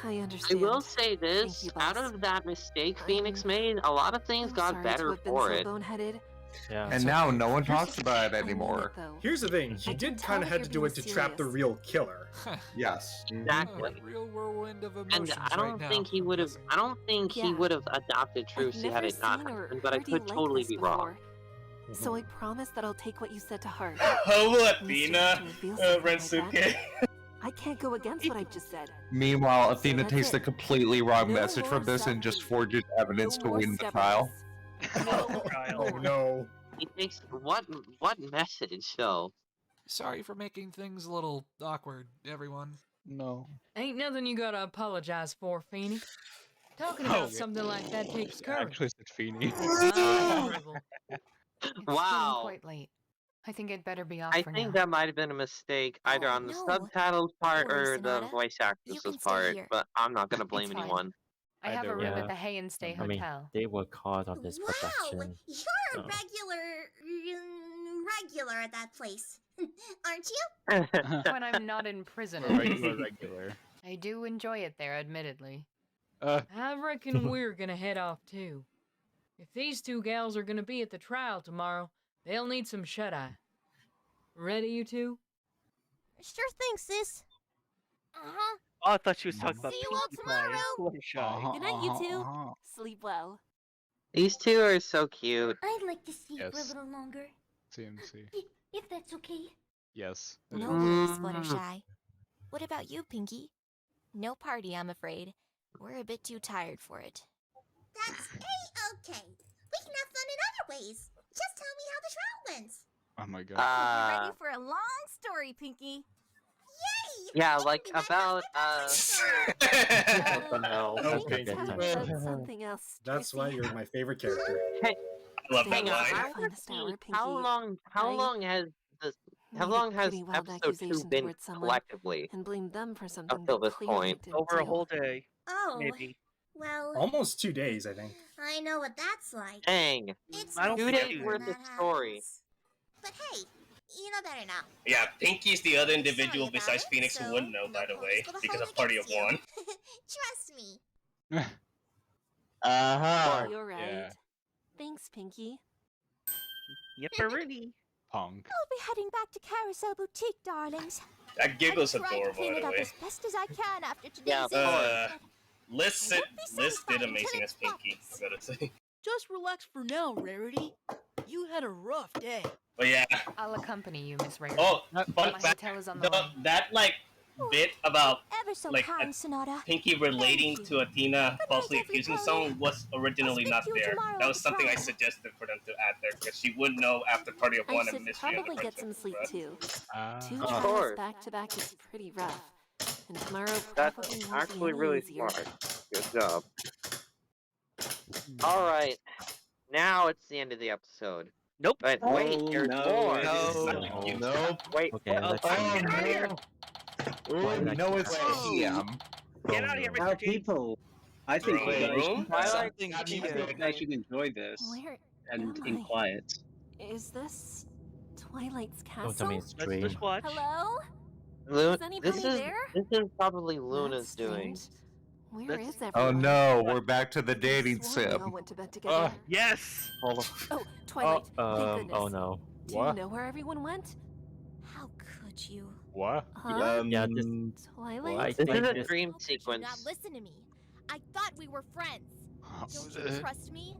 [SPEAKER 10] I
[SPEAKER 15] understand.
[SPEAKER 10] will say this,
[SPEAKER 15] you,
[SPEAKER 10] out
[SPEAKER 15] boss.
[SPEAKER 10] of that mistake Phoenix made, a lot of things
[SPEAKER 15] I'm
[SPEAKER 10] got
[SPEAKER 15] sorry to
[SPEAKER 10] better
[SPEAKER 15] have been
[SPEAKER 10] for
[SPEAKER 15] so
[SPEAKER 10] it.
[SPEAKER 15] boneheaded.
[SPEAKER 19] Yeah.
[SPEAKER 1] And now no one talks about it anymore.
[SPEAKER 6] Here's the thing, he did kind of had to do it to trap the real killer.
[SPEAKER 1] Yes.
[SPEAKER 10] Exactly.
[SPEAKER 14] A real whirlwind of
[SPEAKER 10] And
[SPEAKER 14] emotions
[SPEAKER 10] I don't
[SPEAKER 14] right now.
[SPEAKER 10] think he would have. I don't think he
[SPEAKER 15] Yeah.
[SPEAKER 10] would have adopted Trucy had
[SPEAKER 15] never
[SPEAKER 10] it not
[SPEAKER 15] seen or
[SPEAKER 10] happened, but I
[SPEAKER 15] heard you
[SPEAKER 10] could
[SPEAKER 15] like
[SPEAKER 10] totally
[SPEAKER 15] this
[SPEAKER 10] be wrong.
[SPEAKER 15] before. So I promise that I'll take what you said to heart.
[SPEAKER 5] Hobo Athena,
[SPEAKER 15] Reveal something like
[SPEAKER 5] Rensuke.
[SPEAKER 15] that. I can't go against what I just said.
[SPEAKER 1] Meanwhile, Athena
[SPEAKER 15] that's
[SPEAKER 1] takes
[SPEAKER 15] it.
[SPEAKER 1] the completely wrong
[SPEAKER 15] No
[SPEAKER 1] message from
[SPEAKER 15] more
[SPEAKER 1] this and just forges evidence
[SPEAKER 15] No
[SPEAKER 1] to
[SPEAKER 15] more
[SPEAKER 1] win the
[SPEAKER 15] stubbornness.
[SPEAKER 1] trial.
[SPEAKER 6] Oh no.
[SPEAKER 10] He takes what message though?
[SPEAKER 14] Sorry for making things a little awkward, everyone.
[SPEAKER 9] no.
[SPEAKER 8] Ain't nothing you gotta apologize for, Phoenix. Talking
[SPEAKER 9] Oh,
[SPEAKER 8] about
[SPEAKER 9] yeah.
[SPEAKER 8] something like that takes courage.
[SPEAKER 9] Actually, it's Feeny.
[SPEAKER 21] It's
[SPEAKER 10] Wow.
[SPEAKER 21] getting quite late. I think I'd better be off
[SPEAKER 10] I
[SPEAKER 21] for
[SPEAKER 10] think
[SPEAKER 21] now.
[SPEAKER 10] that might have been a mistake, either on the
[SPEAKER 22] no.
[SPEAKER 10] subtitles part
[SPEAKER 22] Don't worry,
[SPEAKER 10] or the
[SPEAKER 22] Sonata.
[SPEAKER 10] voice
[SPEAKER 22] You
[SPEAKER 10] actors'
[SPEAKER 22] can stay
[SPEAKER 10] part,
[SPEAKER 22] here.
[SPEAKER 10] but I'm not gonna blame
[SPEAKER 21] It's fine.
[SPEAKER 10] anyone.
[SPEAKER 21] I have a room
[SPEAKER 16] Yeah.
[SPEAKER 21] at the Hay and Stay
[SPEAKER 16] I mean,
[SPEAKER 21] Hotel.
[SPEAKER 16] they were caught on this
[SPEAKER 22] Wow,
[SPEAKER 16] production.
[SPEAKER 22] you're a
[SPEAKER 16] so-
[SPEAKER 22] regular at that place, aren't you?
[SPEAKER 21] When I'm not in prison.
[SPEAKER 9] regular.
[SPEAKER 21] I do enjoy it there, admittedly.
[SPEAKER 8] I reckon we're gonna head off too. If these two gals are gonna be at the trial tomorrow, they'll need some shut-eye. Ready, you two?
[SPEAKER 22] Sure thing, sis. Uh-huh.
[SPEAKER 3] Oh, I thought she was talking about
[SPEAKER 22] See you all
[SPEAKER 3] Pinkie Pie.
[SPEAKER 22] tomorrow.
[SPEAKER 3] Fluttershy.
[SPEAKER 22] Good night, you two.
[SPEAKER 15] Sleep well.
[SPEAKER 10] These two are so cute.
[SPEAKER 22] I'd like to sleep for a
[SPEAKER 9] Yes.
[SPEAKER 22] little longer,
[SPEAKER 9] CMC.
[SPEAKER 22] if that's okay.
[SPEAKER 9] Yes. it
[SPEAKER 22] No
[SPEAKER 9] is.
[SPEAKER 22] worries, Fluttershy. What about you, Pinkie? No party, I'm afraid. We're a bit too tired for it. That's A-okay. We can have fun in other ways. Just tell me how the trial went.
[SPEAKER 9] Oh my god.
[SPEAKER 22] you ready for a long story, Pinkie? Yay!
[SPEAKER 10] Yeah, like about
[SPEAKER 16] What the hell?
[SPEAKER 6] Okay.
[SPEAKER 15] That's something else.
[SPEAKER 6] That's why you're my favorite character.
[SPEAKER 10] Hey,
[SPEAKER 5] I love that
[SPEAKER 10] hang on.
[SPEAKER 5] line.
[SPEAKER 10] I
[SPEAKER 15] Find
[SPEAKER 10] want
[SPEAKER 15] a
[SPEAKER 10] to
[SPEAKER 15] sour
[SPEAKER 10] see
[SPEAKER 15] Pinkie.
[SPEAKER 10] how long has this? How long has
[SPEAKER 15] Pretty wild
[SPEAKER 10] episode 2
[SPEAKER 15] accusations
[SPEAKER 10] been
[SPEAKER 15] towards someone
[SPEAKER 10] collectively?
[SPEAKER 15] and blame them for something
[SPEAKER 10] Until
[SPEAKER 15] they
[SPEAKER 10] this
[SPEAKER 15] clearly
[SPEAKER 10] point.
[SPEAKER 15] didn't
[SPEAKER 3] Over a
[SPEAKER 15] do.
[SPEAKER 3] whole day,
[SPEAKER 22] Oh,
[SPEAKER 3] maybe.
[SPEAKER 22] well,
[SPEAKER 6] Almost 2 days, I think.
[SPEAKER 22] I know what that's like.
[SPEAKER 10] Dang.
[SPEAKER 22] It's
[SPEAKER 3] I don't
[SPEAKER 10] 2
[SPEAKER 3] think
[SPEAKER 10] days
[SPEAKER 3] you-
[SPEAKER 10] worth of
[SPEAKER 22] that
[SPEAKER 10] story.
[SPEAKER 22] happens. But hey, you know better now.
[SPEAKER 5] Yeah, Pinky's the other individual
[SPEAKER 22] Sorry about
[SPEAKER 5] besides
[SPEAKER 22] it,
[SPEAKER 5] Phoenix
[SPEAKER 22] so
[SPEAKER 5] who wouldn't know,
[SPEAKER 22] no
[SPEAKER 5] by the way,
[SPEAKER 22] points will
[SPEAKER 5] because
[SPEAKER 22] hold
[SPEAKER 5] of Party of
[SPEAKER 22] against you.
[SPEAKER 5] One.
[SPEAKER 22] Trust me.
[SPEAKER 7] Uh-huh.
[SPEAKER 15] You're right.
[SPEAKER 9] Yeah.
[SPEAKER 15] Thanks, Pinkie.
[SPEAKER 3] Yipperity.
[SPEAKER 9] Punk.
[SPEAKER 22] I'll be heading back to Carousel Boutique, darlings.
[SPEAKER 5] That giggle's
[SPEAKER 22] I'm trying to
[SPEAKER 5] adorable,
[SPEAKER 22] clean
[SPEAKER 5] by
[SPEAKER 22] it
[SPEAKER 5] the
[SPEAKER 22] up
[SPEAKER 5] way.
[SPEAKER 22] as best as I can after today's
[SPEAKER 10] Yeah,
[SPEAKER 22] incident.
[SPEAKER 5] Liz
[SPEAKER 22] Won't be
[SPEAKER 5] did
[SPEAKER 22] satisfied
[SPEAKER 5] amazing
[SPEAKER 22] until
[SPEAKER 5] as
[SPEAKER 22] it's
[SPEAKER 5] Pinky, I gotta say.
[SPEAKER 8] Just relax for now, Rarity. You had a rough day.
[SPEAKER 5] But yeah.
[SPEAKER 21] I'll accompany you, Miss Rare.
[SPEAKER 5] Oh, fun
[SPEAKER 21] My
[SPEAKER 5] fact,
[SPEAKER 21] hotel is on the way.
[SPEAKER 5] that like bit about
[SPEAKER 22] Ever so
[SPEAKER 5] like
[SPEAKER 22] kind, Sonata.
[SPEAKER 5] Pinky relating
[SPEAKER 22] Thank
[SPEAKER 5] to Athena falsely accusing someone was originally not
[SPEAKER 22] to you
[SPEAKER 5] there.
[SPEAKER 22] tomorrow
[SPEAKER 5] That
[SPEAKER 22] at
[SPEAKER 5] was
[SPEAKER 22] the
[SPEAKER 5] something I
[SPEAKER 22] trial.
[SPEAKER 5] suggested for them to add there because she would know after Party of
[SPEAKER 15] I
[SPEAKER 5] One and
[SPEAKER 15] should
[SPEAKER 5] Mystery of the
[SPEAKER 15] probably get
[SPEAKER 5] Princess.
[SPEAKER 15] some sleep too. Two
[SPEAKER 7] Of
[SPEAKER 15] trials
[SPEAKER 7] course.
[SPEAKER 15] back to back is pretty rough. And tomorrow
[SPEAKER 7] That's
[SPEAKER 15] probably won't
[SPEAKER 7] actually
[SPEAKER 15] be any
[SPEAKER 7] really
[SPEAKER 15] easier.
[SPEAKER 7] smart. Good job. Alright. Now it's the end of the episode.
[SPEAKER 3] Nope.
[SPEAKER 7] But wait, there's more.
[SPEAKER 1] Nope.
[SPEAKER 7] Wait.
[SPEAKER 16] Okay, let's see.
[SPEAKER 1] Oh no. Ooh, no, it's him.
[SPEAKER 3] Get out of here,
[SPEAKER 11] Now,
[SPEAKER 3] Mr. G.
[SPEAKER 11] people, I think you guys,
[SPEAKER 7] Twilight,
[SPEAKER 11] I think you guys should enjoy this
[SPEAKER 15] Where
[SPEAKER 11] and
[SPEAKER 15] am
[SPEAKER 11] in
[SPEAKER 15] I?
[SPEAKER 11] quiet.
[SPEAKER 15] Is this Twilight's
[SPEAKER 16] Don't
[SPEAKER 15] castle?
[SPEAKER 16] tell me it's
[SPEAKER 3] Let's
[SPEAKER 16] dream.
[SPEAKER 3] just watch.
[SPEAKER 15] Hello?
[SPEAKER 7] Lu-
[SPEAKER 15] Is anybody
[SPEAKER 7] this is
[SPEAKER 15] there?
[SPEAKER 7] this is probably Luna's
[SPEAKER 15] That's
[SPEAKER 7] doing.
[SPEAKER 15] strange. Where
[SPEAKER 3] Let's-
[SPEAKER 15] is everyone?
[SPEAKER 1] Oh no, we're back to the dating
[SPEAKER 15] Swore we
[SPEAKER 1] sim.
[SPEAKER 15] all went to bed together.
[SPEAKER 3] Yes.
[SPEAKER 15] Oh, Twilight. Thank goodness.
[SPEAKER 9] Oh no.
[SPEAKER 15] Do you
[SPEAKER 9] What?
[SPEAKER 15] know where everyone went?
[SPEAKER 22] How could you?
[SPEAKER 9] What?
[SPEAKER 15] Huh?
[SPEAKER 16] Yeah, this,
[SPEAKER 15] Twilight?
[SPEAKER 16] I
[SPEAKER 7] This
[SPEAKER 16] think
[SPEAKER 7] is a
[SPEAKER 16] this-
[SPEAKER 7] dream
[SPEAKER 22] How could you
[SPEAKER 7] sequence.
[SPEAKER 22] not listen to me? I thought we were friends. Don't you trust me?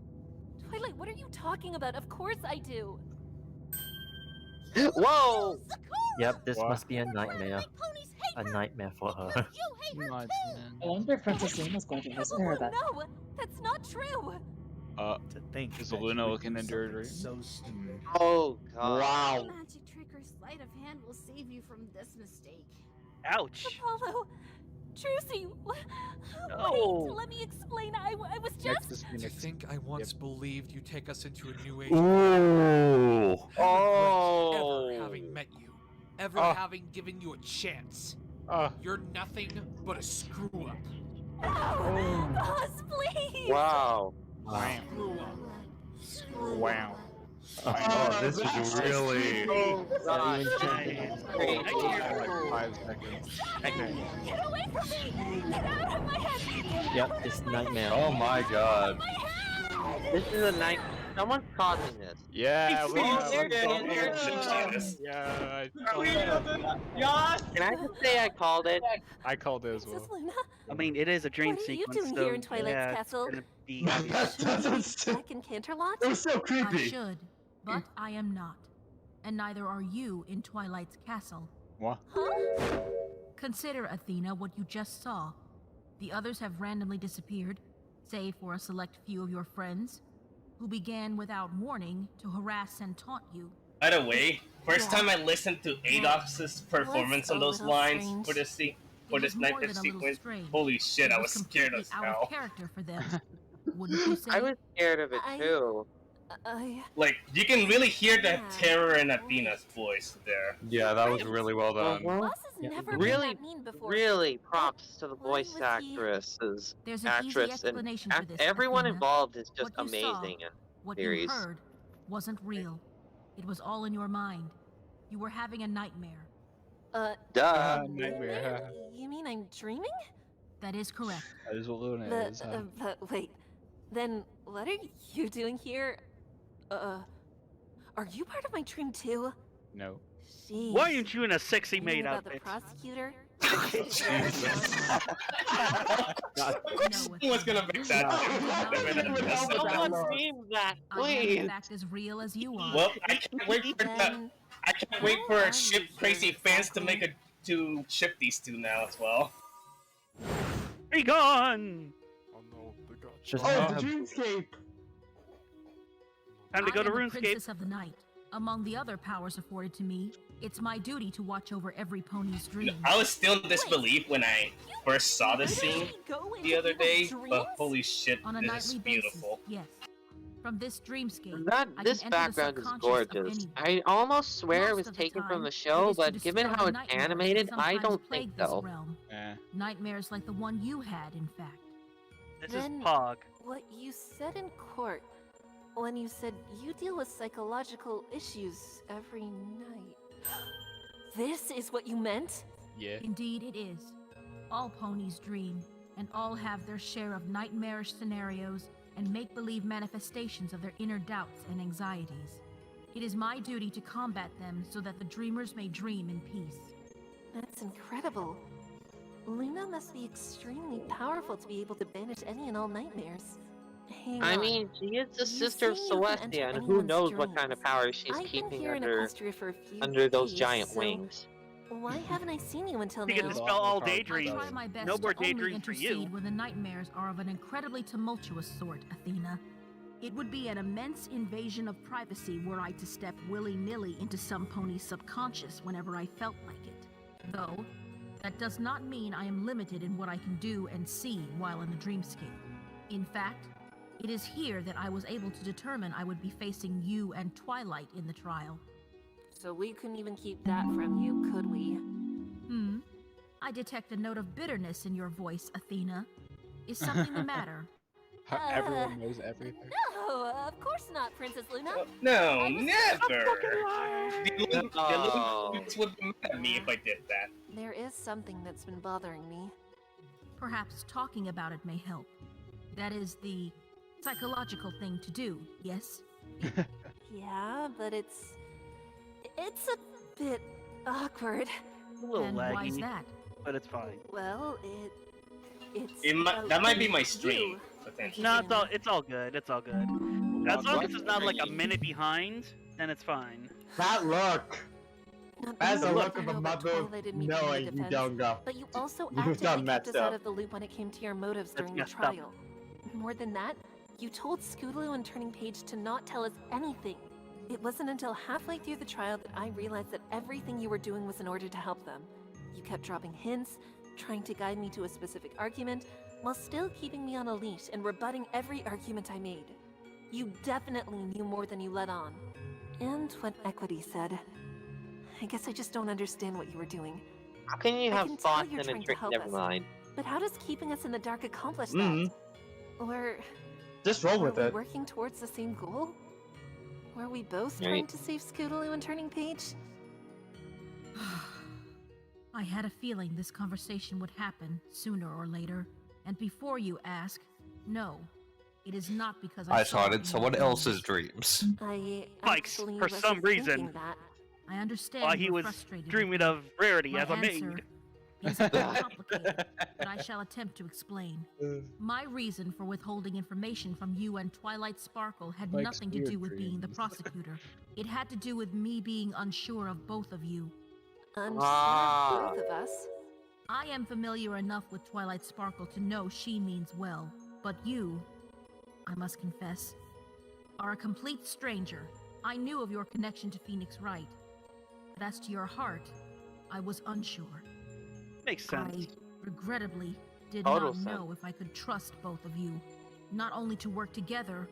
[SPEAKER 15] Twilight, what are you talking about? Of course I do.
[SPEAKER 7] Whoa!
[SPEAKER 16] Yep, this
[SPEAKER 9] What?
[SPEAKER 16] must be a nightmare. A nightmare for her.
[SPEAKER 4] I wonder if Princess Luna's going to listen to her then.
[SPEAKER 15] No, that's not true.
[SPEAKER 19] To think
[SPEAKER 9] Is
[SPEAKER 19] that
[SPEAKER 9] Luna
[SPEAKER 19] you
[SPEAKER 9] looking
[SPEAKER 19] would
[SPEAKER 9] into
[SPEAKER 19] do
[SPEAKER 9] her
[SPEAKER 19] something
[SPEAKER 9] dream?
[SPEAKER 19] So soon.
[SPEAKER 7] Oh god.
[SPEAKER 1] Wow.
[SPEAKER 12] Magic trick or sleight of hand will save you from this mistake.
[SPEAKER 3] Ouch.
[SPEAKER 15] Apollo, Trucy,
[SPEAKER 3] No.
[SPEAKER 15] wait, let me explain. I was
[SPEAKER 9] Next
[SPEAKER 15] just.
[SPEAKER 9] is
[SPEAKER 14] To
[SPEAKER 9] Phoenix.
[SPEAKER 14] think I once believed you'd take us into a new age.
[SPEAKER 1] Ooh.
[SPEAKER 7] Oh.
[SPEAKER 14] Ever having met you. Ever
[SPEAKER 9] Oh.
[SPEAKER 14] having given you a chance.
[SPEAKER 9] Oh.
[SPEAKER 14] You're nothing but a screw up.
[SPEAKER 15] No, boss, please.
[SPEAKER 7] Wow.
[SPEAKER 9] Wow.
[SPEAKER 14] Screw up.
[SPEAKER 9] Wow.
[SPEAKER 1] Oh, this is really.
[SPEAKER 7] Oh god.
[SPEAKER 9] Like 5 seconds.
[SPEAKER 15] Get away from me! Get out of my head!
[SPEAKER 16] Yep, this nightmare.
[SPEAKER 1] Oh my god.
[SPEAKER 7] This is a night. Someone's causing this.
[SPEAKER 9] Yeah,
[SPEAKER 5] Oh,
[SPEAKER 9] Luna.
[SPEAKER 5] there
[SPEAKER 9] let's
[SPEAKER 5] it
[SPEAKER 9] go.
[SPEAKER 5] is.
[SPEAKER 9] Yeah,
[SPEAKER 7] Can I just say I called it?
[SPEAKER 9] I called it as well.
[SPEAKER 15] Princess Luna,
[SPEAKER 3] I mean, it is a dream
[SPEAKER 15] what are you
[SPEAKER 3] sequence,
[SPEAKER 15] doing
[SPEAKER 3] so
[SPEAKER 15] here in Twilight's
[SPEAKER 3] yeah,
[SPEAKER 15] castle?
[SPEAKER 3] it's gonna be obvious.
[SPEAKER 15] back in Canterlot?
[SPEAKER 1] It was so
[SPEAKER 13] I
[SPEAKER 1] creepy.
[SPEAKER 13] should, but I am not. And neither are you in Twilight's castle.
[SPEAKER 9] What?
[SPEAKER 15] Huh?
[SPEAKER 13] Consider, Athena, what you just saw. The others have randomly disappeared, save for a select few of your friends, who began without warning to harass and taunt you.
[SPEAKER 5] By the way, first
[SPEAKER 13] Yeah.
[SPEAKER 5] time I listened to Adox's performance on those
[SPEAKER 15] little
[SPEAKER 5] lines
[SPEAKER 15] strange.
[SPEAKER 5] for this
[SPEAKER 13] It
[SPEAKER 5] for this
[SPEAKER 13] was more
[SPEAKER 5] nightmare
[SPEAKER 13] than a little
[SPEAKER 5] sequence,
[SPEAKER 13] strange.
[SPEAKER 5] holy shit,
[SPEAKER 13] It
[SPEAKER 5] I was scared
[SPEAKER 13] completely
[SPEAKER 5] as
[SPEAKER 13] out
[SPEAKER 5] hell.
[SPEAKER 13] of character for them. Wouldn't you say?
[SPEAKER 7] I was scared of it too.
[SPEAKER 5] Like, you can really hear the
[SPEAKER 15] Yeah.
[SPEAKER 5] terror in Athena's voice there.
[SPEAKER 1] Yeah, that was really well done.
[SPEAKER 15] Boss has never been
[SPEAKER 7] Really,
[SPEAKER 15] that mean before.
[SPEAKER 7] really props to the
[SPEAKER 15] Why
[SPEAKER 7] voice
[SPEAKER 15] was he-
[SPEAKER 7] actresses,
[SPEAKER 13] There's an easy
[SPEAKER 7] actress, and
[SPEAKER 13] explanation for this,
[SPEAKER 7] everyone
[SPEAKER 13] Athena.
[SPEAKER 7] involved is just
[SPEAKER 13] What you saw,
[SPEAKER 7] amazing in
[SPEAKER 13] What
[SPEAKER 7] series.
[SPEAKER 13] you heard wasn't real. It was all in your mind. You were having a nightmare.
[SPEAKER 7] Duh.
[SPEAKER 9] Nightmare.
[SPEAKER 15] You mean I'm dreaming?
[SPEAKER 13] That is correct.
[SPEAKER 9] That is what Luna is.
[SPEAKER 15] But wait. Then what are you doing here? Are you part of my dream too?
[SPEAKER 9] No.
[SPEAKER 15] Jeez.
[SPEAKER 3] Why aren't you in a sexy
[SPEAKER 15] You mean
[SPEAKER 3] maid
[SPEAKER 15] about the
[SPEAKER 3] outfit?
[SPEAKER 15] prosecutor?
[SPEAKER 5] Someone's gonna make that.
[SPEAKER 7] Someone name that,
[SPEAKER 13] I am
[SPEAKER 7] please.
[SPEAKER 13] in fact as real as you are.
[SPEAKER 5] Well, I can't wait for that. I can't wait for ship crazy fans to make to ship these two now as well.
[SPEAKER 3] Be gone!
[SPEAKER 16] Just
[SPEAKER 1] Dreamscape.
[SPEAKER 3] Time to go to
[SPEAKER 13] I am the
[SPEAKER 3] RuneScape.
[SPEAKER 13] Princess of the Night. Among the other powers afforded to me, it's my duty to watch over every pony's dream.
[SPEAKER 5] I was still in disbelief when I first saw the scene the other day, but holy shit,
[SPEAKER 13] On a
[SPEAKER 5] this is
[SPEAKER 13] nightly basis,
[SPEAKER 5] beautiful.
[SPEAKER 13] yes. From this dreamscape,
[SPEAKER 7] That
[SPEAKER 13] I
[SPEAKER 7] this
[SPEAKER 13] can enter the
[SPEAKER 7] background is
[SPEAKER 13] subconscious of
[SPEAKER 7] gorgeous.
[SPEAKER 13] anyone.
[SPEAKER 7] I almost swear it
[SPEAKER 13] Most
[SPEAKER 7] was
[SPEAKER 13] of the
[SPEAKER 7] taken
[SPEAKER 13] time,
[SPEAKER 7] from the
[SPEAKER 13] it
[SPEAKER 7] show,
[SPEAKER 13] is to
[SPEAKER 7] but given
[SPEAKER 13] dispel
[SPEAKER 7] how
[SPEAKER 13] the
[SPEAKER 7] it's
[SPEAKER 13] nightmares that
[SPEAKER 7] animated, I
[SPEAKER 13] sometimes
[SPEAKER 7] don't
[SPEAKER 13] plague
[SPEAKER 7] think
[SPEAKER 13] this
[SPEAKER 7] so.
[SPEAKER 13] realm.
[SPEAKER 9] Eh.
[SPEAKER 13] Nightmares like the one you had, in fact.
[SPEAKER 3] This
[SPEAKER 15] Then
[SPEAKER 3] is Pog.
[SPEAKER 15] what you said in court, when you said you deal with psychological issues every night. This is what you meant?
[SPEAKER 9] Yeah.
[SPEAKER 13] Indeed it is. All ponies dream, and all have their share of nightmarish scenarios and make-believe manifestations of their inner doubts and anxieties. It is my duty to combat them so that the dreamers may dream in peace.
[SPEAKER 15] That's incredible. Luna must be extremely powerful to be able to banish any and all nightmares.
[SPEAKER 12] Hang
[SPEAKER 10] I
[SPEAKER 12] on.
[SPEAKER 10] mean, she is the
[SPEAKER 12] You
[SPEAKER 10] sister of
[SPEAKER 12] say you can
[SPEAKER 10] Celestia,
[SPEAKER 12] enter
[SPEAKER 10] and who
[SPEAKER 12] anyone's
[SPEAKER 10] knows what kind
[SPEAKER 12] dreams.
[SPEAKER 10] of power she's
[SPEAKER 12] I've been
[SPEAKER 10] keeping
[SPEAKER 12] here in
[SPEAKER 10] under
[SPEAKER 12] Equestria for a few
[SPEAKER 10] those
[SPEAKER 12] days,
[SPEAKER 10] giant
[SPEAKER 12] so
[SPEAKER 10] wings.
[SPEAKER 12] why haven't I seen you until
[SPEAKER 3] You
[SPEAKER 12] now?
[SPEAKER 3] can dispel all
[SPEAKER 9] I
[SPEAKER 3] daydreams.
[SPEAKER 13] I try my best
[SPEAKER 3] No more
[SPEAKER 13] to only
[SPEAKER 3] daydreams for you.
[SPEAKER 13] intercede when the nightmares are of an incredibly tumultuous sort, Athena. It would be an immense invasion of privacy were I to step willy-nilly into some pony's subconscious whenever I felt like it. Though, that does not mean I am limited in what I can do and see while in the dreamscape. In fact, it is here that I was able to determine I would be facing you and Twilight in the trial.
[SPEAKER 12] So we couldn't even keep that from you, could we?
[SPEAKER 13] I detect a note of bitterness in your voice, Athena. Is something the matter?
[SPEAKER 9] How everyone knows everything.
[SPEAKER 12] No, of course not, Princess Luna.
[SPEAKER 5] No, never. The Olympics would be mad at me if I did that.
[SPEAKER 12] There is something that's been bothering me.
[SPEAKER 13] Perhaps talking about it may help. That is the psychological thing to do, yes?
[SPEAKER 12] Yeah, but it's a bit awkward.
[SPEAKER 3] A little
[SPEAKER 13] And
[SPEAKER 3] laggy,
[SPEAKER 13] why is that?
[SPEAKER 3] but it's fine.
[SPEAKER 12] Well, it's
[SPEAKER 5] That might be my stream, potentially.
[SPEAKER 3] No, it's all good. It's all good. As long as it's not like a minute behind, then it's fine.
[SPEAKER 7] That look! That's the look of a mother knowing you don't go.
[SPEAKER 12] But you also
[SPEAKER 7] You've
[SPEAKER 12] actively
[SPEAKER 7] done
[SPEAKER 12] kept
[SPEAKER 7] messed
[SPEAKER 12] us out
[SPEAKER 7] up.
[SPEAKER 12] of the loop when it came to your motives
[SPEAKER 3] That's
[SPEAKER 12] during the
[SPEAKER 3] messed up.
[SPEAKER 12] trial. More than that, you told Scootaloo and Turning Page to not tell us anything. It wasn't until halfway through the trial that I realized that everything you were doing was in order to help them. You kept dropping hints, trying to guide me to a specific argument, while still keeping me on a leash and rebutting every argument I made. You definitely knew more than you let on. And what Equity said. I guess I just don't understand what you were doing.
[SPEAKER 10] How can you
[SPEAKER 12] I
[SPEAKER 10] have
[SPEAKER 12] can tell
[SPEAKER 10] thoughts
[SPEAKER 12] you're
[SPEAKER 10] and a
[SPEAKER 12] trying to
[SPEAKER 10] trick?
[SPEAKER 12] help
[SPEAKER 10] Never
[SPEAKER 12] us.
[SPEAKER 10] mind.
[SPEAKER 12] But how does keeping us in the dark accomplish
[SPEAKER 7] Mhm.
[SPEAKER 12] that? Or
[SPEAKER 7] Just roll with
[SPEAKER 12] are we
[SPEAKER 7] it.
[SPEAKER 12] working towards the same goal? Were we both
[SPEAKER 10] Right.
[SPEAKER 12] trying to save Scootaloo and Turning Page?
[SPEAKER 13] I had a feeling this conversation would happen sooner or later. And before you ask, no, it is not because
[SPEAKER 1] I
[SPEAKER 13] saw
[SPEAKER 1] saw it
[SPEAKER 13] it
[SPEAKER 1] in
[SPEAKER 13] in
[SPEAKER 1] someone
[SPEAKER 13] your
[SPEAKER 1] else's dreams.
[SPEAKER 12] I
[SPEAKER 3] Spikes,
[SPEAKER 12] actually
[SPEAKER 3] for
[SPEAKER 12] wasn't
[SPEAKER 3] some reason.
[SPEAKER 12] thinking that.
[SPEAKER 13] I understand
[SPEAKER 3] While he
[SPEAKER 13] you're
[SPEAKER 3] was
[SPEAKER 13] frustrated.
[SPEAKER 3] dreaming of Rarity
[SPEAKER 13] My
[SPEAKER 3] as a
[SPEAKER 13] answer
[SPEAKER 3] maid.
[SPEAKER 13] is a bit complicated, but I shall attempt to explain. My reason for withholding information from you and Twilight Sparkle had
[SPEAKER 9] Spike's
[SPEAKER 13] nothing to
[SPEAKER 9] weird
[SPEAKER 13] do with being the
[SPEAKER 9] dreams.
[SPEAKER 13] prosecutor. It had to do with me being unsure of both of you.
[SPEAKER 12] Unsure
[SPEAKER 10] Ah.
[SPEAKER 12] of both of us.
[SPEAKER 13] I am familiar enough with Twilight Sparkle to know she means well, but you, I must confess, are a complete stranger. I knew of your connection to Phoenix Wright, but as to your heart, I was unsure.
[SPEAKER 3] Makes sense.
[SPEAKER 13] I, regrettably, did
[SPEAKER 10] Total
[SPEAKER 13] not know if I could trust both of you, not only to work together,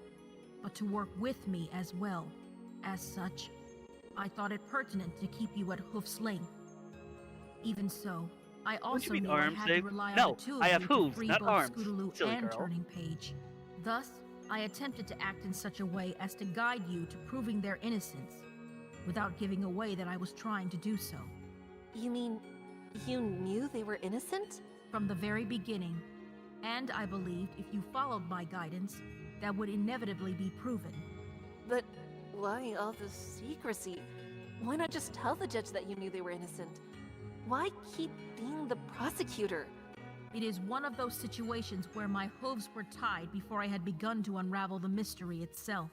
[SPEAKER 13] but to work with me as well. As such, I thought it pertinent to keep you at hoof's length. Even so, I also
[SPEAKER 3] mean
[SPEAKER 13] knew
[SPEAKER 3] arms,
[SPEAKER 13] I had to
[SPEAKER 3] Dave?
[SPEAKER 13] rely on
[SPEAKER 3] No,
[SPEAKER 13] the two of
[SPEAKER 3] I have
[SPEAKER 13] you to
[SPEAKER 3] hooves,
[SPEAKER 13] free
[SPEAKER 3] not
[SPEAKER 13] both
[SPEAKER 3] arms,
[SPEAKER 13] Scootaloo
[SPEAKER 3] silly
[SPEAKER 13] and
[SPEAKER 3] girl.
[SPEAKER 13] Turning Page. Thus, I attempted to act in such a way as to guide you to proving their innocence, without giving away that I was trying to do so.
[SPEAKER 12] You mean you knew they were innocent?
[SPEAKER 13] From the very beginning, and I believed if you followed my guidance, that would inevitably be proven.
[SPEAKER 12] But why all this secrecy? Why not just tell the judge that you knew they were innocent? Why keep being the prosecutor?
[SPEAKER 13] It is one of those situations where my hooves were tied before I had begun to unravel the mystery itself.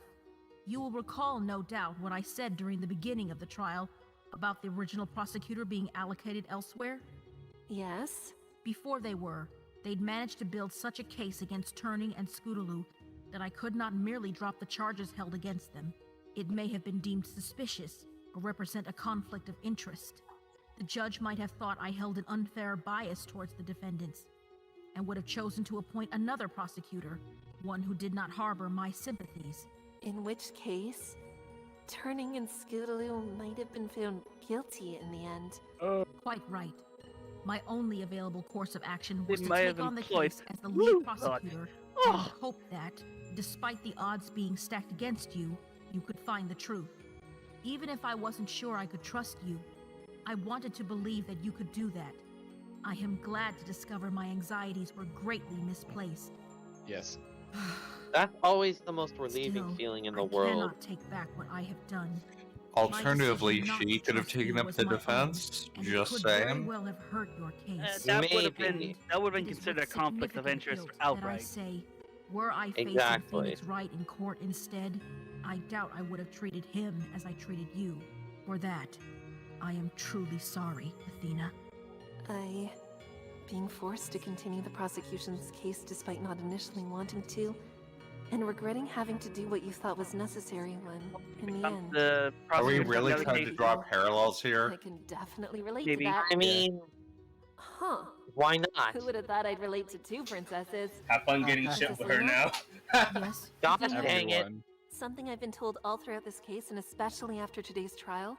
[SPEAKER 13] You will recall, no doubt, what I said during the beginning of the trial about the original prosecutor being allocated elsewhere?
[SPEAKER 12] Yes?
[SPEAKER 13] Before they'd managed to build such a case against Turning and Scootaloo that I could not merely drop the charges held against them. It may have been deemed suspicious or represent a conflict of interest. The judge might have thought I held an unfair bias towards the defendants, and would have chosen to appoint another prosecutor, one who did not harbor my sympathies.
[SPEAKER 12] In which case, Turning and Scootaloo might have been found guilty in the end.
[SPEAKER 13] Quite right. My only available course of action was
[SPEAKER 3] They
[SPEAKER 13] to
[SPEAKER 3] might
[SPEAKER 13] take
[SPEAKER 3] have
[SPEAKER 13] on the
[SPEAKER 3] employed
[SPEAKER 13] case as the
[SPEAKER 3] Woo!
[SPEAKER 13] lead prosecutor and hope that, despite the odds being stacked against you, you could find the truth. Even if I wasn't sure I could trust you, I wanted to believe that you could do that. I am glad to discover my anxieties were greatly misplaced.
[SPEAKER 9] Yes.
[SPEAKER 10] That's always the most relieving
[SPEAKER 13] Still,
[SPEAKER 10] feeling in the
[SPEAKER 13] I
[SPEAKER 10] world.
[SPEAKER 13] cannot take back what I have done.
[SPEAKER 1] Alternatively,
[SPEAKER 13] My decision not
[SPEAKER 1] she
[SPEAKER 13] to
[SPEAKER 1] could have
[SPEAKER 13] trust you
[SPEAKER 1] taken up
[SPEAKER 13] was
[SPEAKER 1] the
[SPEAKER 13] my own,
[SPEAKER 1] defense.
[SPEAKER 13] and it
[SPEAKER 1] Just
[SPEAKER 13] could very
[SPEAKER 1] saying.
[SPEAKER 13] well have hurt your case.
[SPEAKER 3] That would have
[SPEAKER 10] Maybe.
[SPEAKER 3] been
[SPEAKER 13] It is
[SPEAKER 3] considered a
[SPEAKER 13] with
[SPEAKER 3] conflict of
[SPEAKER 13] significant
[SPEAKER 3] interest
[SPEAKER 13] guilt that I
[SPEAKER 3] outright.
[SPEAKER 13] say, Were I facing
[SPEAKER 10] Exactly.
[SPEAKER 13] Phoenix Wright in court instead, I doubt I would have treated him as I treated you. For that, I am truly sorry, Athena.
[SPEAKER 12] Being forced to continue the prosecution's case despite not initially wanting to, and regretting having to do what you thought was necessary when, in the end...
[SPEAKER 1] Are we really trying to draw parallels here?
[SPEAKER 12] I can definitely relate
[SPEAKER 3] Maybe.
[SPEAKER 12] to that.
[SPEAKER 10] I mean,
[SPEAKER 12] Huh.
[SPEAKER 10] why not?
[SPEAKER 12] Who would have thought I'd relate to two princesses?
[SPEAKER 5] Have fun getting shit with her now.
[SPEAKER 13] Yes.
[SPEAKER 10] Gosh dang it.
[SPEAKER 12] Something I've been told all throughout this case, and especially after today's trial,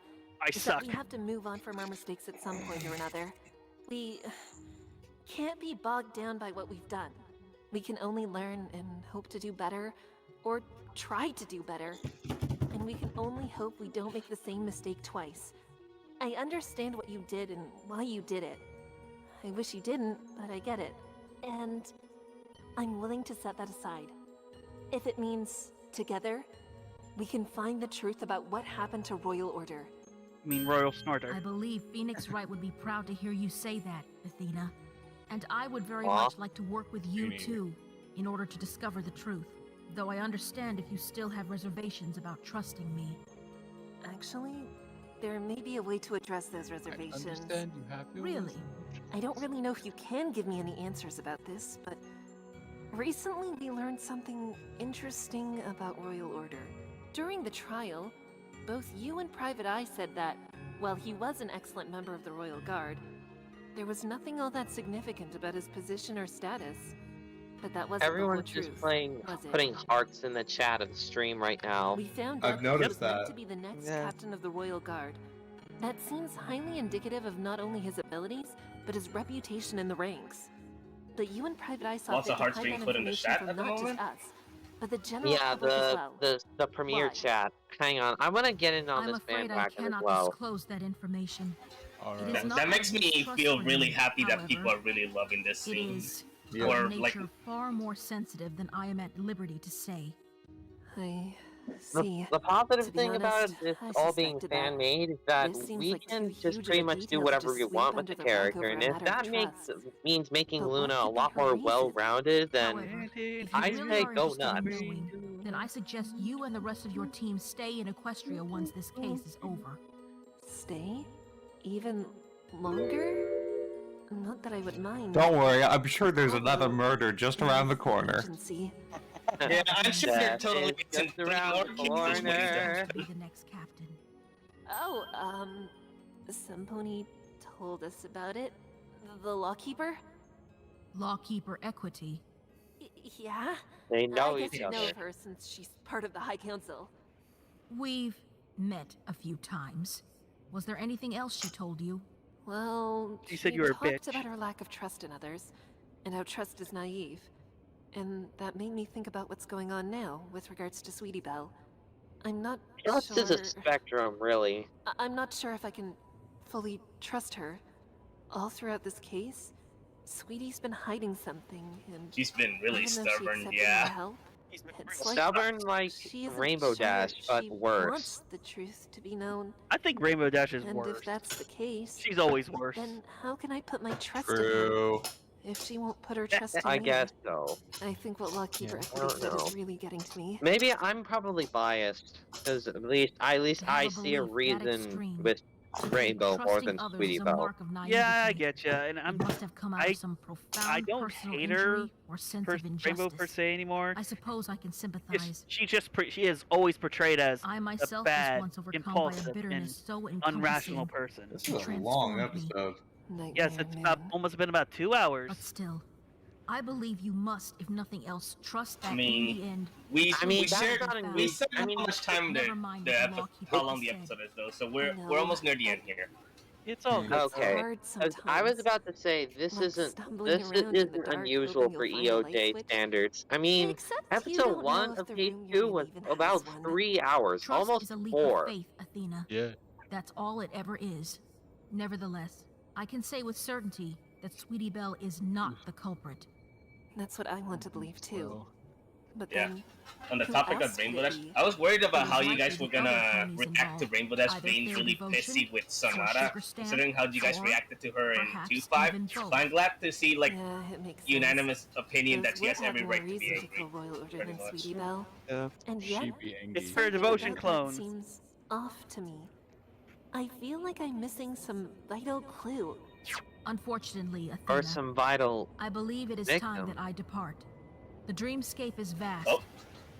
[SPEAKER 12] is
[SPEAKER 3] suck.
[SPEAKER 12] that we have to move on from our mistakes at some point or another. We can't be bogged down by what we've done. We can only learn and hope to do better, or try to do better. And we can only hope we don't make the same mistake twice. I understand what you did and why you did it. I wish you didn't, but I get it. And I'm willing to set that aside. If it means, together, we can find the truth about what happened to Royal Order.
[SPEAKER 3] I mean, Royal Snorter.
[SPEAKER 13] I believe Phoenix Wright would be proud to hear you say that, Athena. And I would very much like to work with you too, in order to discover the truth. Though I understand if you still have reservations about trusting me.
[SPEAKER 12] Actually, there may be a way to address those reservations.
[SPEAKER 9] I understand you have your
[SPEAKER 12] Really? I don't really know if you can give me any answers about this, but recently we learned something interesting about Royal Order. During the trial, both you and Private Eye said that, while he was an excellent member of the Royal Guard, there was nothing all that significant about his position or status. But that wasn't
[SPEAKER 10] Everyone's
[SPEAKER 12] the whole
[SPEAKER 10] just
[SPEAKER 12] truth,
[SPEAKER 10] putting hearts in the chat of the stream right now.
[SPEAKER 12] We found
[SPEAKER 1] I've
[SPEAKER 12] out
[SPEAKER 1] noticed
[SPEAKER 12] he was meant
[SPEAKER 1] that.
[SPEAKER 12] to be the next
[SPEAKER 10] Yeah.
[SPEAKER 12] captain of the Royal Guard. That seems highly indicative of not only his abilities, but his reputation in the ranks. But you and Private Eye saw
[SPEAKER 5] Lots
[SPEAKER 12] fit
[SPEAKER 5] of
[SPEAKER 12] to
[SPEAKER 5] hearts
[SPEAKER 12] hide
[SPEAKER 5] being
[SPEAKER 12] that
[SPEAKER 5] put in the
[SPEAKER 12] information
[SPEAKER 5] chat
[SPEAKER 12] from
[SPEAKER 5] at the
[SPEAKER 12] not just
[SPEAKER 5] moment?
[SPEAKER 12] us, but the general
[SPEAKER 10] Yeah,
[SPEAKER 12] public as well.
[SPEAKER 10] the premier
[SPEAKER 12] Why?
[SPEAKER 10] chat. Hang on, I want to get in on
[SPEAKER 13] I'm
[SPEAKER 10] this
[SPEAKER 13] afraid I
[SPEAKER 10] bandwagon as
[SPEAKER 13] cannot
[SPEAKER 10] well.
[SPEAKER 13] disclose that information. It is
[SPEAKER 5] That,
[SPEAKER 13] not
[SPEAKER 5] that makes
[SPEAKER 13] of
[SPEAKER 5] me
[SPEAKER 13] distrust
[SPEAKER 5] feel
[SPEAKER 13] for
[SPEAKER 5] really
[SPEAKER 13] you,
[SPEAKER 5] happy that
[SPEAKER 13] however.
[SPEAKER 5] people are really loving this
[SPEAKER 13] It
[SPEAKER 5] scene.
[SPEAKER 13] is
[SPEAKER 5] Or
[SPEAKER 13] of a
[SPEAKER 5] like,
[SPEAKER 13] nature far more sensitive than I am at liberty to say.
[SPEAKER 12] I see.
[SPEAKER 10] The positive
[SPEAKER 12] To be
[SPEAKER 10] thing about
[SPEAKER 12] honest,
[SPEAKER 10] this
[SPEAKER 12] I
[SPEAKER 10] all being
[SPEAKER 12] suspected that.
[SPEAKER 10] fan-made is that
[SPEAKER 12] This seems
[SPEAKER 10] we
[SPEAKER 12] like
[SPEAKER 10] can
[SPEAKER 12] too
[SPEAKER 10] just
[SPEAKER 12] huge
[SPEAKER 10] pretty
[SPEAKER 12] of a
[SPEAKER 10] much do
[SPEAKER 12] detail to
[SPEAKER 10] whatever
[SPEAKER 12] just
[SPEAKER 10] we
[SPEAKER 12] sweep
[SPEAKER 10] want with
[SPEAKER 12] under
[SPEAKER 10] the
[SPEAKER 12] the rug
[SPEAKER 10] character,
[SPEAKER 12] over a
[SPEAKER 10] and if
[SPEAKER 12] matter of
[SPEAKER 10] that
[SPEAKER 12] trust.
[SPEAKER 10] means making
[SPEAKER 12] But what
[SPEAKER 10] Luna a
[SPEAKER 12] could be
[SPEAKER 10] lot
[SPEAKER 12] her
[SPEAKER 10] more
[SPEAKER 12] reason?
[SPEAKER 10] well-rounded, then
[SPEAKER 13] However, if you
[SPEAKER 10] I
[SPEAKER 13] really
[SPEAKER 10] say
[SPEAKER 13] are
[SPEAKER 10] go
[SPEAKER 13] interested in
[SPEAKER 10] nuts.
[SPEAKER 13] knowing, then I suggest you and the rest of your team stay in Equestria once this case is over.
[SPEAKER 12] Stay? Even longer? Not that I would mind.
[SPEAKER 1] Don't worry, I'm sure there's another murder just around the corner.
[SPEAKER 12] Agency.
[SPEAKER 5] yeah, I'm sure they're totally
[SPEAKER 10] That is just around the corner.
[SPEAKER 13] Be the next captain.
[SPEAKER 12] Oh, some pony told us about it. The lawkeeper?
[SPEAKER 13] Lawkeeper Equity.
[SPEAKER 12] Yeah?
[SPEAKER 10] They know
[SPEAKER 12] I guess
[SPEAKER 10] each
[SPEAKER 12] you know
[SPEAKER 10] other.
[SPEAKER 12] of her since she's part of the High Council.
[SPEAKER 13] We've met a few times. Was there anything else she told you?
[SPEAKER 12] Well,
[SPEAKER 3] She said you were a
[SPEAKER 12] talked
[SPEAKER 3] bitch.
[SPEAKER 12] about her lack of trust in others, and how trust is naive. And that made me think about what's going on now with regards to Sweetie Belle. I'm not
[SPEAKER 10] Trust
[SPEAKER 12] sure...
[SPEAKER 10] is a spectrum, really.
[SPEAKER 12] I'm not sure if I can fully trust her. All throughout this case, Sweetie's been hiding something, and
[SPEAKER 5] she's been really
[SPEAKER 12] even though she
[SPEAKER 5] stubborn,
[SPEAKER 12] accepted
[SPEAKER 5] yeah.
[SPEAKER 12] my help, it's like
[SPEAKER 10] Stubborn like
[SPEAKER 12] she isn't
[SPEAKER 10] Rainbow
[SPEAKER 12] sure
[SPEAKER 10] Dash, but
[SPEAKER 12] she
[SPEAKER 10] worse.
[SPEAKER 12] wants the truth to be known.
[SPEAKER 3] I think Rainbow Dash is
[SPEAKER 12] And
[SPEAKER 3] worse.
[SPEAKER 12] if that's the case,
[SPEAKER 3] She's always worse.
[SPEAKER 12] then how can I put my trust
[SPEAKER 1] True.
[SPEAKER 12] in her? If she won't put her trust in
[SPEAKER 10] I
[SPEAKER 12] me,
[SPEAKER 10] guess so.
[SPEAKER 12] I think what Lawkeeper
[SPEAKER 10] I
[SPEAKER 12] Equity
[SPEAKER 10] don't
[SPEAKER 12] said
[SPEAKER 10] know.
[SPEAKER 12] is really getting to me.
[SPEAKER 10] Maybe I'm probably biased, because at least I see a reason with Rainbow more than Sweetie Belle.
[SPEAKER 3] Yeah, I get you, and
[SPEAKER 13] It must have come out of some profound
[SPEAKER 3] don't
[SPEAKER 13] personal
[SPEAKER 3] hate her
[SPEAKER 13] injury or sense
[SPEAKER 3] per
[SPEAKER 13] of injustice.
[SPEAKER 3] Rainbow per se anymore.
[SPEAKER 13] I suppose I can sympathize.
[SPEAKER 3] She is always portrayed as
[SPEAKER 13] I
[SPEAKER 3] a
[SPEAKER 13] myself
[SPEAKER 3] bad,
[SPEAKER 13] was once overcome by a
[SPEAKER 3] impulsive, and
[SPEAKER 13] bitterness so
[SPEAKER 3] unrational
[SPEAKER 13] encompassing
[SPEAKER 3] person.
[SPEAKER 1] This is a long episode.
[SPEAKER 3] Yes, it's almost been about 2 hours.
[SPEAKER 13] But still, I believe you must, if nothing else, trust that
[SPEAKER 5] I mean,
[SPEAKER 13] in the end.
[SPEAKER 5] we said
[SPEAKER 13] I
[SPEAKER 5] how
[SPEAKER 13] mean,
[SPEAKER 5] much time
[SPEAKER 13] never mind
[SPEAKER 5] the
[SPEAKER 13] what the
[SPEAKER 5] episode,
[SPEAKER 13] Lawkeeper
[SPEAKER 5] how long the
[SPEAKER 13] said.
[SPEAKER 5] episode is though, so we're
[SPEAKER 12] know.
[SPEAKER 5] almost near the end here.
[SPEAKER 3] It's all good.
[SPEAKER 10] Okay,
[SPEAKER 12] hard
[SPEAKER 10] 'cause I was
[SPEAKER 12] sometimes.
[SPEAKER 10] about to say this
[SPEAKER 12] Like
[SPEAKER 10] isn't
[SPEAKER 12] stumbling
[SPEAKER 10] this
[SPEAKER 12] around in the
[SPEAKER 10] isn't
[SPEAKER 12] dark,
[SPEAKER 10] unusual
[SPEAKER 12] hoping
[SPEAKER 10] for
[SPEAKER 12] you'll find a light
[SPEAKER 10] EOJ
[SPEAKER 12] switch.
[SPEAKER 10] standards. I mean,
[SPEAKER 12] Except you
[SPEAKER 10] episode
[SPEAKER 12] don't know
[SPEAKER 10] 1
[SPEAKER 12] if
[SPEAKER 10] of
[SPEAKER 12] the
[SPEAKER 10] Page
[SPEAKER 12] room
[SPEAKER 10] 2
[SPEAKER 12] you're in
[SPEAKER 10] was
[SPEAKER 12] even has
[SPEAKER 10] about
[SPEAKER 12] one.
[SPEAKER 10] 3 hours,
[SPEAKER 13] Trust
[SPEAKER 10] almost
[SPEAKER 13] is a leap
[SPEAKER 10] 4.
[SPEAKER 13] of faith, Athena.
[SPEAKER 9] Yeah.
[SPEAKER 13] That's all it ever is. Nevertheless, I can say with certainty that Sweetie Belle is not the culprit.
[SPEAKER 12] That's what I want to believe too.
[SPEAKER 15] But
[SPEAKER 5] Yeah.
[SPEAKER 15] then,
[SPEAKER 5] On the
[SPEAKER 15] who
[SPEAKER 5] topic
[SPEAKER 15] else
[SPEAKER 5] of
[SPEAKER 15] could
[SPEAKER 5] Rainbow
[SPEAKER 15] it
[SPEAKER 5] Dash,
[SPEAKER 15] be?
[SPEAKER 5] I was worried about
[SPEAKER 13] It is
[SPEAKER 5] how you
[SPEAKER 13] likely
[SPEAKER 5] guys were
[SPEAKER 13] the other
[SPEAKER 5] gonna
[SPEAKER 13] ponies
[SPEAKER 5] react to
[SPEAKER 13] involved,
[SPEAKER 5] Rainbow Dash
[SPEAKER 13] either
[SPEAKER 5] being
[SPEAKER 13] their
[SPEAKER 5] really
[SPEAKER 13] devotion
[SPEAKER 5] pissy with
[SPEAKER 13] for
[SPEAKER 5] Sonata,
[SPEAKER 13] Sugar Stamp,
[SPEAKER 5] considering how you guys
[SPEAKER 13] or
[SPEAKER 5] reacted to her in
[SPEAKER 13] perhaps
[SPEAKER 5] 2-5.
[SPEAKER 13] even both.
[SPEAKER 5] But I'm glad to see like
[SPEAKER 15] Yeah, it makes sense.
[SPEAKER 5] unanimous opinion
[SPEAKER 15] Those
[SPEAKER 5] that she
[SPEAKER 15] would
[SPEAKER 5] has
[SPEAKER 15] have
[SPEAKER 5] every
[SPEAKER 15] more
[SPEAKER 5] right to be
[SPEAKER 15] reason to
[SPEAKER 5] angry.
[SPEAKER 15] feel Royal Order
[SPEAKER 5] Pretty
[SPEAKER 15] than
[SPEAKER 5] much.
[SPEAKER 15] Sweetie Belle.
[SPEAKER 18] Yeah.
[SPEAKER 15] And yet,
[SPEAKER 9] She be angry.
[SPEAKER 3] It's her
[SPEAKER 15] something
[SPEAKER 3] devotion
[SPEAKER 15] about that
[SPEAKER 3] clones.
[SPEAKER 15] seems off to me. I feel like I'm missing some vital clue.
[SPEAKER 13] Unfortunately,
[SPEAKER 10] Or
[SPEAKER 13] Athena,
[SPEAKER 10] some vital
[SPEAKER 13] I believe it is time that I depart. The dreamscape is vast,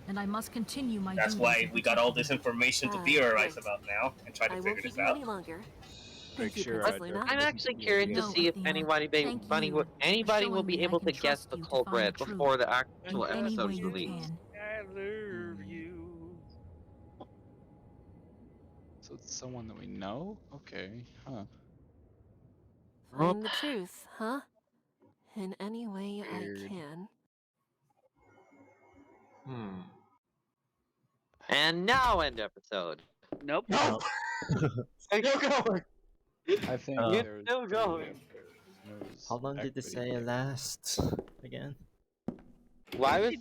[SPEAKER 13] and I must continue my
[SPEAKER 5] That's
[SPEAKER 13] duty
[SPEAKER 5] why
[SPEAKER 13] to
[SPEAKER 5] we got
[SPEAKER 13] protect
[SPEAKER 5] all
[SPEAKER 13] it.
[SPEAKER 5] this information to
[SPEAKER 15] Ah,
[SPEAKER 5] theorize
[SPEAKER 15] right.
[SPEAKER 5] about now and try to
[SPEAKER 15] I
[SPEAKER 5] figure
[SPEAKER 15] won't
[SPEAKER 5] this
[SPEAKER 15] keep you
[SPEAKER 5] out.
[SPEAKER 15] any longer.
[SPEAKER 9] Make
[SPEAKER 15] Thank you,
[SPEAKER 9] sure
[SPEAKER 15] Princess Luna.
[SPEAKER 10] I'm actually curious to
[SPEAKER 13] No,
[SPEAKER 10] see if
[SPEAKER 13] Athena.
[SPEAKER 10] anybody
[SPEAKER 13] Thank you
[SPEAKER 10] anybody
[SPEAKER 13] for
[SPEAKER 10] will
[SPEAKER 13] showing
[SPEAKER 10] be
[SPEAKER 13] me I
[SPEAKER 10] able
[SPEAKER 13] can
[SPEAKER 10] to guess
[SPEAKER 13] trust
[SPEAKER 10] the
[SPEAKER 13] you to find
[SPEAKER 10] culprit
[SPEAKER 13] the truth
[SPEAKER 10] before the
[SPEAKER 13] in
[SPEAKER 10] actual
[SPEAKER 13] any
[SPEAKER 10] episode
[SPEAKER 13] way
[SPEAKER 10] is
[SPEAKER 13] you
[SPEAKER 10] released.
[SPEAKER 13] can.
[SPEAKER 3] I love you.
[SPEAKER 9] So it's someone that we know? Okay, huh.
[SPEAKER 15] Find the truth, huh? In any way
[SPEAKER 9] Weird.
[SPEAKER 15] I can.
[SPEAKER 10] And now end episode.
[SPEAKER 3] Nope.
[SPEAKER 7] No. Still going.
[SPEAKER 9] I think
[SPEAKER 16] Uh,
[SPEAKER 9] there's
[SPEAKER 10] Still going.
[SPEAKER 16] How long did this
[SPEAKER 9] equity
[SPEAKER 16] say
[SPEAKER 9] here.
[SPEAKER 16] last again?
[SPEAKER 10] Why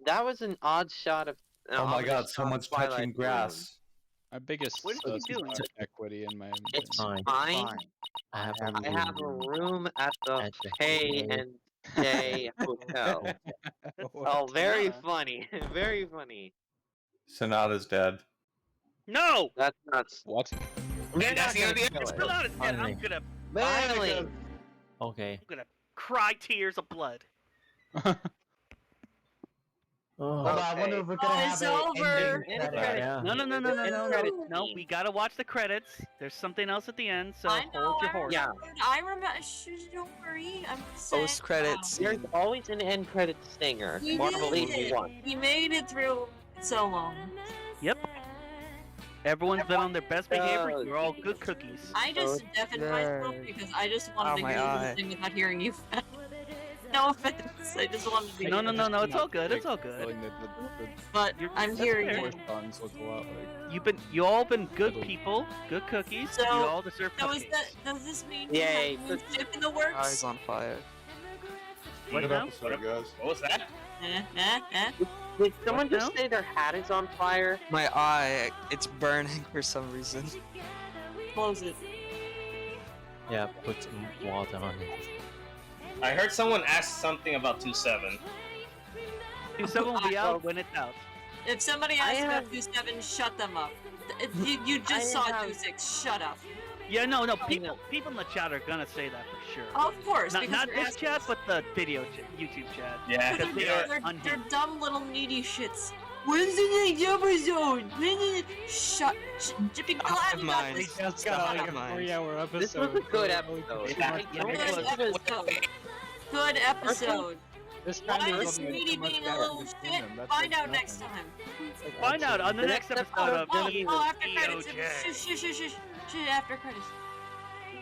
[SPEAKER 10] that was an odd shot of
[SPEAKER 1] Oh my god, someone's touching
[SPEAKER 10] Twilight
[SPEAKER 1] grass.
[SPEAKER 9] My biggest
[SPEAKER 3] What is he doing?
[SPEAKER 9] equity in my
[SPEAKER 10] It's
[SPEAKER 16] Fine.
[SPEAKER 10] fine.
[SPEAKER 16] I have
[SPEAKER 10] I have a room at the
[SPEAKER 16] At the
[SPEAKER 10] Pay
[SPEAKER 16] Pay.
[SPEAKER 10] and Stay Hotel. Oh, very funny. Very funny.
[SPEAKER 1] Sonata's dead.
[SPEAKER 3] No!
[SPEAKER 10] That's nuts.
[SPEAKER 9] What?
[SPEAKER 10] They're
[SPEAKER 5] That's
[SPEAKER 10] not
[SPEAKER 5] gonna
[SPEAKER 10] gonna
[SPEAKER 5] be
[SPEAKER 10] kill it.
[SPEAKER 3] Sonata's dead. I'm
[SPEAKER 16] Finally.
[SPEAKER 3] gonna
[SPEAKER 10] Finally.
[SPEAKER 16] Okay.
[SPEAKER 3] I'm gonna cry tears of blood.
[SPEAKER 16] Oh,
[SPEAKER 7] Hold on, I wonder if we're gonna have
[SPEAKER 22] It's
[SPEAKER 7] an
[SPEAKER 22] over.
[SPEAKER 7] ending
[SPEAKER 10] End
[SPEAKER 7] credit.
[SPEAKER 10] credits.
[SPEAKER 1] Yeah.
[SPEAKER 3] No,
[SPEAKER 10] credit
[SPEAKER 3] no.
[SPEAKER 10] scene.
[SPEAKER 3] We gotta watch the credits. There's something else at the end, so
[SPEAKER 22] I know,
[SPEAKER 3] hold your horse.
[SPEAKER 10] Yeah.
[SPEAKER 22] I remember. Don't worry. I'm just saying.
[SPEAKER 18] Post credits.
[SPEAKER 10] There's always an end credit stinger.
[SPEAKER 22] We
[SPEAKER 10] Marvel
[SPEAKER 22] did
[SPEAKER 10] 81.
[SPEAKER 22] it. We made it through so long.
[SPEAKER 3] Yep. Everyone's been on their best behavior. You're all good cookies.
[SPEAKER 22] I just deafened myself because I just wanted
[SPEAKER 18] Oh,
[SPEAKER 22] to
[SPEAKER 18] my
[SPEAKER 22] hear the whole
[SPEAKER 18] eye.
[SPEAKER 22] thing without hearing you. No offense. I just wanted to.
[SPEAKER 3] No. It's all good. It's all good.
[SPEAKER 22] But I'm
[SPEAKER 3] that's
[SPEAKER 22] hearing
[SPEAKER 3] fair.
[SPEAKER 22] it.
[SPEAKER 9] Songs look a lot like.
[SPEAKER 3] You all been good people, good cookies.
[SPEAKER 22] So-
[SPEAKER 3] you all deserve
[SPEAKER 22] So is
[SPEAKER 3] cupcakes.
[SPEAKER 22] that? Does this mean
[SPEAKER 10] Yay,
[SPEAKER 22] we have a chip in the works?
[SPEAKER 18] Eyes on fire.
[SPEAKER 3] What
[SPEAKER 1] Good
[SPEAKER 3] now?
[SPEAKER 1] episode, guys.
[SPEAKER 5] What was that?
[SPEAKER 10] Did someone
[SPEAKER 3] What
[SPEAKER 10] just
[SPEAKER 3] now?
[SPEAKER 10] say their hat is on fire?
[SPEAKER 18] My eye, it's burning for some reason.
[SPEAKER 22] Close it.
[SPEAKER 16] yeah, put some water on it.
[SPEAKER 5] I heard someone ask something about 2-7.
[SPEAKER 3] 2-7 will be out when it's out.
[SPEAKER 22] If somebody
[SPEAKER 10] I
[SPEAKER 22] asks about
[SPEAKER 10] have-
[SPEAKER 22] 27, shut them up. You just
[SPEAKER 10] I
[SPEAKER 22] saw
[SPEAKER 10] have-
[SPEAKER 22] 26. Shut up.
[SPEAKER 3] Yeah, no. People in the chat are gonna say that for sure.
[SPEAKER 22] Of course,
[SPEAKER 3] Not
[SPEAKER 22] because they're
[SPEAKER 3] this chat, but the video YouTube chat.
[SPEAKER 5] Yeah.
[SPEAKER 3] Because they
[SPEAKER 22] they're,
[SPEAKER 3] are
[SPEAKER 22] they're
[SPEAKER 3] unhinged.
[SPEAKER 22] dumb little needy shits. When's the next episode? Shut. Be glad you got
[SPEAKER 18] Mine.
[SPEAKER 22] this.
[SPEAKER 9] Just
[SPEAKER 22] Shut
[SPEAKER 9] got like
[SPEAKER 22] up.
[SPEAKER 9] a 3-hour episode.
[SPEAKER 10] This was a good episode.
[SPEAKER 5] Yeah.
[SPEAKER 22] Good episode. Good episode.
[SPEAKER 9] This
[SPEAKER 22] Why
[SPEAKER 9] time
[SPEAKER 22] is Sweetie being a little shit? Find out next time.
[SPEAKER 3] Find out on the next episode of
[SPEAKER 22] Oh, after credits.
[SPEAKER 3] EOJ.
[SPEAKER 22] Shh, after credits.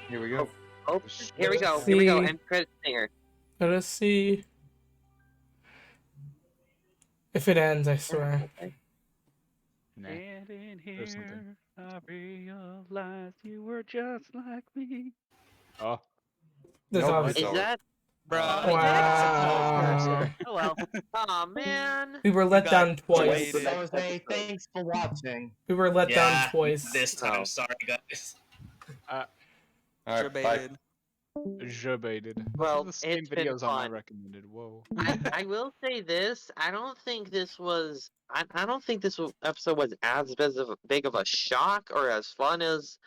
[SPEAKER 1] Here we go.
[SPEAKER 10] Oh, here we go. Here we go. End credit stinger.
[SPEAKER 17] Let us see if it ends. I swear.
[SPEAKER 9] Nah.
[SPEAKER 3] And in
[SPEAKER 9] There's something.
[SPEAKER 3] here, I realized you were just like me.
[SPEAKER 9] Oh.
[SPEAKER 17] There's
[SPEAKER 1] Nope,
[SPEAKER 17] obviously.
[SPEAKER 10] Is that?
[SPEAKER 17] Wow.
[SPEAKER 3] Oh well.
[SPEAKER 10] Aw, man.
[SPEAKER 17] We were let down twice.
[SPEAKER 7] I was saying thanks for watching.
[SPEAKER 17] We were let down
[SPEAKER 5] Yeah,
[SPEAKER 17] twice.
[SPEAKER 5] this time. Sorry, guys.
[SPEAKER 1] All right, bye.
[SPEAKER 9] Je baited.
[SPEAKER 10] Well,
[SPEAKER 9] the same
[SPEAKER 10] it's been
[SPEAKER 9] videos on my
[SPEAKER 10] fun.
[SPEAKER 9] recommended. Whoa.
[SPEAKER 10] I will say this. I don't think this was. I don't think this episode was as big of a shock or as fun as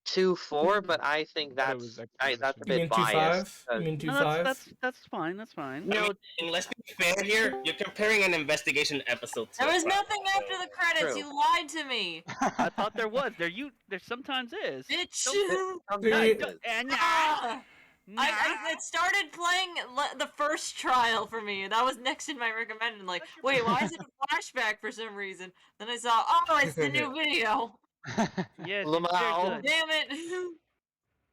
[SPEAKER 10] 2-4, but I think that's that's a
[SPEAKER 17] You
[SPEAKER 10] bit
[SPEAKER 17] mean
[SPEAKER 10] biased.
[SPEAKER 17] 2-5? You mean
[SPEAKER 3] No,
[SPEAKER 17] 2-5?
[SPEAKER 3] that's fine. That's fine.
[SPEAKER 5] I mean, let's be fair here. You're comparing an investigation episode to
[SPEAKER 22] There
[SPEAKER 5] a
[SPEAKER 22] was
[SPEAKER 5] crime.
[SPEAKER 22] nothing after the credits.
[SPEAKER 10] True.
[SPEAKER 22] You lied to me.
[SPEAKER 3] I thought there was. There sometimes is.
[SPEAKER 22] Bitch.
[SPEAKER 3] And
[SPEAKER 22] Ah! It started playing the first trial for me. That was next in my recommended. Like, wait, why is it a flashback for some reason? Then I saw, oh, it's the new video.
[SPEAKER 3] yes,
[SPEAKER 10] Lamau.
[SPEAKER 3] very good.
[SPEAKER 22] Damn it.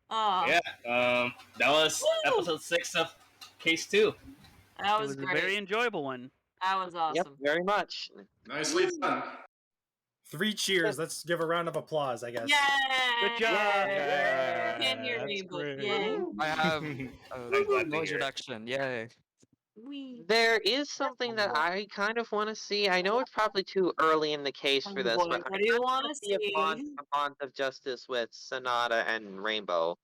[SPEAKER 22] Oh,
[SPEAKER 5] Yeah, that was
[SPEAKER 22] Woo!
[SPEAKER 5] episode 6 of Case 2.
[SPEAKER 22] that
[SPEAKER 3] It
[SPEAKER 22] was
[SPEAKER 3] was a
[SPEAKER 22] great.
[SPEAKER 3] very enjoyable one.
[SPEAKER 22] That was awesome.
[SPEAKER 10] Yep, very much.
[SPEAKER 6] Nicely done. 3 cheers. Let's give a round of applause, I guess.
[SPEAKER 22] Yay!
[SPEAKER 3] Good job.
[SPEAKER 22] Can't hear me,
[SPEAKER 9] That's
[SPEAKER 22] but
[SPEAKER 9] great.
[SPEAKER 22] yay.
[SPEAKER 18] I have
[SPEAKER 5] I'm glad to
[SPEAKER 18] noise
[SPEAKER 5] hear it.
[SPEAKER 18] reduction. Yay.
[SPEAKER 10] There is something that I kind of want to see. I know it's probably too early in the case for this, but
[SPEAKER 2] What do you want to see?
[SPEAKER 10] a bond of justice with Sonata and Rainbow.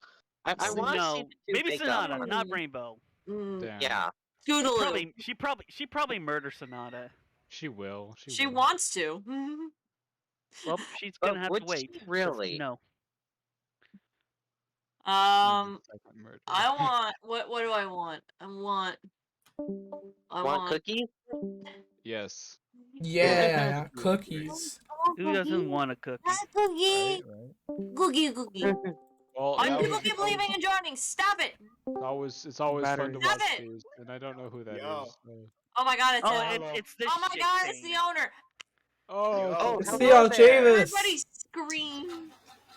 [SPEAKER 10] I want to see
[SPEAKER 3] No,
[SPEAKER 10] the two
[SPEAKER 3] maybe
[SPEAKER 10] make
[SPEAKER 3] Sonata,
[SPEAKER 10] up.
[SPEAKER 3] not Rainbow.
[SPEAKER 10] Yeah.
[SPEAKER 2] Scootaloo.
[SPEAKER 3] She probably murder Sonata.
[SPEAKER 9] She will.
[SPEAKER 2] She wants to.
[SPEAKER 3] Well, she's gonna have to wait.
[SPEAKER 10] Really?
[SPEAKER 3] No.
[SPEAKER 2] I want. What do I want? I want
[SPEAKER 10] cookies?
[SPEAKER 9] Yes.
[SPEAKER 17] Yeah, cookies.
[SPEAKER 3] Who doesn't want a cookie?
[SPEAKER 2] Cookie. Cookie.
[SPEAKER 9] Well,
[SPEAKER 2] Why
[SPEAKER 9] that
[SPEAKER 2] do people
[SPEAKER 9] was-
[SPEAKER 2] keep leaving and joining? Stop it!
[SPEAKER 9] It's always fun to
[SPEAKER 2] Stop
[SPEAKER 9] watch
[SPEAKER 2] it!
[SPEAKER 9] these, and I don't know who that is. So.
[SPEAKER 2] Oh my god, it's
[SPEAKER 3] Oh,
[SPEAKER 2] him.
[SPEAKER 3] it's this
[SPEAKER 2] Oh my
[SPEAKER 3] shit
[SPEAKER 2] god,
[SPEAKER 3] thing.
[SPEAKER 2] it's the owner.
[SPEAKER 9] Oh,
[SPEAKER 17] It's Theo Chavis.
[SPEAKER 2] Everybody scream.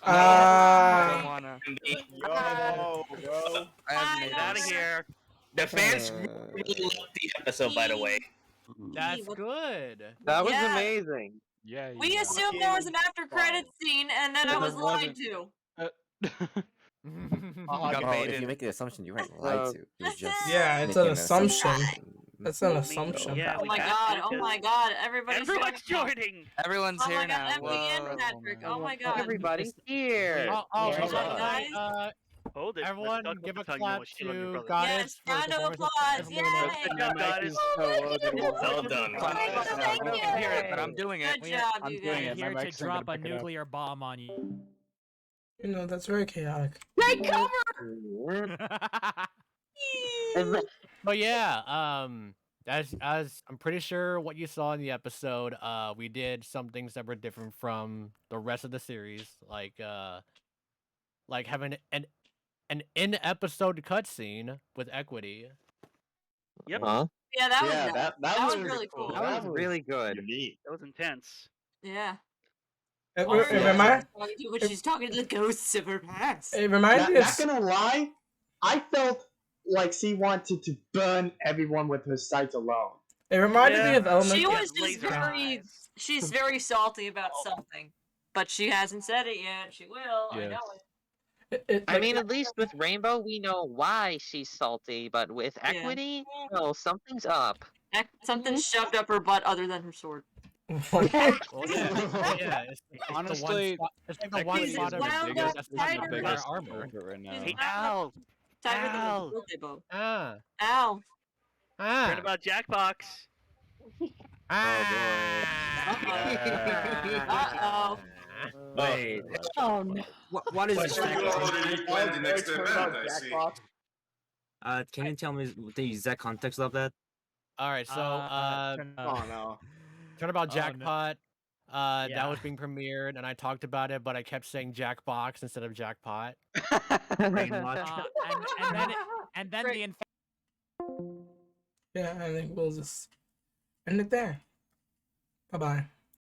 [SPEAKER 18] I don't wanna.
[SPEAKER 7] Yo, bro.
[SPEAKER 18] I have
[SPEAKER 3] Get out of here.
[SPEAKER 5] The fans really loved the episode, by the way.
[SPEAKER 20] That's good.
[SPEAKER 10] That was
[SPEAKER 2] Yeah.
[SPEAKER 10] amazing.
[SPEAKER 9] Yeah.
[SPEAKER 2] We assumed there was an after credit scene, and then I was lied to.
[SPEAKER 23] If you make the assumption, you weren't lied to. It was just
[SPEAKER 17] Yeah, it's an
[SPEAKER 23] making
[SPEAKER 17] assumption. It's an assumption.
[SPEAKER 3] Yeah,
[SPEAKER 2] Oh my god, oh my god, everybody's
[SPEAKER 3] joining.
[SPEAKER 18] Everyone's
[SPEAKER 2] Oh
[SPEAKER 18] here
[SPEAKER 2] my god,
[SPEAKER 18] now.
[SPEAKER 2] Emily and Patrick. Oh my god.
[SPEAKER 10] Everybody's here.
[SPEAKER 3] Hold it.
[SPEAKER 20] Everyone,
[SPEAKER 3] Let's talk
[SPEAKER 20] give a
[SPEAKER 3] about the tongue you
[SPEAKER 20] clap
[SPEAKER 3] know shit on your
[SPEAKER 20] to
[SPEAKER 3] brother.
[SPEAKER 20] Goddess.
[SPEAKER 2] Yes,
[SPEAKER 20] for
[SPEAKER 2] round
[SPEAKER 20] the
[SPEAKER 2] of
[SPEAKER 20] performance
[SPEAKER 2] applause.
[SPEAKER 20] of
[SPEAKER 2] Yay!
[SPEAKER 3] Good job, Goddess.
[SPEAKER 5] Well done.
[SPEAKER 18] I don't hear it, but I'm doing it.
[SPEAKER 2] Good job,
[SPEAKER 9] I'm
[SPEAKER 2] you
[SPEAKER 9] doing
[SPEAKER 2] guys.
[SPEAKER 9] it. My
[SPEAKER 20] Here to
[SPEAKER 9] mic's not
[SPEAKER 20] drop
[SPEAKER 9] gonna
[SPEAKER 20] a
[SPEAKER 9] pick it up.
[SPEAKER 20] nuclear bomb on you.
[SPEAKER 17] You know, that's very chaotic.
[SPEAKER 2] Take cover!
[SPEAKER 20] But yeah, as I'm pretty sure what you saw in the episode, we did some things that were different from the rest of the series, like having an in-episode cutscene with Equity.
[SPEAKER 3] Yep.
[SPEAKER 10] Huh?
[SPEAKER 2] Yeah, that was
[SPEAKER 7] Yeah,
[SPEAKER 2] nice.
[SPEAKER 7] that
[SPEAKER 2] That was
[SPEAKER 7] was
[SPEAKER 2] really cool.
[SPEAKER 10] That was really good.
[SPEAKER 7] Unique.
[SPEAKER 3] That was intense.
[SPEAKER 2] Yeah.
[SPEAKER 17] It
[SPEAKER 2] But she's talking to the ghosts of her past.
[SPEAKER 17] reminds me of
[SPEAKER 7] Not gonna lie, I felt like she wanted to burn everyone with her sight alone.
[SPEAKER 17] It reminded me of Elementary.
[SPEAKER 2] She was just very. She's very salty about something, but she hasn't said it yet. She will. I know it.
[SPEAKER 10] I mean, at least with Rainbow, we know why she's salty, but with Equity, no, something's up.
[SPEAKER 2] Something's shoved up her butt other than her sword.
[SPEAKER 20] Yeah, it's
[SPEAKER 9] Honestly,
[SPEAKER 20] it's like the one spot of
[SPEAKER 2] wound up tighter.
[SPEAKER 9] the biggest
[SPEAKER 20] armor.
[SPEAKER 9] right now.
[SPEAKER 3] Hey, Al.
[SPEAKER 2] Tighter than
[SPEAKER 3] Ow.
[SPEAKER 2] a birthday bow.
[SPEAKER 20] Ah.
[SPEAKER 2] Ow.
[SPEAKER 3] Turnabout Jackbox.
[SPEAKER 2] Uh-oh.
[SPEAKER 16] Wait.
[SPEAKER 2] Oh no.
[SPEAKER 16] What is this?
[SPEAKER 24] Playing the next event, I see.
[SPEAKER 16] Can you tell me the exact context of that?
[SPEAKER 20] All right, so
[SPEAKER 7] Oh no.
[SPEAKER 20] Turnabout
[SPEAKER 16] Oh, no.
[SPEAKER 20] Jackpot. That
[SPEAKER 16] Yeah.
[SPEAKER 20] was being premiered, and I talked about it, but I kept saying Jackbox instead of Jackpot.
[SPEAKER 16] Pretty much.
[SPEAKER 20] And then
[SPEAKER 2] Great.
[SPEAKER 17] Yeah, I think we'll just end it there. Bye bye.